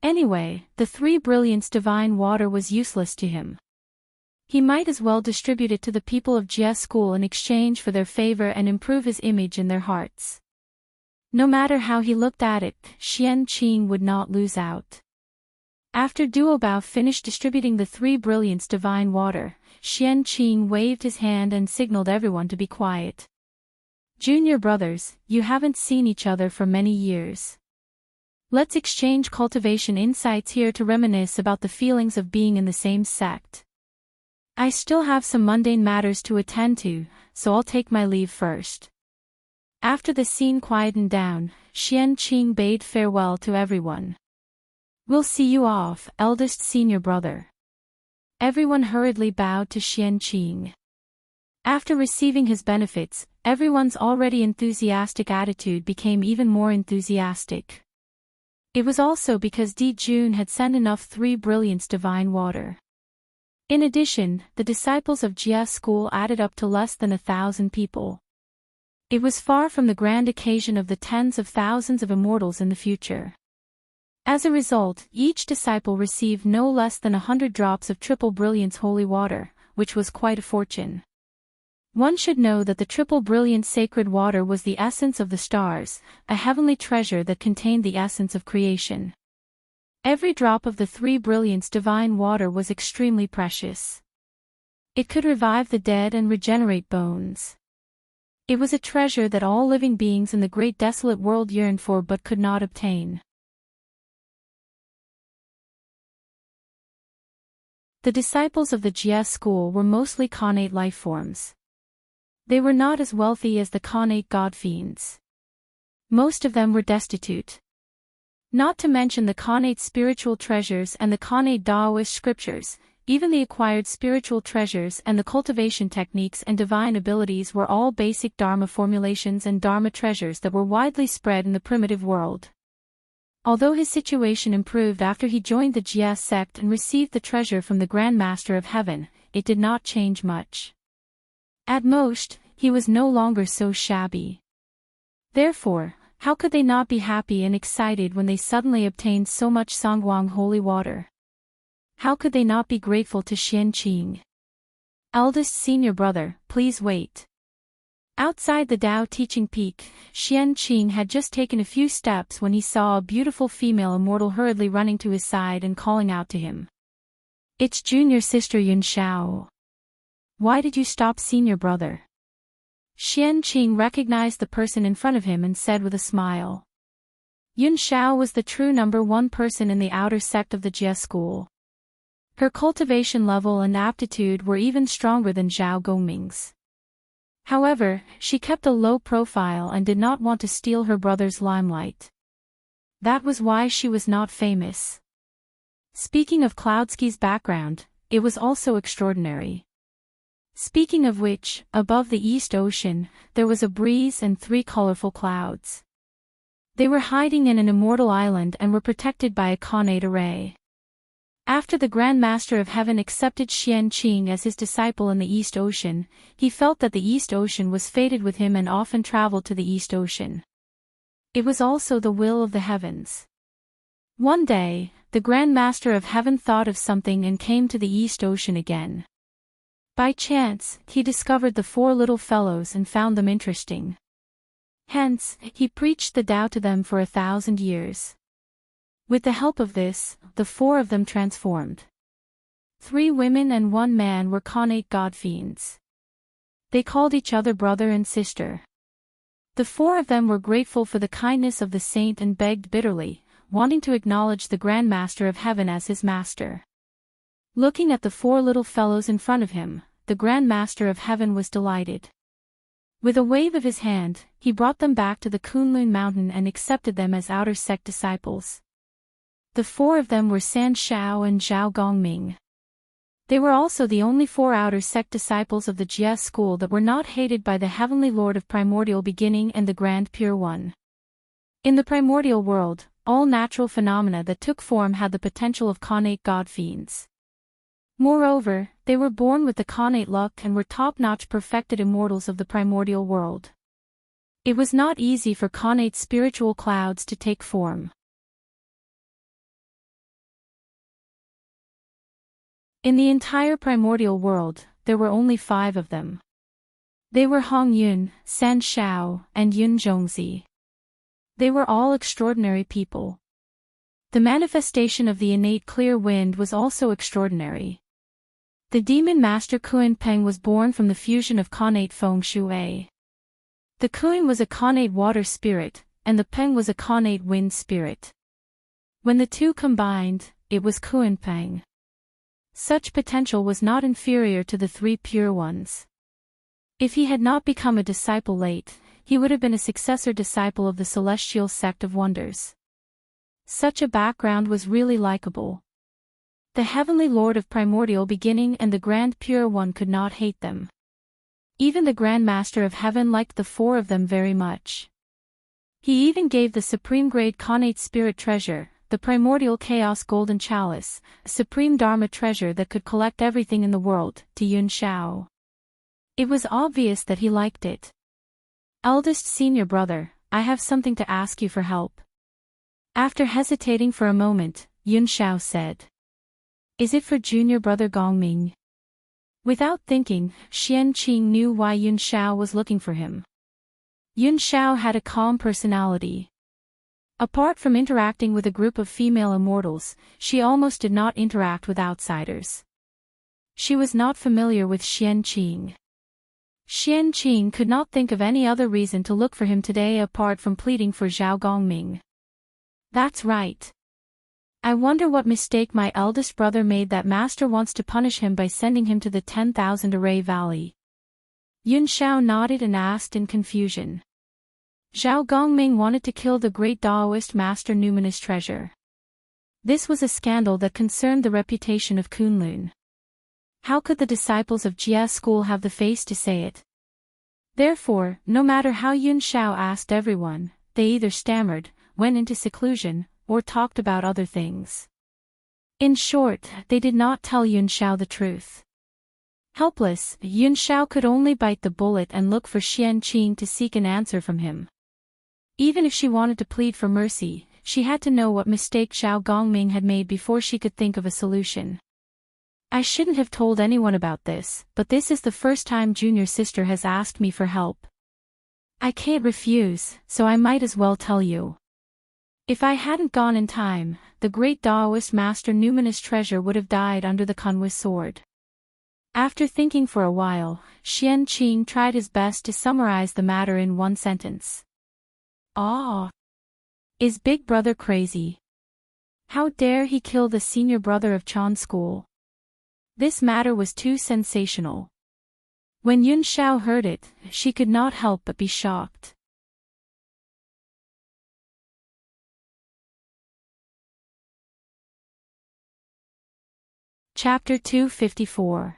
Anyway, the 3 brilliants divine water was useless to him. He might as well distribute it to the people of Jia School in exchange for their favor and improve his image in their hearts. No matter how he looked at it, Qianqing would not lose out. After Duobao finished distributing the 3 brilliants divine water, Qianqing waved his hand and signaled everyone to be quiet. Junior brothers, you haven't seen each other for many years. Let's exchange cultivation insights here to reminisce about the feelings of being in the same sect. I still have some mundane matters to attend to, so I'll take my leave first. After the scene quietened down, Qianqing bade farewell to everyone. We'll see you off, eldest senior brother. Everyone hurriedly bowed to Qianqing. After receiving his benefits, everyone's already enthusiastic attitude became even more enthusiastic. It was also because Di Jun had sent enough 3 brilliants divine water. In addition, the disciples of Jia School added up to less than 1,000 people. It was far from the grand occasion of the tens of thousands of immortals in the future. As a result, each disciple received no less than 100 drops of triple brilliance holy water, which was quite a fortune. One should know that the triple brilliant sacred water was the essence of the stars, a heavenly treasure that contained the essence of creation. Every drop of the 3 brilliants divine water was extremely precious. It could revive the dead and regenerate bones. It was a treasure that all living beings in the great desolate world yearned for but could not obtain. The disciples of the Jia school were mostly Khanate life forms. They were not as wealthy as the Khanate god fiends. Most of them were destitute. Not to mention the Khanate spiritual treasures and the Khanate Taoist scriptures, even the acquired spiritual treasures and the cultivation techniques and divine abilities were all basic Dharma formulations and Dharma treasures that were widely spread in the primitive world. Although his situation improved after he joined the Jia sect and received the treasure from the Grand Master of Heaven, it did not change much. At most, he was no longer so shabby. Therefore, how could they not be happy and excited when they suddenly obtained so much Sangwang holy water? How could they not be grateful to Qianqing? Eldest senior brother, please wait. Outside the Tao teaching peak, Qianqing had just taken a few steps when he saw a beautiful female immortal hurriedly running to his side and calling out to him. It's junior sister Yun Shao. Why did you stop senior brother? Qianqing recognized the person in front of him and said with a smile. Yun Shao was the true number 1 person in the outer sect of the Jia school. Her cultivation level and aptitude were even stronger than Zhao Gongming's. However, she kept a low profile and did not want to steal her brother's limelight. That was why she was not famous. Speaking of Cloudsky's background, it was also extraordinary. Speaking of which, above the East Ocean, there was a breeze and 3 colorful clouds. They were hiding in an immortal island and were protected by a Khanate array. After the Grand Master of Heaven accepted Qianqing as his disciple in the East Ocean, he felt that the East Ocean was fated with him and often traveled to the East Ocean. It was also the will of the heavens. One day, the Grand Master of Heaven thought of something and came to the East Ocean again. By chance, he discovered the 4 little fellows and found them interesting. Hence, he preached the Tao to them for 1,000 years. With the help of this, the four of them transformed. 3 women and 1 man were Khanate god fiends. They called each other brother and sister. The 4 of them were grateful for the kindness of the saint and begged bitterly, wanting to acknowledge the Grand Master of Heaven as his master. Looking at the 4 little fellows in front of him, the Grand Master of Heaven was delighted. With a wave of his hand, he brought them back to the Kunlun mountain and accepted them as outer sect disciples. The 4 of them were San Shao and Zhao Gongming. They were also the only 4 outer sect disciples of the Jia school that were not hated by the Heavenly Lord of Primordial Beginning and the Grand Pure One. In the primordial world, all natural phenomena that took form had the potential of Khanate god fiends. Moreover, they were born with the Khanate luck and were top-notch perfected immortals of the primordial world. It was not easy for Khanate spiritual clouds to take form. In the entire primordial world, there were only 5 of them. They were Hong Yun, San Shao, and Yun Zhongzi. They were all extraordinary people. The manifestation of the innate clear wind was also extraordinary. The demon master Kuan Peng was born from the fusion of Khanate Feng Shui. The Kuan was a Khanate water spirit, and the Peng was a Khanate wind spirit. When the 2 combined, it was Kuan Peng. Such potential was not inferior to the 3 pure ones. If he had not become a disciple late, he would have been a successor disciple of the celestial sect of wonders. Such a background was really likable. The Heavenly Lord of Primordial Beginning and the Grand Pure One could not hate them. Even the Grand Master of Heaven liked the 4 of them very much. He even gave the supreme grade Khanate spirit treasure, the primordial chaos golden chalice, a supreme dharma treasure that could collect everything in the world, to Yun Shao. It was obvious that he liked it. Eldest senior brother, I have something to ask you for help. After hesitating for a moment, Yun Shao said. Is it for junior brother Gongming? Without thinking, Xian Qing knew why Yun Shao was looking for him. Yun Shao had a calm personality. Apart from interacting with a group of female immortals, she almost did not interact with outsiders. She was not familiar with Xian Qing. Xian Qing could not think of any other reason to look for him today apart from pleading for Zhao Gongming. That's right. I wonder what mistake my eldest brother made that master wants to punish him by sending him to the 10,000 Array Valley. Yun Shao nodded and asked in confusion. Zhao Gongming wanted to kill the great Daoist master Numinous Treasure. This was a scandal that concerned the reputation of Kunlun. How could the disciples of Jia school have the face to say it? Therefore, no matter how Yun Shao asked everyone, they either stammered, went into seclusion, or talked about other things. In short, they did not tell Yun Shao the truth. Helpless, Yun Shao could only bite the bullet and look for Xian Qing to seek an answer from him. Even if she wanted to plead for mercy, she had to know what mistake Zhao Gongming had made before she could think of a solution. I shouldn't have told anyone about this, but this is the first time junior sister has asked me for help. I can't refuse, so I might as well tell you. If I hadn't gone in time, the great Daoist master Numinous Treasure would have died under the Kunwa sword. After thinking for a while, Xian Qing tried his best to summarize the matter in one sentence. Ah! Is Big Brother crazy? How dare he kill the senior brother of Chan School? This matter was too sensational. When Yun Shao heard it, she could not help but be shocked. Chapter 254.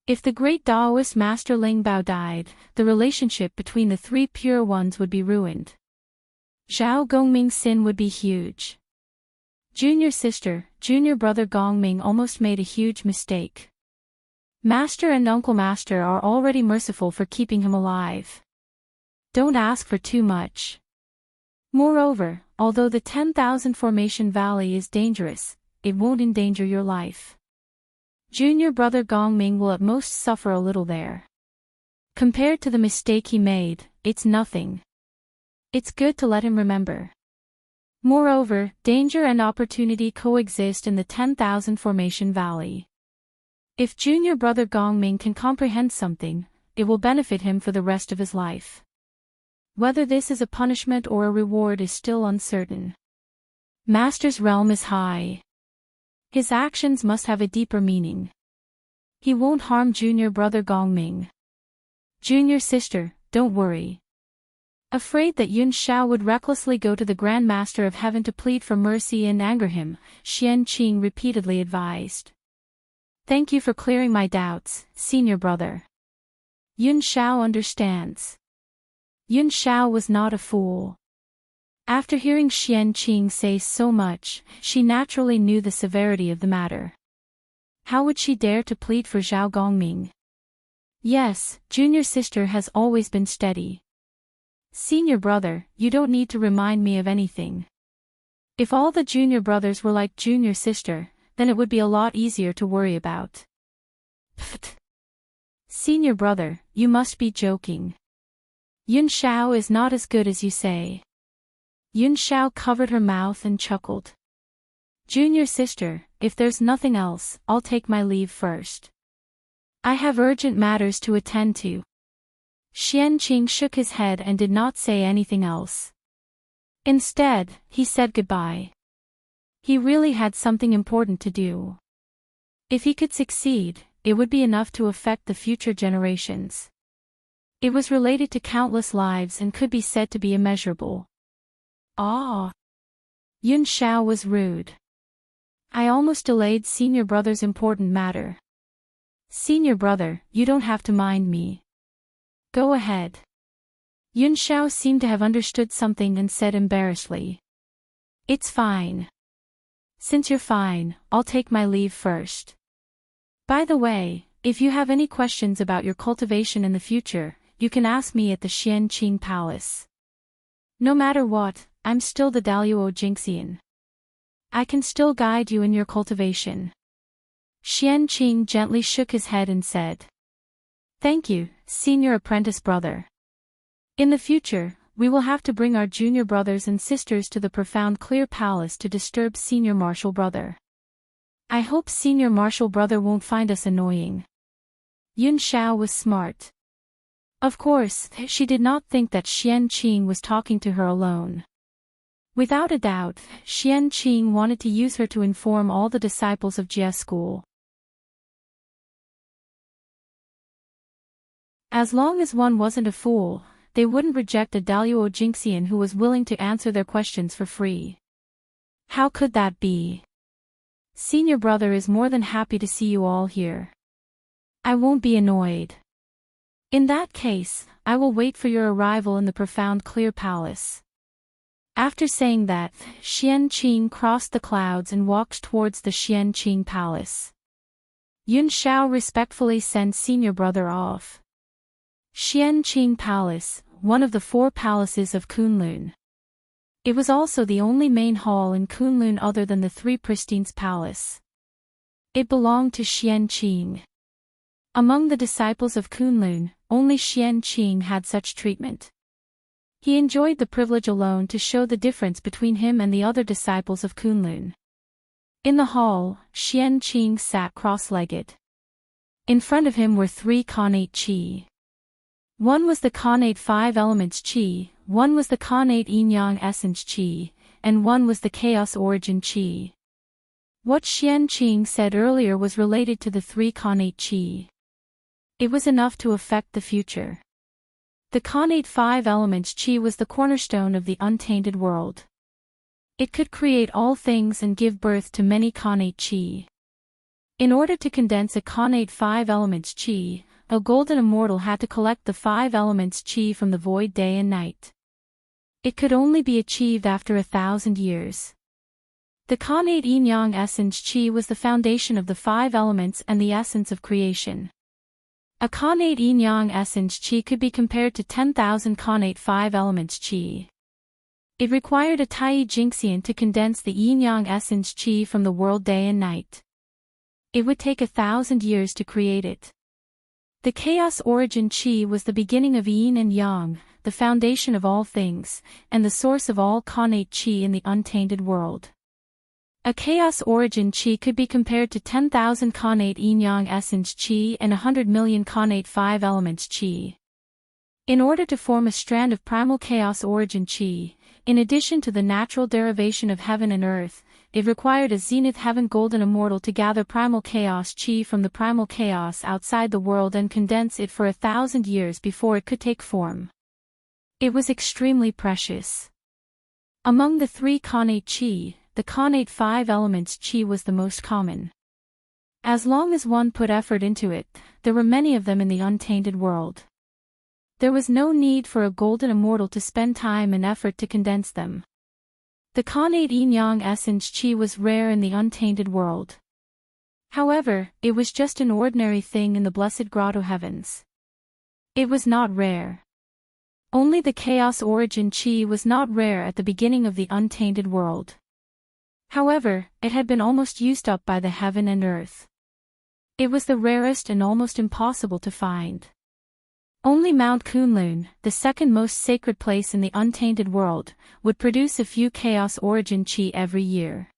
If the great Daoist master Ling Bao died, the relationship between the 3 pure ones would be ruined. Zhao Gongming's sin would be huge. Junior sister, junior brother Gongming almost made a huge mistake. Master and Uncle Master are already merciful for keeping him alive. Don't ask for too much. Moreover, although the 10,000 Formation Valley is dangerous, it won't endanger your life. Junior brother Gongming will at most suffer a little there. Compared to the mistake he made, it's nothing. It's good to let him remember. Moreover, danger and opportunity coexist in the 10,000 Formation Valley. If junior brother Gongming can comprehend something, it will benefit him for the rest of his life. Whether this is a punishment or a reward is still uncertain. Master's realm is high. His actions must have a deeper meaning. He won't harm junior brother Gongming. Junior sister, don't worry. Afraid that Yun Shao would recklessly go to the Grand Master of Heaven to plead for mercy and anger him, Xianqing repeatedly advised. Thank you for clearing my doubts, senior brother. Yun Shao understands. Yun Shao was not a fool. After hearing Xianqing say so much, she naturally knew the severity of the matter. How would she dare to plead for Zhao Gongming? Yes, junior sister has always been steady. Senior brother, you don't need to remind me of anything. If all the junior brothers were like junior sister, then it would be a lot easier to worry about. Pfft. Senior brother, you must be joking. Yun Shao is not as good as you say. Yun Shao covered her mouth and chuckled. Junior sister, if there's nothing else, I'll take my leave first. I have urgent matters to attend to. Xianqing shook his head and did not say anything else. Instead, he said goodbye. He really had something important to do. If he could succeed, it would be enough to affect the future generations. It was related to countless lives and could be said to be immeasurable. Ah! Yun Shao was rude. I almost delayed senior brother's important matter. Senior brother, you don't have to mind me. Go ahead. Yun Shao seemed to have understood something and said embarrassedly. It's fine. Since you're fine, I'll take my leave first. By the way, if you have any questions about your cultivation in the future, you can ask me at the Xianqing Palace. No matter what, I'm still the Daluo Jinxian. I can still guide you in your cultivation. Xianqing gently shook his head and said. Thank you, senior apprentice brother. In the future, we will have to bring our junior brothers and sisters to the profound clear palace to disturb senior martial brother. I hope senior martial brother won't find us annoying. Yun Shao was smart. Of course, she did not think that Xianqing was talking to her alone. Without a doubt, Xianqing wanted to use her to inform all the disciples of Jia school. As long as one wasn't a fool, they wouldn't reject a Daluo Jinxian who was willing to answer their questions for free. How could that be? Senior brother is more than happy to see you all here. I won't be annoyed. In that case, I will wait for your arrival in the profound clear palace. After saying that, Xianqing crossed the clouds and walked towards the Xianqing Palace. Yun Shao respectfully sent senior brother off. Xianqing Palace, one of the 4 palaces of Kunlun. It was also the only main hall in Kunlun other than the 3 Pristines Palace. It belonged to Xianqing. Among the disciples of Kunlun, only Xianqing had such treatment. He enjoyed the privilege alone to show the difference between him and the other disciples of Kunlun. In the hall, Xianqing sat cross-legged. In front of him were 3 Khanate Qi. One was the Khanate 5 Elements Qi, one was the Khanate Yin-Yang Essence Qi, and one was the Chaos Origin Qi. What Xianqing said earlier was related to the 3 Khanate Qi. It was enough to affect the future. The Khanate 5 Elements Qi was the cornerstone of the untainted world. It could create all things and give birth to many Khanate Qi. In order to condense a Khanate 5 Elements Qi, a golden immortal had to collect the 5 Elements Qi from the void day and night. It could only be achieved after 1,000 years. The Khanate Yin-Yang Essence Qi was the foundation of the 5 elements and the essence of creation. A Khanate Yin-Yang Essence Qi could be compared to 10,000 Khanate 5 Elements Qi. It required a Tai Jinxian to condense the Yin-Yang Essence Qi from the world day and night. It would take 1,000 years to create it. The Chaos Origin Qi was the beginning of Yin and Yang, the foundation of all things, and the source of all Khanate Chi in the untainted world. A chaos origin Chi could be compared to 10,000 Khanate Yin-Yang essence Chi and 100 million Khanate 5 elements Chi. In order to form a strand of primal chaos origin Chi, in addition to the natural derivation of heaven and earth, it required a zenith heaven golden immortal to gather primal chaos Chi from the primal chaos outside the world and condense it for 1,000 years before it could take form. It was extremely precious. Among the 3 Khanate Chi, the Khanate 5 elements Chi was the most common. As long as one put effort into it, there were many of them in the untainted world. There was no need for a golden immortal to spend time and effort to condense them. The Khanate Yin-Yang essence Chi was rare in the untainted world. However, it was just an ordinary thing in the blessed grotto heavens. It was not rare. Only the chaos origin Chi was not rare at the beginning of the untainted world. However, it had been almost used up by the heaven and earth. It was the rarest and almost impossible to find. Only Mount Kunlun, the second most sacred place in the untainted world, would produce a few chaos origin Chi every year.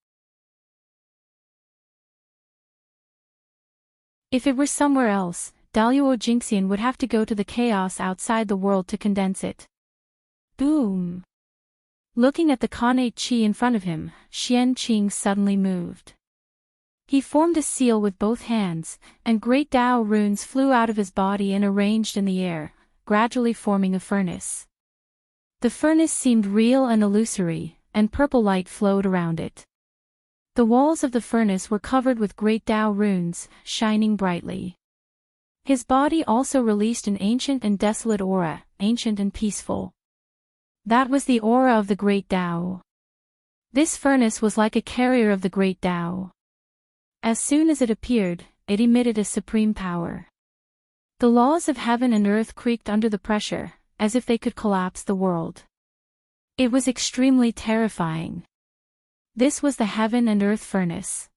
If it were somewhere else, Daluo Jingxian would have to go to the chaos outside the world to condense it. Boom! Looking at the Khanate Chi in front of him, Xian Qing suddenly moved. He formed a seal with both hands, and great Dao runes flew out of his body and arranged in the air, gradually forming a furnace. The furnace seemed real and illusory, and purple light flowed around it. The walls of the furnace were covered with great Dao runes, shining brightly. His body also released an ancient and desolate aura, ancient and peaceful. That was the aura of the great Dao. This furnace was like a carrier of the great Dao. As soon as it appeared, it emitted a supreme power. The laws of heaven and earth creaked under the pressure, as if they could collapse the world. It was extremely terrifying. This was the heaven and earth furnace.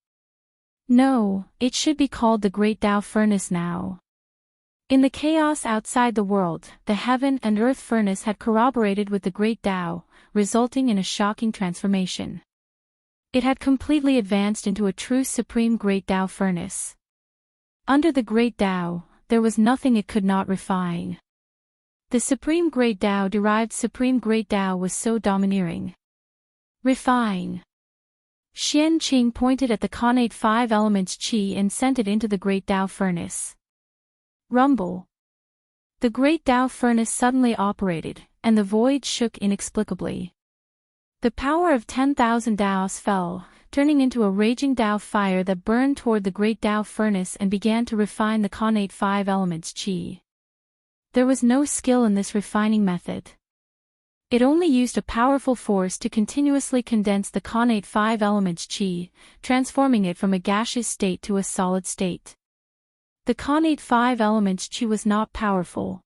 No, it should be called the Great Tao Furnace now. In the chaos outside the world, the heaven and earth furnace had corroborated with the Great Tao, resulting in a shocking transformation. It had completely advanced into a true supreme Great Tao furnace. Under the Great Tao, there was nothing it could not refine. The supreme Great Tao derived supreme Great Tao was so domineering. Refine. Xian Qing pointed at the Khanate 5 elements Qi and sent it into the Great Tao furnace. Rumble. The Great Tao furnace suddenly operated, and the void shook inexplicably. The power of 10,000 Daos fell, turning into a raging Dao fire that burned toward the Great Tao furnace and began to refine the Khanate 5 elements Qi. There was no skill in this refining method. It only used a powerful force to continuously condense the Khanate 5 elements Qi, transforming it from a gaseous state to a solid state. The Khanate 5 elements Qi was not powerful.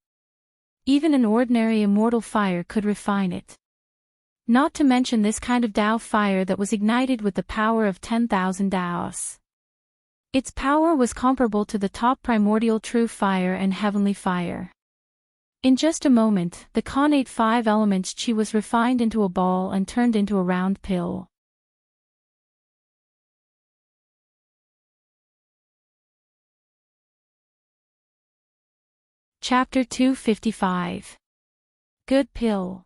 Even an ordinary immortal fire could refine it. Not to mention this kind of Dao fire that was ignited with the power of 10,000 Daos. Its power was comparable to the top primordial true fire and heavenly fire. In just a moment, the Khanate 5 elements Qi was refined into a ball and turned into a round pill. Chapter 255. Good Pill.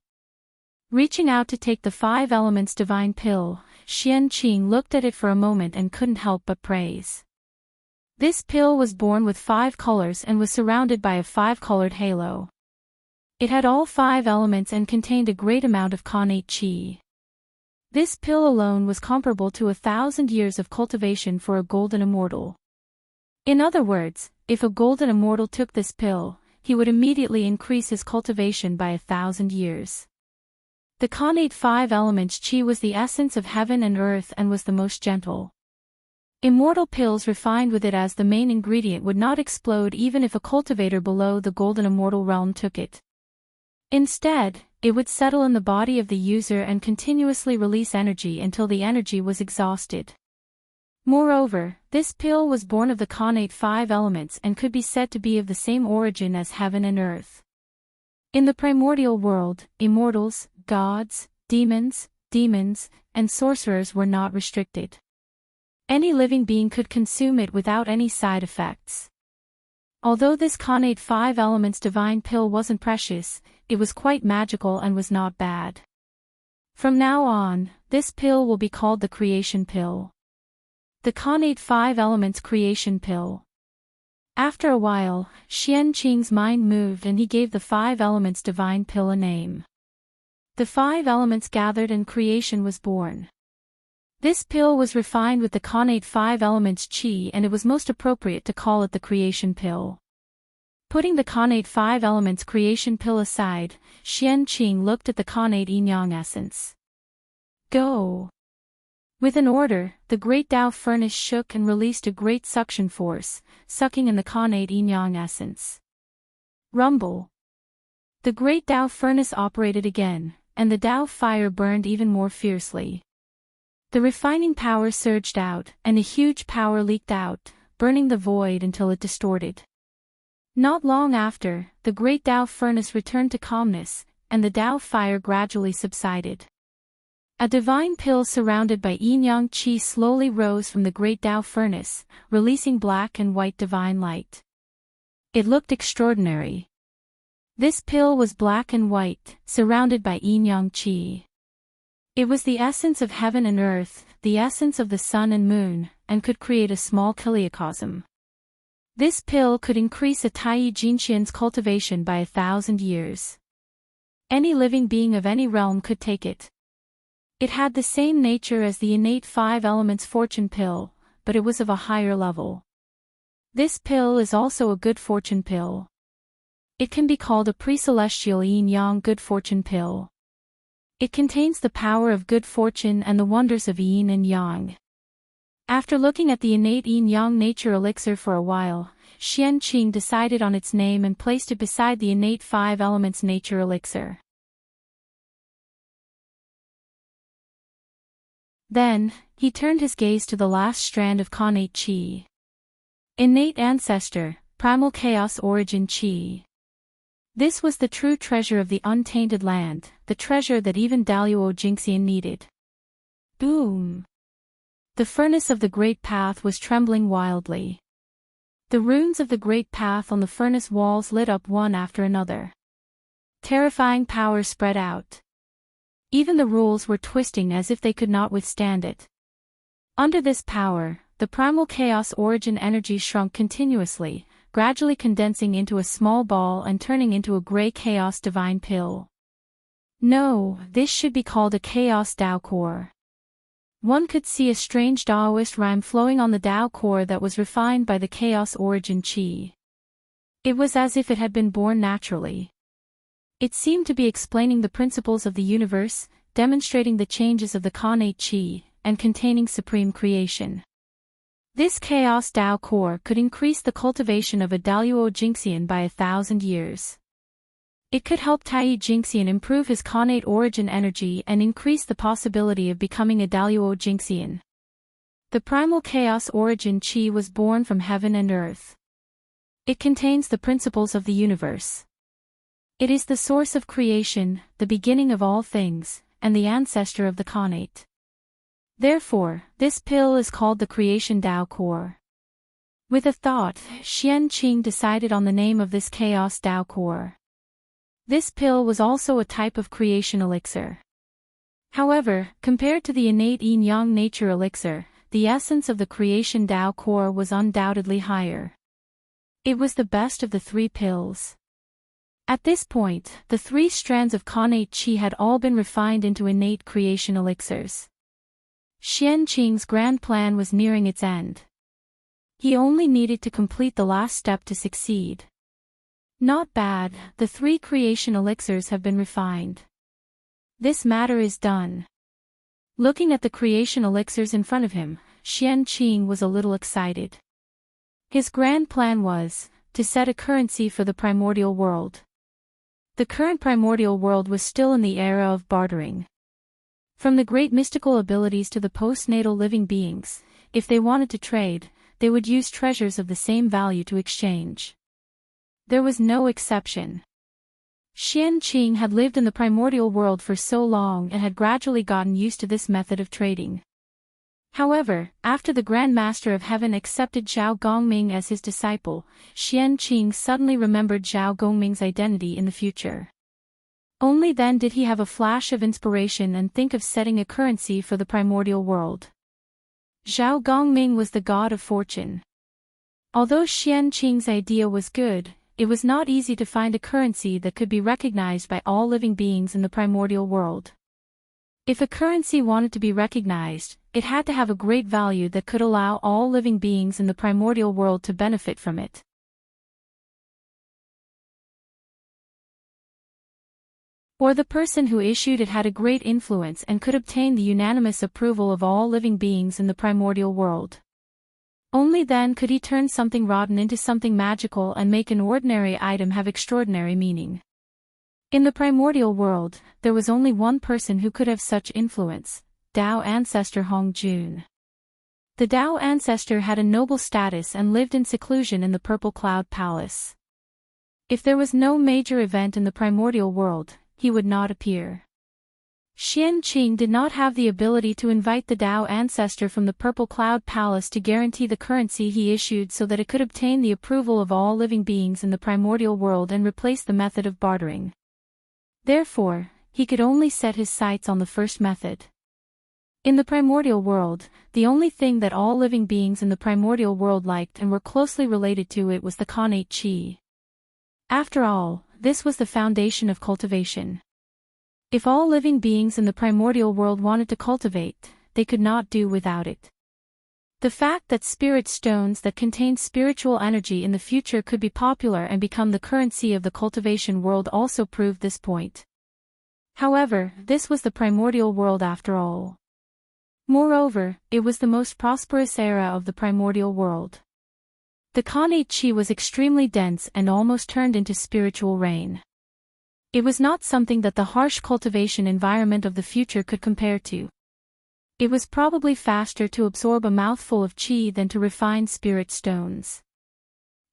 Reaching out to take the 5 elements divine pill, Xian Qing looked at it for a moment and couldn't help but praise. This pill was born with 5 colors and was surrounded by a 5-colored halo. It had all 5 elements and contained a great amount of Khanate Qi. This pill alone was comparable to 1,000 years of cultivation for a golden immortal. In other words, if a golden immortal took this pill, he would immediately increase his cultivation by 1,000 years. The Khanate 5 elements Qi was the essence of heaven and earth and was the most gentle. Immortal pills refined with it as the main ingredient would not explode even if a cultivator below the golden immortal realm took it. Instead, it would settle in the body of the user and continuously release energy until the energy was exhausted. Moreover, this pill was born of the Khanate 5 elements and could be said to be of the same origin as heaven and earth. In the primordial world, immortals, gods, demons, and sorcerers were not restricted. Any living being could consume it without any side effects. Although this connate 5 elements divine pill wasn't precious, it was quite magical and was not bad. From now on, this pill will be called the creation pill. The connate 5 elements creation pill. After a while, Xianqing's mind moved and he gave the 5 elements divine pill a name. The 5 elements gathered and creation was born. This pill was refined with the connate 5 elements qi, and it was most appropriate to call it the creation pill. Putting the connate 5 elements creation pill aside, Xianqing looked at the connate yin-yang essence. Go! With an order, the great Tao furnace shook and released a great suction force, sucking in the connate yin-yang essence. Rumble! The great Tao furnace operated again, and the Tao fire burned even more fiercely. The refining power surged out, and a huge power leaked out, burning the void until it distorted. Not long after, the great Tao furnace returned to calmness, and the Tao fire gradually subsided. A divine pill surrounded by yin-yang qi slowly rose from the great Tao furnace, releasing black and white divine light. It looked extraordinary. This pill was black and white, surrounded by yin-yang qi. It was the essence of heaven and earth, the essence of the sun and moon, and could create a small kiliocosm. This pill could increase a Taiyi Jinxian's cultivation by 1,000 years. Any living being of any realm could take it. It had the same nature as the innate 5 elements fortune pill, but it was of a higher level. This pill is also a good fortune pill. It can be called a pre-celestial yin-yang good fortune pill. It contains the power of good fortune and the wonders of yin and yang. After looking at the innate yin-yang nature elixir for a while, Xianqing decided on its name and placed it beside the innate 5 elements nature elixir. Then, he turned his gaze to the last strand of connate qi. Innate ancestor, primal chaos origin qi. This was the true treasure of the untainted land, the treasure that even Daluo Jingxian needed. Boom! The furnace of the great path was trembling wildly. The runes of the great path on the furnace walls lit up one after another. Terrifying power spread out. Even the rules were twisting as if they could not withstand it. Under this power, the primal chaos origin energy shrunk continuously, gradually condensing into a small ball and turning into a gray chaos divine pill. No, this should be called a chaos Tao core. One could see a strange Taoist rhyme flowing on the Tao core that was refined by the chaos origin qi. It was as if it had been born naturally. It seemed to be explaining the principles of the universe, demonstrating the changes of the connate qi, and containing supreme creation. This chaos Tao core could increase the cultivation of a Daluo Jingxian by 1,000 years. It could help Taiyi Jingxian improve his connate origin energy and increase the possibility of becoming a Daluo Jingxian. The primal chaos origin qi was born from heaven and earth. It contains the principles of the universe. It is the source of creation, the beginning of all things, and the ancestor of the connate. Therefore, this pill is called the creation Tao core. With a thought, Xianqing decided on the name of this chaos Tao core. This pill was also a type of creation elixir. However, compared to the innate yin-yang nature elixir, the essence of the creation Tao core was undoubtedly higher. It was the best of the 3 pills. At this point, the 3 strands of connate qi had all been refined into innate creation elixirs. Xianqing's grand plan was nearing its end. He only needed to complete the last step to succeed. Not bad, the 3 creation elixirs have been refined. This matter is done. Looking at the creation elixirs in front of him, Xianqing was a little excited. His grand plan was to set a currency for the primordial world. The current primordial world was still in the era of bartering. From the great mystical abilities to the postnatal living beings, if they wanted to trade, they would use treasures of the same value to exchange. There was no exception. Enchanting had lived in the primordial world for so long and had gradually gotten used to this method of trading. However, after the Grand Master of Heaven accepted Zhao Gongming as his disciple, Enchanting suddenly remembered Zhao Gongming's identity in the future. Only then did he have a flash of inspiration and think of setting a currency for the primordial world. Zhao Gongming was the god of fortune. Although Enchanting's idea was good, it was not easy to find a currency that could be recognized by all living beings in the primordial world. If a currency wanted to be recognized, it had to have a great value that could allow all living beings in the primordial world to benefit from it. Or the person who issued it had a great influence and could obtain the unanimous approval of all living beings in the primordial world. Only then could he turn something rotten into something magical and make an ordinary item have extraordinary meaning. In the primordial world, there was only one person who could have such influence, Tao Ancestor Hongjun. The Tao Ancestor had a noble status and lived in seclusion in the Purple Cloud Palace. If there was no major event in the primordial world, he would not appear. Enchanting did not have the ability to invite the Tao Ancestor from the Purple Cloud Palace to guarantee the currency he issued so that it could obtain the approval of all living beings in the primordial world and replace the method of bartering. Therefore, he could only set his sights on the first method. In the primordial world, the only thing that all living beings in the primordial world liked and were closely related to it was the connate qi. After all, this was the foundation of cultivation. If all living beings in the primordial world wanted to cultivate, they could not do without it. The fact that spirit stones that contained spiritual energy in the future could be popular and become the currency of the cultivation world also proved this point. However, this was the primordial world after all. Moreover, it was the most prosperous era of the primordial world. The connate qi was extremely dense and almost turned into spiritual rain. It was not something that the harsh cultivation environment of the future could compare to. It was probably faster to absorb a mouthful of qi than to refine spirit stones.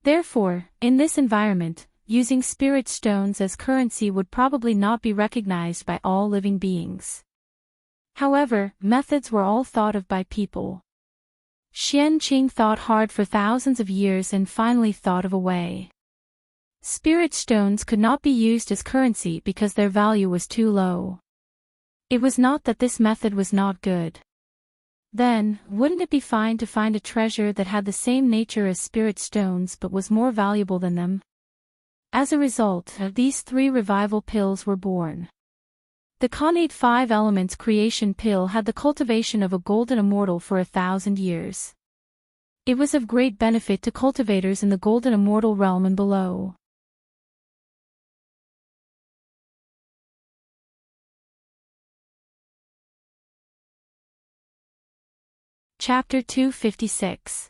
Therefore, in this environment, using spirit stones as currency would probably not be recognized by all living beings. However, methods were all thought of by people. Enchanting thought hard for thousands of years and finally thought of a way. Spirit stones could not be used as currency because their value was too low. It was not that this method was not good. Then, wouldn't it be fine to find a treasure that had the same nature as spirit stones but was more valuable than them? As a result, these 3 revival pills were born. The connate 5 elements creation pill had the cultivation of a golden immortal for 1,000 years. It was of great benefit to cultivators in the golden immortal realm and below. Chapter 256.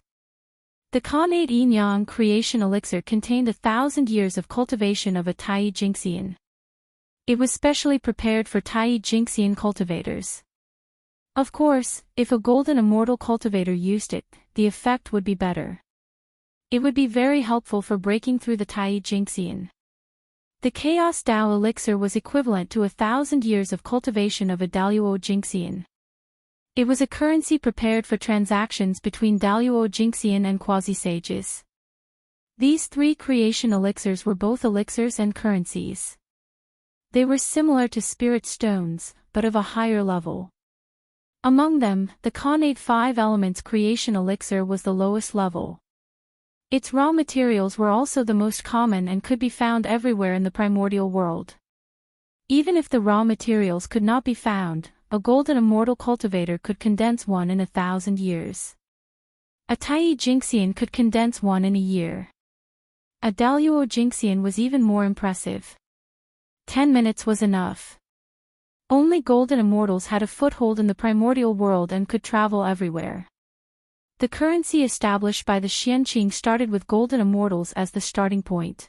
The connate yin-yang creation elixir contained 1,000 years of cultivation of a Tai Jingxian. It was specially prepared for Tai Jingxian cultivators. Of course, if a golden immortal cultivator used it, the effect would be better. It would be very helpful for breaking through the Tai Jingxian. The Chaos Dao elixir was equivalent to 1,000 years of cultivation of a Daluo Jingxian. It was a currency prepared for transactions between Daluo Jingxian and quasi-sages. These 3 creation elixirs were both elixirs and currencies. They were similar to spirit stones, but of a higher level. Among them, the connate 5 elements creation elixir was the lowest level. Its raw materials were also the most common and could be found everywhere in the primordial world. Even if the raw materials could not be found, a golden immortal cultivator could condense one in 1,000 years. A Tai Jingxian could condense one in a year. A Daluo Jingxian was even more impressive. 10 minutes was enough. Only golden immortals had a foothold in the primordial world and could travel everywhere. The currency established by the Enchanting started with golden immortals as the starting point.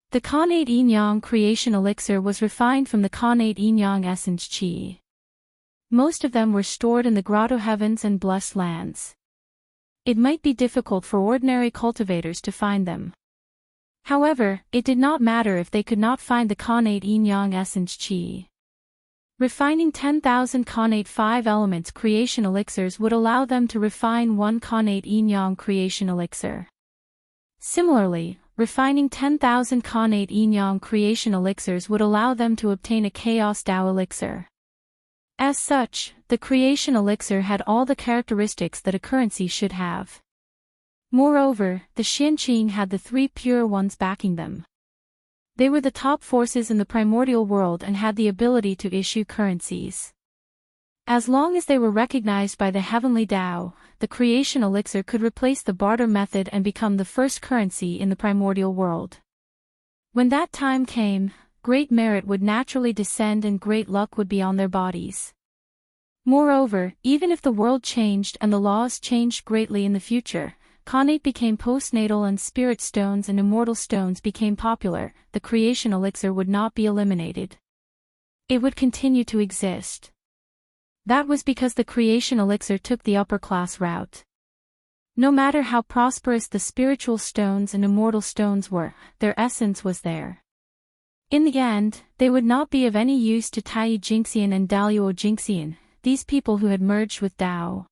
The connate yin-yang creation elixir was refined from the connate yin-yang essence qi. Most of them were stored in the grotto heavens and blessed lands. It might be difficult for ordinary cultivators to find them. However, it did not matter if they could not find the connate yin-yang essence qi. Refining 10,000 connate 5 elements creation elixirs would allow them to refine 1 connate yin-yang creation elixir. Similarly, refining 10,000 connate yin-yang creation elixirs would allow them to obtain a chaos Tao elixir. As such, the creation elixir had all the characteristics that a currency should have. Moreover, the Xianqing had the 3 pure ones backing them. They were the top forces in the primordial world and had the ability to issue currencies. As long as they were recognized by the heavenly Tao, the creation elixir could replace the barter method and become the first currency in the primordial world. When that time came, great merit would naturally descend and great luck would be on their bodies. Moreover, even if the world changed and the laws changed greatly in the future, connate became postnatal and spirit stones and immortal stones became popular, the creation elixir would not be eliminated. It would continue to exist. That was because the creation elixir took the upper class route. No matter how prosperous the spiritual stones and immortal stones were, their essence was there. In the end, they would not be of any use to Tai Jingxian and Daluo Jingxian, these people who had merged with Tao.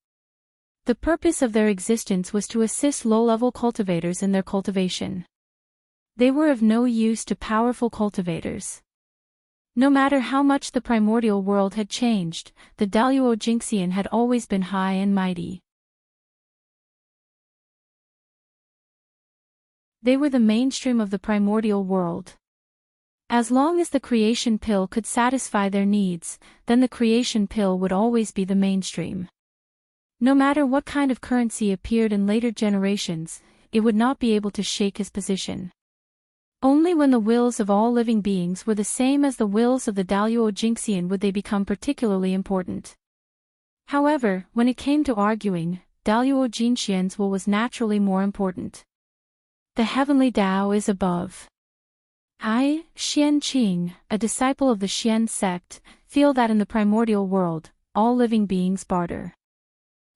The purpose of their existence was to assist low-level cultivators in their cultivation. They were of no use to powerful cultivators. No matter how much the primordial world had changed, the Daluo Jingxian had always been high and mighty. They were the mainstream of the primordial world. As long as the creation pill could satisfy their needs, then the creation pill would always be the mainstream. No matter what kind of currency appeared in later generations, it would not be able to shake his position. Only when the wills of all living beings were the same as the wills of the Daluo Jingxian would they become particularly important. However, when it came to arguing, Daluo Jingxian's will was naturally more important. The heavenly Tao is above. I, Xianqing, a disciple of the Xian sect, feel that in the primordial world, all living beings barter.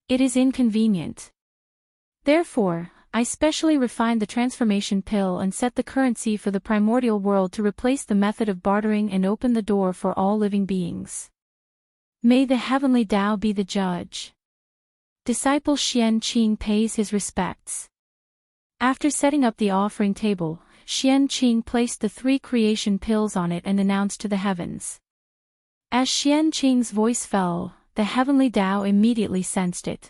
It is inconvenient. Therefore, I specially refined the transformation pill and set the currency for the primordial world to replace the method of bartering and open the door for all living beings. May the heavenly Tao be the judge. Disciple Xianqing pays his respects. After setting up the offering table, Xianqing placed the 3 creation pills on it and announced to the heavens. As Xianqing's voice fell, the heavenly Tao immediately sensed it.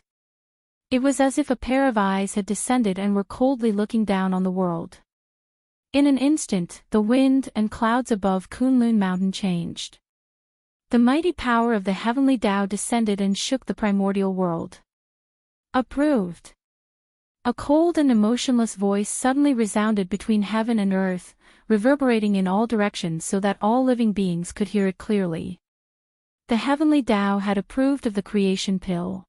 It was as if a pair of eyes had descended and were coldly looking down on the world. In an instant, the wind and clouds above Kunlun Mountain changed. The mighty power of the heavenly Tao descended and shook the primordial world. Approved. A cold and emotionless voice suddenly resounded between heaven and earth, reverberating in all directions so that all living beings could hear it clearly. The heavenly Tao had approved of the creation pill.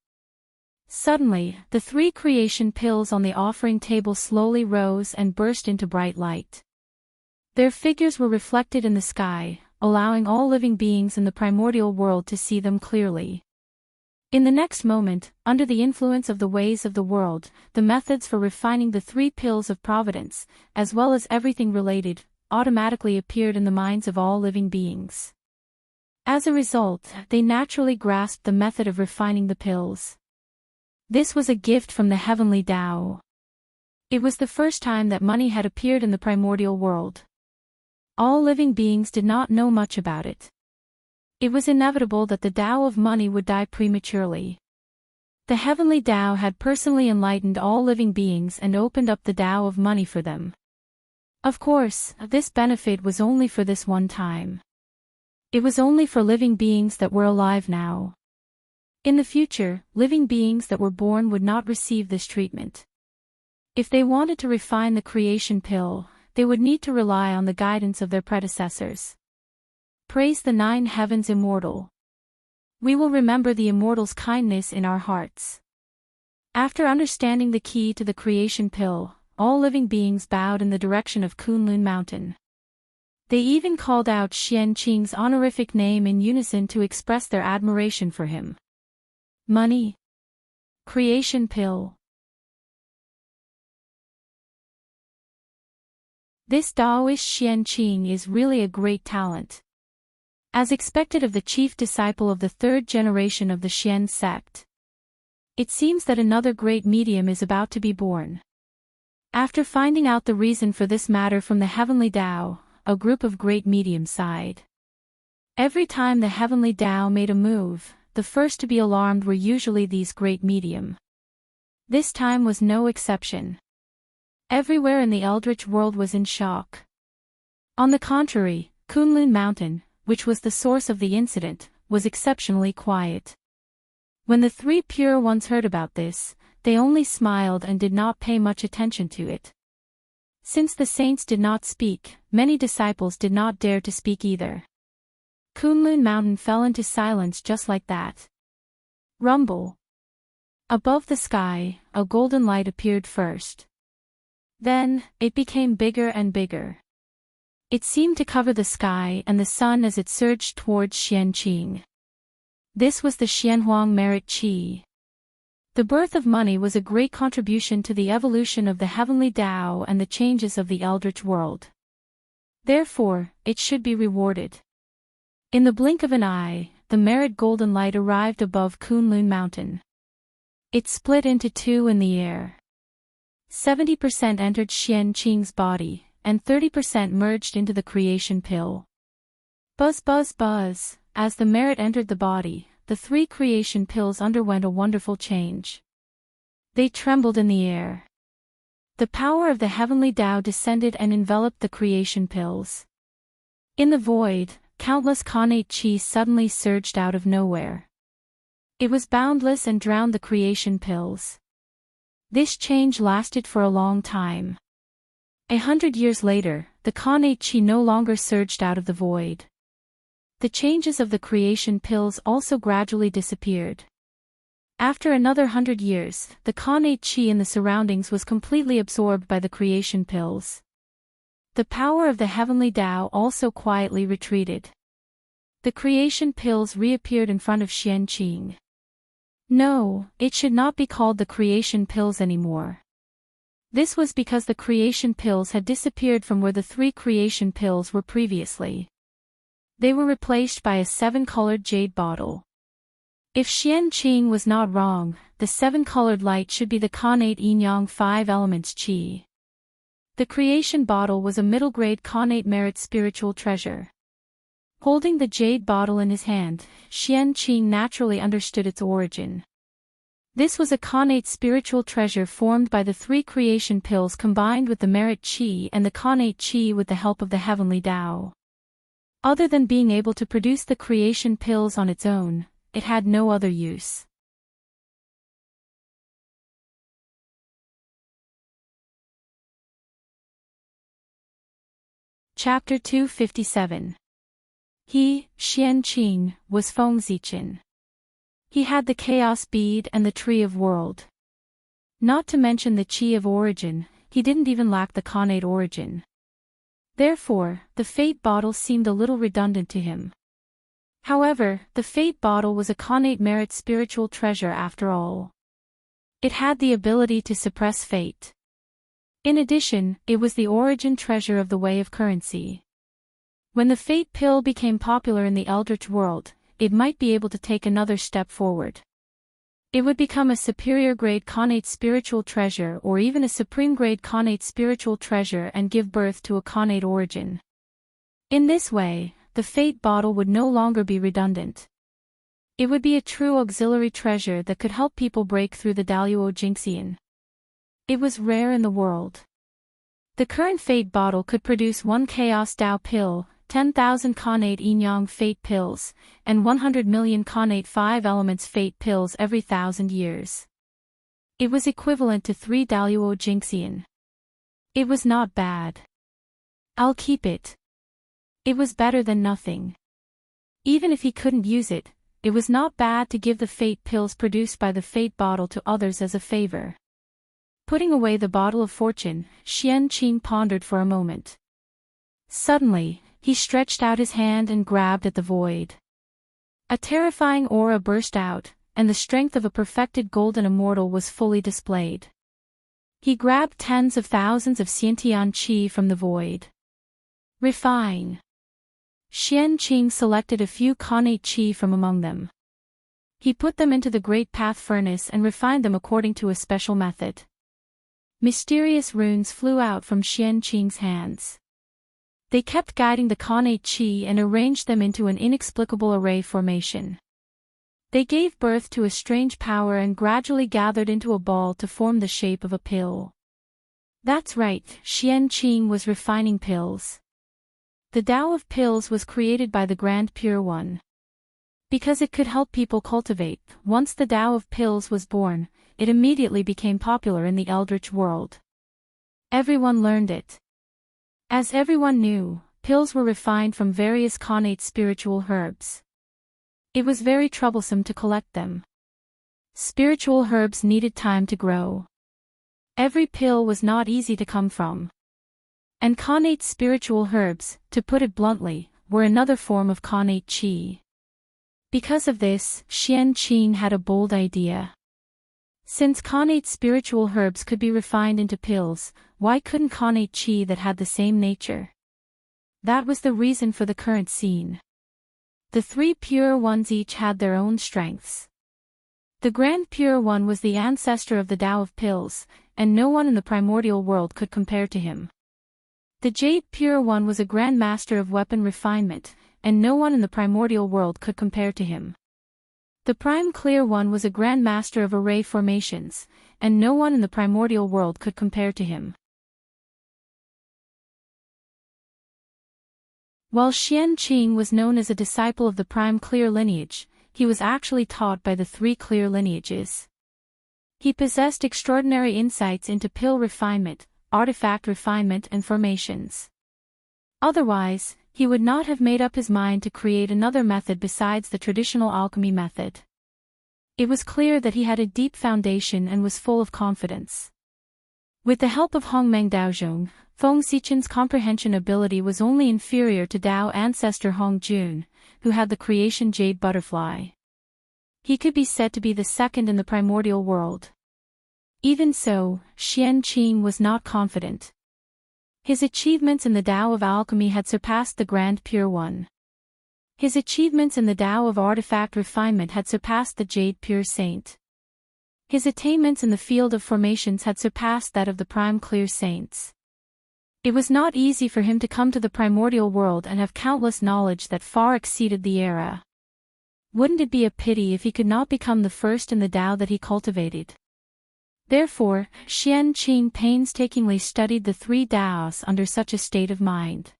Suddenly, the 3 creation pills on the offering table slowly rose and burst into bright light. Their figures were reflected in the sky, allowing all living beings in the primordial world to see them clearly. In the next moment, under the influence of the ways of the world, the methods for refining the 3 pills of providence, as well as everything related, automatically appeared in the minds of all living beings. As a result, they naturally grasped the method of refining the pills. This was a gift from the heavenly Tao. It was the first time that money had appeared in the primordial world. All living beings did not know much about it. It was inevitable that the Tao of money would die prematurely. The heavenly Tao had personally enlightened all living beings and opened up the Tao of money for them. Of course, this benefit was only for this one time. It was only for living beings that were alive now. In the future, living beings that were born would not receive this treatment. If they wanted to refine the creation pill, they would need to rely on the guidance of their predecessors. Praise the 9 heavens immortal. We will remember the immortal's kindness in our hearts. After understanding the key to the creation pill, all living beings bowed in the direction of Kunlun Mountain. They even called out Xianqing's honorific name in unison to express their admiration for him. Money. Creation pill. This Taoist Enchanting is really a great talent. As expected of the chief disciple of the third generation of the Xian sect. It seems that another great medium is about to be born. After finding out the reason for this matter from the heavenly Tao, a group of great mediums sighed. Every time the heavenly Tao made a move, the first to be alarmed were usually these great medium. This time was no exception. Everywhere in the eldritch world was in shock. On the contrary, Kunlun Mountain, which was the source of the incident, was exceptionally quiet. When the three pure ones heard about this, they only smiled and did not pay much attention to it. Since the saints did not speak, many disciples did not dare to speak either. Kunlun Mountain fell into silence just like that. Rumble. Above the sky, a golden light appeared first. Then, it became bigger and bigger. It seemed to cover the sky and the sun as it surged towards Xianqing. This was the Xianhuang merit qi. The birth of money was a great contribution to the evolution of the heavenly Tao and the changes of the eldritch world. Therefore, it should be rewarded. In the blink of an eye, the merit golden light arrived above Kunlun Mountain. It split into two in the air. 70% entered Xianqing's body, and 30% merged into the creation pill. Buzz buzz buzz, as the merit entered the body, the three creation pills underwent a wonderful change. They trembled in the air. The power of the heavenly Tao descended and enveloped the creation pills. In the void, countless Khanate Qi suddenly surged out of nowhere. It was boundless and drowned the creation pills. This change lasted for a long time. 100 years later, the Khanate Qi no longer surged out of the void. The changes of the creation pills also gradually disappeared. After another 100 years, the Khanate Qi in the surroundings was completely absorbed by the creation pills. The power of the heavenly Tao also quietly retreated. The creation pills reappeared in front of Xianqing. No, it should not be called the creation pills anymore. This was because the creation pills had disappeared from where the three creation pills were previously. They were replaced by a 7-colored jade bottle. If Xianqing was not wrong, the 7-colored light should be the Khanate Yin-Yang 5 elements qi. The creation bottle was a middle-grade Khanate merit spiritual treasure. Holding the jade bottle in his hand, Xianqing naturally understood its origin. This was a Khanate spiritual treasure formed by the three creation pills combined with the merit qi and the Khanate qi with the help of the heavenly Tao. Other than being able to produce the creation pills on its own, it had no other use. Chapter 257. He, Xianqing, was Fengzichen. He had the chaos bead and the tree of world. Not to mention the qi of origin, he didn't even lack the Khanate origin. Therefore, the fate bottle seemed a little redundant to him. However, the fate bottle was a Khanate merit spiritual treasure after all. It had the ability to suppress fate. In addition, it was the origin treasure of the way of currency. When the fate pill became popular in the eldritch world, it might be able to take another step forward. It would become a superior grade Khanate spiritual treasure or even a supreme grade Khanate spiritual treasure and give birth to a Khanate origin. In this way, the fate bottle would no longer be redundant. It would be a true auxiliary treasure that could help people break through the Daluo Jinxian. It was rare in the world. The current fate bottle could produce 1 Chaos Dao pill, 10,000 Khanate Yin-Yang fate pills, and 100 million Khanate 5 elements fate pills every 1,000 years. It was equivalent to 3 Daluo Jinxian. It was not bad. I'll keep it. It was better than nothing. Even if he couldn't use it, it was not bad to give the fate pills produced by the fate bottle to others as a favor. Putting away the bottle of fortune, Xianqing pondered for a moment. Suddenly, he stretched out his hand and grabbed at the void. A terrifying aura burst out, and the strength of a perfected golden immortal was fully displayed. He grabbed tens of thousands of Xiantian qi from the void. Refine. Xianqing selected a few connate qi from among them. He put them into the great path furnace and refined them according to a special method. Mysterious runes flew out from Xianqing's hands. They kept guiding the connate qi and arranged them into an inexplicable array formation. They gave birth to a strange power and gradually gathered into a ball to form the shape of a pill. That's right, Xianqing was refining pills. The Tao of pills was created by the Grand Pure One. Because it could help people cultivate, once the Tao of pills was born, it immediately became popular in the Eldritch world. Everyone learned it. As everyone knew, pills were refined from various connate spiritual herbs. It was very troublesome to collect them. Spiritual herbs needed time to grow. Every pill was not easy to come from. And connate spiritual herbs, to put it bluntly, were another form of connate qi. Because of this, Xianqing had a bold idea. Since connate spiritual herbs could be refined into pills, why couldn't connate qi that had the same nature? That was the reason for the current scene. The three pure ones each had their own strengths. The Grand Pure One was the ancestor of the Tao of pills, and no one in the primordial world could compare to him. The Jade Pure One was a Grand Master of weapon refinement, and no one in the primordial world could compare to him. The Prime Clear One was a Grand Master of array formations, and no one in the primordial world could compare to him. While Xianqing was known as a disciple of the Prime Clear lineage, he was actually taught by the three clear lineages. He possessed extraordinary insights into pill refinement, artifact refinement and formations. Otherwise, he would not have made up his mind to create another method besides the traditional alchemy method. It was clear that he had a deep foundation and was full of confidence. With the help of Hongmeng Daozhong, Feng Xichen's comprehension ability was only inferior to Dao ancestor Hong Jun, who had the creation jade butterfly. He could be said to be the second in the primordial world. Even so, Xianqing was not confident. His achievements in the Tao of alchemy had surpassed the Grand Pure One. His achievements in the Tao of artifact refinement had surpassed the Jade Pure Saint. His attainments in the field of formations had surpassed that of the Prime Clear Saints. It was not easy for him to come to the primordial world and have countless knowledge that far exceeded the era. Wouldn't it be a pity if he could not become the first in the Tao that he cultivated? Therefore, Xianqing painstakingly studied the three Taos under such a state of mind.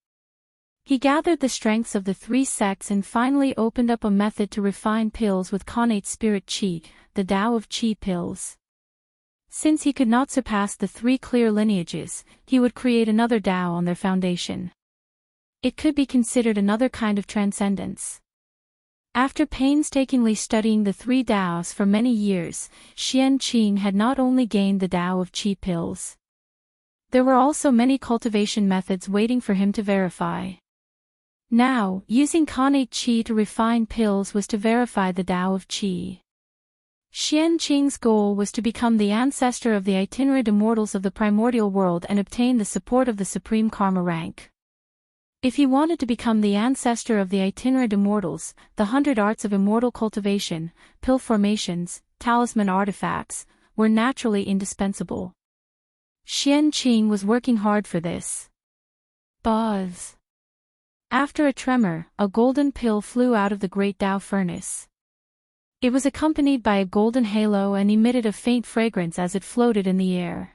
He gathered the strengths of the three sects and finally opened up a method to refine pills with connate spirit qi, the Tao of qi pills. Since he could not surpass the three clear lineages, he would create another Tao on their foundation. It could be considered another kind of transcendence. After painstakingly studying the three Taos for many years, Xianqing had not only gained the Tao of qi pills. There were also many cultivation methods waiting for him to verify. Now, using connate qi to refine pills was to verify the Tao of qi. Xianqing's goal was to become the ancestor of the itinerant immortals of the primordial world and obtain the support of the supreme karma rank. If he wanted to become the ancestor of the itinerant immortals, the 100 arts of immortal cultivation, pill formations, talisman artifacts, were naturally indispensable. Xianqing was working hard for this. Buzz. After a tremor, a golden pill flew out of the great Tao furnace. It was accompanied by a golden halo and emitted a faint fragrance as it floated in the air.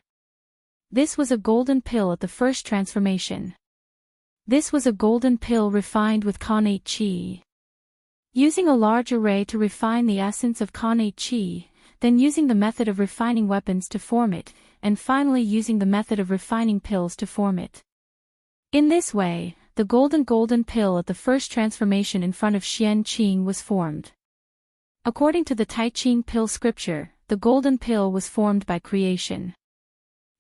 This was a golden pill at the first transformation. This was a golden pill refined with connate qi. Using a large array to refine the essence of connate qi, then using the method of refining weapons to form it, and finally using the method of refining pills to form it. In this way, the golden pill at the first transformation in front of Xianqing was formed. According to the Tai Ching pill scripture, the golden pill was formed by creation.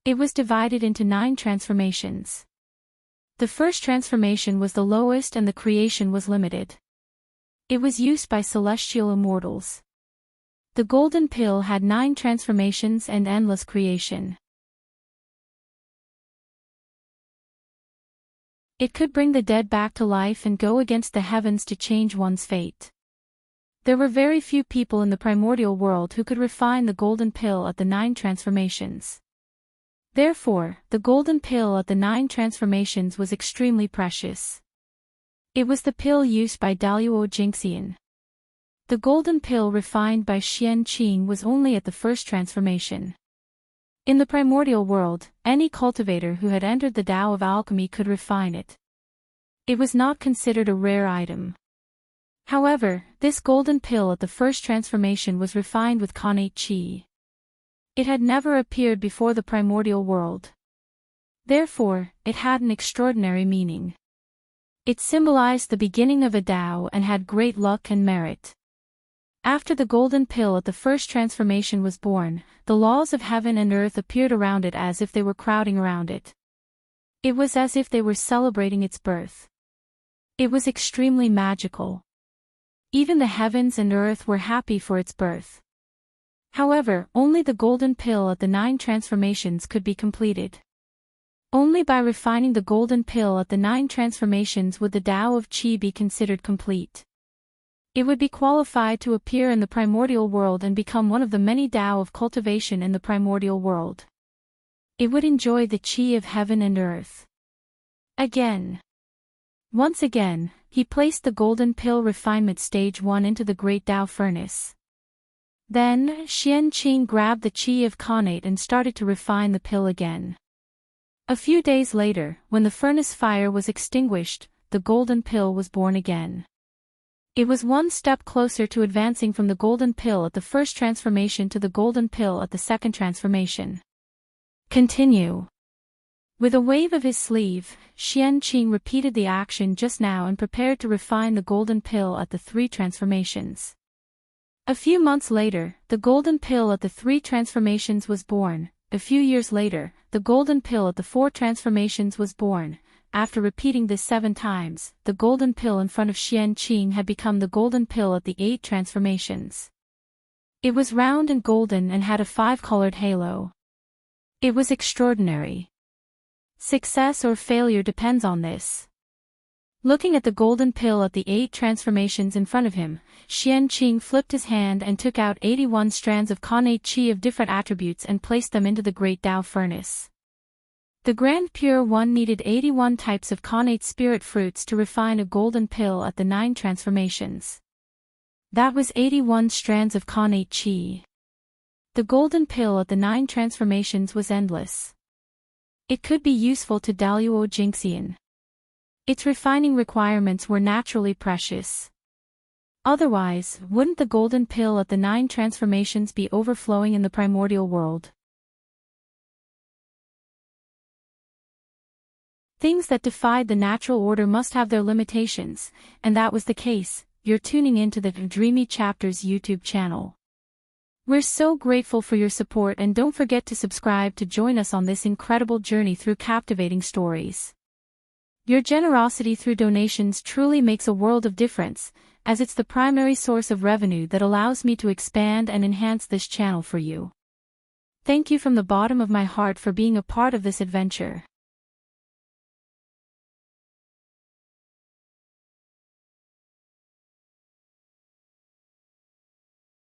It was divided into 9 transformations. The first transformation was the lowest and the creation was limited. It was used by celestial immortals. The golden pill had 9 transformations and endless creation. It could bring the dead back to life and go against the heavens to change one's fate. There were very few people in the primordial world who could refine the golden pill at the 9 transformations. Therefore, the golden pill at the 9 transformations was extremely precious. It was the pill used by Daluo Jingxian. The golden pill refined by Enchanting was only at the 1st transformation. In the primordial world, any cultivator who had entered the Tao of alchemy could refine it. It was not considered a rare item. However, this golden pill at the 1st transformation was refined with connate qi. It had never appeared before the primordial world. Therefore, it had an extraordinary meaning. It symbolized the beginning of a Tao and had great luck and merit. After the golden pill at the 1st transformation was born, the laws of heaven and earth appeared around it as if they were crowding around it. It was as if they were celebrating its birth. It was extremely magical. Even the heavens and earth were happy for its birth. However, only the golden pill at the 9 transformations could be completed. Only by refining the golden pill at the 9 transformations would the Tao of Qi be considered complete. It would be qualified to appear in the primordial world and become one of the many Tao of cultivation in the primordial world. It would enjoy the Qi of heaven and earth. Once again, he placed the golden pill refinement stage 1 into the great Tao furnace. Then, Enchanting grabbed the Qi of connate and started to refine the pill again. A few days later, when the furnace fire was extinguished, the golden pill was born again. It was one step closer to advancing from the golden pill at the 1st transformation to the golden pill at the 2nd transformation. Continue. With a wave of his sleeve, Enchanting repeated the action just now and prepared to refine the golden pill at the 3 transformations. A few months later, the golden pill at the 3 transformations was born. A few years later, the golden pill at the 4 transformations was born. After repeating this 7 times, the golden pill in front of Enchanting had become the golden pill at the 8 transformations. It was round and golden and had a 5-colored halo. It was extraordinary. Success or failure depends on this. Looking at the golden pill at the 8 transformations in front of him, Enchanting flipped his hand and took out 81 strands of connate qi of different attributes and placed them into the great Tao furnace. The Grand Pure One needed 81 types of connate spirit fruits to refine a golden pill at the 9 transformations. That was 81 strands of connate qi. The golden pill at the 9 transformations was endless. It could be useful to Daluo Jingxian. Its refining requirements were naturally precious. Otherwise, wouldn't the golden pill at the 9 transformations be overflowing in the primordial world? Things that defied the natural order must have their limitations, and that was the case. You're tuning into the Dreamy Chapters YouTube channel. We're so grateful for your support, and don't forget to subscribe to join us on this incredible journey through captivating stories. Your generosity through donations truly makes a world of difference, as it's the primary source of revenue that allows me to expand and enhance this channel for you. Thank you from the bottom of my heart for being a part of this adventure.